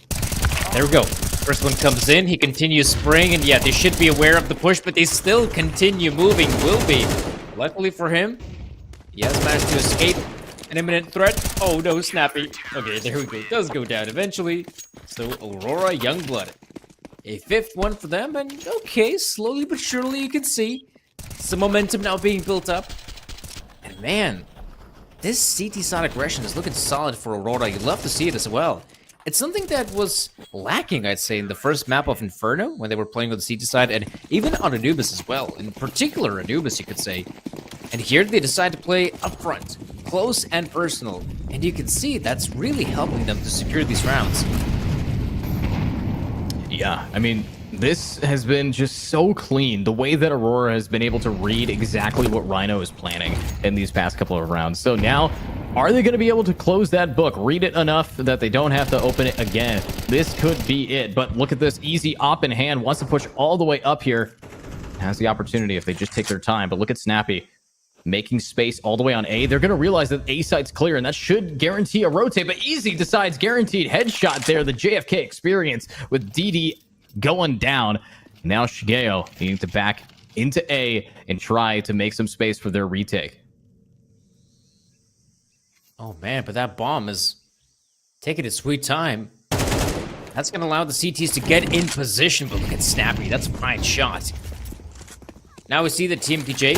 There we go. First one comes in. He continues spraying, and yeah, they should be aware of the push, but they still continue moving. Will be. Luckily for him, he has managed to escape an imminent threat. Oh no, Snappy. Okay, there we go. It does go down eventually. So Aurora, Youngblood. A fifth one for them, and okay, slowly but surely you can see some momentum now being built up. And man, this CT side aggression is looking solid for Aurora. You'd love to see it as well. It's something that was lacking, I'd say, in the first map of Inferno when they were playing with the CT side, and even on Anubis as well. In particular, Anubis, you could say. And here they decide to play upfront, close and personal. And you can see that's really helping them to secure these rounds. Yeah, I mean, this has been just so clean. The way that Aurora has been able to read exactly what Rhyno is planning in these past couple of rounds. So now, are they going to be able to close that book, read it enough that they don't have to open it again? This could be it. But look at this, easy op in hand, wants to push all the way up here. Has the opportunity if they just take their time. But look at Snappy making space all the way on A. They're going to realize that A site's clear, and that should guarantee a rotate. But Easy decides guaranteed headshot there. The JFK experience with DD going down. Now Shigeo needing to back into A and try to make some space for their retake. Oh man, but that bomb is taking its sweet time. That's going to allow the CTs to get in position, but look at Snappy. That's a fine shot. Now we see the Team TJ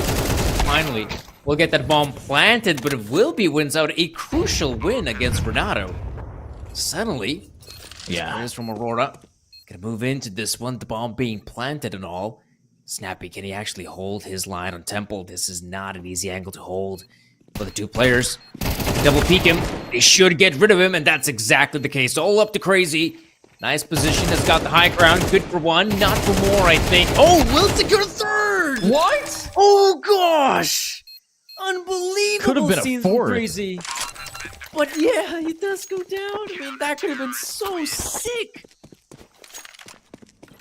finally will get that bomb planted, but it will be wins out a crucial win against Renato. Suddenly, players from Aurora gonna move into this one, the bomb being planted and all. Snappy, can he actually hold his line on Temple? This is not an easy angle to hold for the two players. Double peek him. They should get rid of him, and that's exactly the case. All up to Crazy. Nice position, has got the high ground. Good for one, not for more, I think. Oh, will secure third! What? Oh, gosh! Unbelievable. Could have been a scenes fourth. from Crazy. But yeah, it does go down. I mean, that could have been so sick.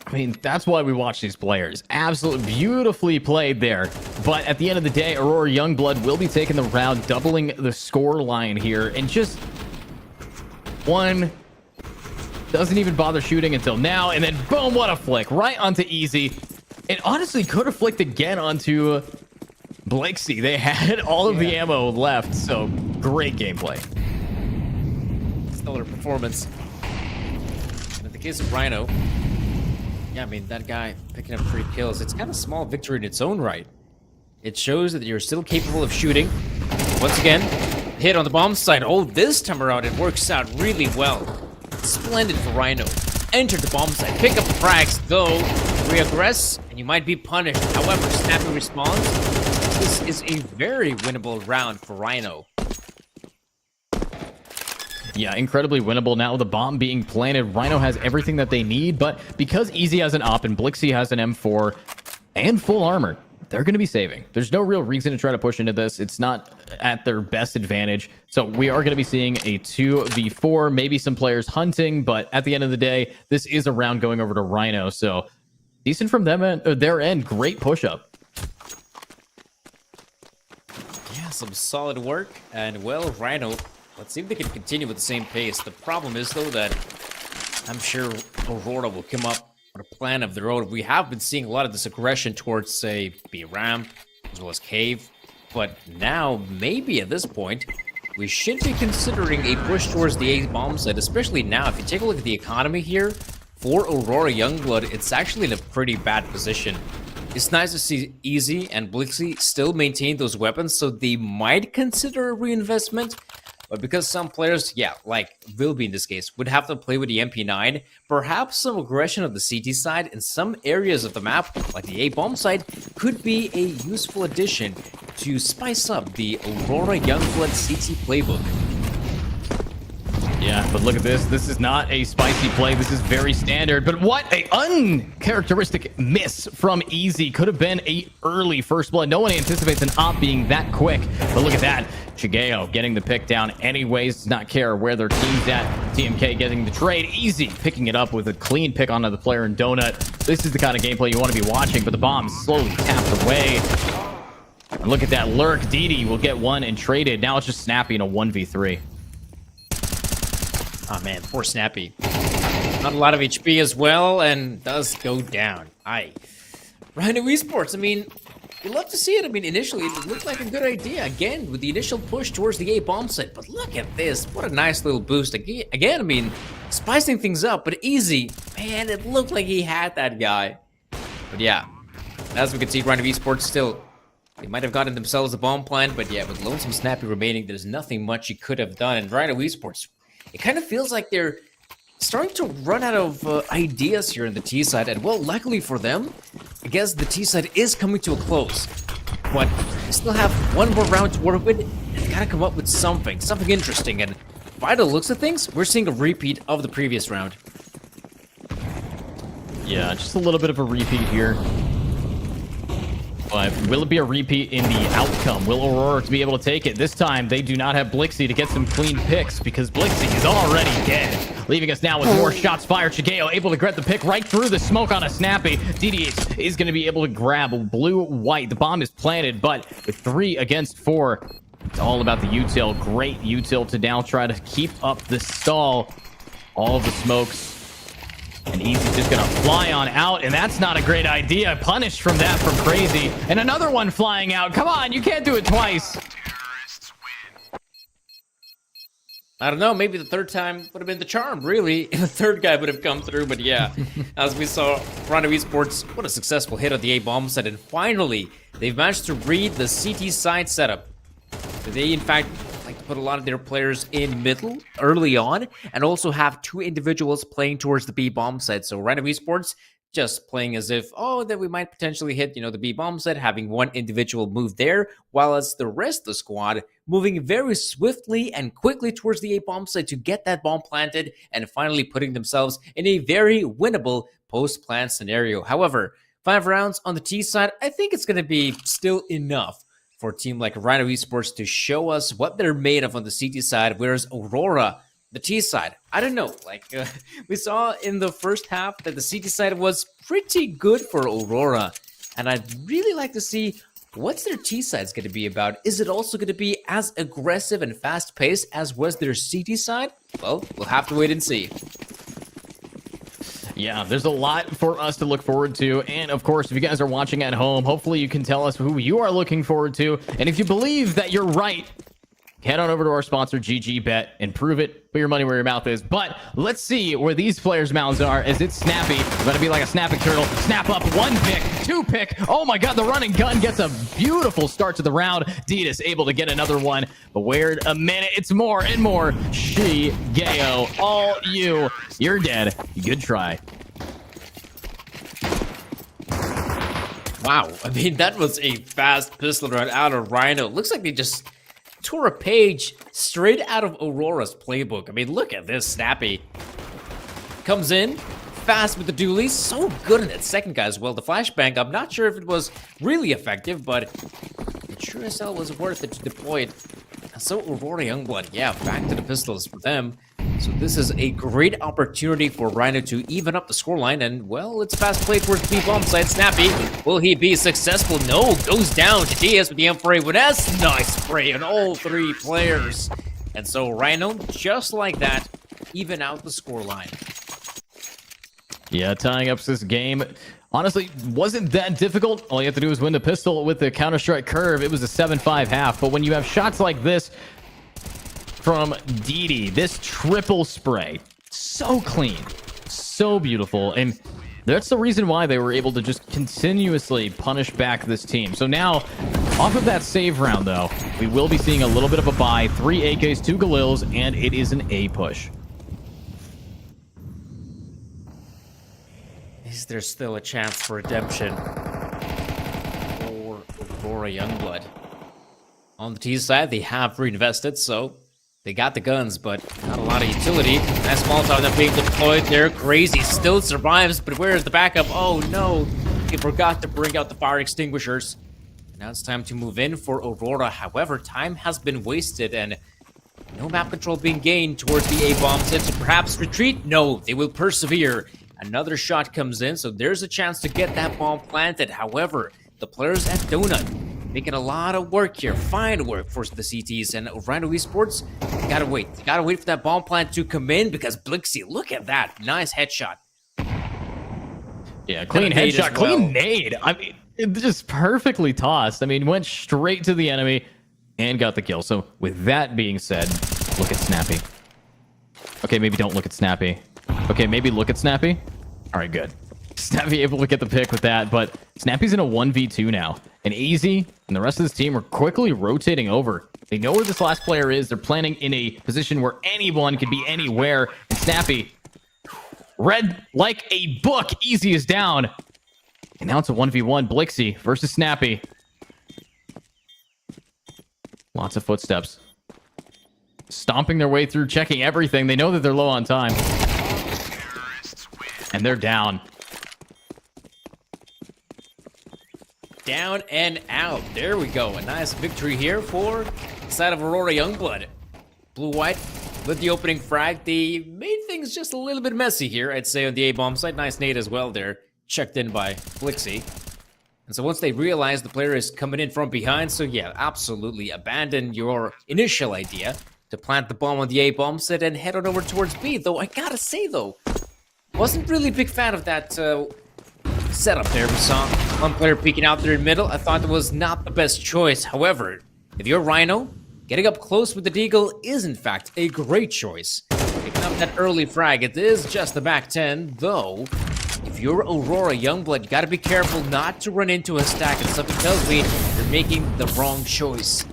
I mean, that's why we watch these players. Absolutely beautifully played there. But at the end of the day, Aurora Youngblood will be taking the round, doubling the score line here. And just one doesn't even bother shooting until now. And then boom, what a flick. Right onto Easy. It honestly could have flicked again onto Blakesy. They had all of the ammo left. So great gameplay. Stellar performance. And in the case of Rhyno, yeah, I mean, that guy picking up 3 kills, it's kind of a small victory in its own right. It shows that you're still capable of shooting. Once again, hit on the bomb side. Oh, this time around, it works out really well. Splendid for Rhyno. Enter the bomb site, pick up the frags, though. Reaggress, and you might be punished. However, Snappy responds. This is a very winnable round for Rhyno. Yeah, incredibly winnable. Now with the bomb being planted, Rhyno has everything that they need, but because Easy has an op and Blixie has an M4 and full armor, they're going to be saving. There's no real reason to try to push into this. It's not at their best advantage. So we are going to be seeing a 2v4, maybe some players hunting, but at the end of the day, this is a round going over to Rhyno. So decent from them and their end. Great push up. Yeah, some solid work. And well, Rhyno, let's see if they can continue with the same pace. The problem is, though, that I'm sure Aurora will come up with a plan of their own. We have been seeing a lot of this aggression towards, say, B ramp, as well as Cave. But now, maybe at this point, we should be considering a push towards the A bomb site, especially now. If you take a look at the economy here, for Aurora Youngblood, it's actually in a pretty bad position. It's nice to see Easy and Blixie still maintain those weapons, so they might consider a reinvestment. But because some players, like Vilby in this case, would have to play with the MP9, perhaps some aggression of the CT side in some areas of the map, like the A-bomb side, could be a useful addition to spice up the Aurora Youngblood CT playbook. Yeah, but look at this. This is not a spicy play. This is very standard. But what a uncharacteristic miss from Easy. Could have been a early first blood. No one anticipates an op being that quick. But look at that. Shigeo getting the pick down anyways. Does not care where their team's at. TMK getting the trade. Easy picking it up with a clean pick onto the player in Donut. This is the kind of gameplay you want to be watching. But the bomb slowly tapped away. And look at that lurk. DD will get one and traded. Now it's just Snappy in a 1v3. Oh man, poor Snappy. Not a lot of HP as well, and does go down. Rhyno Esports, I mean, you love to see it. I mean, initially, it looked like a good idea. Again, with the initial push towards the A bomb site. But look at this. What a nice little boost. Again, I mean, spicing things up, but Easy. Man, it looked like he had that guy. But yeah, as we can see, Rhyno Esports still... They might have gotten themselves a bomb plan, but yeah, with Lonesome Snappy remaining, there's nothing much you could have done. And Rhyno Esports... It kind of feels like they're starting to run out of ideas here in the T side, and well, luckily for them, I guess the T side is coming to a close. But they still have one more round to work with, and they gotta come up with something interesting. And by the looks of things, we're seeing a repeat of the previous round. Yeah, just a little bit of a repeat here. But will it be a repeat in the outcome? Will Aurora be able to take it? This time, they do not have Blixie to get some clean picks because Blixie is already dead. Leaving us now with more shots fired. Shigeo able to get the pick right through the smoke on a Snappy. DD is going to be able to grab blue-white. The bomb is planted, but with 3 against 4, it's all about the util. Great util to now try to keep up the stall. All of the smokes. And Easy's just gonna fly on out, and that's not a great idea. Punished from that from Crazy. And another one flying out. Come on, you can't do it twice. I don't know, maybe the third time would have been the charm, really, if the third guy would have come through. But yeah, as we saw, Rhyno Esports, what a successful hit on the A-bomb set. And finally, they've managed to read the CT side setup. They, in fact, like to put a lot of their players in middle early on, and also have 2 individuals playing towards the B bomb site. So Rhyno Esports just playing as if, oh, that we might potentially hit, you know, the B bomb site, having one individual move there, while as the rest of the squad moving very swiftly and quickly towards the A bomb site to get that bomb planted, and finally putting themselves in a very winnable post-plant scenario. However, 5 rounds on the T side, I think it's going to be still enough for a team like Rhyno Esports to show us what they're made of on the CT side, whereas Aurora, the T side, I don't know. Like, we saw in the first half that the CT side was pretty good for Aurora, and I'd really like to see what's their T side's going to be about. Is it also going to be as aggressive and fast-paced as was their CT side? Well, we'll have to wait and see. Yeah, there's a lot for us to look forward to. And of course, if you guys are watching at home, hopefully you can tell us who you are looking forward to. And if you believe that you're right, head on over to our sponsor, GG Bet, and prove it. Put your money where your mouth is. But let's see where these players' mouths are, as it's Snappy. Going to be like a snapping turtle. Snap up, 1 pick, 2 pick. Oh my god, the running gun gets a beautiful start to the round. Ditas able to get another one. But wait a minute, it's more and more. Shigeo, all you. You're dead. Good try. Wow, I mean, that was a fast pistol round out of Rhyno. Looks like they just tore a page straight out of Aurora's playbook. I mean, look at this. Snappy comes in fast with the dualies. So good in that second guy as well. The flashbang, I'm not sure if it was really effective, but it sure as hell was worth it to deploy it. And so Aurora Youngblood, yeah, back to the pistols for them. So this is a great opportunity for Rhyno to even up the scoreline, and well, it's fast play towards the B-bomb side. Snappy, will he be successful? No, goes down to DS with the M4A1S. Nice spray on all 3 players. And so Rhyno, just like that, even out the scoreline. Yeah, tying up this game honestly wasn't that difficult. All you have to do is win the pistol with the Counter-Strike curve. It was a 7-5 half, but when you have shots like this from DD, this triple spray, so clean, so beautiful, and that's the reason why they were able to just continuously punish back this team. So now, off of that save round, though, we will be seeing a little bit of a buy. 3 AKs, 2 Galils, and it is an A push. Is there still a chance for redemption for Aurora Youngblood? On the T side, they have reinvested, so They got the guns, but not a lot of utility. Nice Molotov that being deployed there. Crazy still survives, but where's the backup? Oh no, they forgot to bring out the fire extinguishers. Now it's time to move in for Aurora. However, time has been wasted and no map control being gained towards the A-bomb set to perhaps retreat. No, they will persevere. Another shot comes in, so there's a chance to get that bomb planted. However, the players at Donut making a lot of work here. Fine work for the CTs and Rhyno Esports. They gotta wait. They gotta wait for that bomb plant to come in because Blixie, look at that. Nice headshot. Yeah, clean headshot, clean nade. I mean, it just perfectly tossed. I mean, went straight to the enemy and got the kill. So with that being said, look at Snappy. Okay, maybe don't look at Snappy. Okay, maybe look at Snappy. All right, good. Snappy able to get the pick with that, but Snappy's in a 1v2 now. And Easy and the rest of this team are quickly rotating over. They know where this last player is. They're planning in a position where anyone could be anywhere. And Snappy, read like a book. Easy is down. And now it's a 1v1. Blixie versus Snappy. Lots of footsteps. Stomping their way through, checking everything. They know that they're low on time. And they're down. Down and out. There we go. A nice victory here for the side of Aurora Youngblood. Blue-white with the opening frag. They made things just a little bit messy here, I'd say, on the A-bomb side. Nice nade as well there. Checked in by Blixie. And so once they realize the player is coming in from behind, so yeah, absolutely abandon your initial idea to plant the bomb on the A-bomb set and head on over towards B. Though I gotta say, though, wasn't really a big fan of that setup there. We saw one player peeking out there in middle. I thought it was not the best choice. However, if you're Rhyno, getting up close with the Deagle is in fact a great choice. Picking up that early frag, it is just the back 10, though. If you're Aurora Youngblood, you gotta be careful not to run into a stack, and something tells me you're making the wrong choice.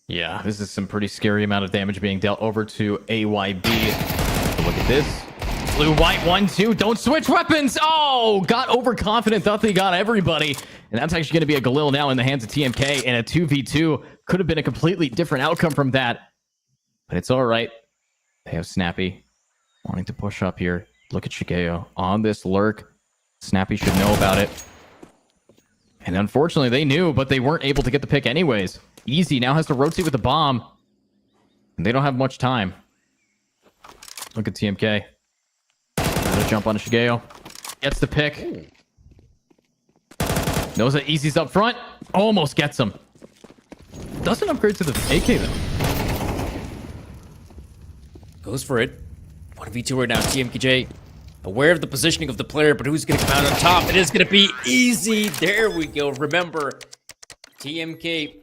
Yeah, this is some pretty scary amount of damage being dealt over to AYB. Look at this. Blue-white 1-2. Don't switch weapons. Oh, got overconfident. Thought they got everybody. And that's actually going to be a Galil now in the hands of TMK. And a 2v2 could have been a completely different outcome from that. But it's all right. They have Snappy wanting to push up here. Look at Shigeo on this lurk. Snappy should know about it. And unfortunately, they knew, but they weren't able to get the pick anyways. Easy now has to rotate with the bomb. And they don't have much time. Look at TMK. Another jump on Shigeo. Gets the pick. Knows that Easy's up front. Almost gets him. Doesn't upgrade to the AK though. Goes for it. 1v2 right now. TMKJ aware of the positioning of the player, but who's going to come out on top? It is going to be Easy. There we go. Remember, TMK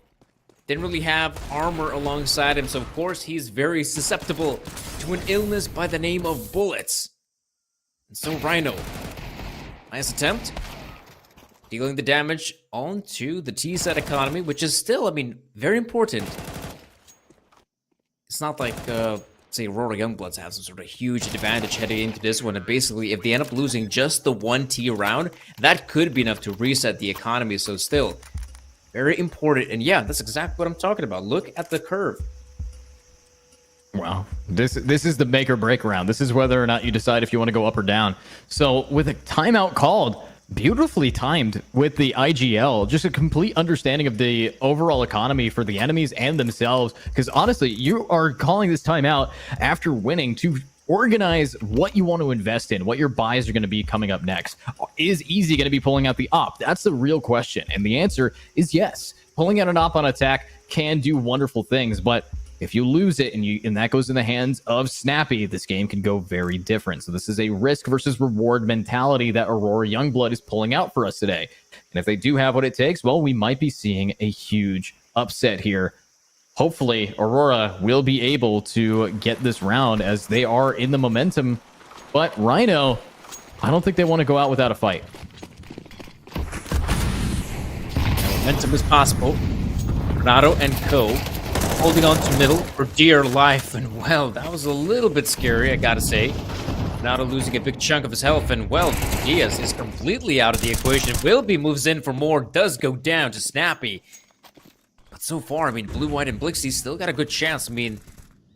didn't really have armor alongside him, so of course he's very susceptible to an illness by the name of bullets. And so Rhyno, nice attempt, dealing the damage onto the T-set economy, which is still, I mean, very important. It's not like, say, Aurora Youngbloods have some sort of huge advantage heading into this one, and basically, if they end up losing just the 1 T round, that could be enough to reset the economy, so still, very important. And yeah, that's exactly what I'm talking about. Look at the curve. Wow, this is the make or break round. This is whether or not you decide if you want to go up or down. So with a timeout called, beautifully timed with the IGL, just a complete understanding of the overall economy for the enemies and themselves. Because honestly, you are calling this timeout after winning to organize what you want to invest in, what your buys are going to be coming up next. Is Easy going to be pulling out the op? That's the real question. And the answer is yes. Pulling out an op on attack can do wonderful things, but if you lose it and that goes in the hands of Snappy, this game can go very different. So this is a risk versus reward mentality that Aurora Youngblood is pulling out for us today. And if they do have what it takes, well, we might be seeing a huge upset here. Hopefully, Aurora will be able to get this round as they are in the momentum. But Rhyno, I don't think they want to go out without a fight. Momentum is possible. Renato and Co. holding on to middle for dear life, and well, that was a little bit scary, I gotta say. Renato losing a big chunk of his health, and well, Diaz is completely out of the equation. Wilby moves in for more, does go down to Snappy. But so far, I mean, Blue, White, and Blixie still got a good chance. I mean,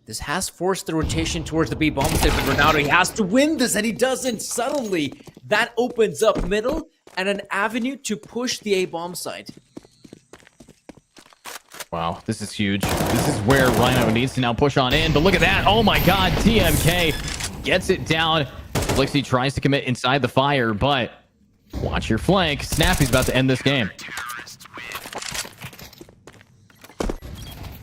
this has forced the rotation towards the B bomb site, but Ronaldo, he has to win this, and he doesn't. Suddenly, that opens up middle and an avenue to push the A bomb site. Wow, this is huge. This is where Rhyno needs to now push on in. But look at that. Oh my god, TMK gets it down. Blixie tries to commit inside the fire, but watch your flank. Snappy's about to end this game.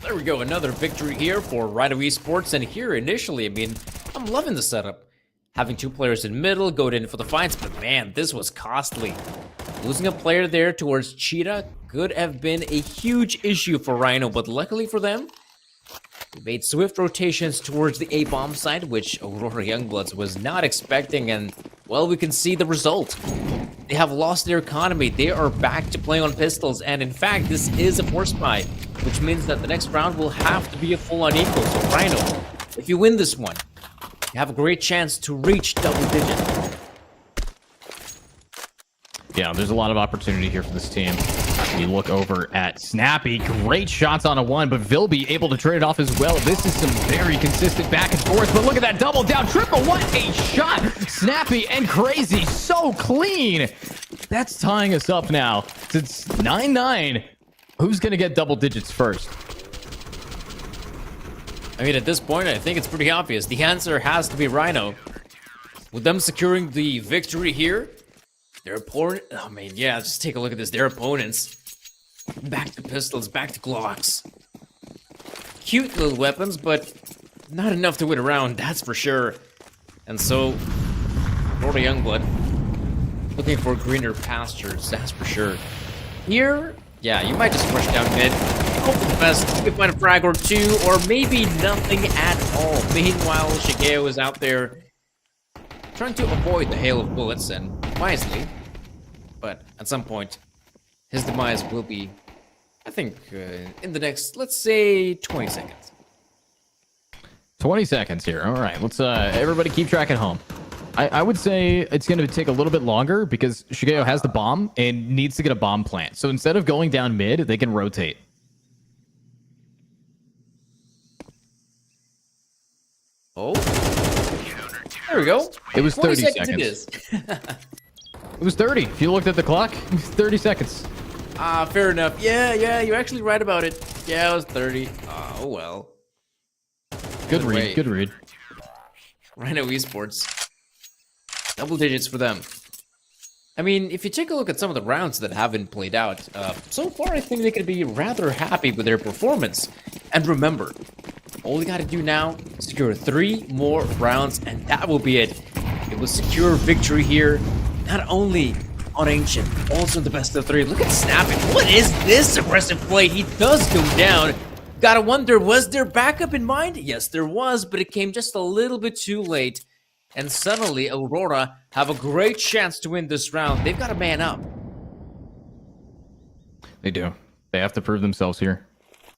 There we go, another victory here for Rhyno Esports. And here initially, I mean, I'm loving the setup. Having two players in middle, going in for the fights, but man, this was costly. Losing a player there towards Cheetah could have been a huge issue for Rhyno, but luckily for them, they made swift rotations towards the A-bomb side, which Aurora Youngbloods was not expecting, and, well, we can see the result. They have lost their economy. They are back to playing on pistols, and in fact, this is a force buy, which means that the next round will have to be a full-on equal. So Rhyno, if you win this one, you have a great chance to reach double digit. Yeah, there's a lot of opportunity here for this team. We look over at Snappy. Great shots on a one, but Vilby able to trade it off as well. This is some very consistent back and forth, but look at that double down triple. What a shot! Snappy and Crazy, so clean. That's tying us up now. It's 9-9. Who's going to get double digits first? I mean, at this point, I think it's pretty obvious. The answer has to be Rhyno. With them securing the victory here, their opponent, I mean, yeah, just take a look at this. Their opponents, back to pistols, back to Glocks. Cute little weapons, but not enough to win a round, that's for sure. And so, Aurora Youngblood, looking for greener pastures, that's for sure. Here, yeah, you might just rush down mid, hope for the best, you can find a frag or two, or maybe nothing at all. Meanwhile, Shigeo is out there trying to avoid the hail of bullets, and wisely, but at some point, his demise will be, I think, in the next, let's say, 20 seconds. 20 seconds here. All right, let's everybody keep track at home. I would say it's going to take a little bit longer because Shigeo has the bomb and needs to get a bomb plant. So instead of going down mid, they can rotate. Oh, there we go. It was 30 seconds. seconds. It is. It was 30. If you looked at the clock, it was 30 seconds. Fair enough. Yeah, you're actually right about it. Yeah, it was 30. Oh, well. Good Either read, way. good read. Rhyno Esports. Double digits for them. I mean, if you take a look at some of the rounds that haven't played out, so far I think they could be rather happy with their performance. And remember, all you gotta do now is secure 3 more rounds, and that will be it. It will secure victory here, not only on Ancient, also the best of 3. Look at Snapping. What is this aggressive play? He does go down. Gotta wonder, was there backup in mind? Yes, there was, but it came just a little bit too late. And suddenly, Aurora have a great chance to win this round. They've got to man up. They do. They have to prove themselves here.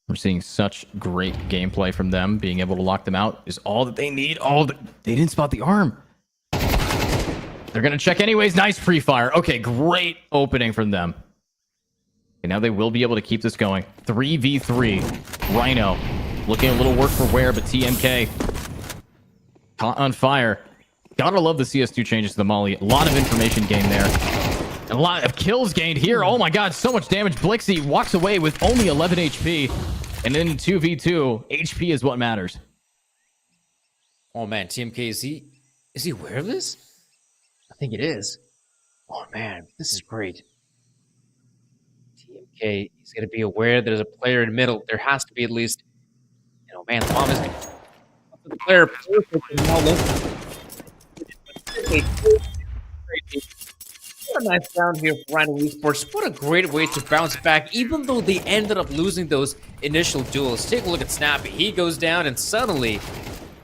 We're seeing such great gameplay from them. Being able to lock them out is all that they need. They didn't spot the arm. They're going to check anyways. Nice pre-fire. Okay, great opening from them. Okay, now they will be able to keep this going. 3v3. Rhyno looking a little work for wear, but TMK caught on fire. Gotta love the CS2 changes to the Molly. A lot of information gained there. A lot of kills gained here. Oh my god, so much damage. Blixie walks away with only 11 HP. And then 2v2, HP is what matters. Oh man, TMK, is he aware of this? I think it is. Oh man, this is great. TMK is going to be aware there's a player in the middle. There has to be at least, man, the bomb is going to the player perfect and all over. What a nice round here for Rhyno Esports. What a great way to bounce back, even though they ended up losing those initial duels. Take a look at Snappy. He goes down, and suddenly,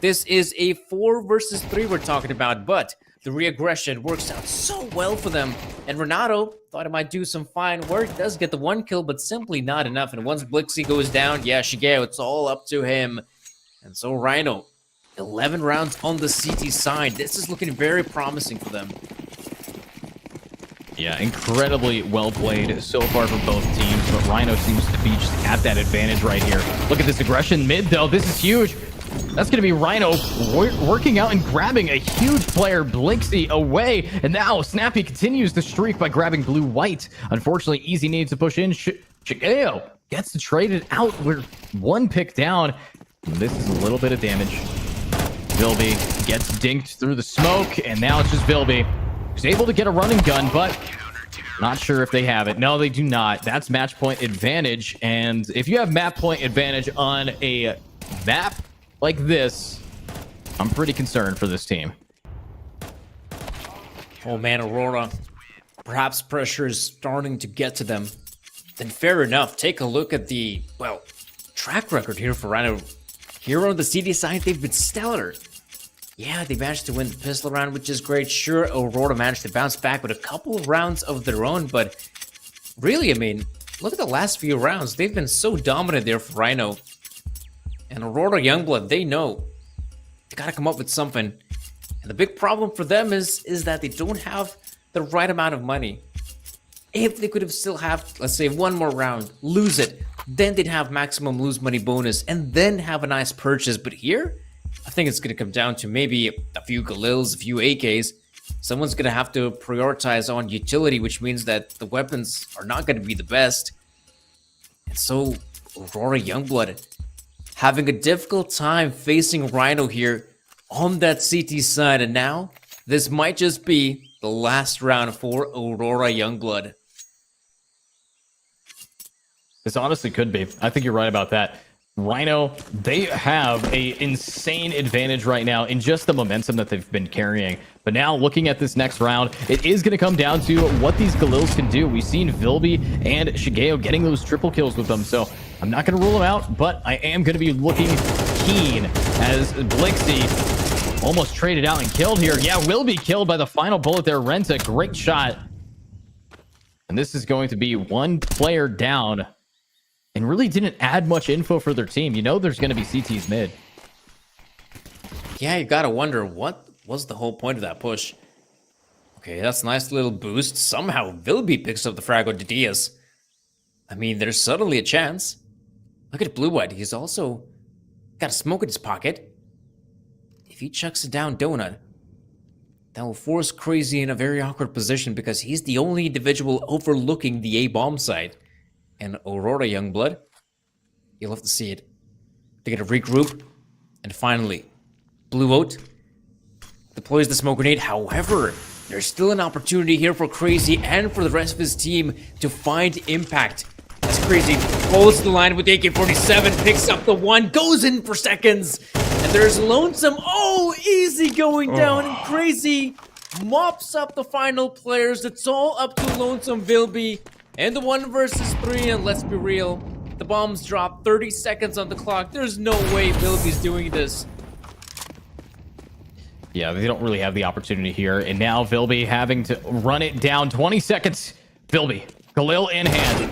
this is a 4 versus 3 we're talking about, but the re-aggression works out so well for them. And Renato thought it might do some fine work. Does get the 1 kill, but simply not enough. And once Blixie goes down, yeah, Shigeo, it's all up to him. And so Rhyno, 11 rounds on the CT side. This is looking very promising for them. Yeah, incredibly well played so far for both teams. but Rhyno seems to be just at that advantage right here. Look at this aggression mid, though. This is huge. That's going to be Rhyno working out and grabbing a huge player, Blixie, away. And now Snappy continues the streak by grabbing blue-white. Unfortunately, Easy needs to push in. Shigeo gets to trade it out. We're one pick down. And this is a little bit of damage. Vilby gets dinked through the smoke, and now it's just Vilby. He's able to get a running gun, but not sure if they have it. No, they do not. That's match point advantage. And if you have map point advantage on a map like this, I'm pretty concerned for this team. Oh man, Aurora. Perhaps pressure is starting to get to them. Then fair enough. Take a look at the, well, track record here for Rhyno. Here on the CD side, they've been stellar. Yeah, they managed to win the pistol round, which is great. Sure, Aurora managed to bounce back with a couple of rounds of their own, but really, I mean, look at the last few rounds. They've been so dominant there for Rhyno. And Aurora Youngblood, they know they gotta come up with something. And the big problem for them is that they don't have the right amount of money. If they could have still have, let's say, one more round, lose it, then they'd have maximum lose money bonus, and then have a nice purchase. But here, I think it's gonna come down to maybe a few Galils, a few AKs. Someone's gonna have to prioritize on utility, which means that the weapons are not gonna be the best. And so, Aurora Youngblood having a difficult time facing Rhyno here on that CT side, and now this might just be the last round for Aurora Youngblood. This honestly could be. I think you're right about that. Rhyno, they have an insane advantage right now in just the momentum that they've been carrying. But now looking at this next round, it is going to come down to what these Galils can do. We've seen Vilby and Shigeo getting those triple kills with them, so I'm not going to rule them out, but I am going to be looking keen as Blixie almost traded out and killed here. Yeah, will be killed by the final bullet there. Renta, great shot. And this is going to be one player down. And really didn't add much info for their team. You know there's going to be CTs mid. Yeah, you gotta wonder, what was the whole point of that push? Okay, that's a nice little boost. Somehow Vilby picks up the frag on Diaz. I mean, there's suddenly a chance. Look at Blue-White. He's also got a smoke in his pocket. If he chucks it down Donut, that will force Crazy in a very awkward position because he's the only individual overlooking the A-bomb site. And Aurora Youngblood, you'll have to see it. They're gonna regroup, and finally, Blue Oat deploys the smoke grenade. However, there's still an opportunity here for Crazy and for the rest of his team to find impact. As Crazy holds the line with the AK-47, picks up the one, goes in for seconds, and there's Lonesome. Oh, Easy going down, and Crazy mops up the final players. It's all up to Lonesome Vilby. And the 1 versus 3, and let's be real, the bombs drop 30 seconds on the clock. There's no way Vilby's doing this. Yeah, they don't really have the opportunity here. And now Vilby having to run it down. 20 seconds. Vilby, Galil in hand.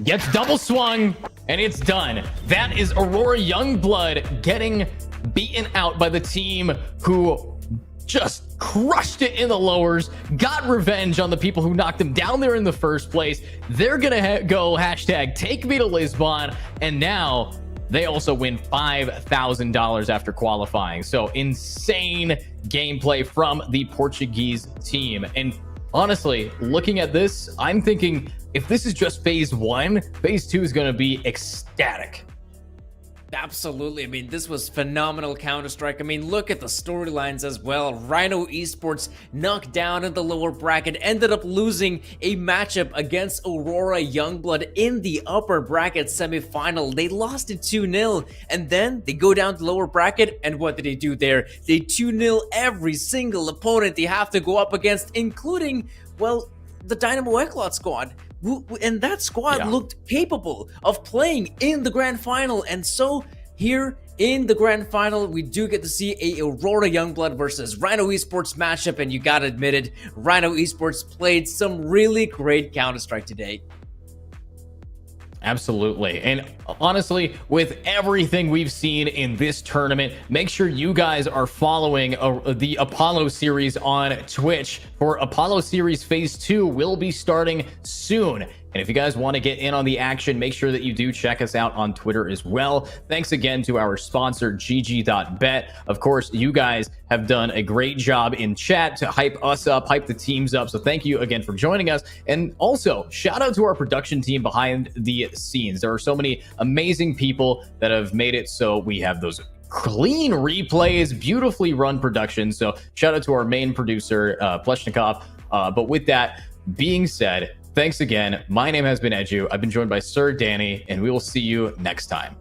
Gets double swung, and it's done. That is Aurora Youngblood getting beaten out by the team who just crushed it in the lowers, got revenge on the people who knocked them down there in the first place. They're gonna go hashtag take me to Lisbon, and now they also win $5,000 after qualifying. So insane gameplay from the Portuguese team. And honestly, looking at this, I'm thinking if this is just phase 1, phase 2 is going to be ecstatic. Absolutely. I mean, this was phenomenal Counter-Strike. I mean, look at the storylines as well. Rhyno Esports knocked down in the lower bracket, ended up losing a matchup against Aurora Youngblood in the upper bracket semifinal. They lost it 2-0, and then they go down to the lower bracket, and what did they do there? They 2-0 every single opponent they have to go up against, including, well, the Dynamo Eclot squad. And that squad looked capable of playing in the grand final. And so here in the grand final, we do get to see a Aurora Youngblood versus Rhyno Esports matchup. And you gotta admit it, Rhyno Esports played some really great Counter-Strike today. Absolutely. And honestly, with everything we've seen in this tournament, make sure you guys are following the Appolo series on Twitch. For Appolo series phase 2 will be starting soon. And if you guys want to get in on the action, make sure that you do check us out on Twitter as well. Thanks again to our sponsor, GG.bet. Of course, you guys have done a great job in chat to hype us up, hype the teams up. So thank you again for joining us. And also, shout out to our production team behind the scenes. There are so many amazing people that have made it so we have those clean replays, beautifully run productions. So shout out to our main producer, Pleshnikov. But with that being said, thanks again. My name has been Edu. I've been joined by Sir Danny, and we will see you next time.